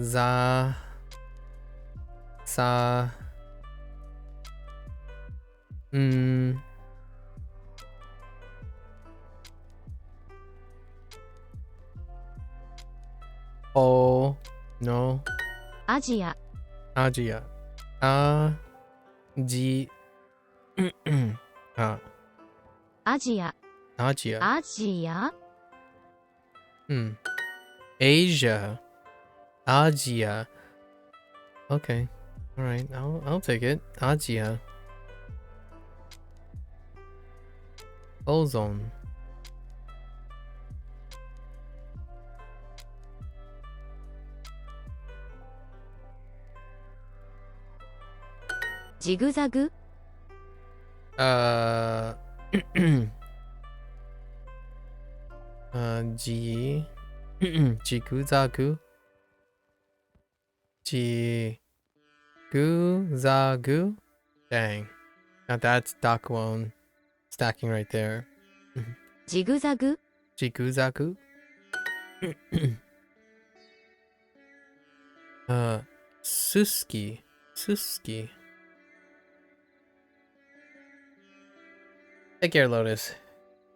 Za. Sa. Oh. No. アジア Asia. Ji. アジア Asia. アジア Asia. Asia. Okay. All right. I'll take it. Asia. Ozone. Zigzag. ジグザグ G. Jiguzagu. Jiguzagu. Dang. Now that's Dakwon stacking right there. ジグザグ Jiguzagu. Suski. Suski. Take care, Lotus.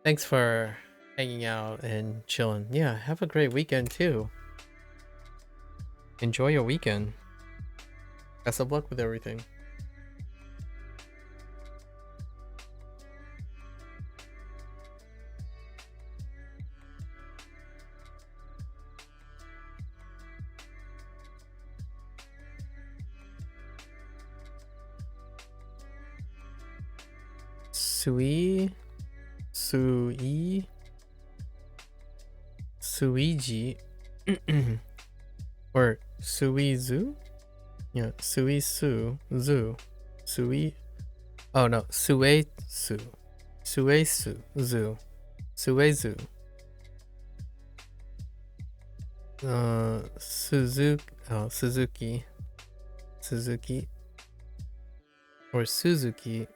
Thanks for hanging out and chilling. Yeah, have a great weekend too. Enjoy your weekend. Best of luck with everything. Suiji. Or Suizu? Yeah, Suisu. Sui. Oh no, Suesu. Suesu. Suezu. Suzuki. Or Suzuki.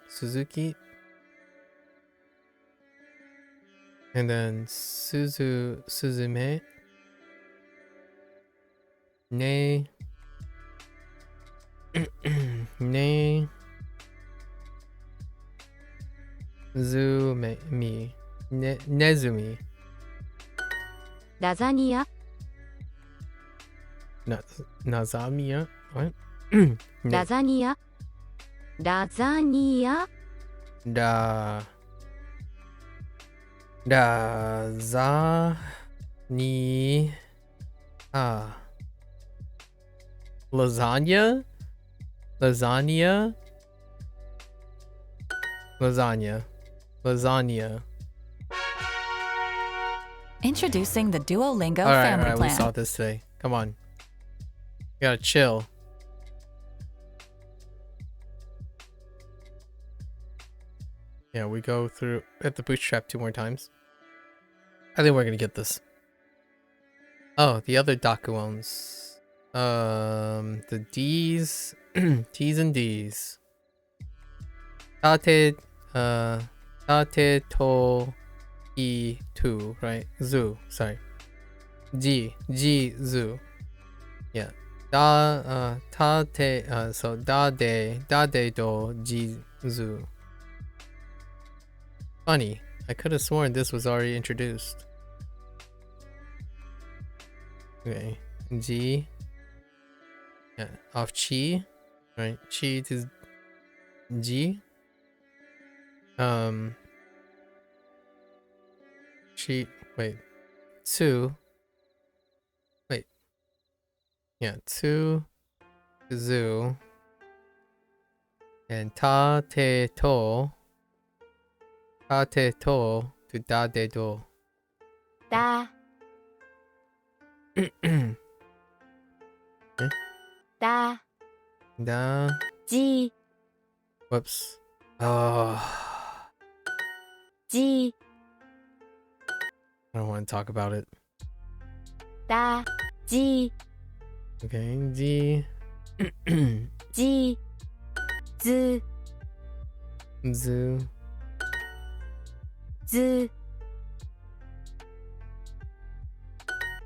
Suzuki. And then Suzume. Ne. Ne. Zumi. Nezumi. ラザニア Nazamiya? What? ラザニアラザニア Lasagna? Lasagna. Introducing the Duolingo Alright, family alright, we plan. saw this today. Come on. You gotta chill. Yeah, we go through at the bootstrap 2 more times. I think we're gonna get this. Oh, the other Daku ones. The D's, T's and D's. Tate to E 2, right? Zoo, sorry. G zoo. Yeah. So dade do G zoo. Funny. I could have sworn this was already introduced. Okay. G. Yeah. Off chi. Right. Chi to G. Chi. Wait. 2. Wait. Yeah. 2. Zoo. And tate to. Tate to dade do. だ Da. じ Whoops. Oh. じ I don't want to talk about it. だじ Okay. G. じず Zoo. ず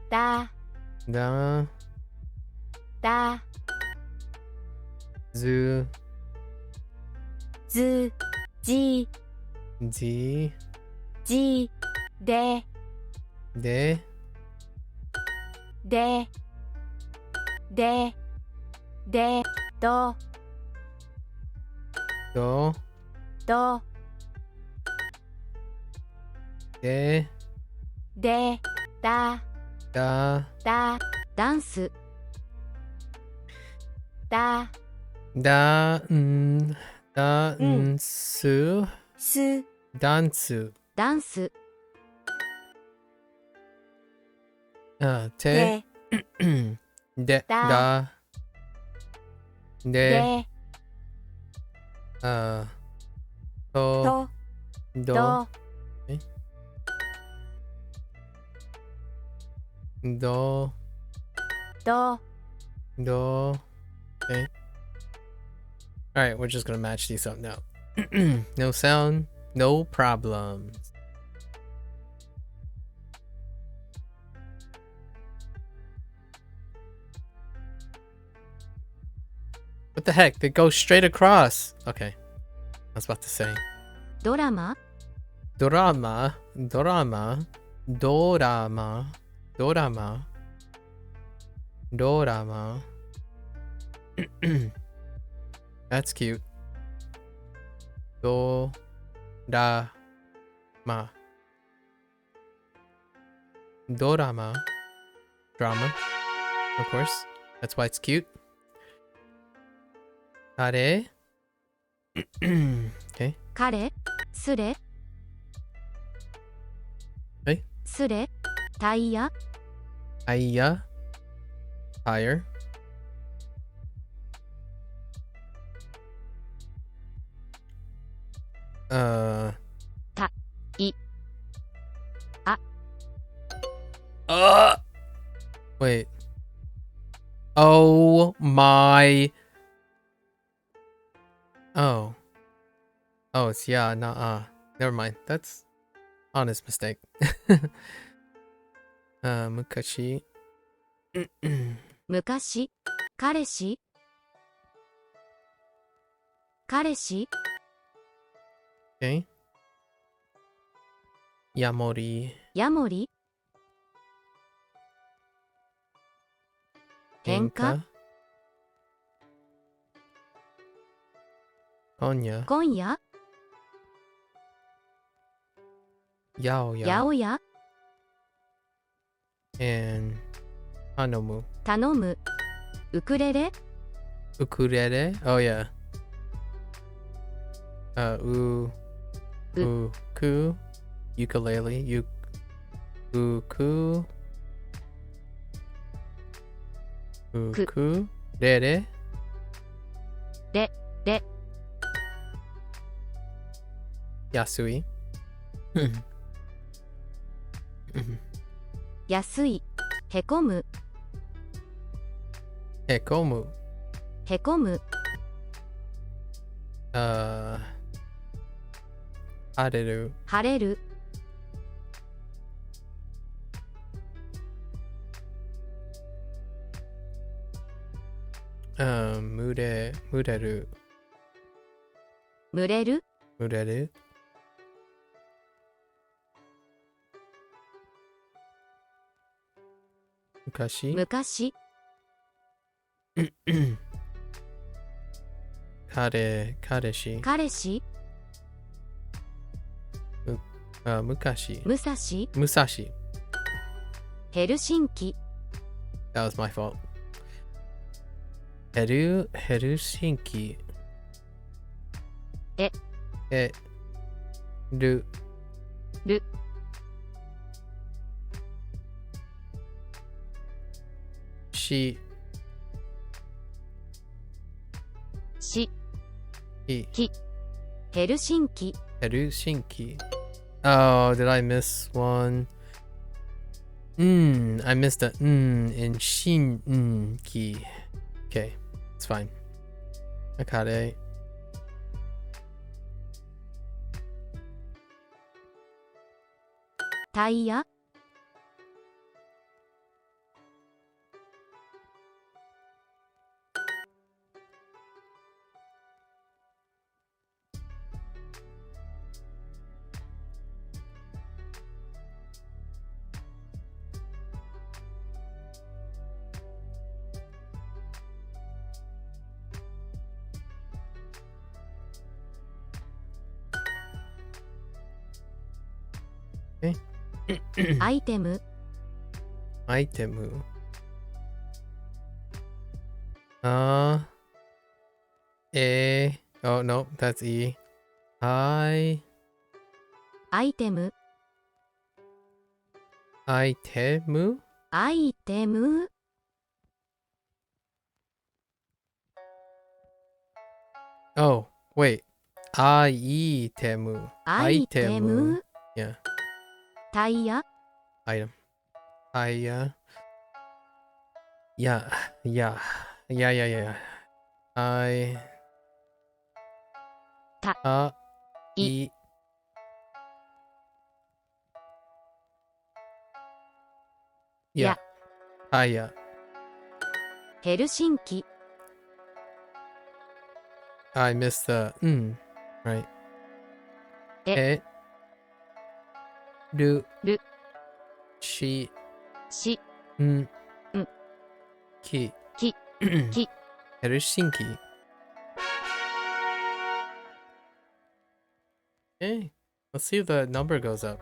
だ Da. だ Zoo. ずじ Z. じで De. でででど Do. ど De. でだ Da. だダンスだ Da. Su. す Dansu. ダンス Te. で De. Da. De. で To. と Do. ど Do. ど Do. Okay. Alright, we're just gonna match these up now. No sound, no problems. What the heck? They go straight across. Okay. I was about to say. ドラマ Dorama. That's cute. Dorama. Dorama. Drama. Of course. That's why it's cute. Are. Okay. 彼スレはいスレタイヤ Aya. Tire. I. A. Wait. Oh my. Oh. Oh, it's yeah, not Never mind. That's honest mistake. Mukashi. 昔、彼氏、彼氏、 Okay. Yamori. ヤモリ、喧嘩、 Konya. 今夜、 Yaoya. 八百屋、 And Hanomu. 頼む、ウクレレ、 Ukulele. Oh yeah. Uku. Ukulele. Uku. Rere. れ、 Yasui. 安い、へこむ、 Hekomu. へこむ、 Areru. 晴れる、 Mureru. 群れる、 Mureru. Mukashi. 昔、 Kareshi. 彼氏、 Mukashi. 武蔵、 Musashi. ヘルシンキ、 That was my fault. Helsinki. E. Ru. Ru. Shi. し、 He. ヘルシンキ、 Helsinki. Oh, did I miss one? I missed a in Shinki. Okay, it's fine. Akade. タイヤ、 アイテム、 Item. Oh no, that's E. I. アイテム、 Itemu. アイテム、 Oh, wait. Itemu. アイテ Itemu. ム、 Yeah. タイヤ、 Item. Yeah. Yeah. Yeah. I. Ta. E. Yeah. Yeah. ヘルシンキ、 I missed the right. E. Ru. Ru. Shi. し、 Ki. Ki. Ki. Helsinki. Okay. Let's see if the number goes up.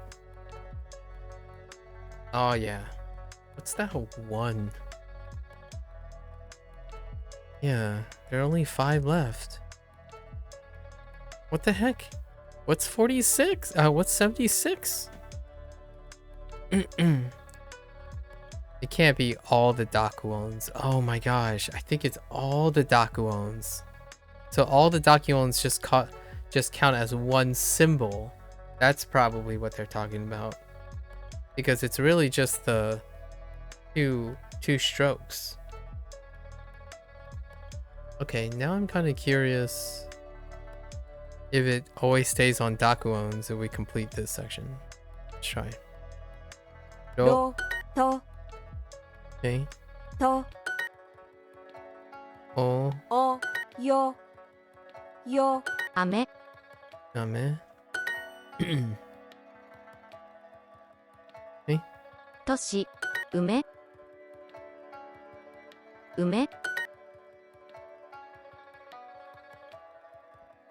Oh yeah. What's that one? Yeah, there are only 5 left. What the heck? What's 46? What's 76? It can't be all the Dakuons. Oh my gosh, I think it's all the Dakuons. So all the Dakuons just count as one symbol. That's probably what they're talking about. Because it's really just the two strokes. Okay, now I'm kind of curious if it always stays on Dakuons if we complete this section. Let's try. Go. ろ、と、 Okay. と、お、およよ飴、ダメ。都市、梅、梅、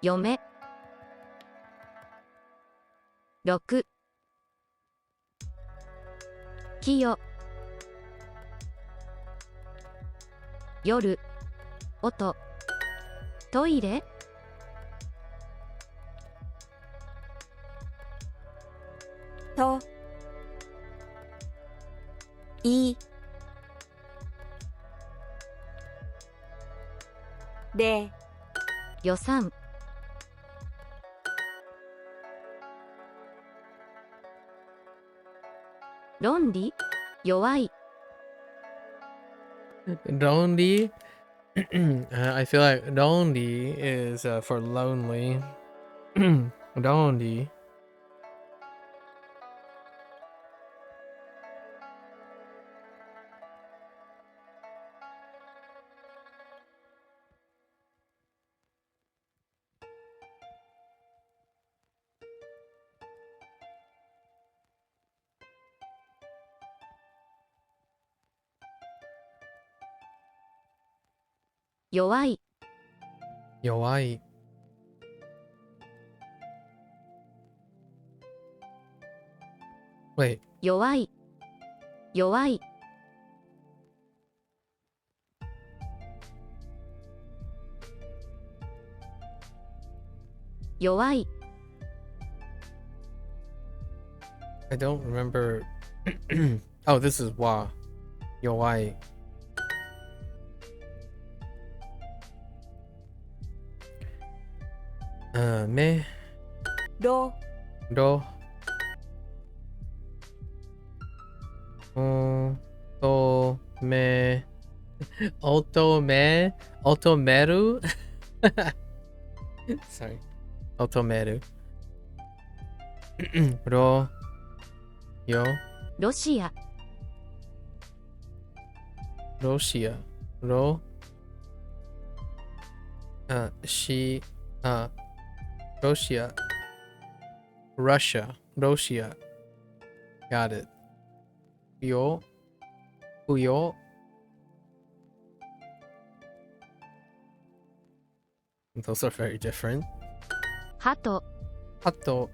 嫁、6、清、夜、音、トイレ、といれ予算、論理、弱い、 Lonely. I feel like lonely is for lonely. Lonely. 弱い、弱い。Wait. 弱い、弱い、弱い、 I don't remember. Oh, this is wa. Yowai. Me. ろ Do. To. Me. Otome. Otomeru. Sorry. Otomeru. Ro. Yo. ロシア、 Russia. Ro. She. Russia. Russia. Russia. Got it. Yo. Uyo. Those are very different. 鳩、 Hato.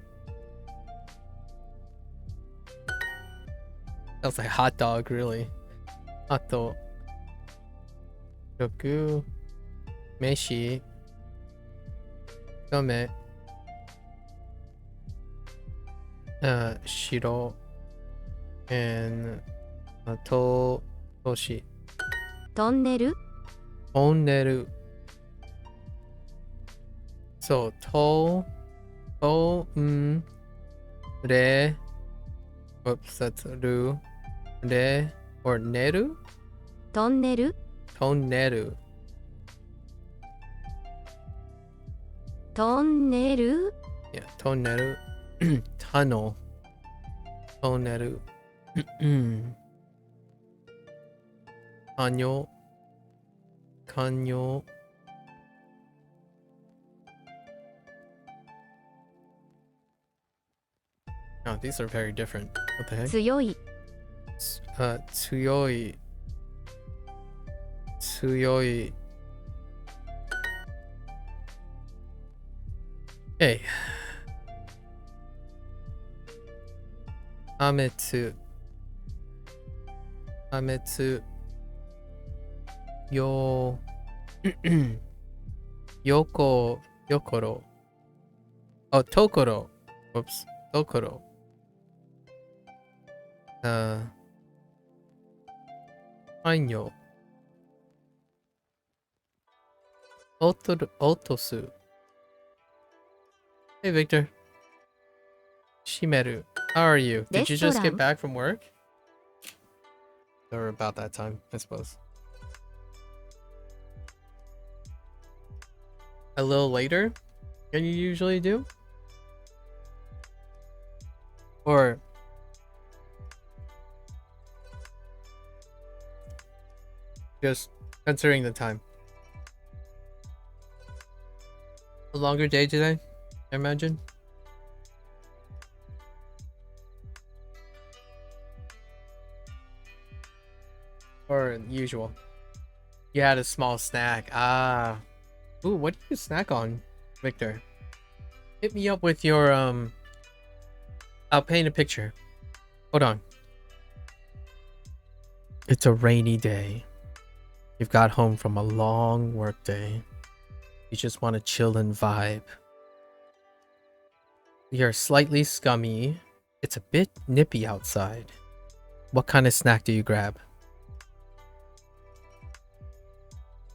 Sounds like hot dog, really. Hato. Roku. Meshi. Gome. Shiro. And Toshi. トンネル、 Toneru. So, re. Whoops, that's ru. Re. Or neru? トンネル、 Toneru. トンネル、 Yeah, toneru. Tunnel. Toneru. Kanyo. Kanyo. Oh, these are very different. What the heck? 強い、 Tsuyoi. Tsuyoi. Hey. Ametsu. Ametsu. Yo. Yoko. Yokoro. Oh, Tokoro. Whoops. Tokoro. Anyo. Otosu. Hey, Victor. Shimeru. How are you? Did you just get Restaurant. back from work? Or about that time, I suppose. A little later than you usually do? Or just considering the time? A longer day today, I imagine. Or usual. You had a small snack. Ah. Ooh, what do you snack on, Victor? Hit me up with your I'll paint a picture. Hold on. It's a rainy day. You've got home from a long work day. You just want to chill and vibe. You're slightly scummy. It's a bit nippy outside. What kind of snack do you grab?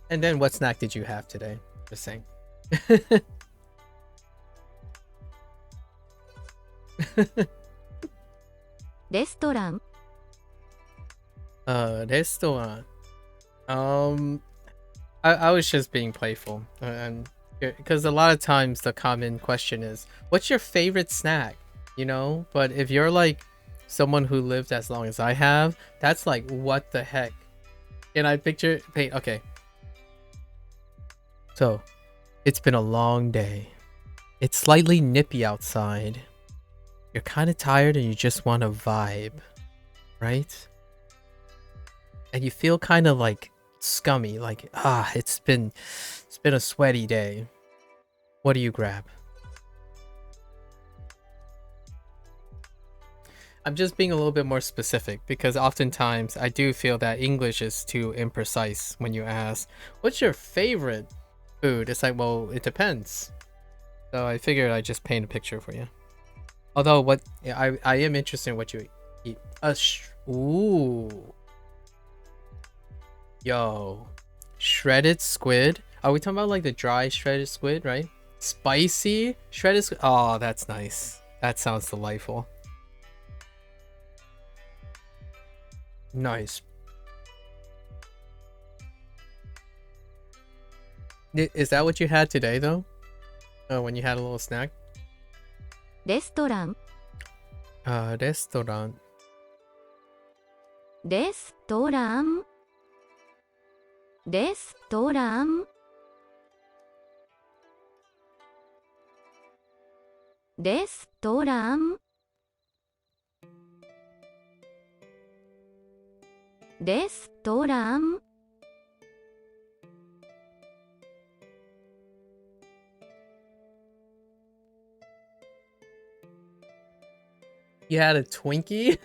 And then what snack did you have today? Just saying. レストラン Restaurant. I was just being playful. And because a lot of times the common question is, what's your favorite snack? You know, but if you're like someone who lived as long as I have, that's like, what the heck? Can I paint? Okay. So, it's been a long day. It's slightly nippy outside. You're kind of tired and you just want to vibe, right? And you feel kind of like scummy, like, it's been a sweaty day. What do you grab? I'm just being a little bit more specific because oftentimes I do feel that English is too imprecise when you ask, what's your favorite food? It's like, well, it depends. So I figured I'd just paint a picture for you. Although I am interested in what you eat. Ooh. Yo. Shredded squid. Are we talking about like the dry shredded squid, right? Spicy shredded squid. Oh, that's nice. That sounds delightful. Nice. Is that what you had today though? Oh, when you had a little snack? レストラン Restaurant. レストランレストランレストランレストラン You had a Twinkie?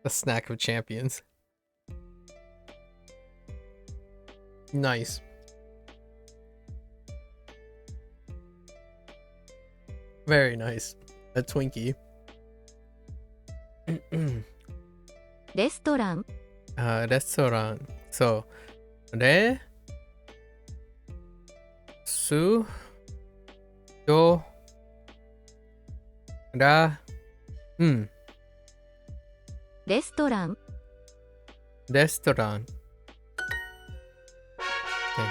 A snack of champions. Nice. Very nice. A Twinkie. レストラン Restaurant. So, re su do ra レストラン restaurant. Okay.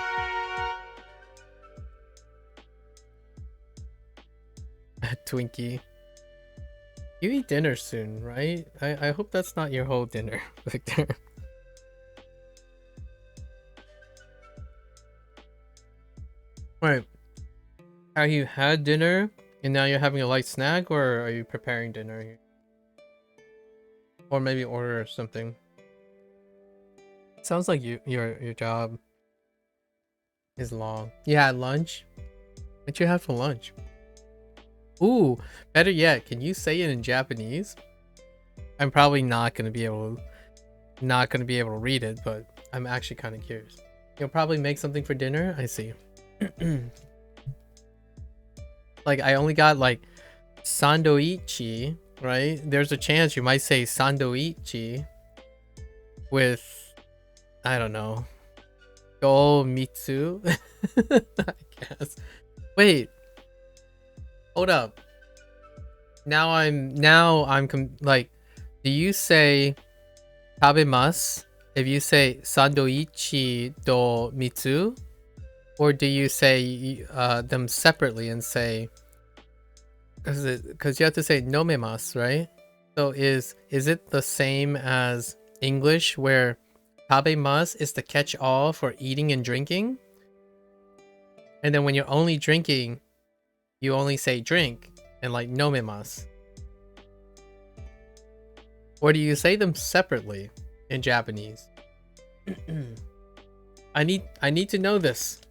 A Twinkie. You eat dinner soon, right? I hope that's not your whole dinner, Victor. Alright. Have you had dinner and now you're having a light snack, or are you preparing dinner? Or maybe order something. Sounds like your job is long. You had lunch? What'd you have for lunch? Ooh, better yet, can you say it in Japanese? I'm probably not gonna be able to read it, but I'm actually kind of curious. You'll probably make something for dinner? I see. Like, I only got like sandoichi, right? There's a chance you might say sandoichi with, I don't know, mitsu. I guess. Wait, hold up. Now I'm like, do you say tabemasu if you say sandoichi do mitsu? Or do you say them separately and say, because you have to say nomemasu, right? So is it the same as English where tabemasu is the catch-all for eating and drinking. And then when you're only drinking, you only say drink and like nomemasu. Or do you say them separately in Japanese? I need to know this.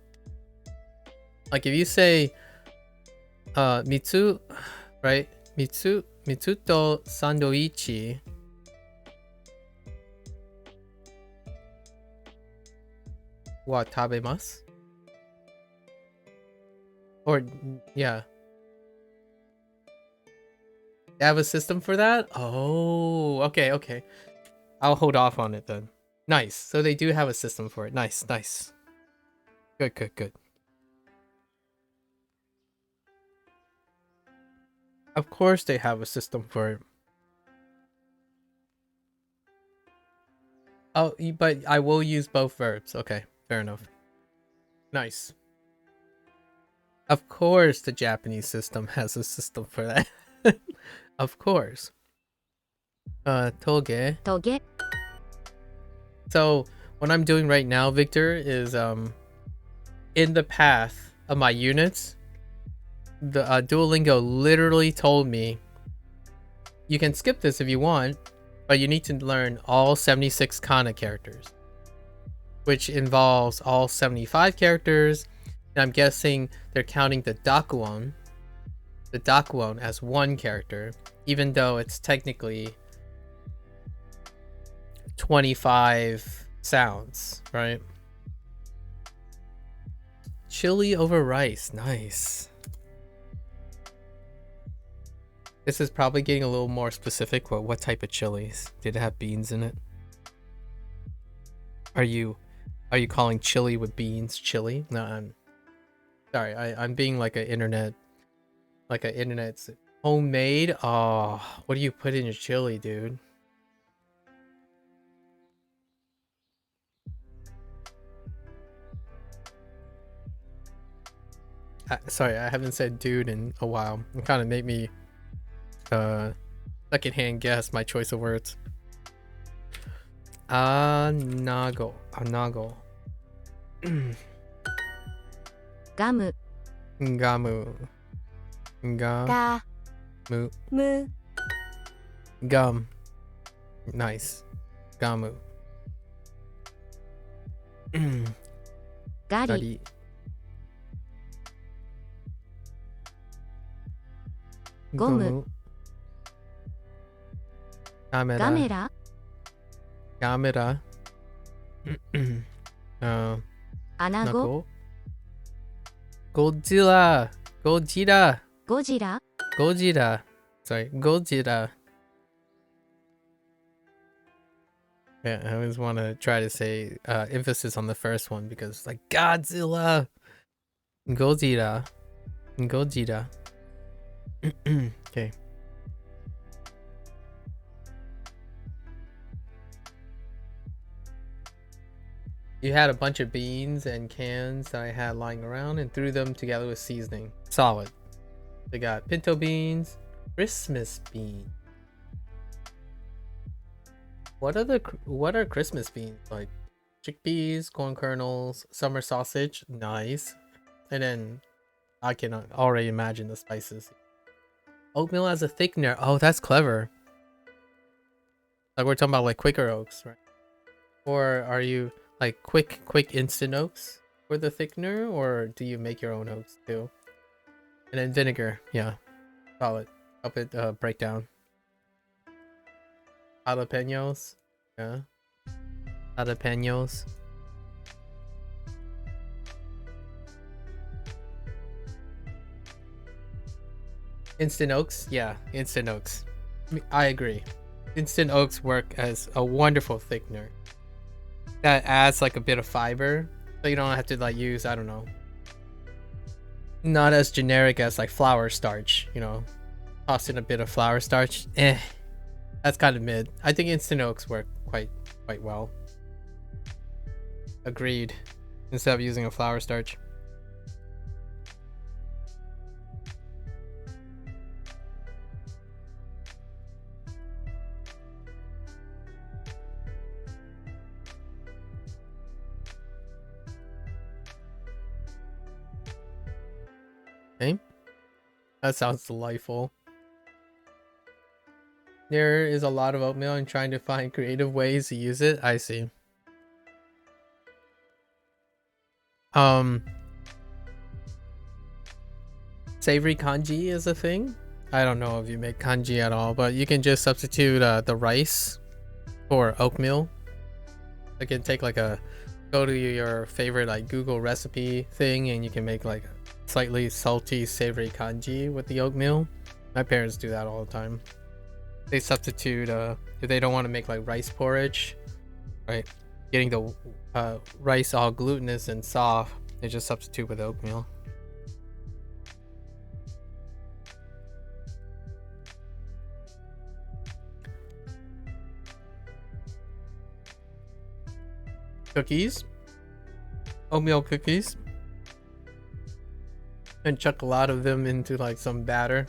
Like if you say mitsu, right? Mitsu to sandoichi. Wa tabemasu? Or yeah. They have a system for that? Oh, okay. I'll hold off on it then. Nice. So they do have a system for it. Nice. Good. Of course they have a system for it. Oh, but I will use both verbs. Okay, fair enough. Nice. Of course the Japanese system has a system for that. Of course. Toge. トゲ So what I'm doing right now, Victor, is in the path of my units, the Duolingo literally told me you can skip this if you want, but you need to learn all 76 kana characters, which involves all 75 characters. And I'm guessing they're counting the dakuon as one character, even though it's technically 25 sounds, right? Chili over rice. Nice. This is probably getting a little more specific. What type of chilies? Did it have beans in it? Are you calling chili with beans chili? No, I'm sorry. I'm being like an internet homemade. Oh, what do you put in your chili, dude? Sorry, I haven't said dude in a while. It kind of made me secondhand guess my choice of words. Anago. ガム Gamu. が Mu. む Gum. Nice. Gamu. ガリ Gari. Gomu. Gamera. ガメラ Gamera. アナゴ Godzilla. Gojira. ゴジラ Gojira. Sorry, Gojira. Yeah, I always want to try to say emphasis on the first one because like Godzilla. Gojira. Gojira. Okay. You had a bunch of beans and cans that I had lying around and threw them together with seasoning. Solid. They got pinto beans, Christmas beans. What are Christmas beans? Like chickpeas, corn kernels, summer sausage. Nice. And then I can already imagine the spices. Oatmeal as a thickener. Oh, that's clever. Like we're talking about like Quaker Oats, right? Or are you like quick instant oats for the thickener, or do you make your own oats too? And then vinegar, yeah, solid. Help it break down. Jalapenos, yeah. Jalapenos. Instant oats, yeah, instant oats. I agree. Instant oats work as a wonderful thickener. That adds like a bit of fiber, so you don't have to like use, I don't know, not as generic as like flour starch, you know, toss in a bit of flour starch. That's kind of mid. I think instant oats work quite well. Agreed. Instead of using a flour starch. Okay. That sounds delightful. There is a lot of oatmeal and trying to find creative ways to use it. I see. Savory kanji is a thing. I don't know if you make kanji at all, but you can just substitute the rice for oatmeal. You can take like go to your favorite like Google recipe thing and you can make like a slightly salty savory kanji with the oatmeal. My parents do that all the time. They substitute if they don't want to make like rice porridge, right? Getting the rice all glutinous and soft, they just substitute with oatmeal. Cookies, oatmeal cookies, and chuck a lot of them into like some batter.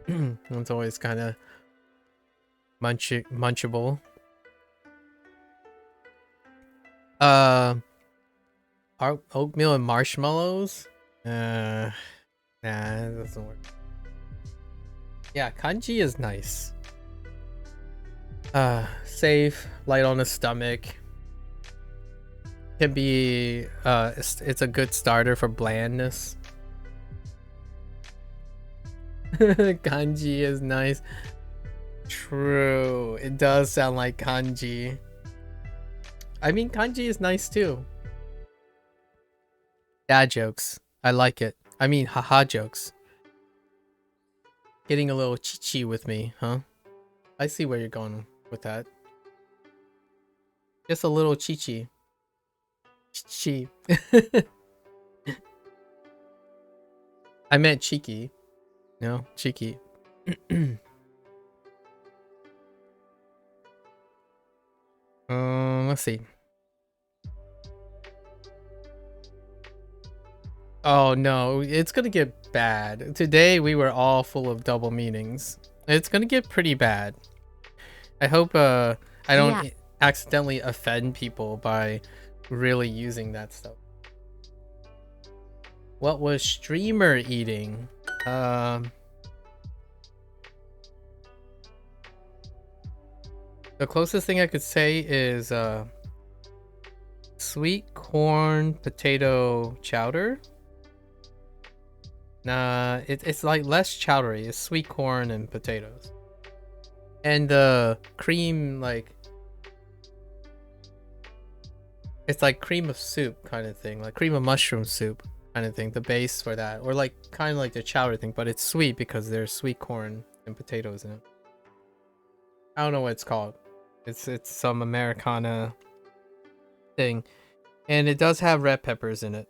It's always kind of munchable. Oatmeal and marshmallows. Nah, it doesn't work. Yeah, kanji is nice. Safe, light on the stomach. Can be it's a good starter for blandness. Kanji is nice. True, it does sound like kanji. I mean, kanji is nice too. Dad jokes, I like it. I mean, haha jokes. Getting a little chichi with me, huh? I see where you're going with that. Just a little chichi. Chi. I meant cheeky. No, cheeky. Let's see. Oh no, it's gonna get bad. Today we were all full of double meanings. It's gonna get pretty bad. I hope I don't accidentally offend people by really using that stuff. What was streamer eating? The closest thing I could say is sweet corn potato chowder. Nah, it's like less chowdery. It's sweet corn and potatoes. And the cream, like it's like cream of soup kind of thing, like cream of mushroom soup kind of thing, the base for that, or like kind of like the chowder thing, but it's sweet because there's sweet corn and potatoes in it. I don't know what it's called. It's some Americana thing, and it does have red peppers in it,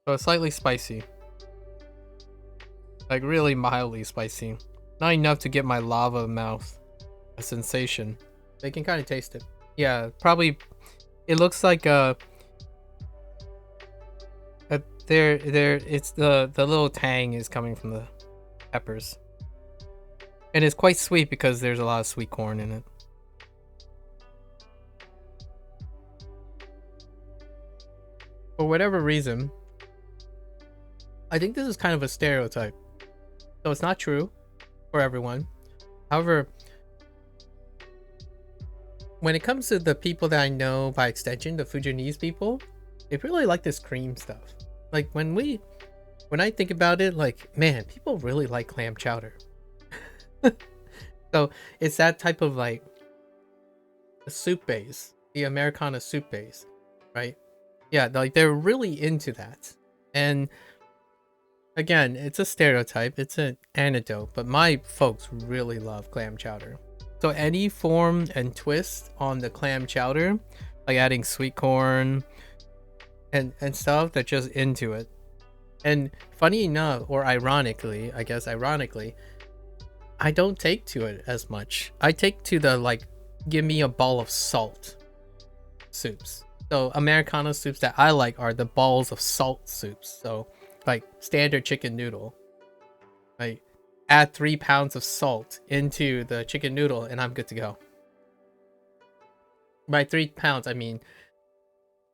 so it's slightly spicy, like really mildly spicy, not enough to get my lava mouth a sensation. They can kind of taste it. Yeah, probably. It looks like it's the little tang is coming from the peppers, and it's quite sweet because there's a lot of sweet corn in it. For whatever reason, I think this is kind of a stereotype, so it's not true for everyone. However, when it comes to the people that I know by extension, the Fujianese people, they really like this cream stuff. Like when I think about it, like, man, people really like clam chowder. So it's that type of like the soup base, the Americana soup base, right? Yeah, like they're really into that. And again, it's a stereotype, it's an anecdote, but my folks really love clam chowder. So any form and twist on the clam chowder, like adding sweet corn and stuff, they're just into it. And funny enough, or ironically, I guess ironically, I don't take to it as much. I take to the like, give me a ball of salt soups. So Americana soups that I like are the balls of salt soups. So like standard chicken noodle, like add 3 pounds of salt into the chicken noodle and I'm good to go. By 3 pounds, I mean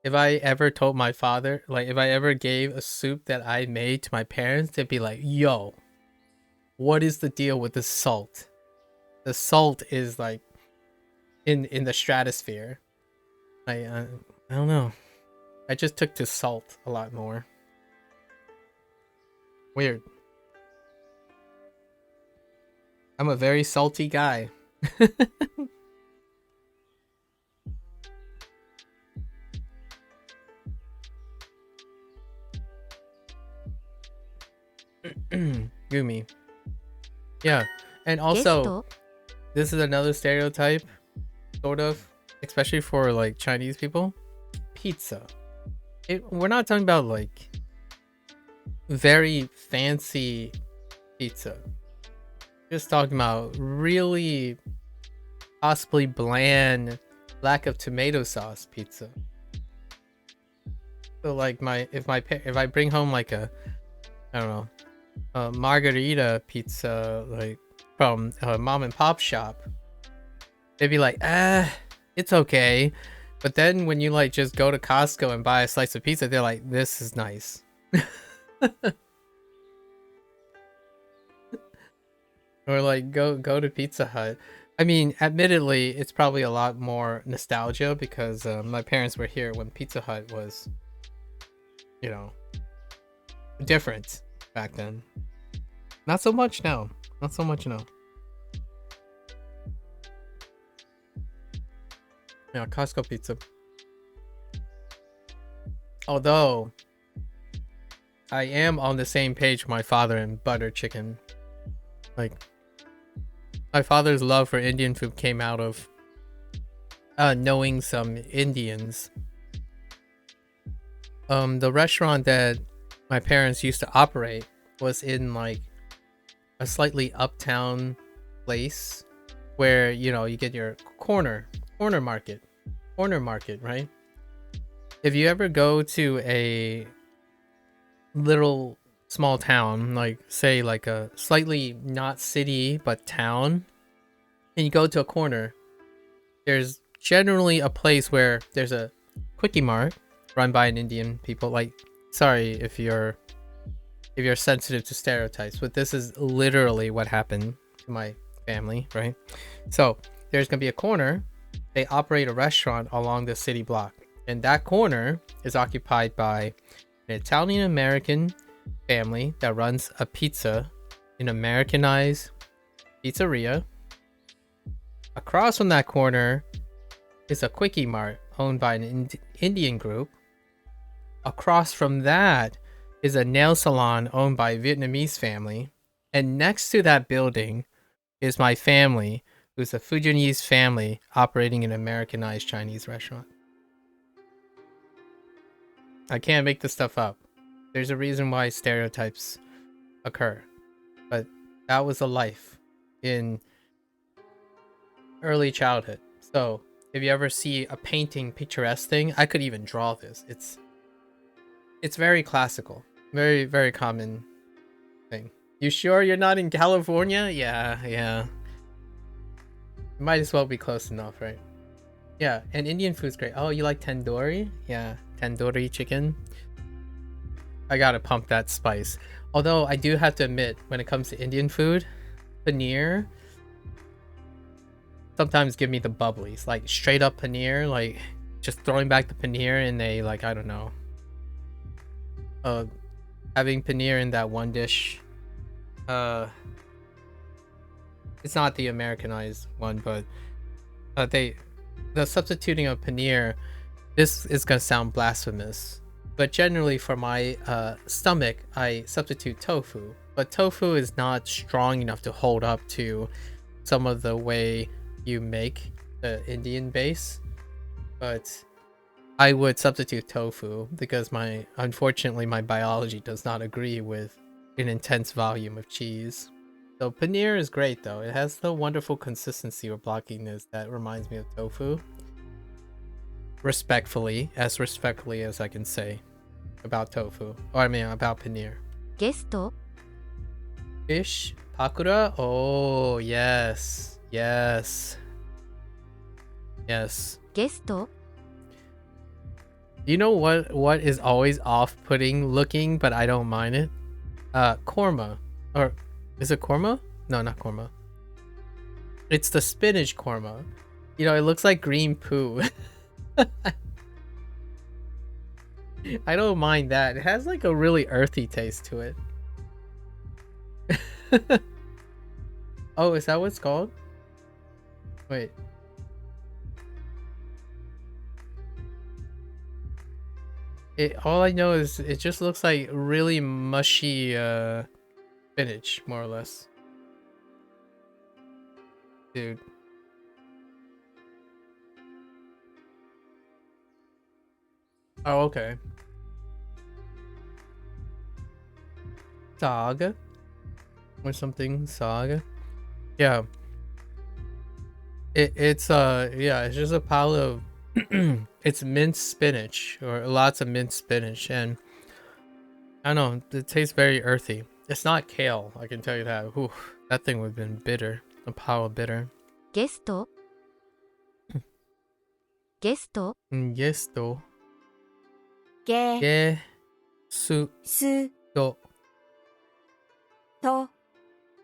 If I ever told my father, like if I ever gave a soup that I made to my parents, they'd be like, yo, what is the deal with the salt? The salt is like in the stratosphere. I don't know. I just took to salt a lot more. Weird. I'm a very salty guy. Gumi. Yeah. And ゲス also, ト this is another stereotype, sort of, especially for like Chinese people. Pizza. We're not talking about like very fancy pizza. Just talking about really possibly bland, lack of tomato sauce pizza. So like if I bring home like a, I don't know, a margarita pizza like from a mom and pop shop, they'd be like, it's okay. But then when you like just go to Costco and buy a slice of pizza, they're like, this is nice. Or like go to Pizza Hut. I mean, admittedly, it's probably a lot more nostalgia because my parents were here when Pizza Hut was, you know, different back then. Not so much now. Not so much now. Yeah, Costco pizza. Although, I am on the same page with my father in butter chicken. Like, my father's love for Indian food came out of knowing some Indians. The restaurant that my parents used to operate was in like a slightly uptown place where, you know, you get your corner market, right? If you ever go to a little small town, like say like a slightly not city but town, and you go to a corner, there's generally a place where there's a quickie mart run by an Indian people. Like, sorry if you're sensitive to stereotypes, but this is literally what happened to my family, right? So there's gonna be a corner. They operate a restaurant along the city block, and that corner is occupied by an Italian American family that runs a pizza, an Americanized pizzeria. Across from that corner is a quickie mart owned by an Indian group. Across from that is a nail salon owned by a Vietnamese family. And next to that building is my family, who's a Fujianese family operating an Americanized Chinese restaurant. I can't make this stuff up. There's a reason why stereotypes occur. But that was a life in early childhood. So if you ever see a painting picturesque thing, I could even draw this. It's very classical. Very, very common thing. You sure you're not in California? Yeah. Might as well be close enough, right? Yeah, and Indian food's great. Oh, you like tandoori? Yeah, tandoori chicken. I gotta pump that spice. Although I do have to admit, when it comes to Indian food, paneer sometimes give me the bubblies. Like straight up paneer, like just throwing back the paneer in a, like, I don't know. Having paneer in that one dish. It's not the Americanized one, but the substituting of paneer, this is gonna sound blasphemous, but generally for my stomach, I substitute tofu. But tofu is not strong enough to hold up to some of the way you make the Indian base. But I would substitute tofu because unfortunately my biology does not agree with an intense volume of cheese. So paneer is great though. It has the wonderful consistency or blockiness that reminds me of tofu. Respectfully as I can say about tofu. Or I mean about paneer. ゲスト Fish? Pakura? Oh, yes. ゲスト You know what is always off-putting looking, but I don't mind it? Korma. Or is it korma? No, not korma. It's the spinach korma. You know, it looks like green poo. I don't mind that. It has like a really earthy taste to it. Oh, is that what it's called? Wait. All I know is it just looks like really mushy spinach, more or less. Dude. Oh, okay. Saga or something. Saga. Yeah. It's just a pile of it's minced spinach or lots of minced spinach, and I don't know, it tastes very earthy. It's not kale, I can tell you that. Whew, that thing would have been bitter. A pile of bitter. ゲストゲスト Gesto. ゲ Gesto. スト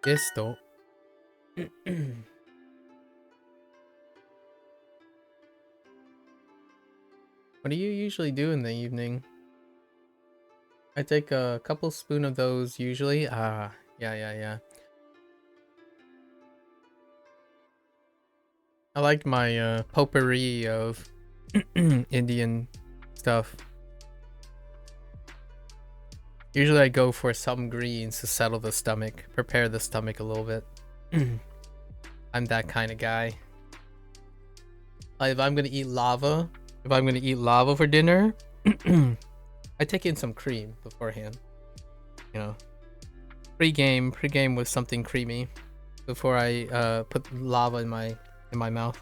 Gesto. What do you usually do in the evening? I take a couple spoon of those usually. Yeah. I like my potpourri of Indian stuff. Usually I go for some greens to settle the stomach, prepare the stomach a little bit. I'm that kind of guy. Like if I'm gonna eat lava for dinner, I take in some cream beforehand. You know, pre-game with something creamy before I put lava in my mouth.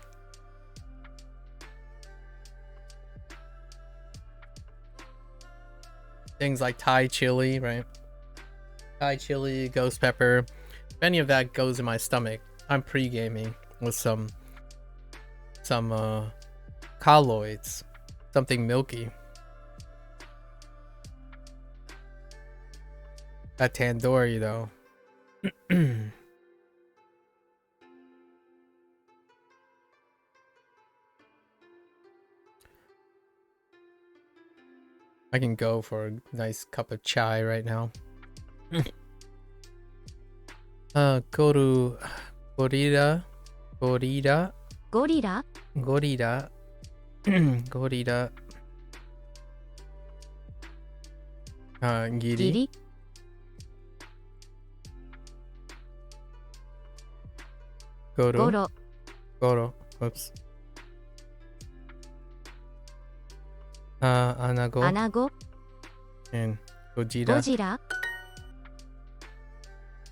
Things like Thai chili, right? Thai chili, ghost pepper. If any of that goes in my stomach, I'm pre-gaming with some colloids, something milky. That tandoori though. I can go for a nice cup of chai right now. Go to Gorilla. ゴリラ Gorilla. Gorilla. ギ Giri. リ Goro. ゴロ Goro. Whoops. Anago. アナゴ And ゴ Gojira. ジラ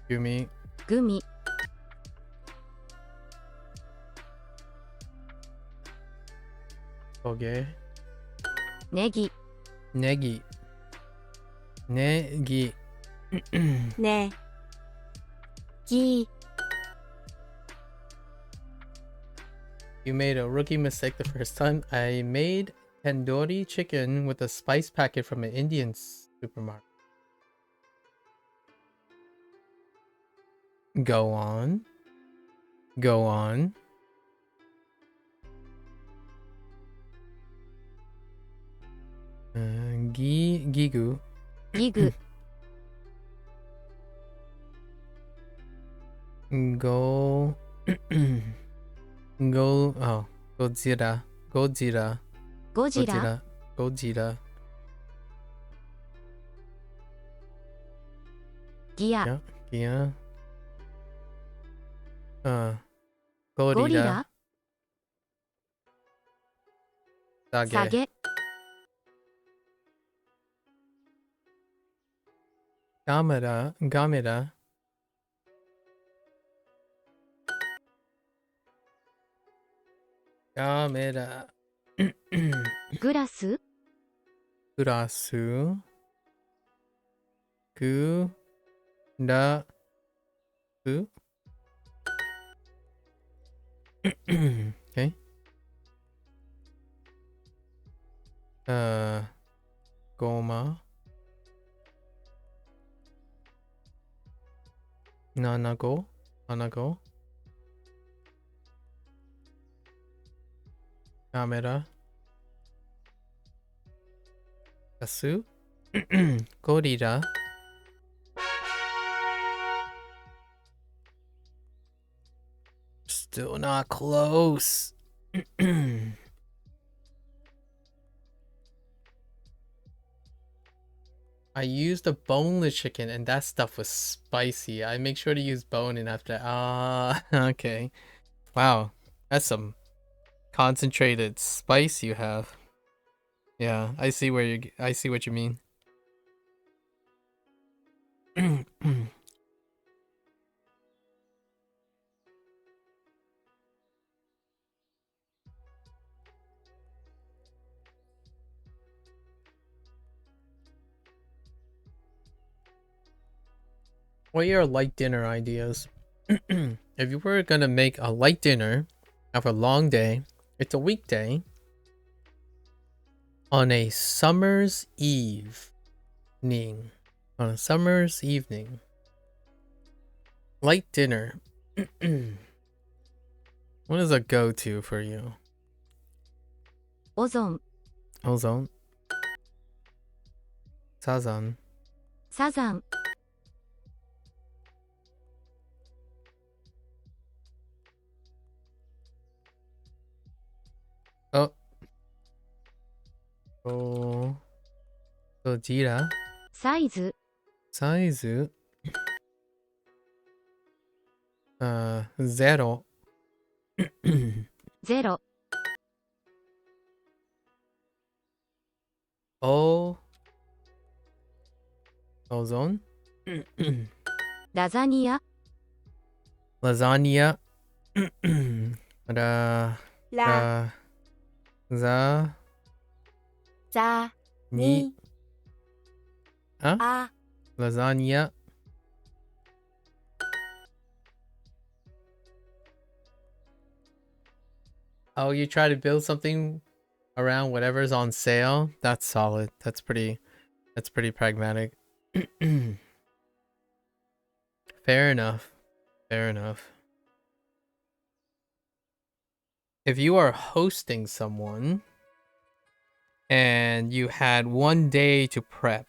Yumi. グミ Toge. ネギ Negi. Negi. ねぎ You made a rookie mistake the first time. I made tandoori chicken with a spice packet from an Indian supermarket. Go on. Go on. Gigu. ギグ Go. Go. Oh. Godzilla. Godzilla. ゴジラ Godzilla. ギア Yeah. Yeah. ゴリ Gorilla. ラ Sage. 下げ Gamera. Gamera. グラス Gurasu. Gu. Da. Gu. Okay. Goma. Nanago. Nanago. Camera. Kasu. Gorilla. Still not close. I used a boneless chicken and that stuff was spicy. I make sure to use bone and after okay. Wow. That's some concentrated spice you have. Yeah, I see what you mean. What are your light dinner ideas? If you were gonna make a light dinner after a long day, it's a weekday, on a summer's evening. On a summer's evening. Light dinner. What is a go-to for you? Ozon. Ozone. Sazan. Sazan. Oh. Gojira. サイズ。サイズ。ゼロ。ゼロ。オゾン。ラザニア。ラザニア。ラら、ザざ、にに、ああ、ラザニア。Oh, you try to build something around whatever's on sale? That's solid. That's pretty pragmatic. Fair enough. Fair enough. If you are hosting someone and you had one day to prep,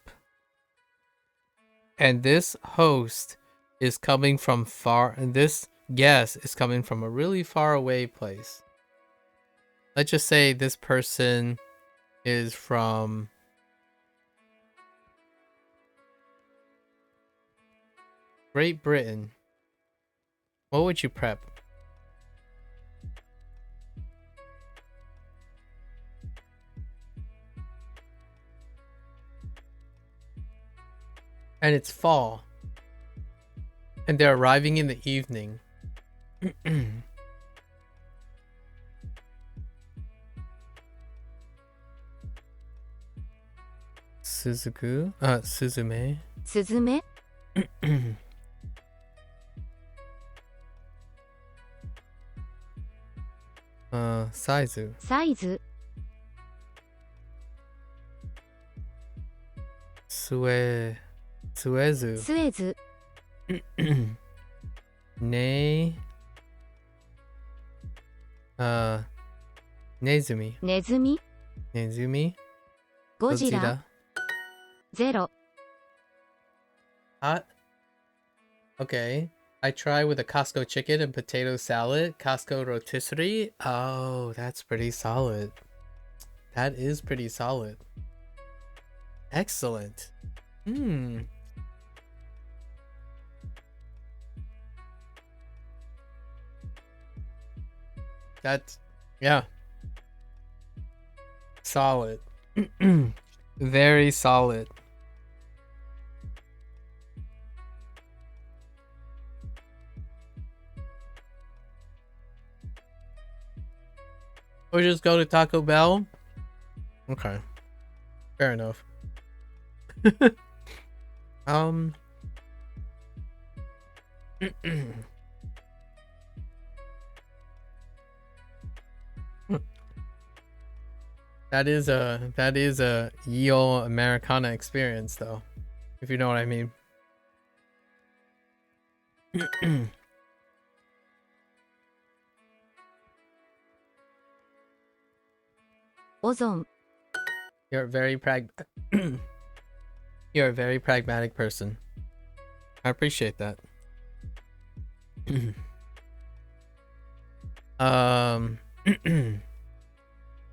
and this host is coming from far, and this guest is coming from a really far away place. Let's just say this person is from Great Britain. What would you prep? And it's fall. And they're arriving in the evening. Suzume. スズメ。サイズ。サイズ。スエズ。スエズ。ネズミ。ネズミ。ネズミ。ゴジラ。ゼロ。Okay. I try with a Costco chicken and potato salad. Costco rotisserie. Oh, that's pretty solid. That is pretty solid. Excellent. That's, yeah. Solid. Very solid. Or just go to Taco Bell? Okay. Fair enough. That is a ye olde Americana experience though, if you know what I mean. Ozone. You're a very you're a very pragmatic person. I appreciate that.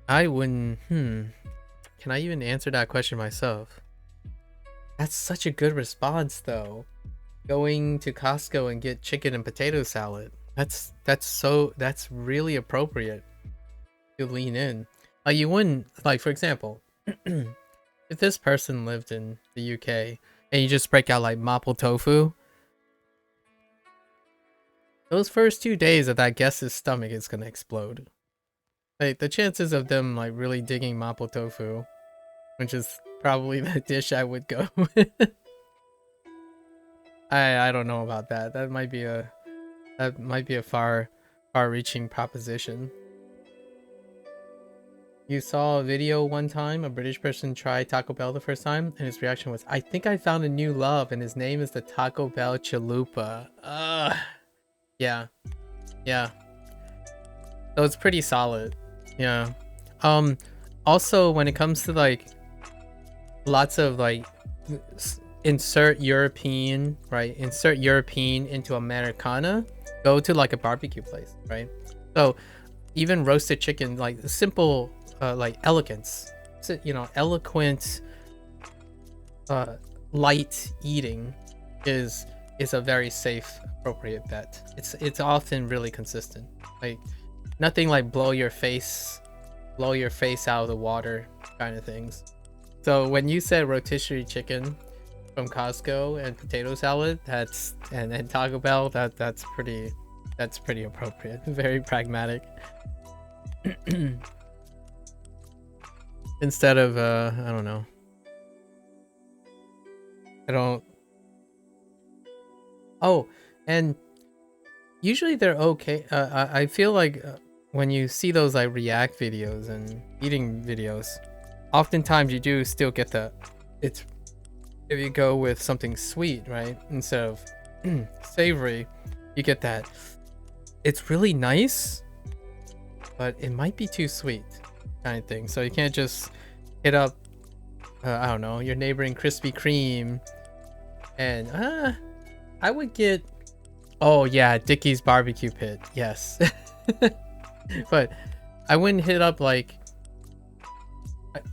I wouldn't. Can I even answer that question myself? That's such a good response, though. Going to Costco and get chicken and potato salad. That's really appropriate to lean in. You wouldn't, like, for example, if this person lived in the UK and you just break out like mapo tofu, those first 2 days of that guest's stomach is gonna explode. Like, the chances of them like really digging mapo tofu, which is probably the dish I would go with. I don't know about that. That might be a far-reaching proposition. You saw a video one time, a British person tried Taco Bell the first time, and his reaction was, "I think I found a new love, and his name is the Taco Bell Chalupa." Yeah. So it's pretty solid. Yeah. Also, when it comes to like lots of like insert European, right? Insert European into Americana, go to like a barbecue place, right? So even roasted chicken, like simple, like elegance, eloquent, light eating is a very safe, appropriate bet. It's often really consistent. Like nothing like blow your face out of the water kind of things. So when you said rotisserie chicken from Costco and potato salad, and Taco Bell, that's pretty appropriate. Very pragmatic. Instead of I don't know. Oh, and usually they're okay. I feel like when you see those like react videos and eating videos, oftentimes you do still get if you go with something sweet, right? Instead of savory, you get that. It's really nice, but it might be too sweet kind of thing. So you can't just hit up, I don't know, your neighboring Krispy Kreme and I would get, oh yeah, Dickie's barbecue pit, yes. But I wouldn't hit up like,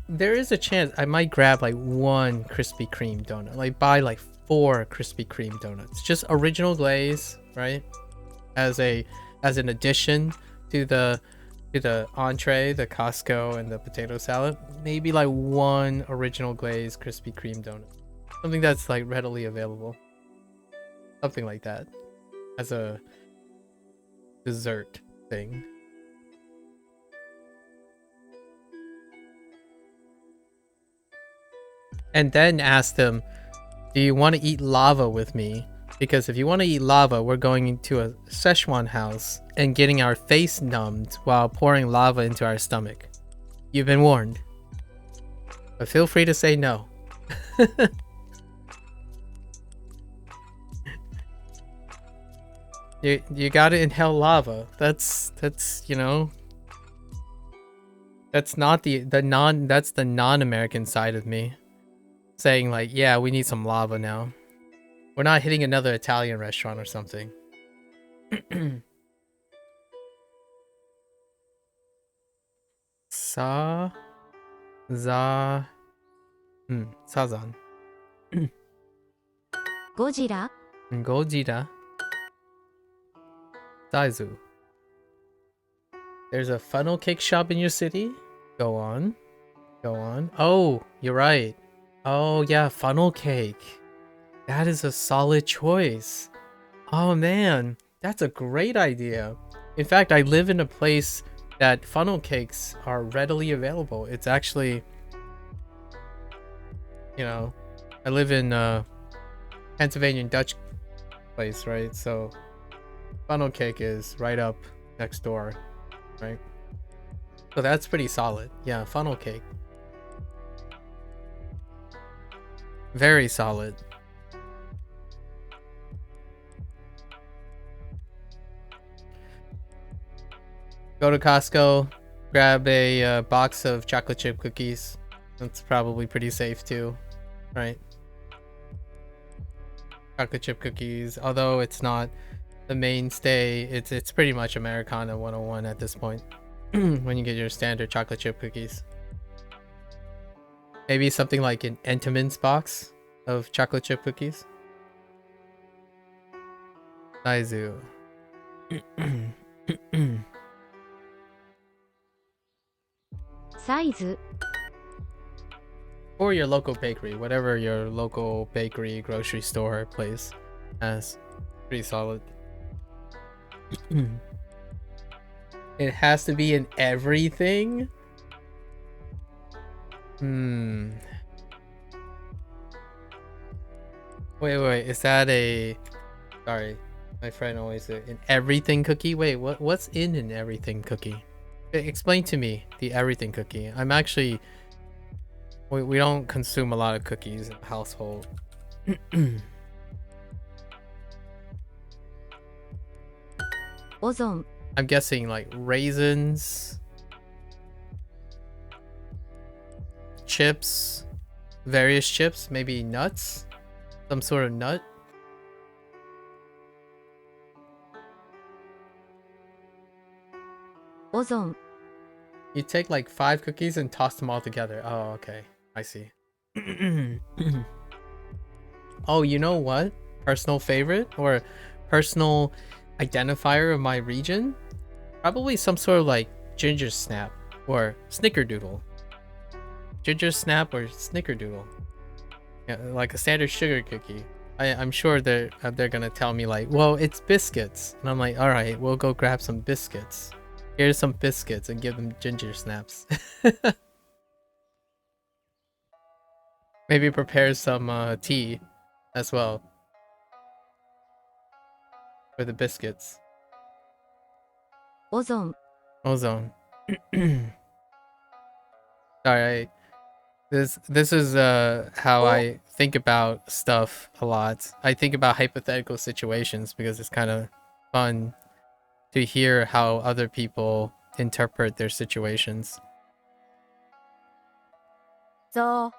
there is a chance I might grab like one Krispy Kreme donut, like buy like 4 Krispy Kreme donuts, just original glaze, right? As an addition to the entree, the Costco and the potato salad, maybe like 1 original glaze Krispy Kreme donut, something that's like readily available, something like that, as a dessert thing. And then ask them, do you want to eat lava with me? Because if you want to eat lava, we're going into a Szechuan house and getting our face numbed while pouring lava into our stomach. You've been warned. But feel free to say no. You gotta inhale lava. That's that's not that's the non-American side of me. Saying like, yeah, we need some lava now. We're not hitting another Italian restaurant or something. Sazan. Gojira. Gojira. Daizu. There's a funnel cake shop in your city? Go on. Oh, you're right. Oh yeah, funnel cake. That is a solid choice. Oh man, that's a great idea. In fact, I live in a place that funnel cakes are readily available. It's actually, I live in Pennsylvania Dutch place, right? So funnel cake is right up next door, right? So that's pretty solid. Yeah, funnel cake. Very solid. Go to Costco, grab a box of chocolate chip cookies. That's probably pretty safe too, right? Chocolate chip cookies, although it's not the mainstay, it's pretty much Americana 101 at this point. When you get your standard chocolate chip cookies. Maybe something like an Entenmann's box of chocolate chip cookies. Saizu. Size. Or your local bakery, whatever your local bakery, grocery store place has. Pretty solid. It has to be in everything? Wait, is that a... Sorry, my friend always said an everything cookie? Wait, what's in an everything cookie? Explain to me the everything cookie. I'm actually... We don't consume a lot of cookies in the household. Ozon. I'm guessing like raisins, chips, various chips, maybe nuts, some sort of nut. Ozon. You take like 5 cookies and toss them all together. Oh, okay. I see. Oh, you know what? Personal favorite or personal identifier of my region? Probably some sort of like ginger snap or snickerdoodle. Ginger snap or snickerdoodle. Yeah, like a standard sugar cookie. I'm sure they're gonna tell me like, well, it's biscuits. And I'm like, all right, we'll go grab some biscuits. Here's some biscuits and give them ginger snaps. Maybe prepare some tea as well for the biscuits. Ozon. Ozone. Sorry, this is how I think about stuff a lot. I think about hypothetical situations because it's kind of fun to hear how other people interpret their situations. ぞ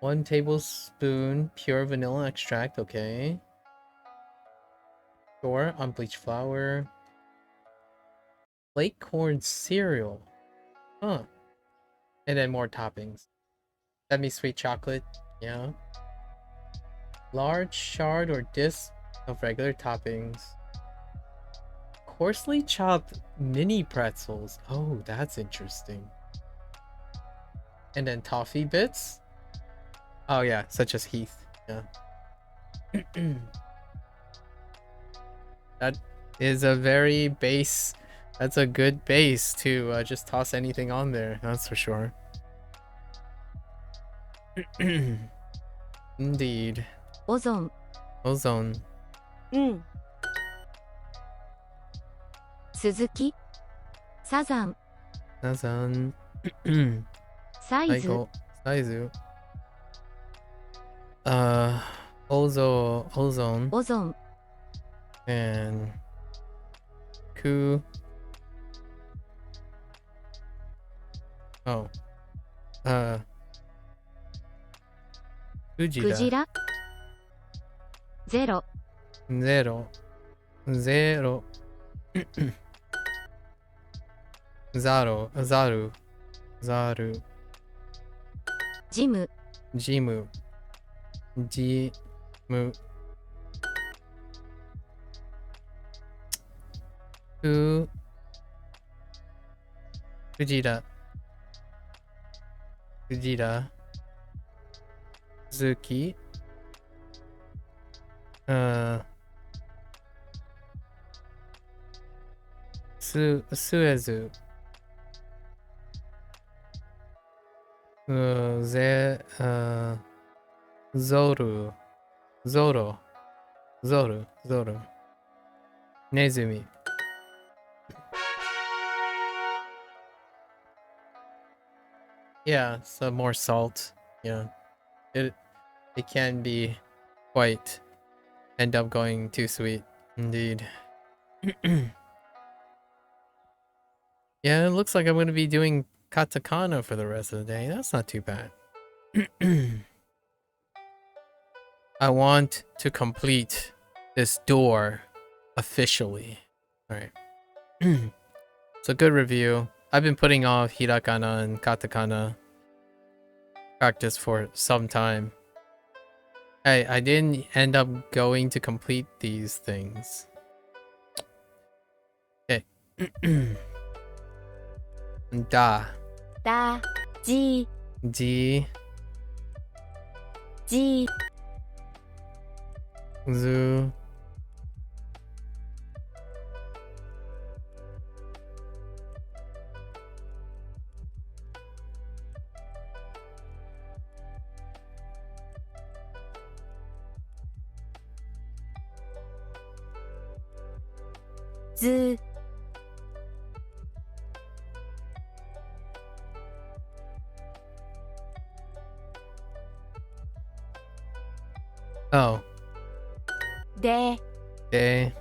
1 tablespoon pure vanilla extract, okay. Sure, unbleached flour. Flake corn cereal. Huh. And then more toppings. Semi-sweet chocolate, yeah. Large shard or disc of regular toppings. Coarsely chopped mini pretzels. Oh, that's interesting. And then toffee bits. Oh yeah, such as Heath. Yeah. That is a very base. That's a good base to just toss anything on there. That's for sure. Indeed. Ozon. Ozone. うん Suzuki. Sazan. Nazan. Size. Cycle. Saizu. Ozone. Ozon. And Ku. Oh. Kujira. Kujira. Zero. Zero. Zero. Zaro. Zaru. Zaru. Jimu. Jimu. Jimu. Kujira. Kujira. Zuki. Suezu. Zoru. Zoro. Zoru. Nezumi. Yeah, so more salt. Yeah. It can be quite end up going too sweet. Indeed. Yeah, it looks like I'm gonna be doing katakana for the rest of the day. That's not too bad. I want to complete this door officially. Alright. So good review. I've been putting off hiragana and katakana practice for some time. I didn't end up going to complete these things. Okay. Da. だ、じ、 Ji. じ、 Zu. ず、 Oh. で、 De.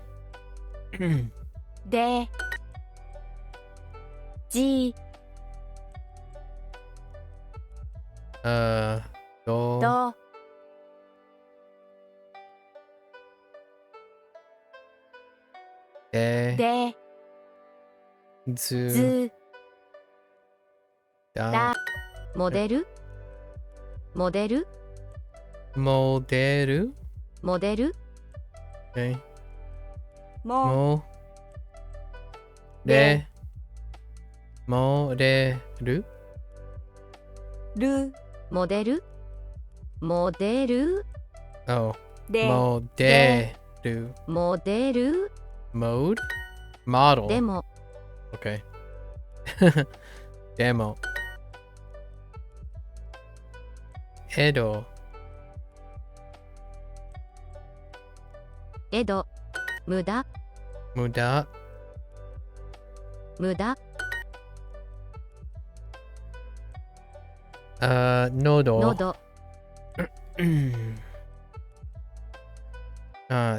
で、じ、 Do. ど、 De. で、 Zu. ず、 Da. だ、モデルモデル Moderu. モデル Okay. も、 Mo. De. Moderu. る、モデルモデル Oh. で、 Moderu. モデル Mode. Model. でも Okay. Demo. Edo. エド無駄 Muda. 無駄 Nodo. 喉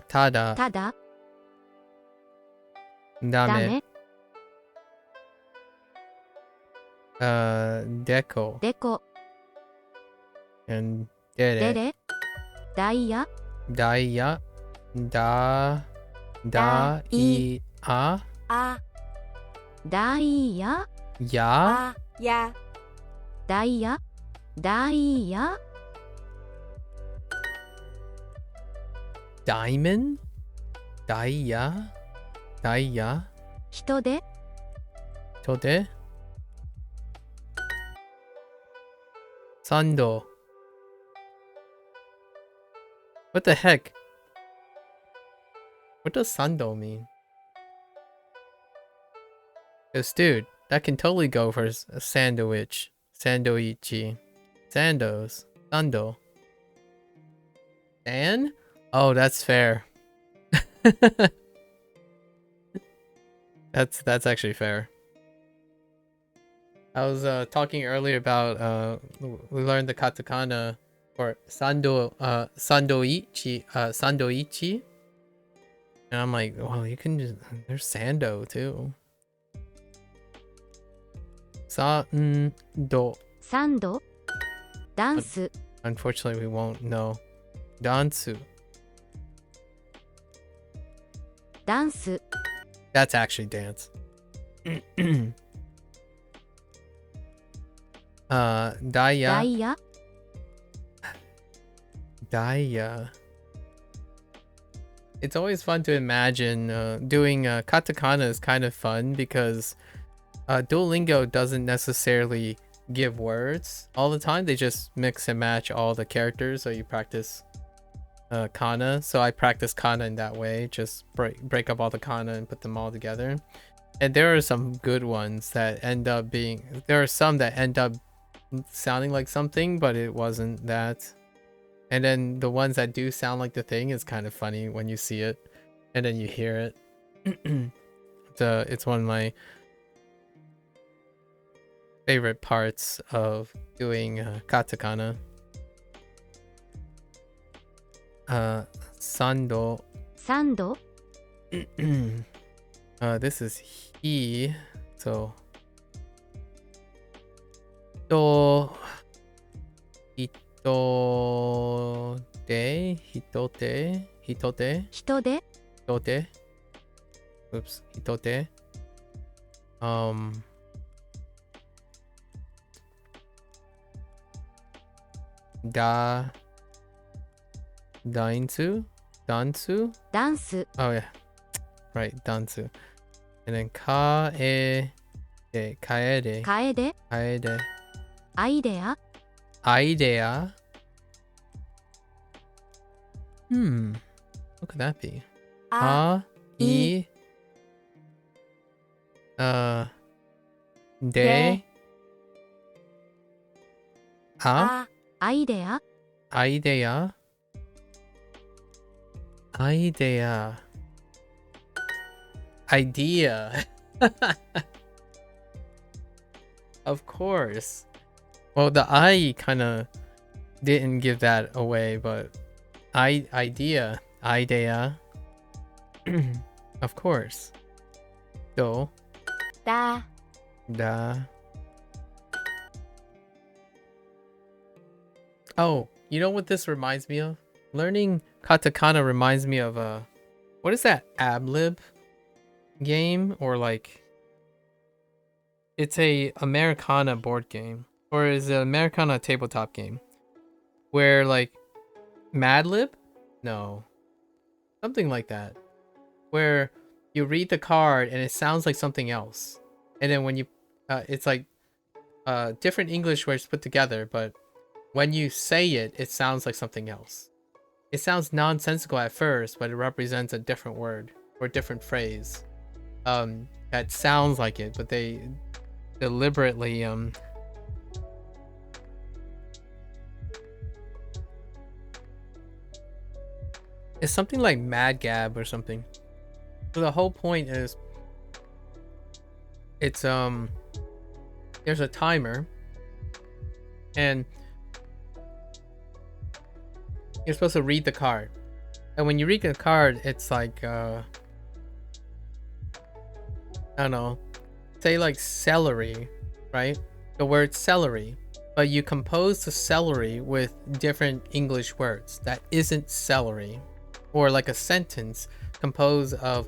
Tada. ただ Dame. ダメ Deco. デコ And デ Dere. レダイヤ Daya. Da. Da. I. A. あ、ダイヤ Ya. あ、や、ダイヤダイヤ Diamond. Daya. Daya. 人で Tode. Sando. What the heck? What does Sando mean? Cause dude, that can totally go for a sandwich. Sandoichi. Sandos. Sando. San? Oh, that's fair. That's actually fair. I was talking earlier about we learned the katakana for sandoichi sandoichi, and I'm like, well, you can just there's sando too. Sando. サンドダンス Unfortunately, we won't know. Dansu. ダンス That's actually dance. Daya. ダイヤ Daya. It's always fun to imagine doing katakana is kind of fun because Duolingo doesn't necessarily give words all the time. They just mix and match all the characters, so you practice kana. So I practice kana in that way, just break up all the kana and put them all together. And there are some good ones that end up being, there are some that end up sounding like something, but it wasn't that. And then the ones that do sound like the thing is kind of funny when you see it and then you hear it. It's one of my favorite parts of doing katakana. Sando. サンド This is he. So. To. Hitote. Hitote. Hitote. 人で Hitote. Oops. Hitote. Da. Dainsu? Dansu? ダンス Oh yeah. Right, dansu. And then kaede. Kaede. カエデ Kaede. アイデア Idea. What could that be? あ、 E. De. A. あ、アイデア Idea. Idea. Idea. Of course. Well, the I kind of didn't give that away, but idea. Idea. Of course. Do. だ、 Da. Oh, you know what this reminds me of? Learning katakana reminds me of what is that? Ablib game, or like it's a Americana board game, or is it Americana tabletop game where like Madlib? No. Something like that. Where you read the card and it sounds like something else. And then when you it's like different English words put together, but when you say it, it sounds like something else. It sounds nonsensical at first, but it represents a different word or different phrase that sounds like it, but they deliberately it's something like Mad Gab or something. So the whole point is it's there's a timer and you're supposed to read the card. And when you read the card, it's like I don't know, say like celery, right? The word celery, but you compose the celery with different English words that isn't celery, or like a sentence composed of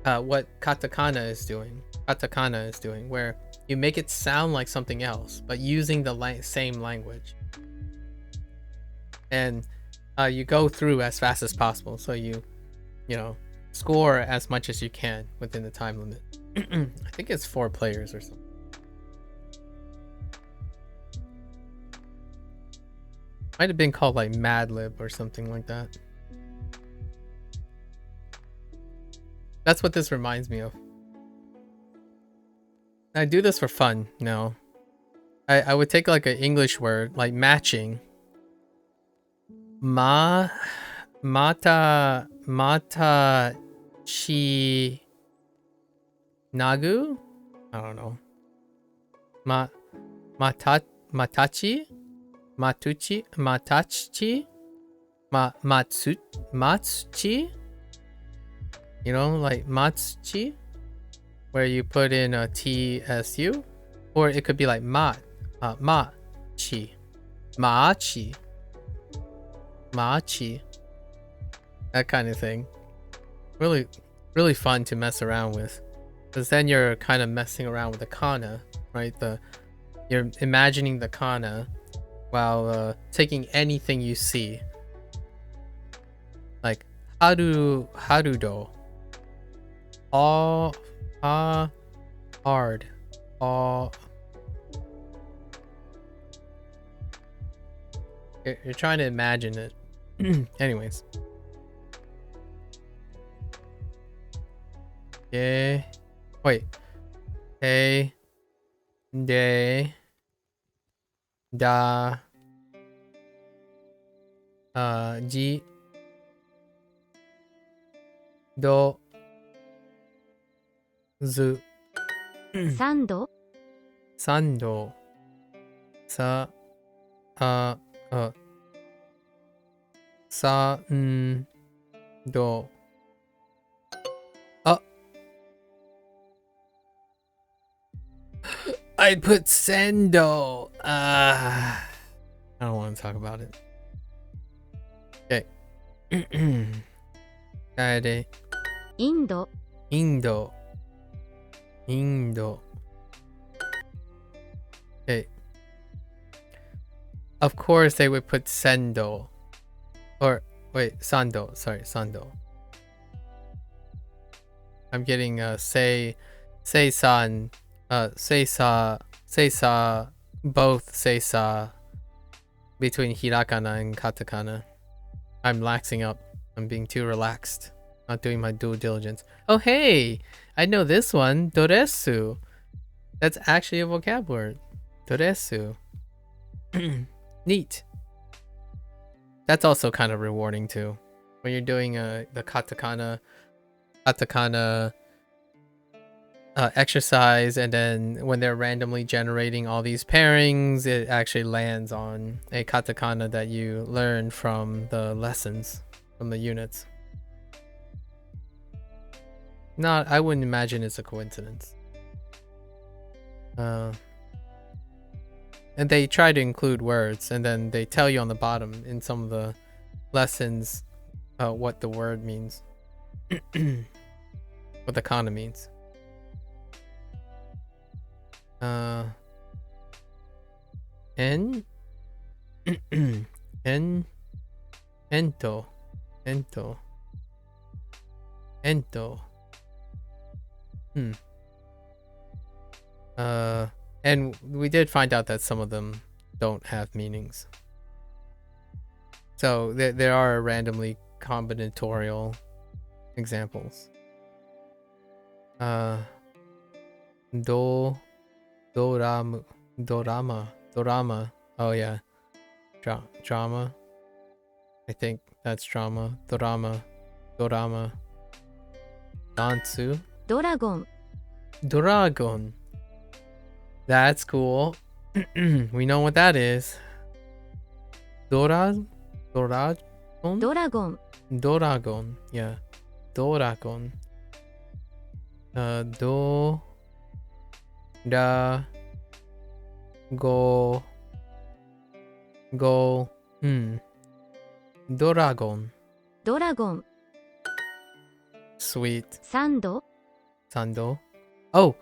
what katakana is doing. Katakana is doing, where you make it sound like something else, but using the same language. And you go through as fast as possible, so you know, score as much as you can within the time limit. I think it's 4 players or something. Might have been called like Mad Lib or something like that. That's what this reminds me of. I do this for fun, you know. I would take like an English word, like matching. Mata chi nagu? I don't know. Matachi? Matachi? Matsuchi? You know, like matsuchi, where you put in a TSU, or it could be like machi, that kind of thing. Really, really fun to mess around with, because then you're kind of messing around with the kana, right? You're imagining the kana while taking anything you see, like harudo. All hard. All you're trying to imagine it. Anyways. Yeah. Wait. Hey. Day. Da. Ji. Do. Zu. サンド Sando. Sa. Sando. Oh. I put sendo. I don't want to talk about it. Okay. Kaede. インド Indo. Indo. Okay. Of course they would put sendo. Or wait, sando. Sorry, sando. I'm getting say san, say sa, both say sa between hirakana and katakana. I'm laxing up. I'm being too relaxed. Not doing my due diligence. Oh hey, I know this one. Doresu. That's actually a vocabulary. Doresu. Neat. That's also kind of rewarding too. When you're doing the katakana exercise, and then when they're randomly generating all these pairings, it actually lands on a katakana that you learn from the lessons, from the units. I wouldn't imagine it's a coincidence. And they try to include words, and then they tell you on the bottom in some of the lessons what the word means. What the kana means. Ento. And we did find out that some of them don't have meanings. So there are randomly combinatorial examples. Dorama. Oh yeah, drama. I think that's drama. Dorama. Dansu. ドラゴン Dragon. That's cool. We know what that is. Doragon? ドラゴン Doragon. Yeah. Doragon. Do. Da. Go. Doragon. ドラゴン Sweet. サンド Sando. Oh,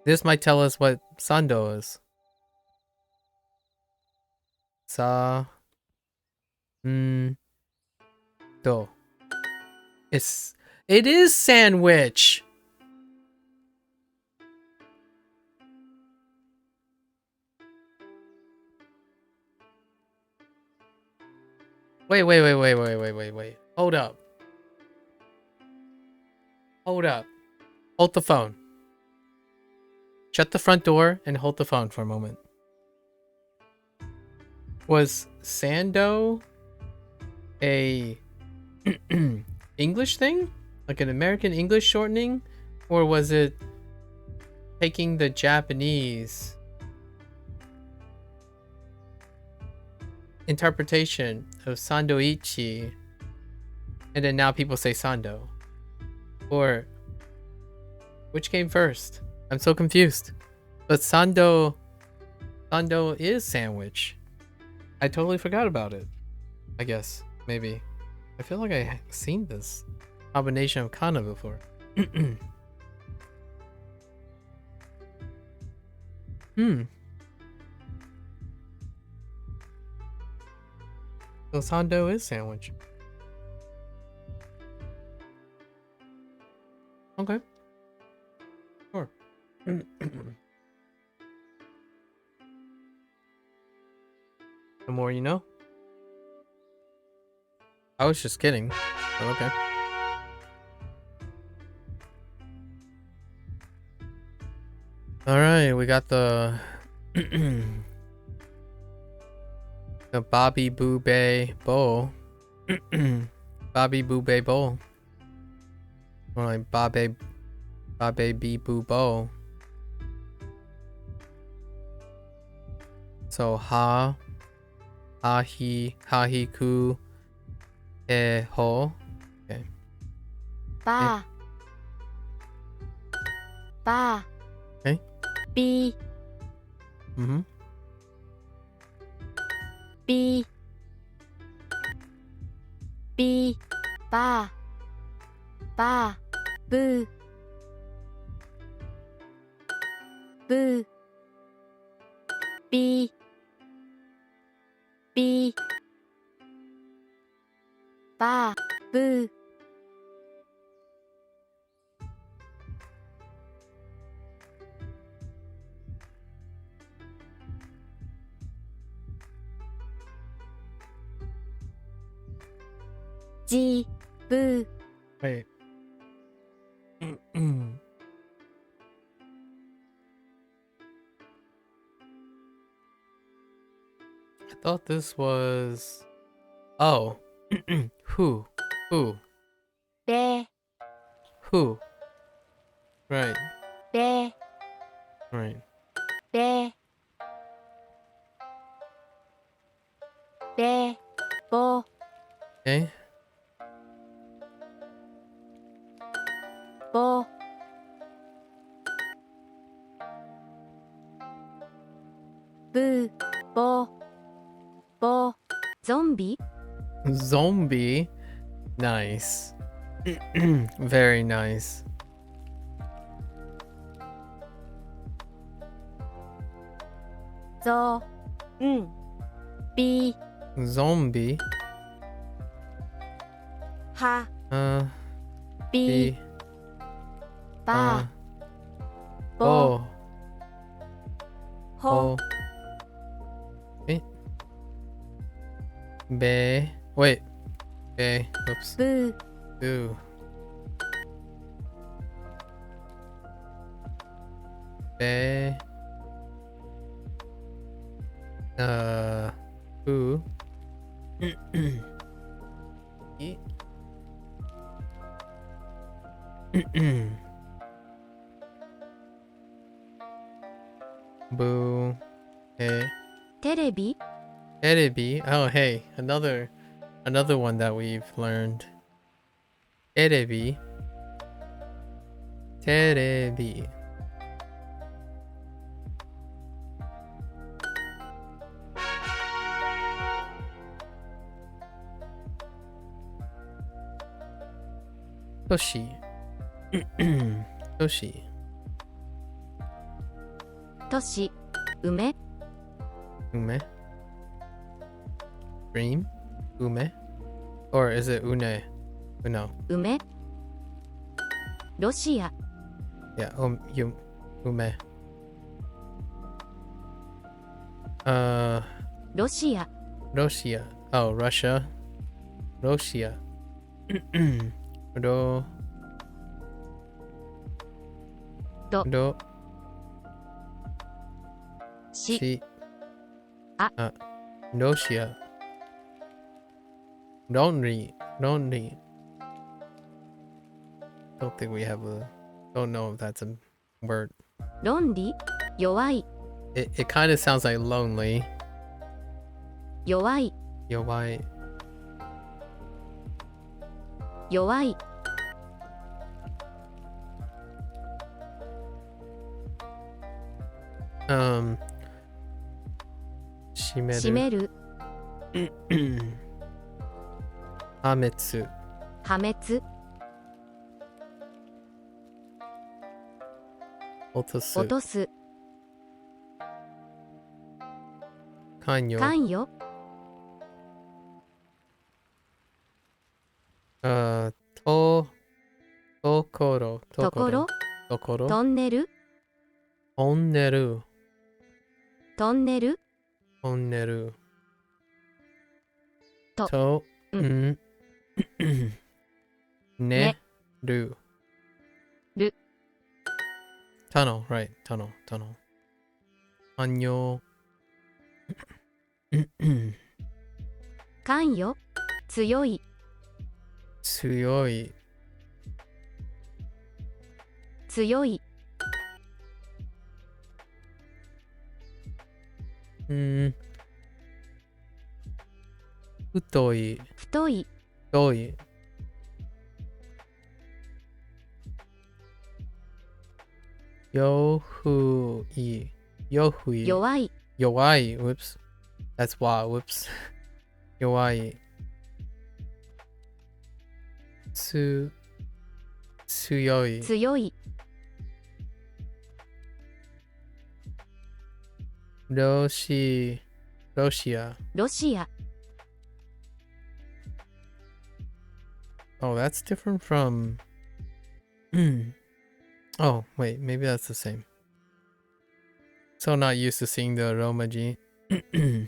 this might tell us what sando is. Do. It is sandwich. Wait. Hold up. Hold the phone. Shut the front door and hold the phone for a moment. Was sando a English thing? Like an American English shortening? Or was it taking the Japanese interpretation of sandoichi, and then now people say sando? Or which came first? I'm so confused. But sando is sandwich. I totally forgot about it. I guess maybe. I feel like I seen this combination of kana before. So sando is sandwich. Okay. Sure. The more you know. I was just kidding. But okay. Alright, we got the the Bobby Boobay Bowl. Bobby Boobay Bowl. Or like Babe B Boo Bowl. So ha, ha hi ku, ho. Okay. ばば Okay. び Mm-hmm. びびばばぶぶびびばぶじぶ Wait. I thought this was. Oh. Who? Who? べ Who? Right. べ Right. べべぼ Okay. ぼぶぼぼゾンビ Zombie. Nice. Very nice. ぞんび Zombie. は B. びば ぼ Oh. ほ Oh. Okay. Be. Wait. Be. Oops. ぶ Ooh. Be. Who? E. Boo. Hey. テレビ Terebi. Oh, hey, another one that we've learned. Terebi. Terebi. Toshi. Toshi. 都市梅 Ume. Dream. Ume. Or is it une? No. 梅ロシア Yeah. Ume. ロシア Russia. Oh, Russia. Russia. Ro. Do. Do. し She. Ah. Russia. Don't read. Don't read. Don't think we have a. Don't know if that's a word. 論理弱い It kind of sounds like lonely. 弱い Yowai. 弱い Shimeru. 閉める Hametsu. 破滅 Otosu. 落とす Kanyo. 関与 Tokoro. ところ Tokoro. トンネル Onneru. トンネル Onneru. To. To. Ne. Ru. Ru. Tunnel. Right. Tunnel. Anyo. 関与強い Tsuyoi. 強い太い。太い、太い。よふい。よふい。弱い、弱い。Whoops. That's why. Whoops. 弱い。強い。強い、ロシア。ロシア、 Oh, that's different from. Oh, wait, maybe that's the same. So not used to seeing the Romaji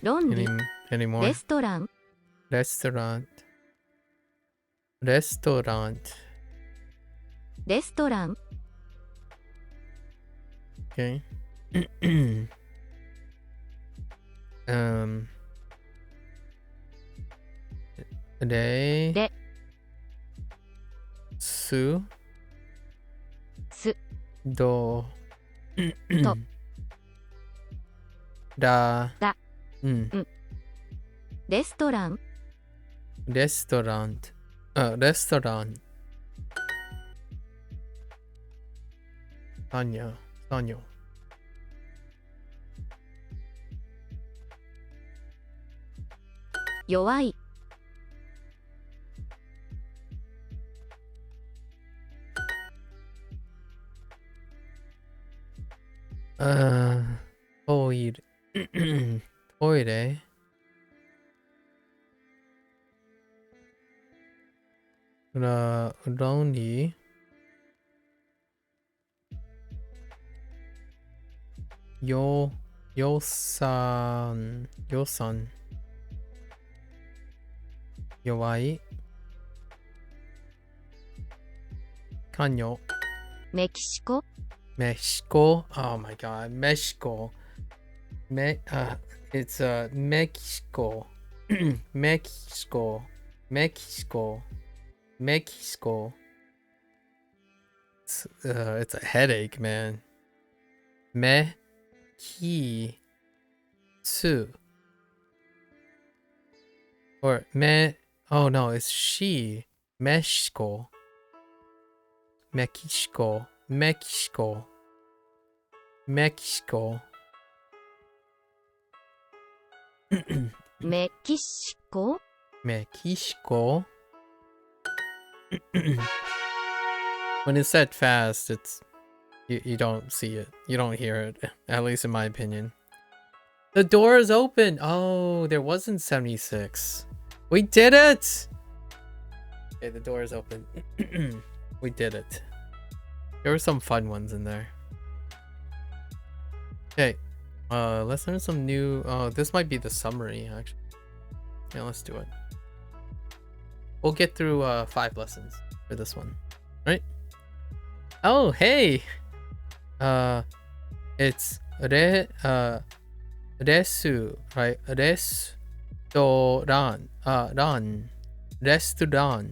論理、 anymore. レストラン、 Restaurant. レストラン、 Okay. Re. れ、 Su. す、 Do. と、 Da. だ、 Mm. レストラン、 Restaurant. Restaurant. Sanyo. 弱い、 トイレ。トイレ。論理。予算。弱い。関与。メキシコ、 Mexico. Oh my god, Mexico. It's Mexico. Mexico. It's a headache, man. Or oh no, it's she. Mexico. メキシコ。メキシコ。メキシコ、 When it's said fast, it's you don't see it. You don't hear it. At least in my opinion. The door is open. Oh, there wasn't 76. We did it. Okay, the door is open. We did it. There were some fun ones in there. Okay. Let's learn some new. Oh, this might be the summary actually. Yeah, let's do it. We'll get through 5 lessons for this one, right? Oh, hey. It's resu, right? Restaurant. Restaurant.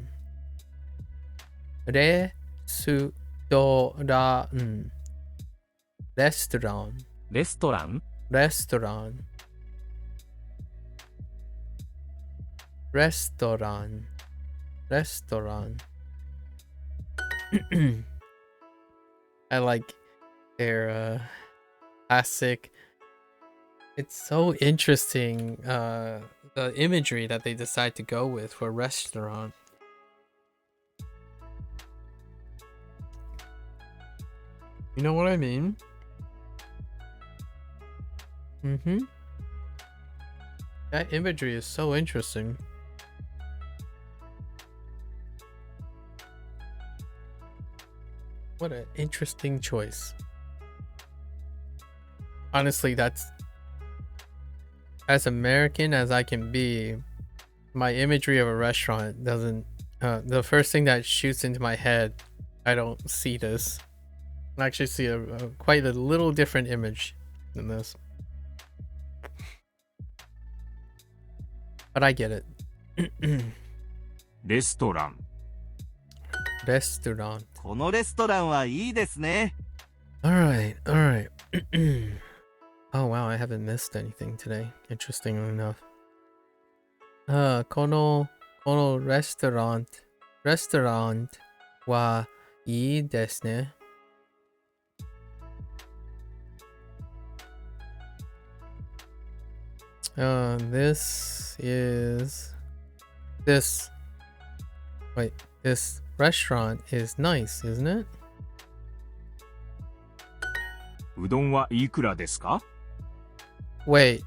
Restaurant. レストラン Restaurant. Restaurant. Restaurant. I like their classic. It's so interesting, the imagery that they decide to go with for restaurant. You know what I mean? That imagery is so interesting. What an interesting choice. Honestly, that's as American as I can be. My imagery of a restaurant doesn't. The first thing that shoots into my head, I don't see this. I actually see a quite a little different image than this. But I get it. レストラン。 Restaurant. このレストランはいいですね。 All right. Oh wow, I haven't missed anything today. Interestingly enough. このレストランはいいですね。This restaurant is nice, isn't it? うどんはいくらですか？ Wait,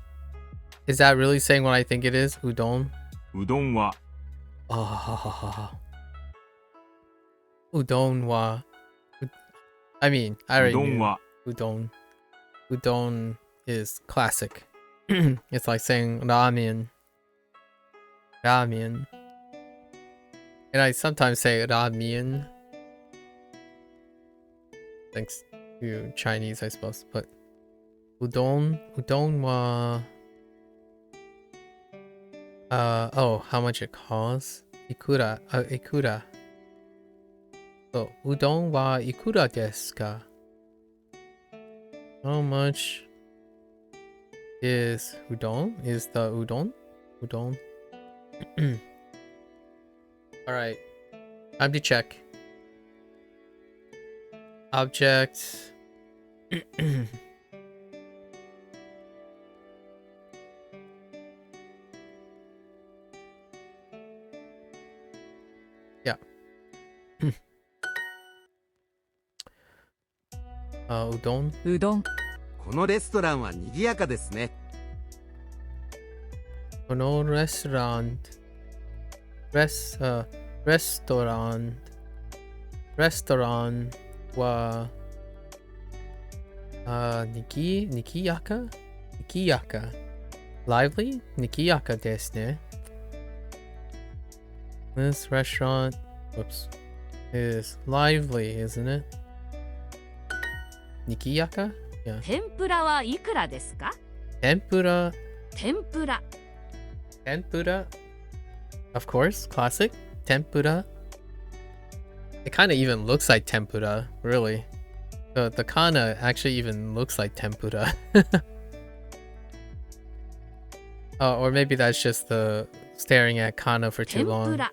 is that really saying what I think it is? Udon? うどんは Udon wa. I mean, I う already どん knew. は Udon is classic. It's like saying ramen. And I sometimes say ramen. Thanks to Chinese, I suppose. But udon wa. Oh, how much it costs? Ikura. Ikura. So, udon wa ikura desu ka? How much is udon? Is the udon? Udon. Alright. Time to check. Object. Yeah. Udon. うどんこのレストランは賑やかですね。 No restaurant. Restaurant. Restaurant wa Nikiyaka? Nikiyaka. Lively? Nikiyaka desu ne. This restaurant, whoops, is lively, isn't it? Nikiyaka? Yeah. 天ぷらはいくらですか？ Tempura. 天ぷら Tempura. Of course, classic. Tempura. It kind of even looks like tempura, really. The kana actually even looks like tempura. Or maybe that's just the staring at kana for too 天ぷ long. ら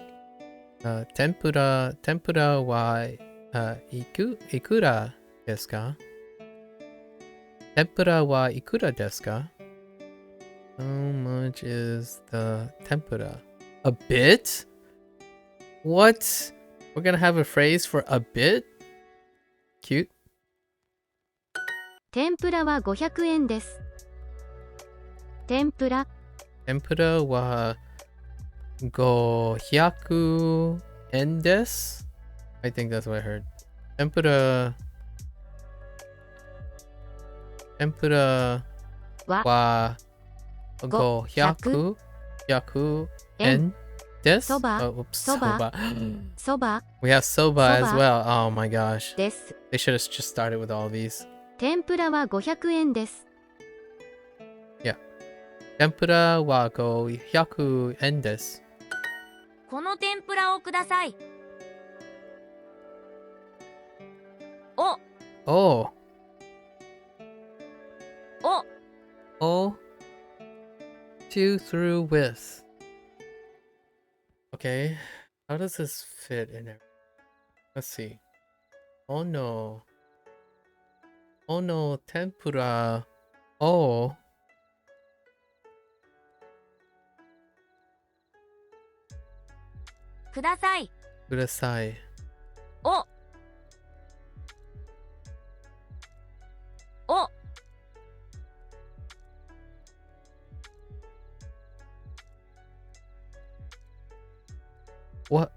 Tempura wa ikura desu ka? Tempura wa ikura desu ka? How much is the tempura? A bit? What? We're gonna have a phrase for a bit? Cute. 天ぷらは500円です。天ぷら Tempura wa gohyaku en desu? I think that's what I heard. Tempura wa wa gohyaku en desu? Soba. Oh, oops, Soba. そば We have soba as Soba. well. Oh my gosh. です。 They should have just started with all these. 天ぷらは500円です。 Tempura wa gohyaku en desu. この天ぷらをください。お、 Oh. お、 Oh. To through with. Okay. How does this fit in there? Let's see. Oh no. Oh no, tempura. Oh. ください。 Kudasai. お、お、 What?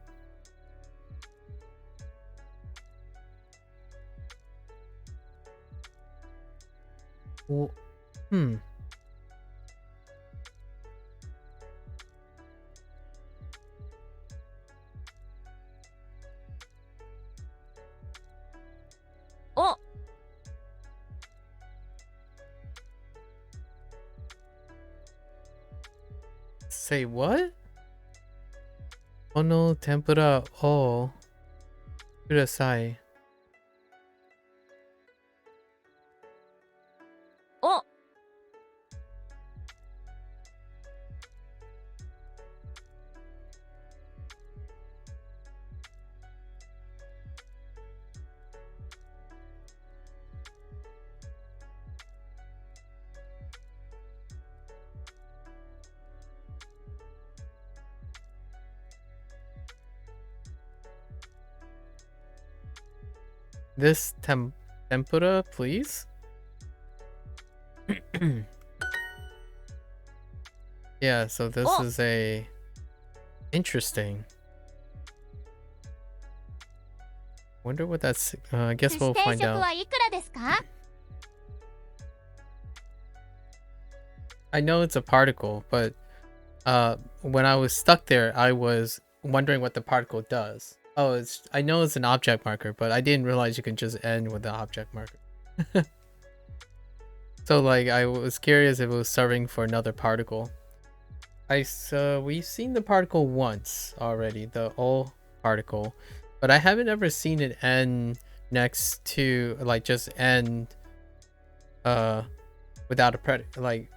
Hmm. Oh. Say what? Ono tempura o kudasai. Oh. This tempura, please. Yeah, so this is a interesting. Wonder what that's. I guess we'll find out. はいくらですか? I know it's a particle, but when I was stuck there, I was wondering what the particle does. Oh, I know it's an object marker, but I didn't realize you can just end with the object marker. So like I was curious if it was serving for another particle. We've seen the particle once already, the O particle, but I haven't ever seen it end next to like just end without a predicate, like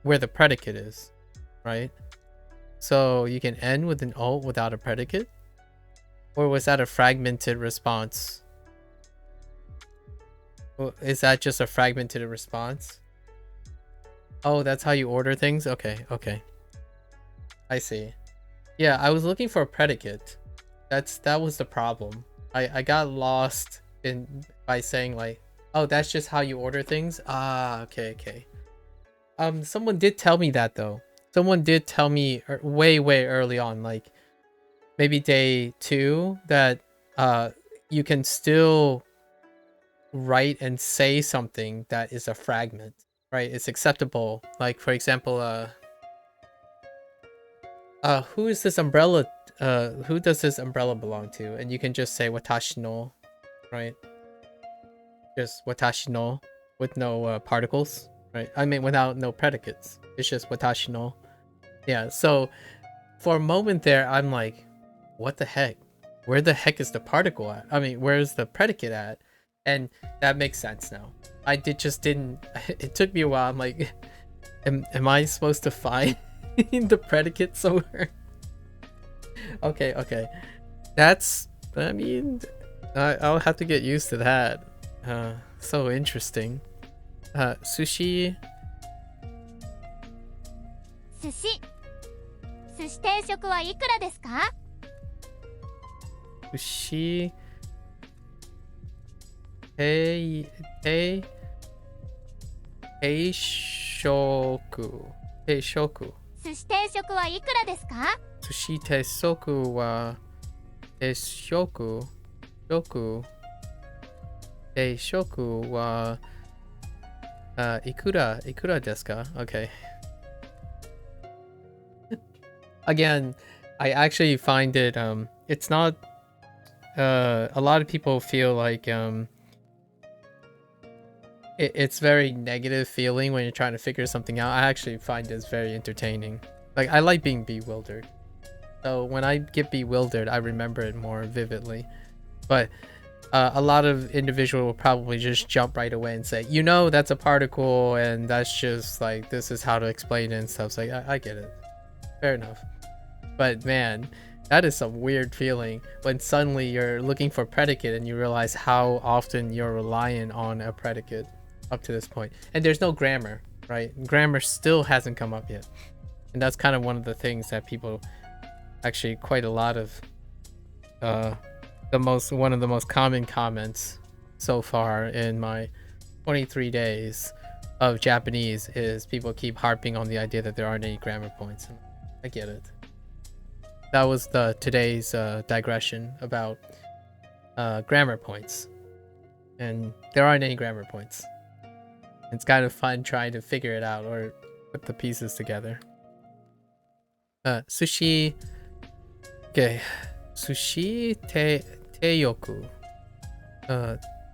where the predicate is, right? So you can end with an O without a predicate? Or was that a fragmented response? Is that just a fragmented response? Oh, that's how you order things? Okay, okay. I see. Yeah, I was looking for a predicate. That was the problem. I got lost by saying like, oh, that's just how you order things? Ah, okay. Someone did tell me that though. Someone did tell me way early on, like maybe day 2, that you can still write and say something that is a fragment, right? It's acceptable. Like for example, who is this umbrella? Who does this umbrella belong to? And you can just say watashi no, right? Just watashi no with no particles, right? I mean, without no predicates. It's just watashi no. Yeah. So for a moment there, I'm like, what the heck? Where the heck is the particle at? I mean, where's the predicate at? And that makes sense now. Just didn't. It took me a while. I'm like, am I supposed to find the predicate somewhere? Okay. That's. I mean, I'll have to get used to that. So interesting. Sushi. 寿司定食はいくらですか? Sushi. Teishoku. Sushi 定食はいくらですか? Sushi teisoku wa teishoku wa ikura desu ka? Okay. Again, I actually find it it's not a lot of people feel like it's very negative feeling when you're trying to figure something out. I actually find this very entertaining. Like I like being bewildered. So when I get bewildered, I remember it more vividly. But a lot of individuals will probably just jump right away and say, you know, that's a particle and that's just like, this is how to explain it and stuff. So like, I get it. Fair enough. But man, that is some weird feeling when suddenly you're looking for predicate and you realize how often you're reliant on a predicate up to this point. And there's no grammar, right? Grammar still hasn't come up yet. And that's kind of one of the things that people, actually quite a lot of, one of the most common comments so far in my 23 days of Japanese is people keep harping on the idea that there aren't any grammar points. I get it. That was today's digression about grammar points, and there aren't any grammar points. It's kind of fun trying to figure it out or put the pieces together. Sushi. Okay, sushi teyoku.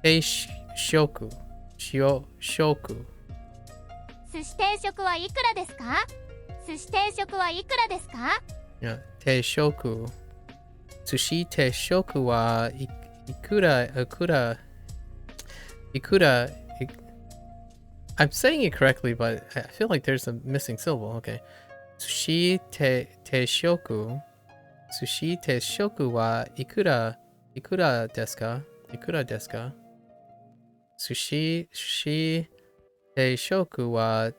Teishoku. Shoku. 寿司定食はいくらですか? 寿司定食はいくらですか? Yeah, teishoku. Sushi teishoku wa ikura. I'm saying it correctly, but I feel like there's a missing syllable. Okay. Sushi teishoku. Sushi teishoku wa ikura desu ka? Ikura desu ka? Sushi teishoku wa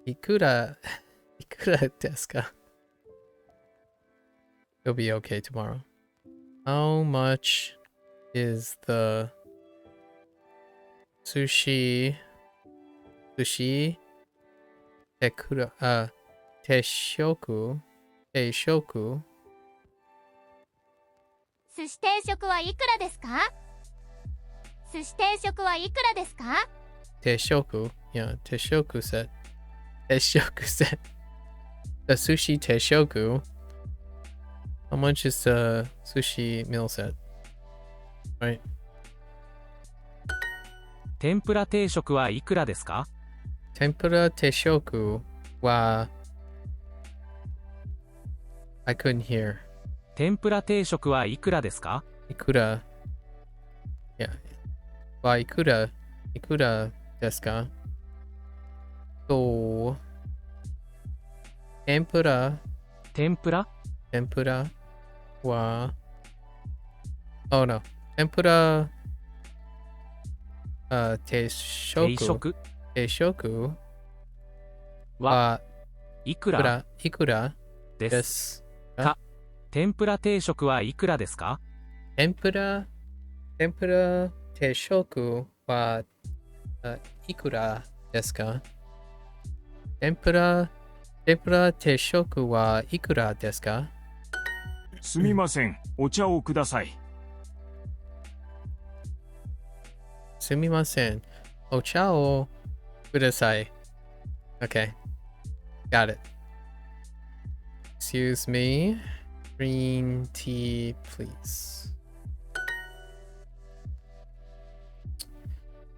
ikura desu ka? It'll be okay tomorrow. How much is the sushi, sushi, tekura, teishoku, teishoku. 寿司定食はいくらですか？寿司定食はいくらですか？ Teishoku, yeah, teishoku set. Teishoku set. The sushi teishoku. How much is the sushi meal set? Right. 天ぷら定食はいくらですか？ Tempura teishoku wa. I couldn't hear. 天ぷら定食はいくらですか？ Ikura. Yeah. Wa ikura. Ikura desu ka? So. Tempura. 天ぷら Tempura wa. Oh no. Tempura. Teishoku. 定食 Teishoku は wa いくら ikura で。ですす。天ぷら定食はいくらですか？ Tempura teishoku wa ikura desu ka? Tempura teishoku wa ikura desu ka? すみません、お茶をください。Sumimasen. Ocha o kudasai. Okay. Got it. Excuse me. Green tea, please.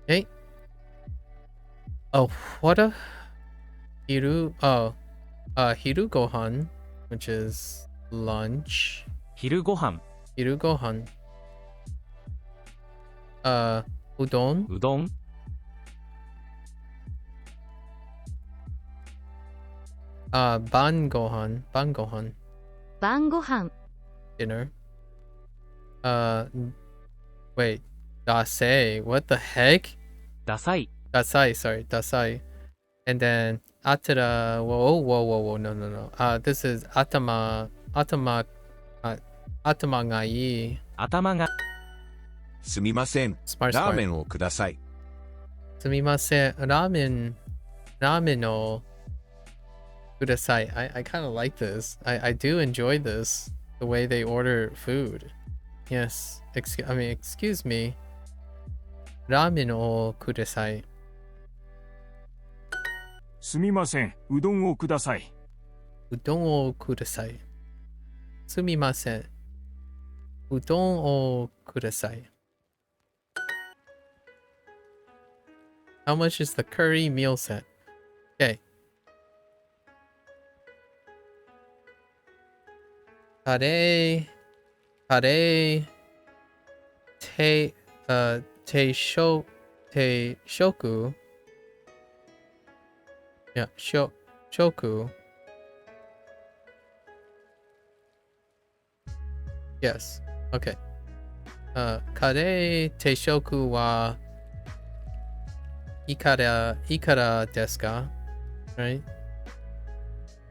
Okay. Oh, what a hiru. Oh, hiru gohan, which is lunch. 昼ご飯 Hiru gohan. Udon. うどん Ban gohan. Ban gohan. 晩ご飯 Dinner. Wait. Dasei. What the heck? ダサい Dasai. Sorry. Dasai. And then atara. Whoa. No. This is atama. Atama ga ii. 頭がすみません。 Smart ラーメ smart. ンをください。 Sumimasen. Ramen o kudasai. I kind of like this. I do enjoy this. The way they order food. Yes. Excuse me. Ramen o kudasai. すみません、うどんをください。Udon o kudasai. Sumimasen. Udon o kudasai. How much is the curry meal set? Okay. Kare. Teishoku. Yeah, shoku. Yes. Okay. Kare teishoku wa ikara desu ka? Right?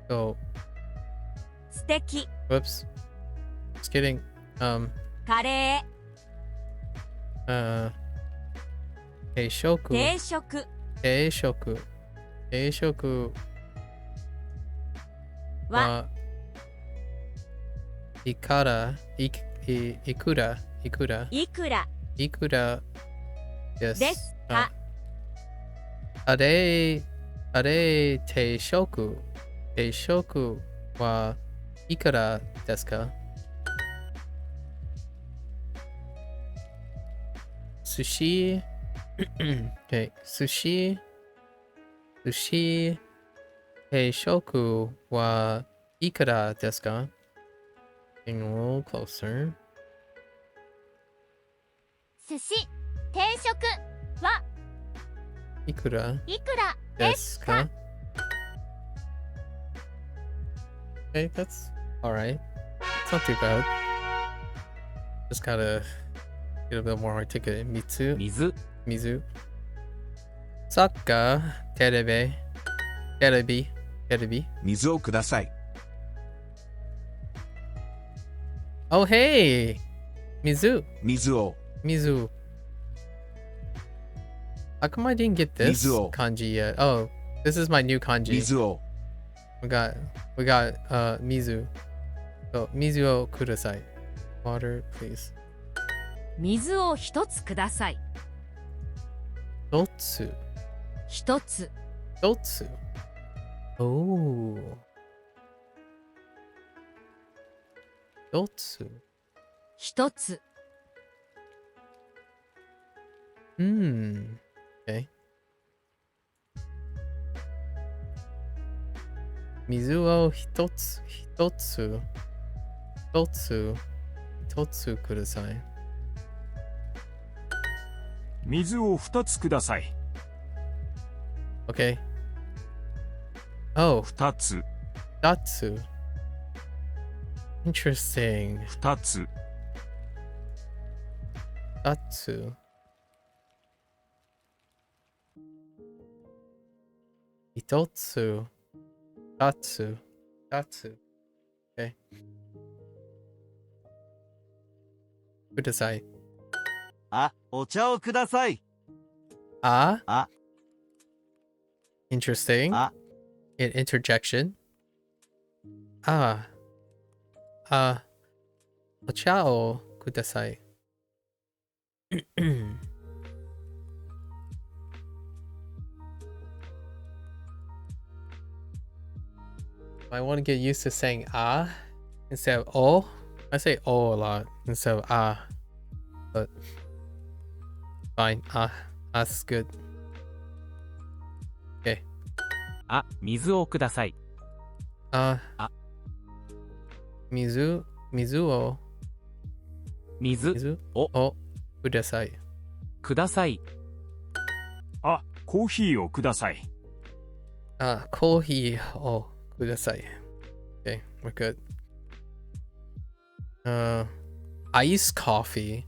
So, 素敵。 whoops. Just kidding. カレー。 Teishoku. 定食。 Teishoku は wa ikura. いくら Yes. ですか？ Are teishoku wa ikura desu ka? Sushi. Okay, sushi teishoku wa ikura desu ka? Getting a little closer. 寿司定食は Ikura いくらですか？ desu ka? Okay, that's alright. It's not too bad. Just gotta get a bit more articulate. Mitsu. 水 Mizu. Saka. Terebi. 水をください。 Oh, hey! Mizu. 水を。 Mizu. How come I didn't get this 水を kanji yet? Oh, this is my new kanji. 水を We got mizu. So mizu o kudasai. Water, please. 水を一つください。 Dotsu. 一つ。 Dotsu. Oh. Dotsu. 一つ。 Okay. 水を一つください。水を2つください。 Okay. Oh, 2つ、 datsu. Interesting. 2つ、 Datsu. Hitotsu. Datsu. Okay. Kudasai. あ、お茶をください。 Ah? Ah. Interesting. Ah. An interjection. Ocha o kudasai. I want to get used to saying instead of o. I say o a lot instead of but fine. That's good. Okay. あ、水をください。水を水をください。ください。あ、コーヒーをください。コーヒーをください。Okay, we're good. Iced coffee.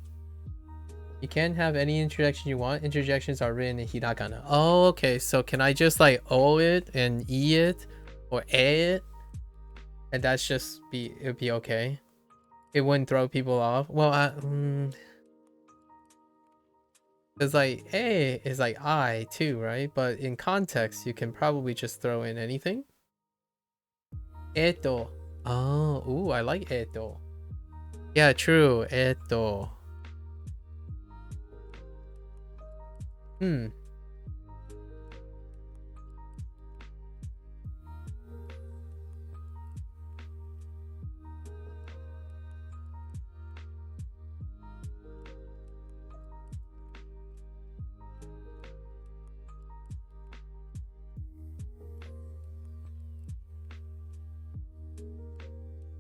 You can have any interjection you want. Interjections are written in hiragana. Oh, okay. So can I just like O it and E it or A it? And that's just it would be okay. It wouldn't throw people off. Well, it's like A is like I too, right? But in context, you can probably just throw in anything. Eto. Oh, ooh, I like eto. Yeah, true. Eto.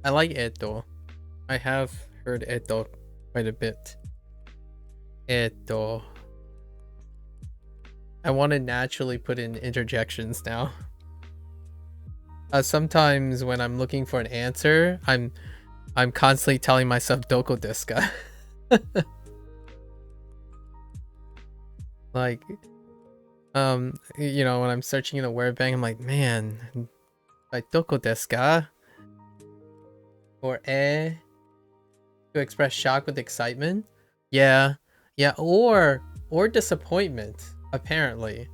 I like eto. I have heard eto quite a bit. Eto. I want to naturally put in interjections now. Sometimes when I'm looking for an answer, I'm constantly telling myself doko desu ka? Like, you know, when I'm searching in the word bank, I'm like, man, like doko desu ka? Or to express shock with excitement. Yeah, or disappointment. Apparently,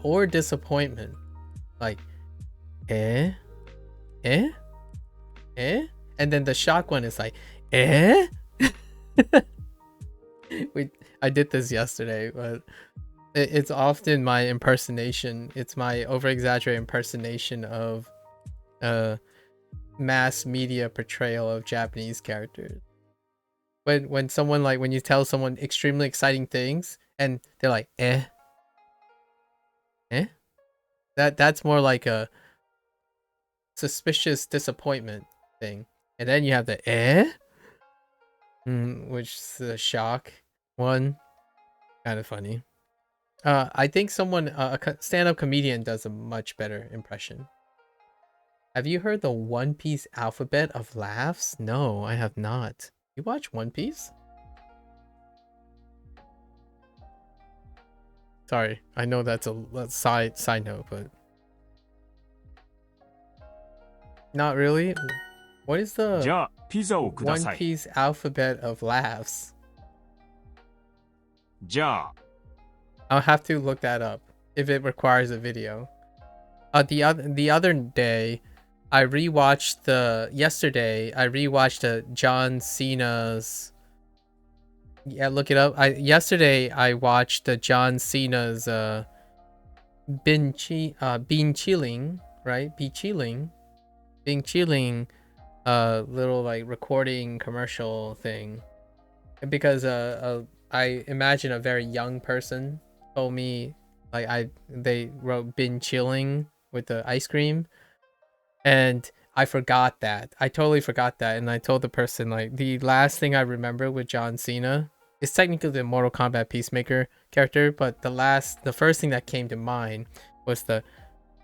or disappointment. Like, and then the shock one is like, I did this yesterday, but it's often my impersonation. It's my over-exaggerated impersonation of mass media portrayal of Japanese characters. When someone, like, when you tell someone extremely exciting things and they're like, that's more like a suspicious disappointment thing. And then you have the which is the shock one. Kind of funny. I think someone, a stand-up comedian, does a much better impression. Have you heard the One Piece alphabet of laughs? No, I have not. You watch One Piece? Sorry, I know that's a side note, but not really. What is じゃ the あ、ピザをくだ One さい。 Piece alphabet of laughs? じゃあ、I'll have to look that up if it requires a video. The other day, yesterday I rewatched the John Cena's. Yeah, look it up. Yesterday I watched the John Cena's Been Chilling, right? Be Chilling, Being Chilling, little like recording commercial thing, because I imagine a very young person told me like they wrote Been Chilling with the ice cream, and I forgot that. I totally forgot that, and I told the person like the last thing I remember with John Cena is technically the Mortal Kombat Peacemaker character, but the first thing that came to mind was the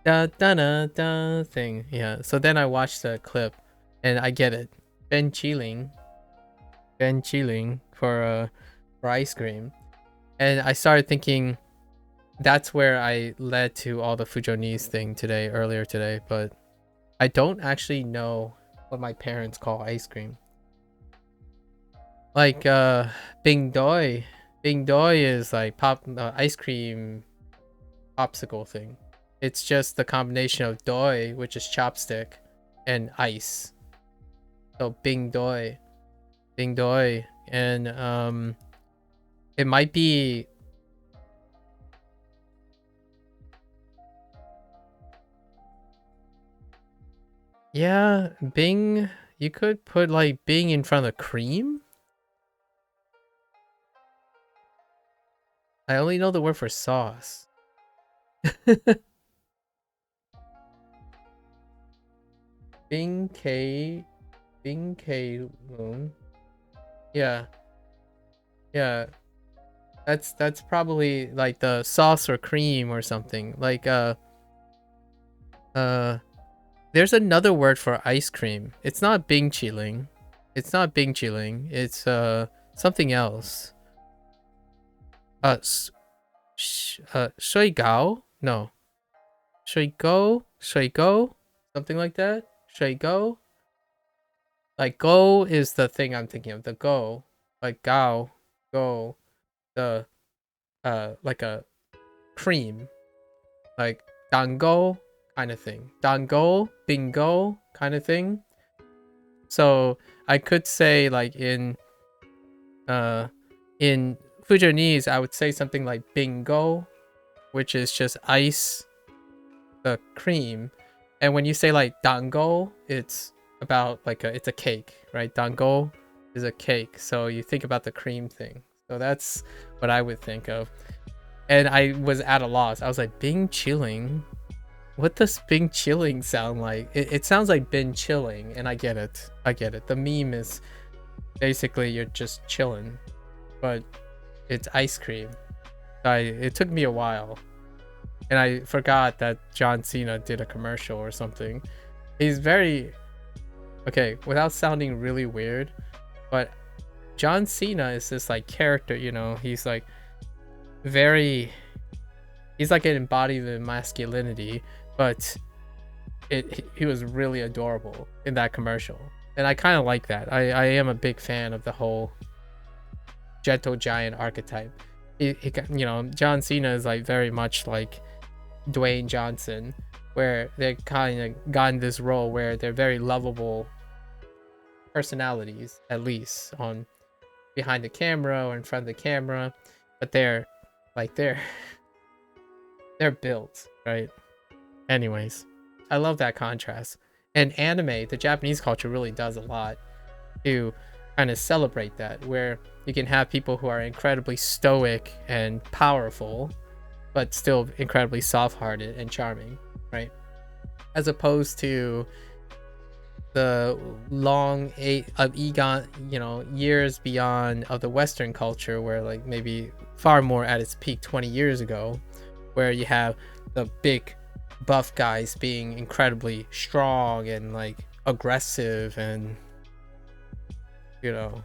da da da da thing. Yeah. So then I watched the clip, and I get it. Ben chilling for ice cream, and I started thinking that's where I led to all the Fujonese thing earlier today, but I don't actually know what my parents call ice cream. Like Bing Doi. Bing Doi is like ice cream popsicle thing. It's just the combination of doi, which is chopstick, and ice. So Bing Doi. Bing Doi. And it might be yeah, Bing. You could put like Bing in front of cream. I only know the word for sauce. Bing K Loon. Yeah. Yeah. That's probably like the sauce or cream or something. Like there's another word for ice cream. It's not Bing Chilling. It's not Bing Chilling. It's something else. Shui Gao? No. Shui Go? Something like that? Shui Go? Like go is the thing I'm thinking of. The go. Like Gao. Go. The like a cream. Like dango kind of thing. Dango, bingo kind of thing. So I could say like in Fujonese, I would say something like bingo, which is just ice, the cream. And when you say like dango, it's about like it's a cake, right? Dango is a cake. So you think about the cream thing. So that's what I would think of. And I was at a loss. I was like, Bing Chilling? What does Bing Chilling sound like? It sounds like Been Chilling, and I get it. The meme is basically you're just chilling, but it's ice cream. It took me a while, and I forgot that John Cena did a commercial or something. He's very okay, without sounding really weird, but John Cena is this like character, you know. He's like he's like an embodiment of masculinity, but he was really adorable in that commercial, and I kind of like that. I am a big fan of the whole gentle giant archetype. He you know, John Cena is like very much like Dwayne Johnson, where they kind of gotten this role where they're very lovable personalities, at least on behind the camera or in front of the camera, but they're built right. Anyways, I love that contrast. And anime, the Japanese culture really does a lot to kind of celebrate that, where you can have people who are incredibly stoic and powerful, but still incredibly soft-hearted and charming, right? As opposed to the long years beyond of the Western culture, where like maybe far more at its peak 20 years ago, where you have the big buff guys being incredibly strong and like aggressive and, you know,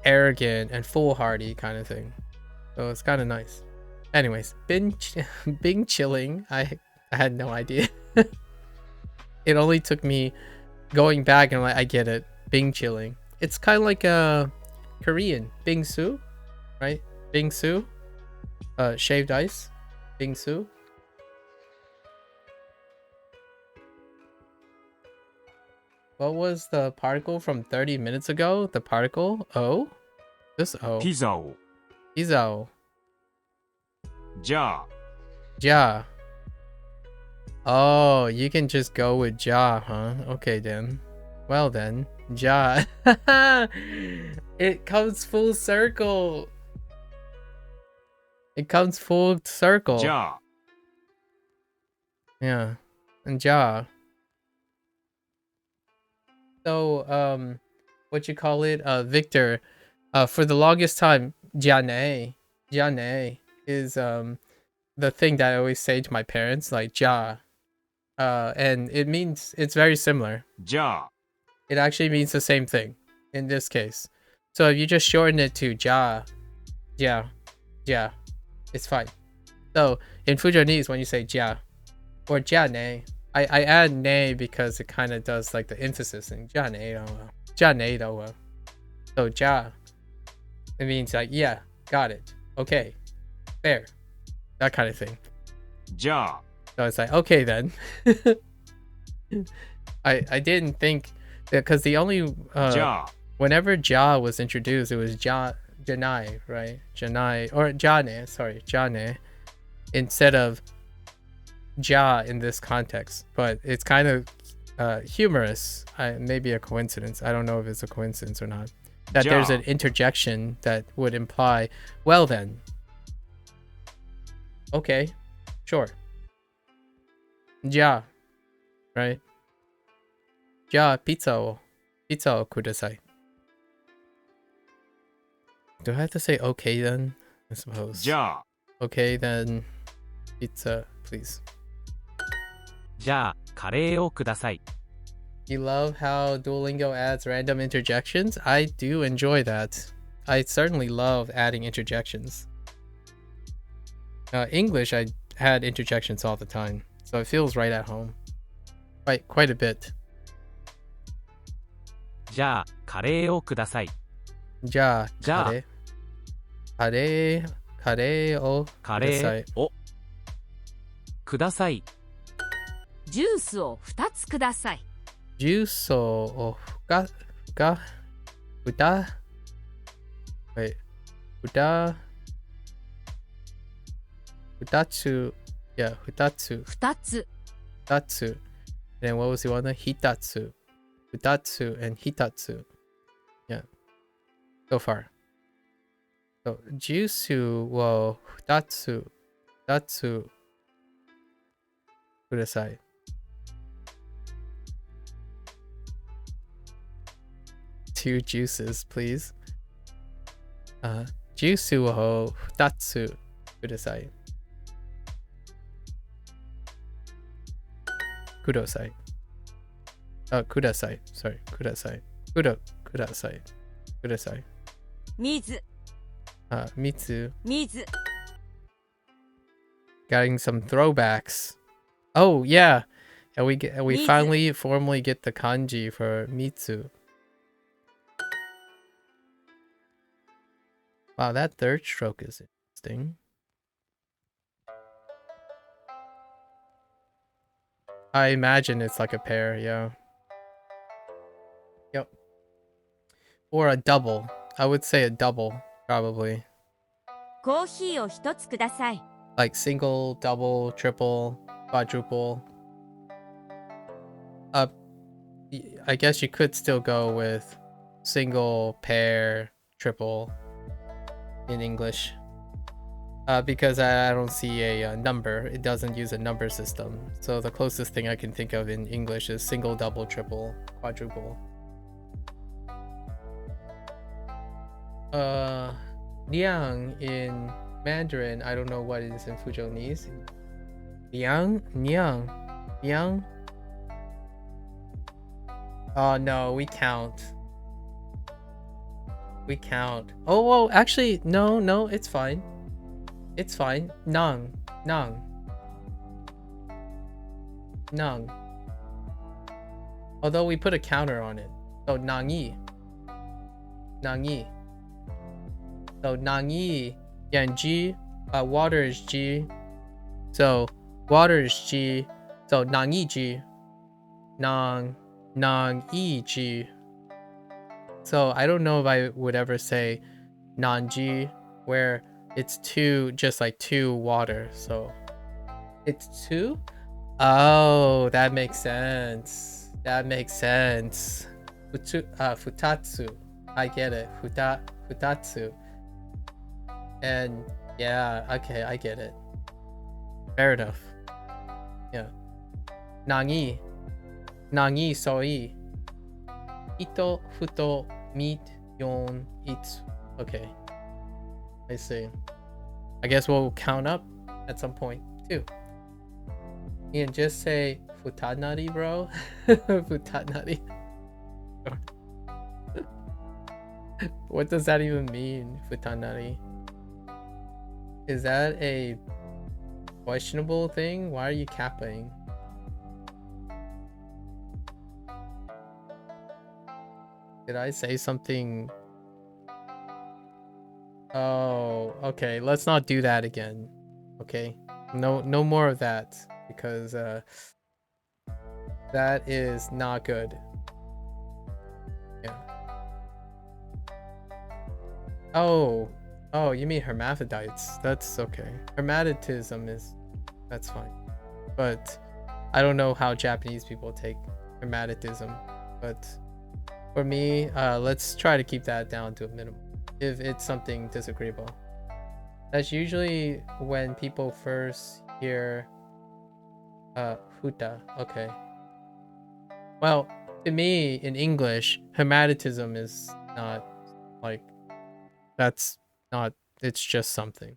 arrogant and foolhardy kind of thing. So it's kind of nice. Anyways, Bing Chilling, I had no idea. It only took me going back and like, I get it. Bing Chilling. It's kind of like a Korean Bingsu, right? Bingsu. Shaved ice. Bingsu. What was the particle from 30 minutes ago? The particle? O? This O. ピザを。 Izao. じゃあ、 Ja. Oh, you can just go with ja, huh? Okay then. Well then, ja. It comes full circle. It comes full circle. じゃあ、 Yeah. And ja. So, what you call it? Victor, for the longest time, Jane is the thing that I always say to my parents, like ja. And it means, it's very similar. じゃあ、 It actually means the same thing in this case. So if you just shorten it to ja, ja, ja, it's fine. So in Fujianese, when you say ja or ja ne, I add ne because it kind of does like the emphasis in ja ne, ja ne. So ja, it means like, yeah, got it, okay, fair, that kind of thing. じゃあ、 So it's like, okay then. I didn't think, because the only じゃあ、 whenever ja was introduced, it was janai, right? Janai or jane, sorry, jane, instead of ja in this context. But it's kind of humorous. Maybe a coincidence. I don't know if it's a coincidence or not. That there's an interjection that would imply, well then. Okay, sure. Ja, right? Ja, pizza o kudasai. Do I have to say okay then? I suppose. じゃあ、 Okay then, pizza, please. じゃあカレーをください。 You love how Duolingo adds random interjections? I do enjoy that. I certainly love adding interjections. English, I had interjections all the time, so it feels right at home. Quite a bit. じゃあカレーをください。 Ja, じゃあ カレーをカレーをください。ジュースを2つください。ジュースを2つ yeah 2つ2つ。 2つ then what was the one? 1つ2つ and 1つ yeah so far. So ジュースを2つください。Two juices, please. ジュースを2つください。ください。ください。Sorry, ください。ください。ください。水。水。水。 Getting some throwbacks. Oh yeah, and we Mitsu. finally formally get the kanji for mitsu. Wow, that third stroke is interesting. I imagine it's like a pair, yeah. Yep. Or a double. I would say a double, probably. コーヒーを1つください。 Like single, double, triple, quadruple. I guess you could still go with single, pair, triple in English. Because I don't see a number. It doesn't use a number system. So the closest thing I can think of in English is single, double, triple, quadruple. Liang in Mandarin, I don't know what it is in Fujianese. Liang. Oh no, we count. Oh, actually, no, it's fine. It's fine. Nang. Although we put a counter on it. So nangi. So nangi, yanji, water is G. So water is G. So nang G. Nang G. So I don't know if I would ever say Nanji, where it's two, just like two water. So it's two. Oh, that makes sense. That makes sense. Futatsu. I get it. Futatsu. And yeah, okay, I get it. Fair enough. Yeah. Nangi soi. Ito, futo, meet, yon, itsu. Okay. I see. I guess we'll count up at some point too. Ian, just say futanari, bro. Futanari. What does that even mean, futanari? Is that a questionable thing? Why are you capping? Did I say something? Oh, okay. Let's not do that again. Okay. No more of that, because that is not good. Yeah. Oh, you mean hermaphrodites? That's okay. Hermaphroditism that's fine. But I don't know how Japanese people take hermaphroditism, but for me, let's try to keep that down to a minimum if it's something disagreeable. That's usually when people first hear futa. Okay. Well, to me, in English, hermaphroditism is not like, that's not, it's just something.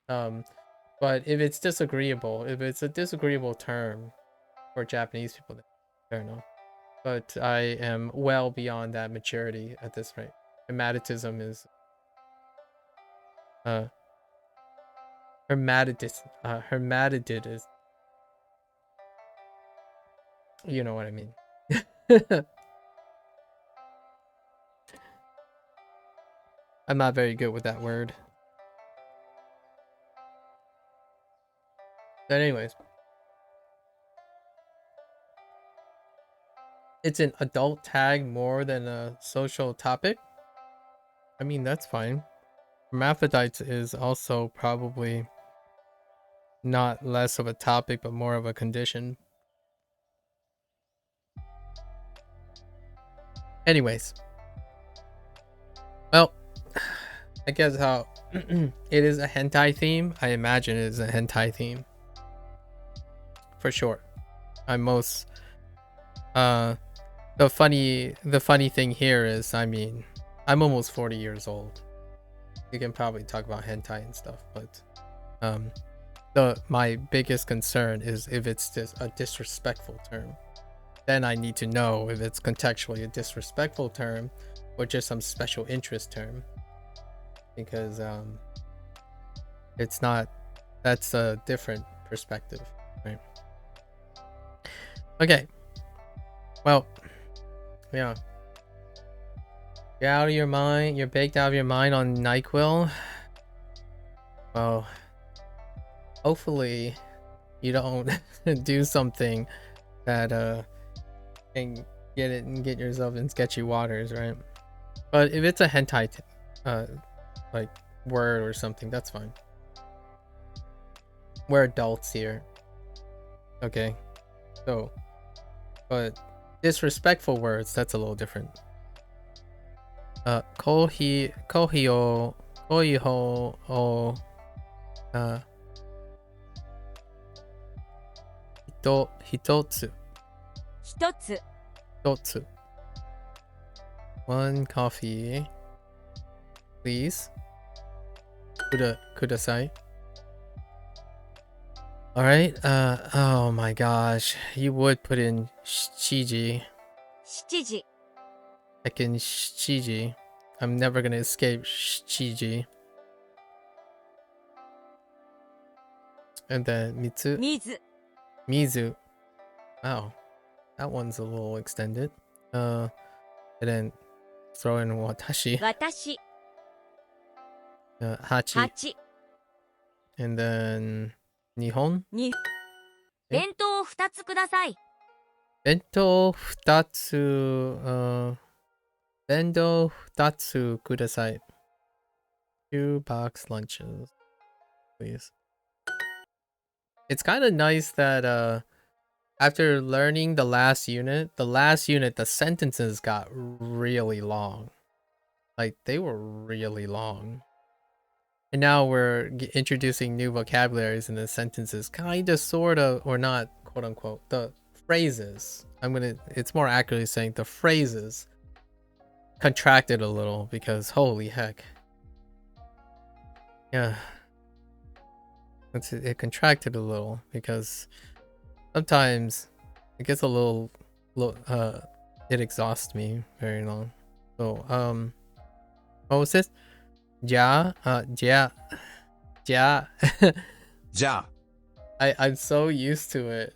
But if it's disagreeable, if it's a disagreeable term for Japanese people, then fair enough. But I am well beyond that maturity at this rate. Hermaphroditism is hermaphrodit is, you know what I mean. I'm not very good with that word. But anyways, it's an adult tag more than a social topic. I mean, that's fine. Hermaphrodites is also probably not less of a topic, but more of a condition. Anyways, well, I guess how it is a hentai theme. I imagine it is a hentai theme for sure. I'm most the funny thing here is, I mean, I'm almost 40 years old. You can probably talk about hentai and stuff, but my biggest concern is if it's just a disrespectful term. Then I need to know if it's contextually a disrespectful term or just some special interest term, because it's not, that's a different perspective, right? Okay, well, yeah, you're out of your mind, you're baked out of your mind on NyQuil. Well, hopefully you don't do something that and get yourself in sketchy waters, right? But if it's a hentai like word or something, that's fine. We're adults here, okay? So, but disrespectful words, that's a little different. Kohi o hitotsu. Hitotsu. One coffee, please. Kudasai. All right. Oh my gosh, you would put in Shiji. 7時 I can Shiji. I'm never gonna escape Shiji. And then Mitsu. 水 Mizu. Wow, that one's a little extended. And then throw in Watashi. 私 Hachi. 8 And then 日本に弁当を2つください。弁当2つ、弁当2つください。2 box lunches, please. It's kind of nice that after learning the last unit, the sentences got really long. Like, they were really long. And now we're introducing new vocabularies in the sentences, kind of, sort of, or not, quote unquote, the phrases. It's more accurately saying the phrases contracted a little because holy heck. Yeah. It contracted a little because sometimes it gets a little, it exhausts me very long. So, what was this? Ja. I'm so used to it.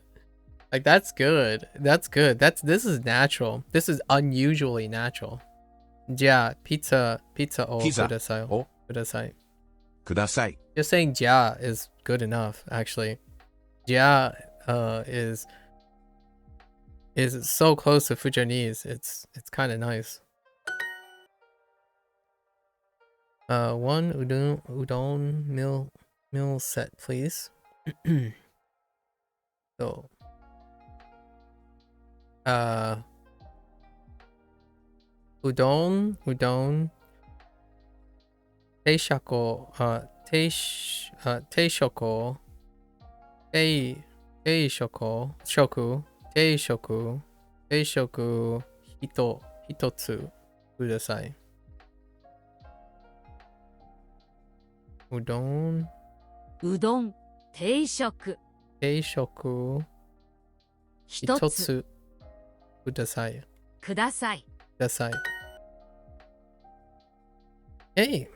Like, that's good. This is natural. This is unusually natural. Ja, pizza o kudasai. Kudasai. Just saying ja is good enough, actually. Ja is so close to Fujanese. It's kind of nice. One udon meal set, please. So, udon, teishako, teishoku, hitotsu kudasai. Udon, 定食teishoku, 1つ hitotsu kudasai. ください。 Kudasai. Hey.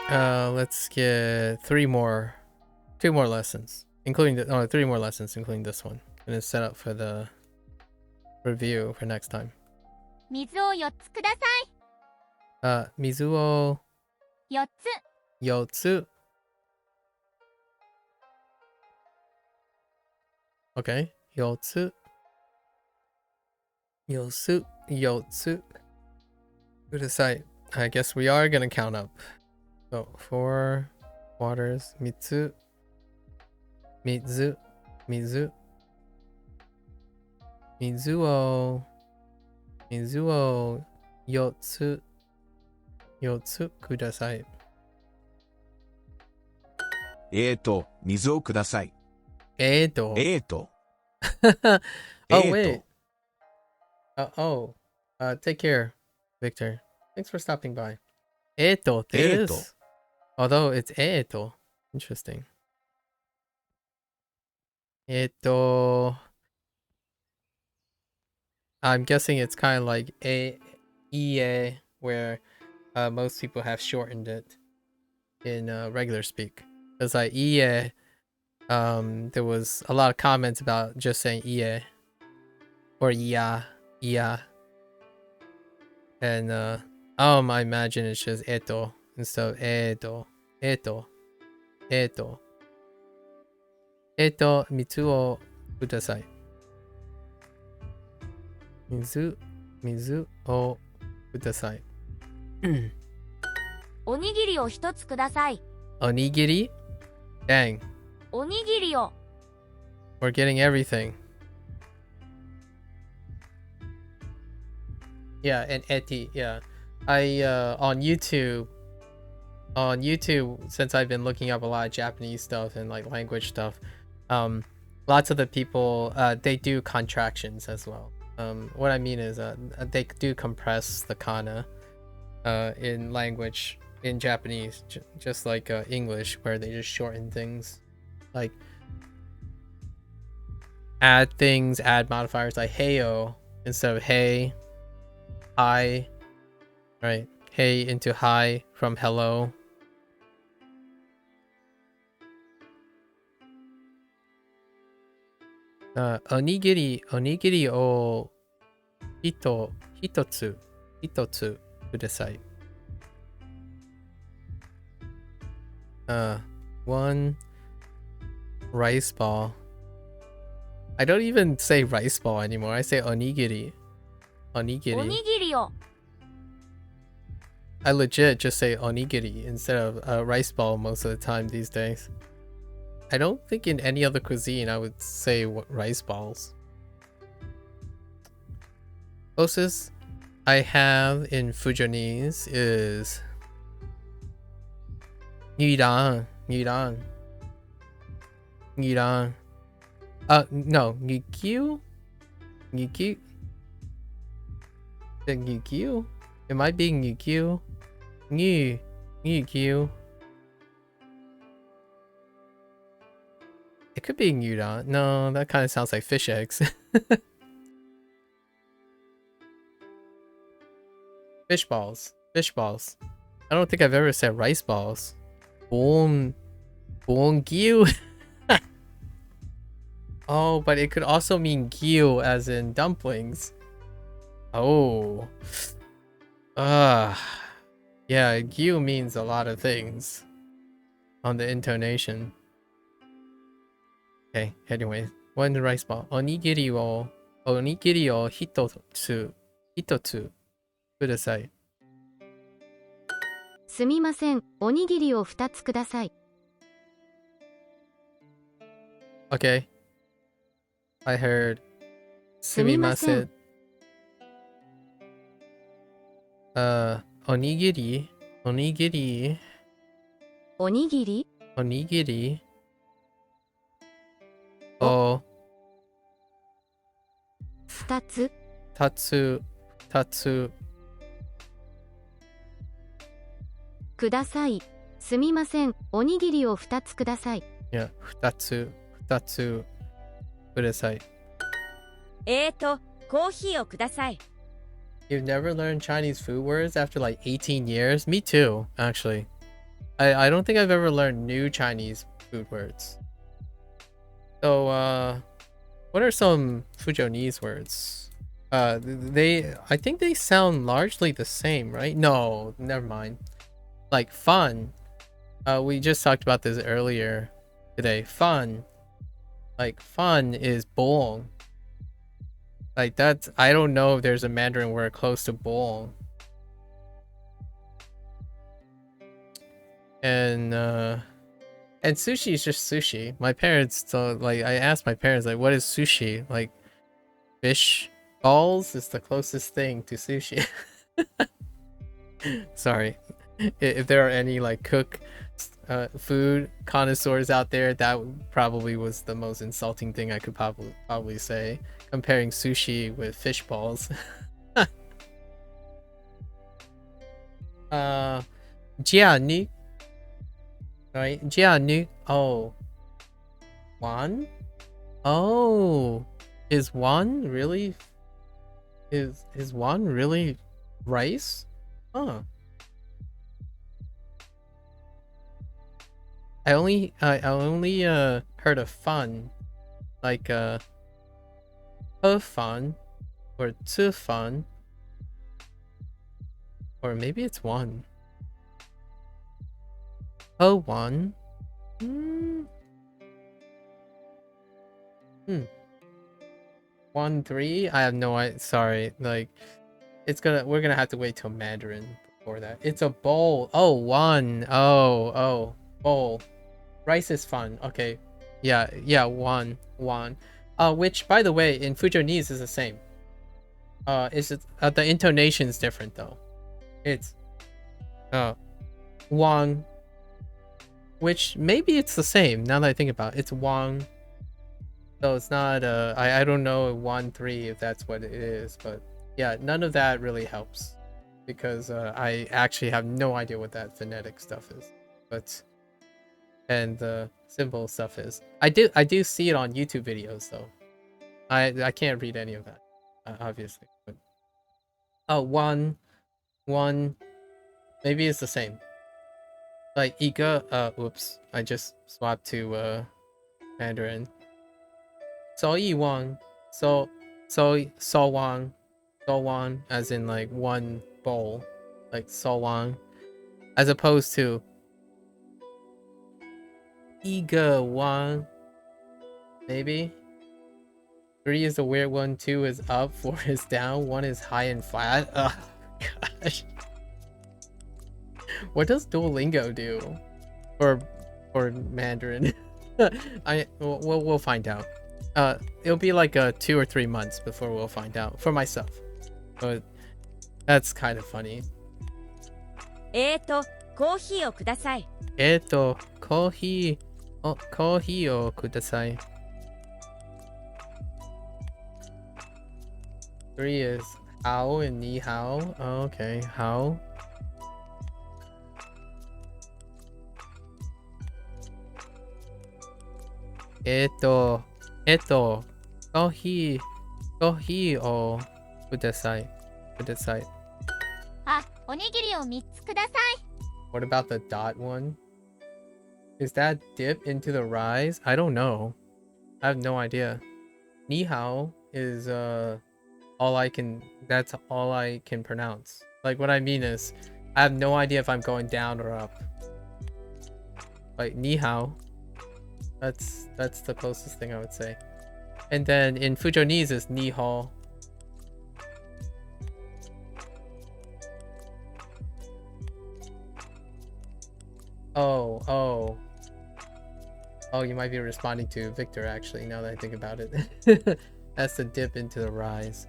Let's get 2 more lessons, including the 3 more lessons, including this one. And it's set up for the review for next time. 水を4つください。水を4つ。4つ。Okay, 4つ。4つ。ください。I guess we are gonna count up. So 4 waters, 3つ。水を4つください。水をください。Oh, wait. Take care, Victor. Thanks for stopping by. There it is. Although it's Interesting. I'm guessing it's kind of like ie, where most people have shortened it in regular speak. Because like ie, there was a lot of comments about just saying ie or iya. And I imagine it's just eto instead of eto. Mitsu o kudasai. Mizu o kudasai. おにぎりを1つください。 Onigiri? Dang. おにぎりを We're getting everything. Yeah, and eti, yeah. I on YouTube, since I've been looking up a lot of Japanese stuff and like language stuff, lots of the people they do contractions as well. What I mean is they do compress the kana in language in Japanese, just like English, where they just shorten things, like add modifiers like heyo instead of hey, hi, right? Hey into hi from hello. Onigiri o hitotsu kudasai. One rice ball. I don't even say rice ball anymore. I say onigiri. お Onigiri. にぎりを I legit just say onigiri instead of rice ball most of the time these days. I don't think in any other cuisine I would say rice balls. Closest I have in Fujonese is Nirang. No, Nikyu? Nikyu? The Nikyu? It might be Nikyu. Nikyu. It could be Nirang. No, that kind of sounds like fish eggs. Fish balls. I don't think I've ever said rice balls. Gyu. Oh, but it could also mean gyu as in dumplings. Oh. Yeah, gyu means a lot of things on the intonation. Okay, anyway, one rice ball. Onigiri o hitotsu kudasai. すみません、おにぎりを2つください。 Okay. I heard すみません。 onigiri. おにぎり Oh, 2つ tatsu. ください。すみません、おにぎりを2つください。 Yeah, 2つkudasai. コーヒーをください。 You've never learned Chinese food words after like 18 years? Me too, actually. I don't think I've ever learned new Chinese food words. So, what are some Fujonese words? I think they sound largely the same, right? No, never mind. Like fun. We just talked about this earlier today. Fun. Like fun is bong. Like that's, I don't know if there's a Mandarin word close to bong. And sushi is just sushi. My parents, so like I asked my parents, like, what is sushi? Like fish balls is the closest thing to sushi. Sorry. If there are any like food connoisseurs out there, that probably was the most insulting thing I could probably say, comparing sushi with fish balls. Jianu, right? Jianu. Oh, wan. Oh, is wan really? Is wan really rice? Huh. I only heard of fun, like fun or to fun, or maybe it's one. Oh, one. 1-3. I have no idea. Sorry, like we're gonna have to wait till Mandarin before that. It's a bowl. Oh, one. Oh, bowl. Rice is fun. Okay. Yeah, one. Which, by the way, in Fujonese is the same. The intonation is different though. It's one, which maybe it's the same now that I think about it. It's one. So it's not I don't know 1-3 if that's what it is, but yeah, none of that really helps because I actually have no idea what that phonetic stuff is. But and the symbol stuff is. I do see it on YouTube videos though. I can't read any of that, obviously. But one, maybe it's the same. Like Iga, whoops, I just swapped to Mandarin. So yi wang, so wang, as in like one bowl, like so wang, as opposed to Iga one. Maybe. 3 is the weird one, 2 is up, 4 is down, 1 is high and flat. Oh gosh. What does Duolingo do for Mandarin? We'll find out. It'll be like 2 or 3 months before we'll find out for myself. But that's kind of funny. コーヒーをください。コーヒーをください。3 is how and ni hao. Oh, okay, how. Coffeeをください。あ、おにぎりを3つください。 What about the dot one? Is that dip into the rise? I don't know. I have no idea. Ni hao is that's all I can pronounce. Like what I mean is I have no idea if I'm going down or up. Like ni hao. That's the closest thing I would say. And then in Fujonese is ni hao. Oh, you might be responding to Victor actually, now that I think about it. That's the dip into the rise.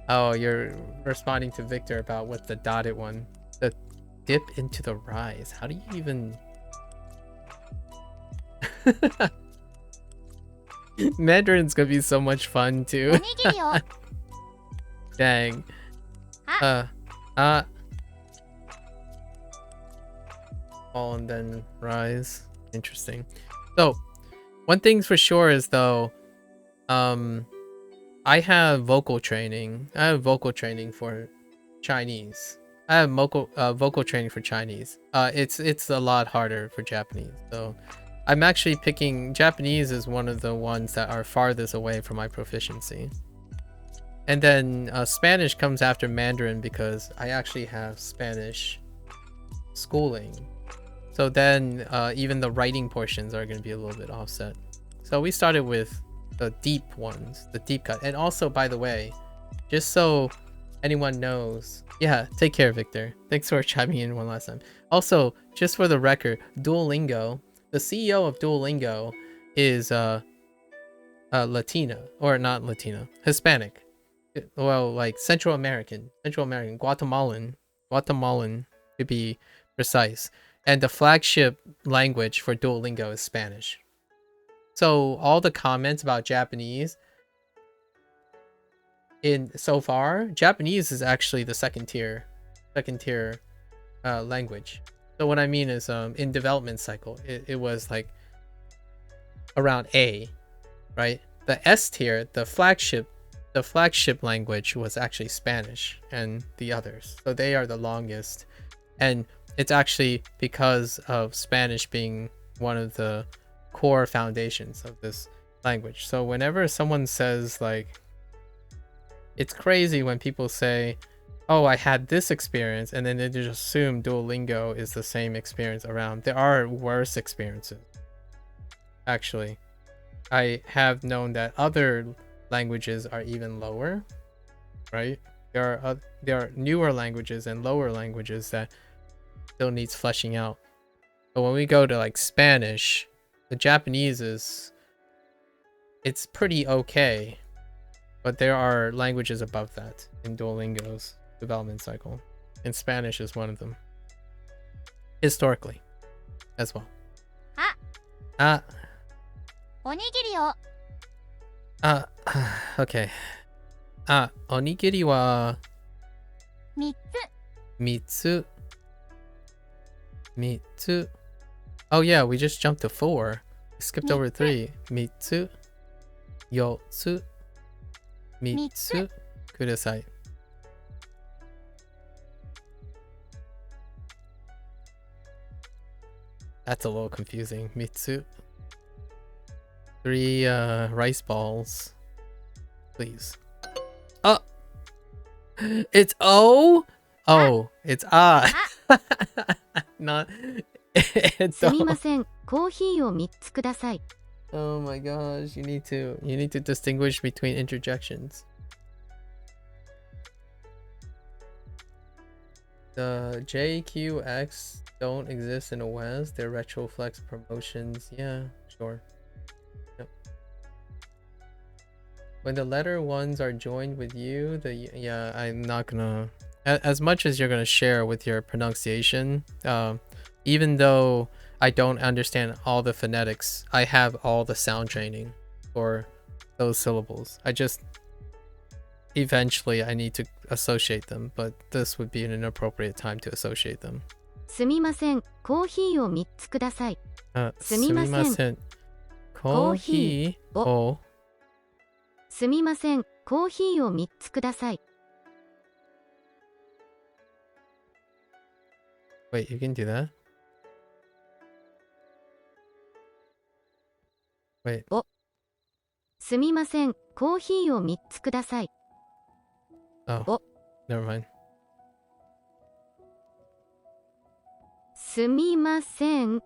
Oh, you're responding to Victor about what the dotted one. The dip into the rise. How do you even... Mandarin's gonna be so much fun too. Dang. Fall and then rise. Interesting. So, one thing's for sure is though, I have vocal training. I have vocal training for Chinese. I have vocal training for Chinese. It's a lot harder for Japanese. So, I'm actually picking Japanese as one of the ones that are farthest away from my proficiency. And then Spanish comes after Mandarin because I actually have Spanish schooling. So then even the writing portions are going to be a little bit offset. So we started with the deep ones, the deep cut. And also, by the way, just so anyone knows, yeah, take care, Victor. Thanks for chiming in one last time. Also, just for the record, Duolingo, the CEO of Duolingo is Latina, or not Latina, Hispanic. Well, like Central American, Guatemalan to be precise. And the flagship language for Duolingo is Spanish. So all the comments about Japanese so far, Japanese is actually the second tier language. So what I mean is in development cycle, it was like around A, right? The S tier, the flagship language was actually Spanish and the others. So they are the longest. And it's actually because of Spanish being one of the core foundations of this language. So whenever someone says like, it's crazy when people say, oh, I had this experience, and then they just assume Duolingo is the same experience around. There are worse experiences. Actually, I have known that other languages are even lower, right? There are newer languages and lower languages that still needs fleshing out. But when we go to like Spanish, the Japanese it's pretty okay, but there are languages above that in Duolingo's development cycle, and Spanish is one of them historically as well. Okay. Onigiri wa 3つ. Oh yeah, we just jumped to 4. We skipped over 3. 3つ. 4つ. 3つ. ください. That's a little confusing. 3つ. 3 rice balls. Please. Oh! It's O? Oh, it's not. すみません。コーヒーを3つください。 Oh my gosh, you need to distinguish between interjections. The JQX don't exist in the West. They're retroflex promotions. Yeah, sure. Yep. When the letter ones are joined with you, yeah, I'm not gonna, as much as you're gonna share with your pronunciation, even though I don't understand all the phonetics, I have all the sound training for those syllables. Eventually I need to associate them, but this would be an inappropriate time to associate them. すみません、コーヒーを3つください。すみません。すみません。コーヒーを。すみません、コーヒーを3つください。 Wait, you can do that? Wait. すみません、コーヒーを3つください。 Oh, never mind. すみません、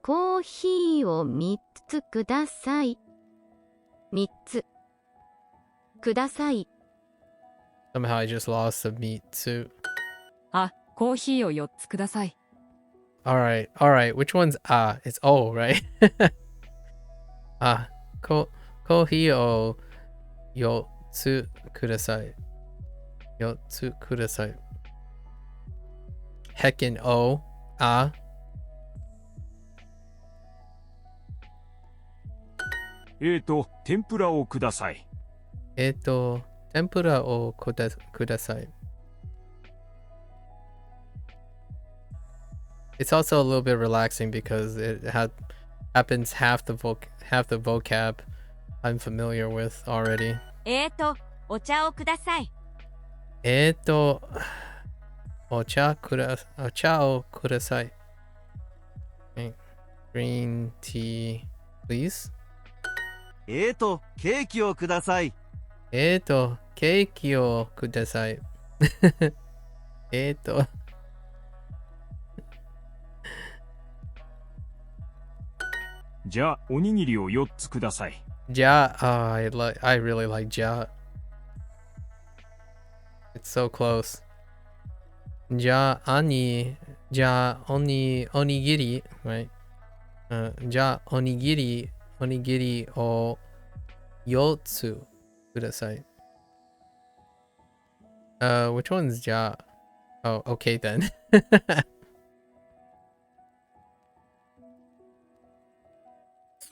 コーヒーを3つください。3つください。 Somehow I just lost the meat too. あ、コーヒーを4つください。 Alright, which one's it's O, right? コーヒーを4つください。4つください。Heckin' O, 天ぷらをください。天ぷらをください。It's also a little bit relaxing because it happens half the vocab I'm familiar with already. お茶をください。お茶をください。Okay. Green tea, please. ケーキをください。ケーキをください。じゃあ、おにぎりを4つください。じゃあ、I really like じゃあ。It's so close. じゃあ、おにぎり、right? じゃあ、おにぎりを4つください。Which one's じゃあ? Oh, okay then.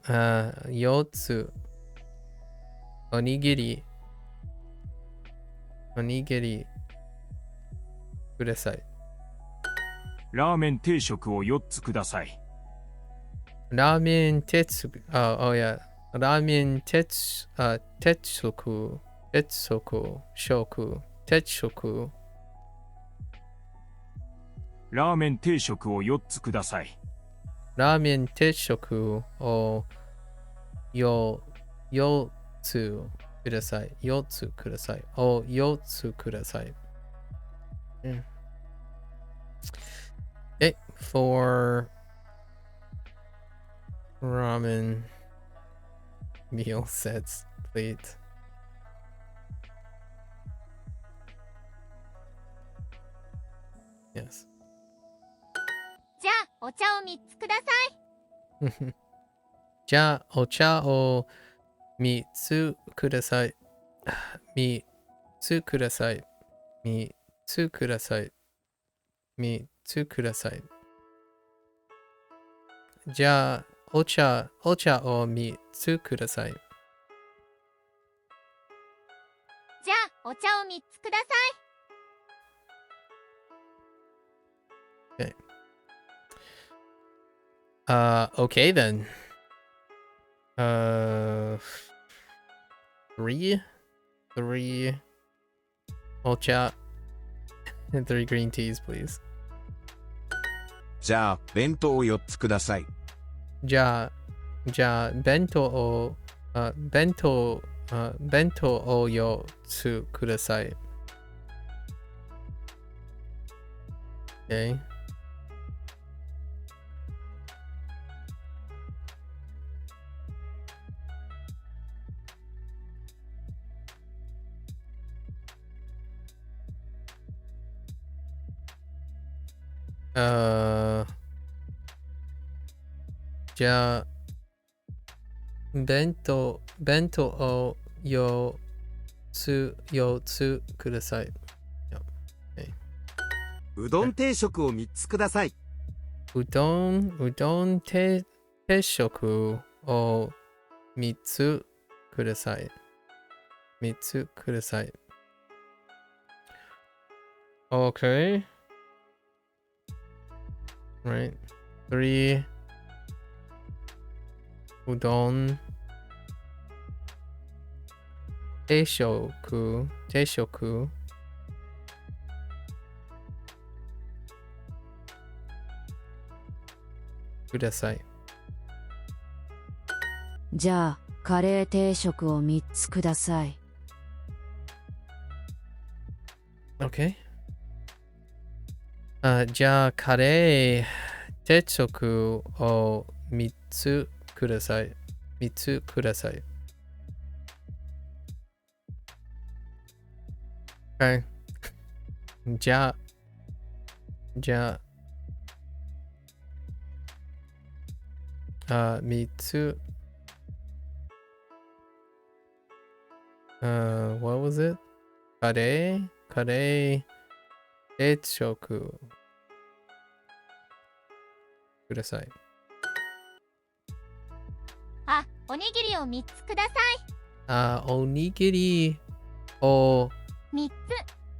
4つおにぎりください。ラーメン定食を4つください。ラーメン定食、oh yeah。ラーメン定食。ラーメン定食を4つください。ラーメン定食を4つください。4つください。4つください。For ramen meal sets, plate. Yes. じゃあ、お茶を3つください。じゃあ、お茶を3つください。3つください。3つください。3つください。じゃあ、お茶を3つください。じゃあ、お茶を3つください。Okay then. 3 ocha and 3 green teas, please. じゃあ、弁当を4つください。じゃあ、弁当を4つください。Okay. じゃあ、弁当を4つください。うどん定食を3つください。うどん定食を3つください。3つください。Okay. Right. 3. うどん定食ください。じゃあ、カレー定食を3つください。OK。じゃあ、カレー定食を3つください。3つください。はい。じゃあ、3つ。what was it? カレー定食ください。あ、おにぎりを3つください。おにぎりを3つ。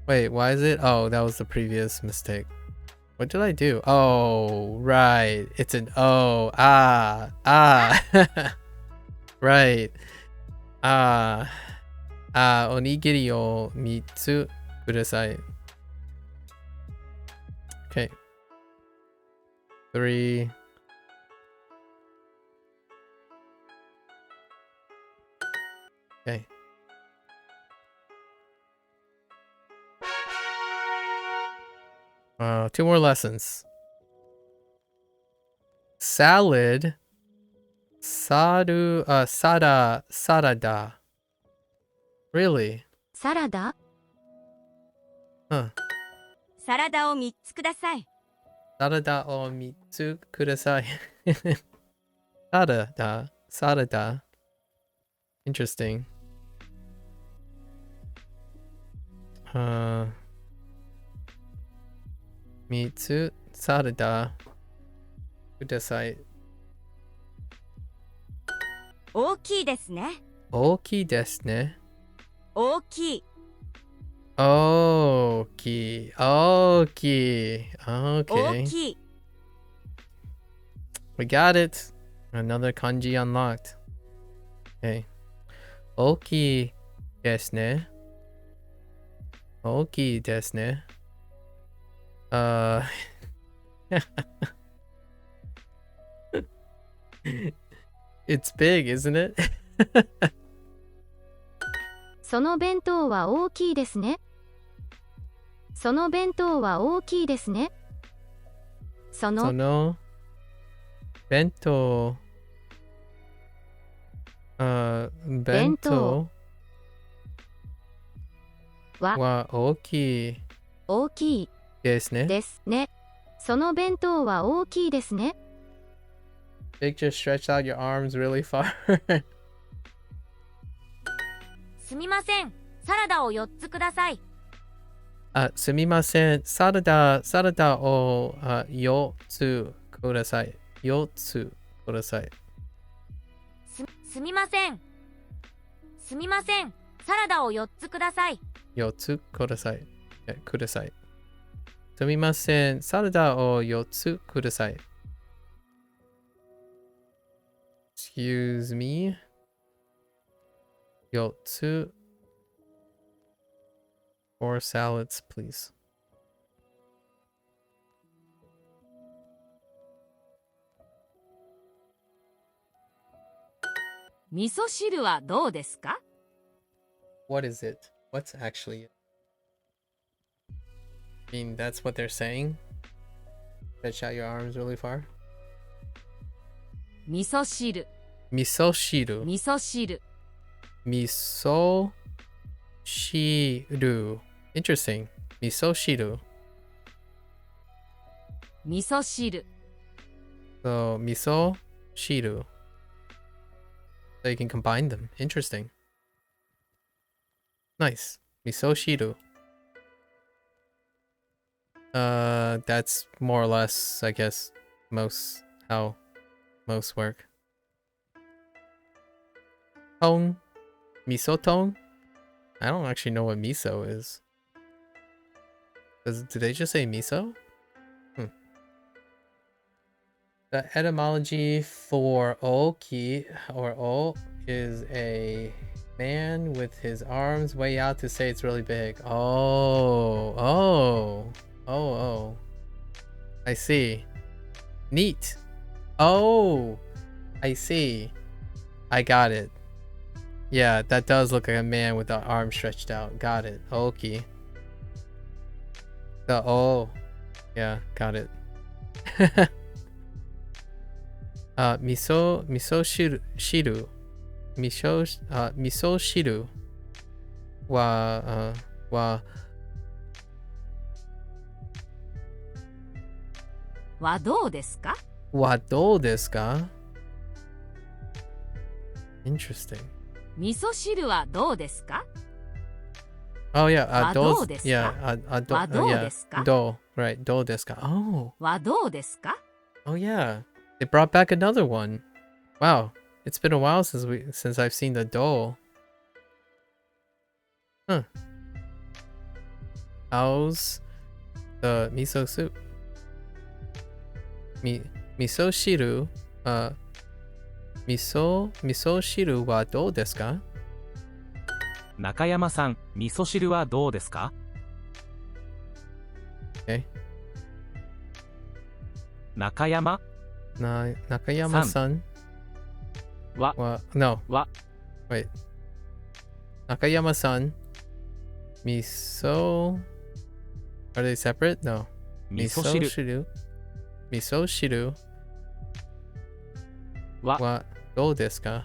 Wait, why is it? Oh, that was the previous mistake. What did I do? Oh, right. It's an O. Right. おにぎりを3つください。Okay. 3. Okay. Two more lessons. Salad. Sarada. Really? サラダ Huh. サラダを3つください。サラダを3つください。サラダ。Interesting. 3つサラダください。大きいですね。大きいですね。大きい。大きい。Okay. 大きい。We got it. Another kanji unlocked. Okay. 大きいですね。大きいですね。It's big, isn't it? その弁当は大きいですね。その弁当は大きいですね。その弁当は大きいですね。ですね。その弁当は大きいですね。Big just stretch out your arms really far. すみません。サラダを4つください。すみません。サラダを4つください。4つください。すみません。すみません。サラダを4つください。4つください。ください。すみません。サラダを4つください。Excuse me. 4つ 4 salads, please. 味噌汁はどうですか？ What is it? What's actually it? I mean, that's what they're saying? Stretch out your arms really far? 味噌汁。味噌汁。味噌汁。味噌汁。Interesting. 味噌汁。味噌汁 So, miso shiru. So you can combine them. Interesting. Nice. Miso shiru. That's more or less, I guess, how most work. Tone. Miso tone? I don't actually know what miso is. Did they just say miso? The etymology for oki or o is a man with his arms way out to say it's really big. Oh. I see. Neat. Oh, I see. I got it. Yeah, that does look like a man with the arm stretched out. Got it. Oki. The oh. Yeah, got it. Miso shiru. Miso shiru wa wa はどうですか wa do desu ka? Interesting. 味噌汁はどうですか Oh yeah, はどうですか yeah, do, はどう yeah, ですか do, right, do desu ka? Oh, はどうですか oh yeah, they brought back another one. Wow, it's been a while since I've seen the do. Huh. How's the miso soup? Miso shiru, miso shiru wa dou desu ka? 中山さん、味噌汁はどうですか？ Okay. 中山 Nakayama-san は no. は Wait. Nakayama-san. Miso. Are they separate? No. 味噌汁 shiru. Miso shiru は wa dou desu ka?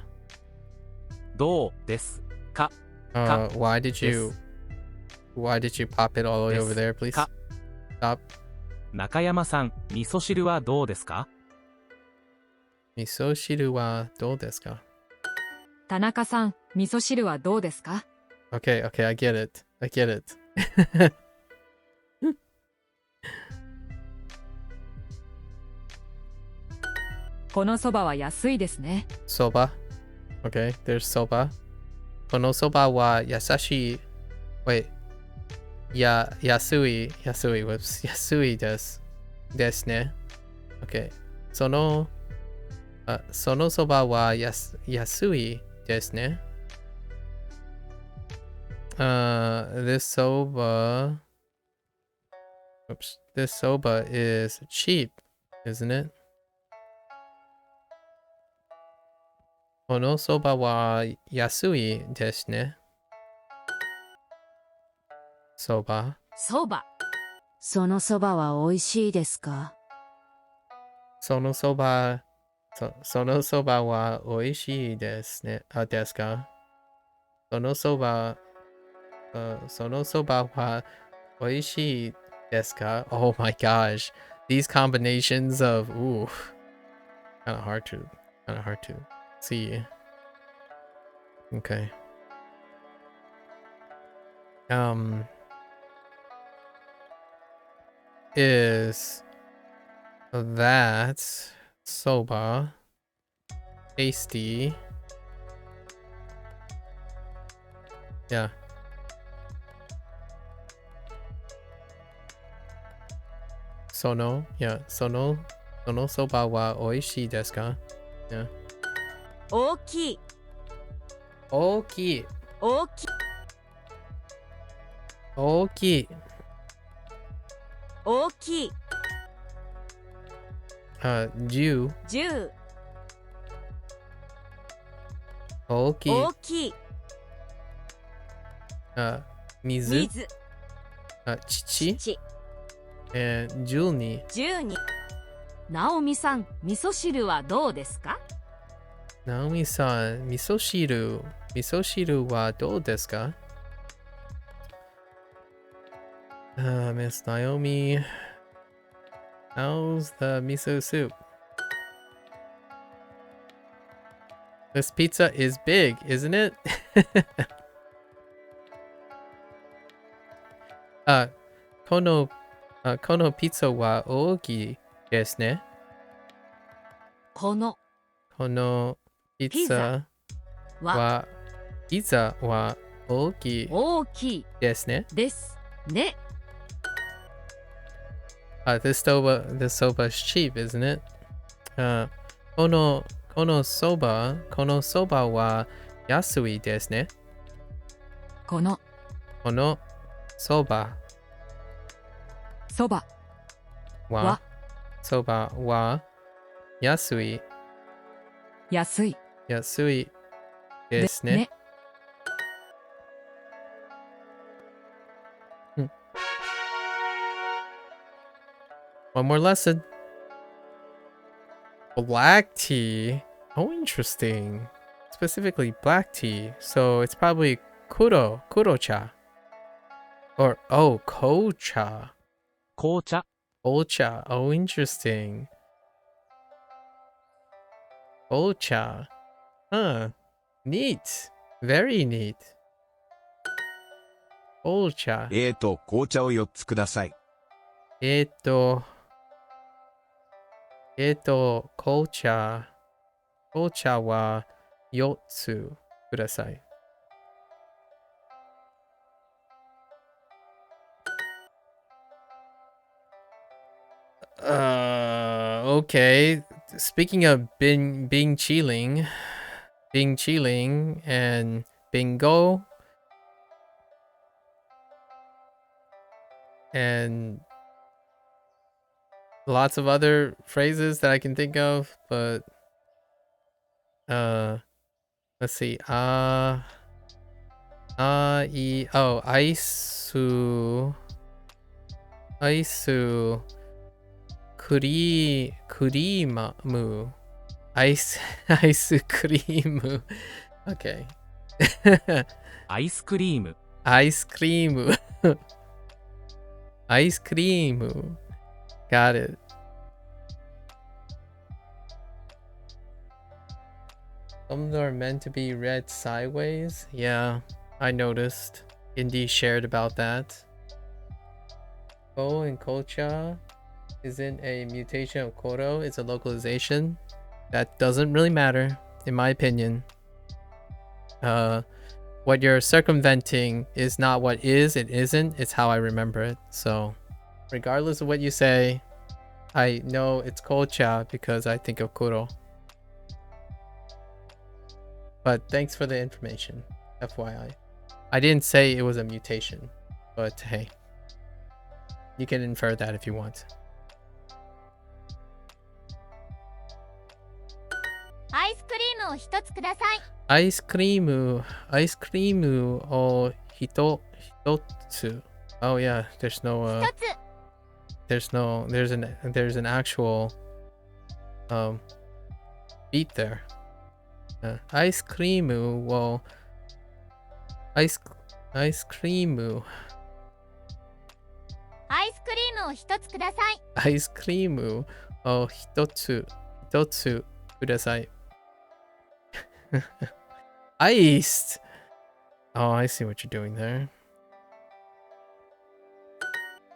どうですか？ Why did you pop it all the way over there, please? か Stop. 中山さん、味噌汁はどうですか？ Miso shiru wa dou desu ka? 田中さん、味噌汁はどうですか？ Okay, I get it.「このそばは安いですね。 Soba. Okay, there's soba. Kono soba wa yasashi. Wait. Yasui. Whoops. Yasui desu ne. Okay. Sono soba wa yasui desu ne. This soba. Oops. This soba is cheap, isn't it? Kono soba wa yasui desu ne. Soba. そばそのそばは美味しいですか？ Sono soba wa oishii desu ne. Desu ka? Sono soba wa oishii desu ka? Oh my gosh. These combinations of kind of hard to see. Okay. Is that soba tasty? Yeah. Sono soba wa oishii desu ka? Yeah. 大きい Oki. 大きい Oki. 大きい 10. 10 Oki. 大きい Mizu. 水 Chichi. ち And 12. 12直美さん味噌汁はどうですか Naomi-san, miso shiru wa dou desu ka? Miss Naomi. How's the miso soup? This pizza is big, isn't it? このピザは大きいですね。このピザは大きい大きいですね。ですね。This soba is cheap, isn't it? このそばは安いですね。このそばは安いですね。One more lesson. Black tea. Oh, interesting. Specifically black tea. So it's probably kurocha. Or, kocha. 紅茶 Kocha. Oh, interesting. Kocha. Huh. Neat. Very neat. Kocha. 紅茶を4つください。紅茶は4つください。Okay. Speaking of being chilling and bingo and lots of other phrases that I can think of, but let's see. Aisu creamu. Ice cream. Okay. アイスクリーム Ice cream. Ice cream. Got it. Some are meant to be read sideways. Yeah, I noticed. Indy shared about that. Ko and Kocha isn't a mutation of Koro, it's a localization. That doesn't really matter, in my opinion. What you're circumventing is not what is, it isn't, it's how I remember it. So, regardless of what you say, I know it's Kocha because I think of Kuro. But thanks for the information, FYI. I didn't say it was a mutation, but hey, you can infer that if you want. アイスクリームを一つください。アイスクリームを一つ。Oh yeah, there's an actual beat there. アイスクリームを一つください。アイスクリームを一つください。Iced. Oh, I see what you're doing there.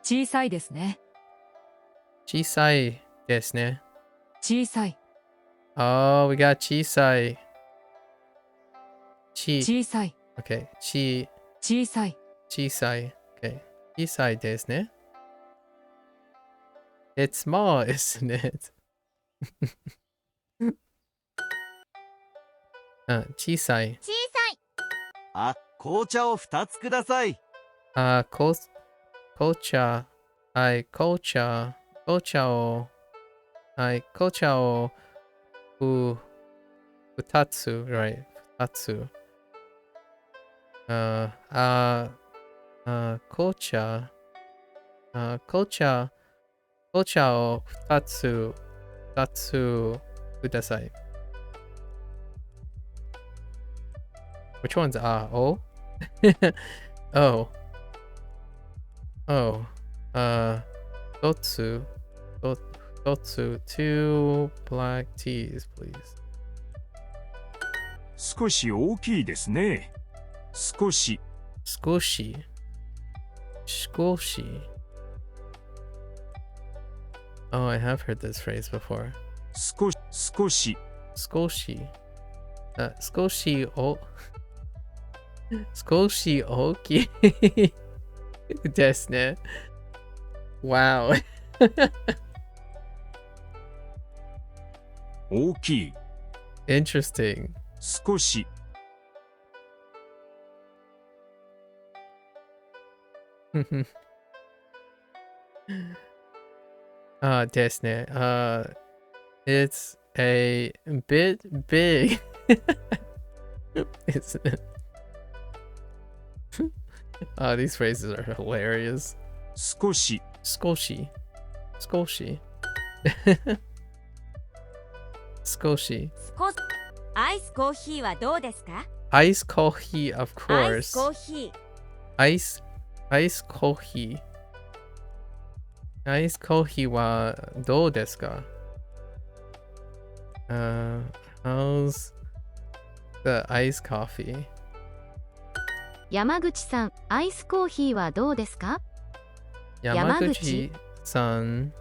小さいですね。小さいですね。小さい。 Oh, we got 小さい。小さい。 Okay. 小さい。小さい。Okay. 小さいですね。It's small, isn't it? 小さい。小さい。紅茶を2つください。紅茶。紅茶を2つ、right? 2つ。紅茶を2つください。Which one's oh? Oh. 1つ Totsu, 2 black teas, please. 少し大きいですね。少し。Squishy. Squishy. Oh, I have heard this phrase before. 少し。Squishy. Squishy o... Squishy oki. ですね. Wow. 大きい。 Interesting. 少し。 ですね. It's a bit big. Isn't it? These phrases are hilarious. 少し。 Skoshi. Skoshi. Skoshi. アイスコーヒーはどうですか？ Ice coffee, of アイス course. コーヒー。 Ice coffee. Ice coffee はどうですか? How's the ice coffee? 山口さん、アイスコーヒーはどうですか？ Yamaguchi-san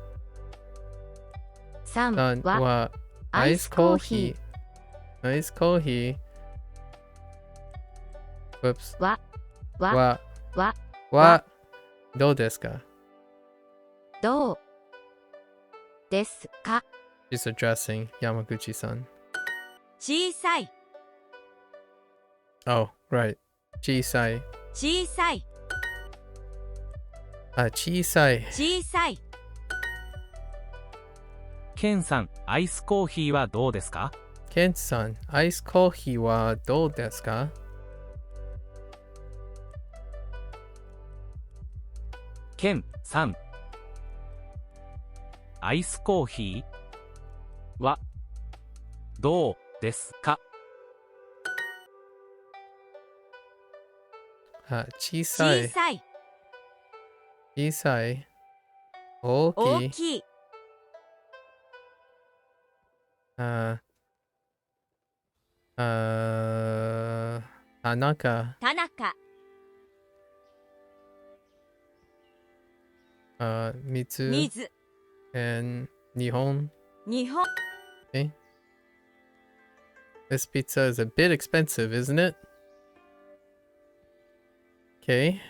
さんははアイスコーヒー。アイスコーヒー。Whoops. はどうですか? どうですか？ She's addressing Yamaguchi-san. 小さい。 Oh, right. 小さい。小さい。小さい。小さい。ケンさん、アイスコーヒーはどうですか？ケンさん、アイスコーヒーはどうですか？ケンさん、アイスコーヒーはどうですか？小さい。小さい。小さい。大きい。大きい。田中。田中。水。水。and 日本。日本。 Okay. This pizza is a bit expensive, isn't it? Okay.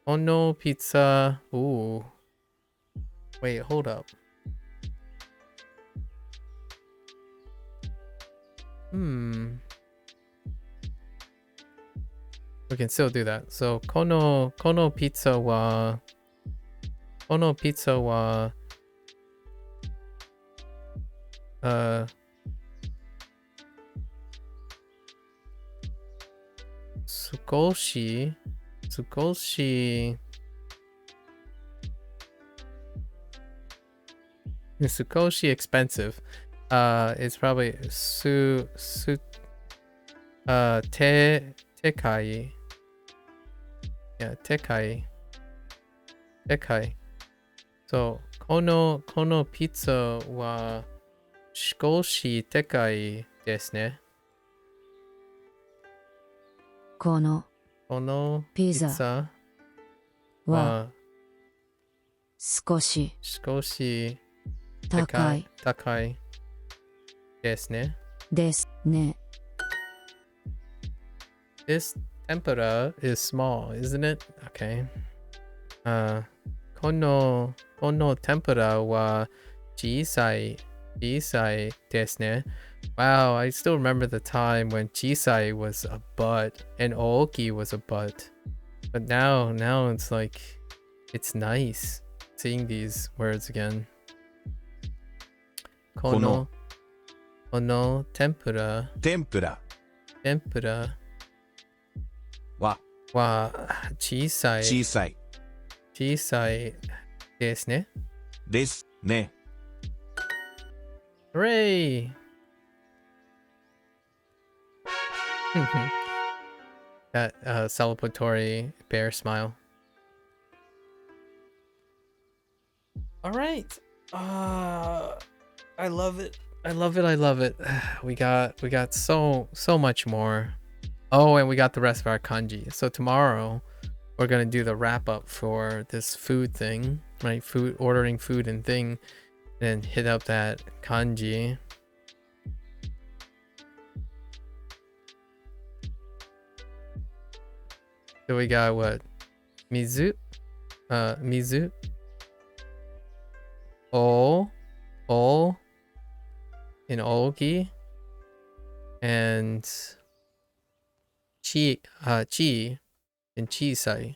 Ono pizza. Ooh. Wait, hold up. We can still do that. So kono pizza wa Sukoshi expensive. It's probably tekai. Yeah, tekai. So kono pizza wa shikoshi tekai desu ne. このピザザはは少し少し高い高いですね。ですね。This tempura is small, isn't it? Okay. このtempura は小さいですね。Wow, I still remember the time when chisai was a butt and ooki was a butt. But now it's like, it's nice seeing these words again. Kono tempura は小さいですね。ですね。 Hooray! That celebratory bear smile. All right. I love it. I love it. I love it. We got so much more. Oh, and we got the rest of our kanji. So tomorrow we're gonna do the wrap up for this food thing, right? Food, ordering food and thing, and hit up that kanji. So we got what? Mizu, mizu. O in Ogi, and chi in Chisai.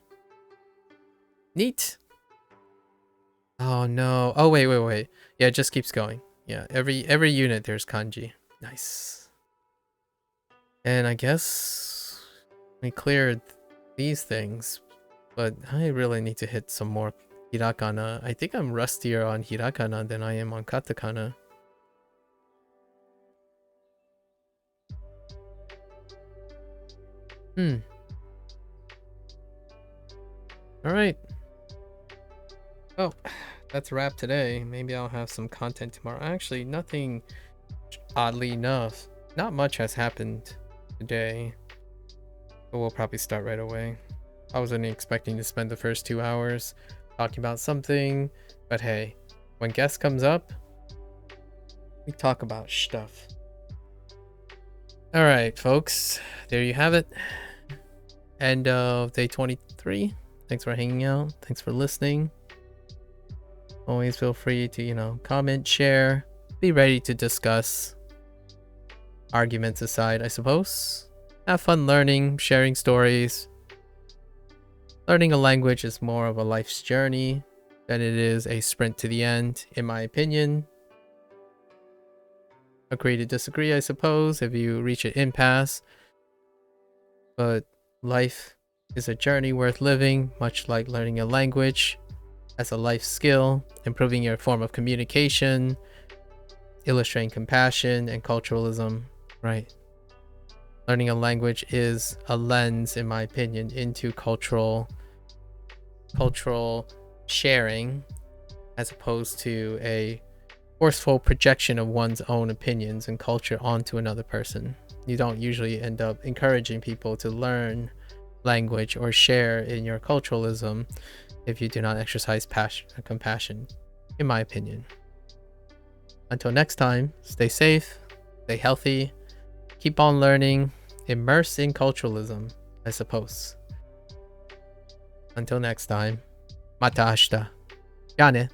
Neat. Oh no. Oh wait. Yeah, it just keeps going. Yeah, every unit there's kanji. Nice. And I guess we cleared these things, but I really need to hit some more hiragana. I think I'm rustier on hiragana than I am on katakana. All right. Oh, that's a wrap today. Maybe I'll have some content tomorrow. Actually, nothing, oddly enough, not much has happened today. But we'll probably start right away. I wasn't expecting to spend the first 2 hours talking about something, but hey, when guest comes up, we talk about stuff. All right, folks, there you have it. End of day 23. Thanks for hanging out. Thanks for listening. Always feel free to, comment, share, be ready to discuss. Arguments aside, I suppose. Have fun learning, sharing stories. Learning a language is more of a life's journey than it is a sprint to the end, in my opinion. Agree to disagree, I suppose, if you reach an impasse. But life is a journey worth living, much like learning a language as a life skill, improving your form of communication, illustrating compassion and culturalism, right? Learning a language is a lens, in my opinion, into cultural sharing, as opposed to a forceful projection of one's own opinions and culture onto another person. You don't usually end up encouraging people to learn language or share in your culturalism if you do not exercise compassion, in my opinion. Until next time, stay safe, stay healthy, keep on learning, immerse in culturalism, I suppose. Until next time, mata ashita. Ya ne.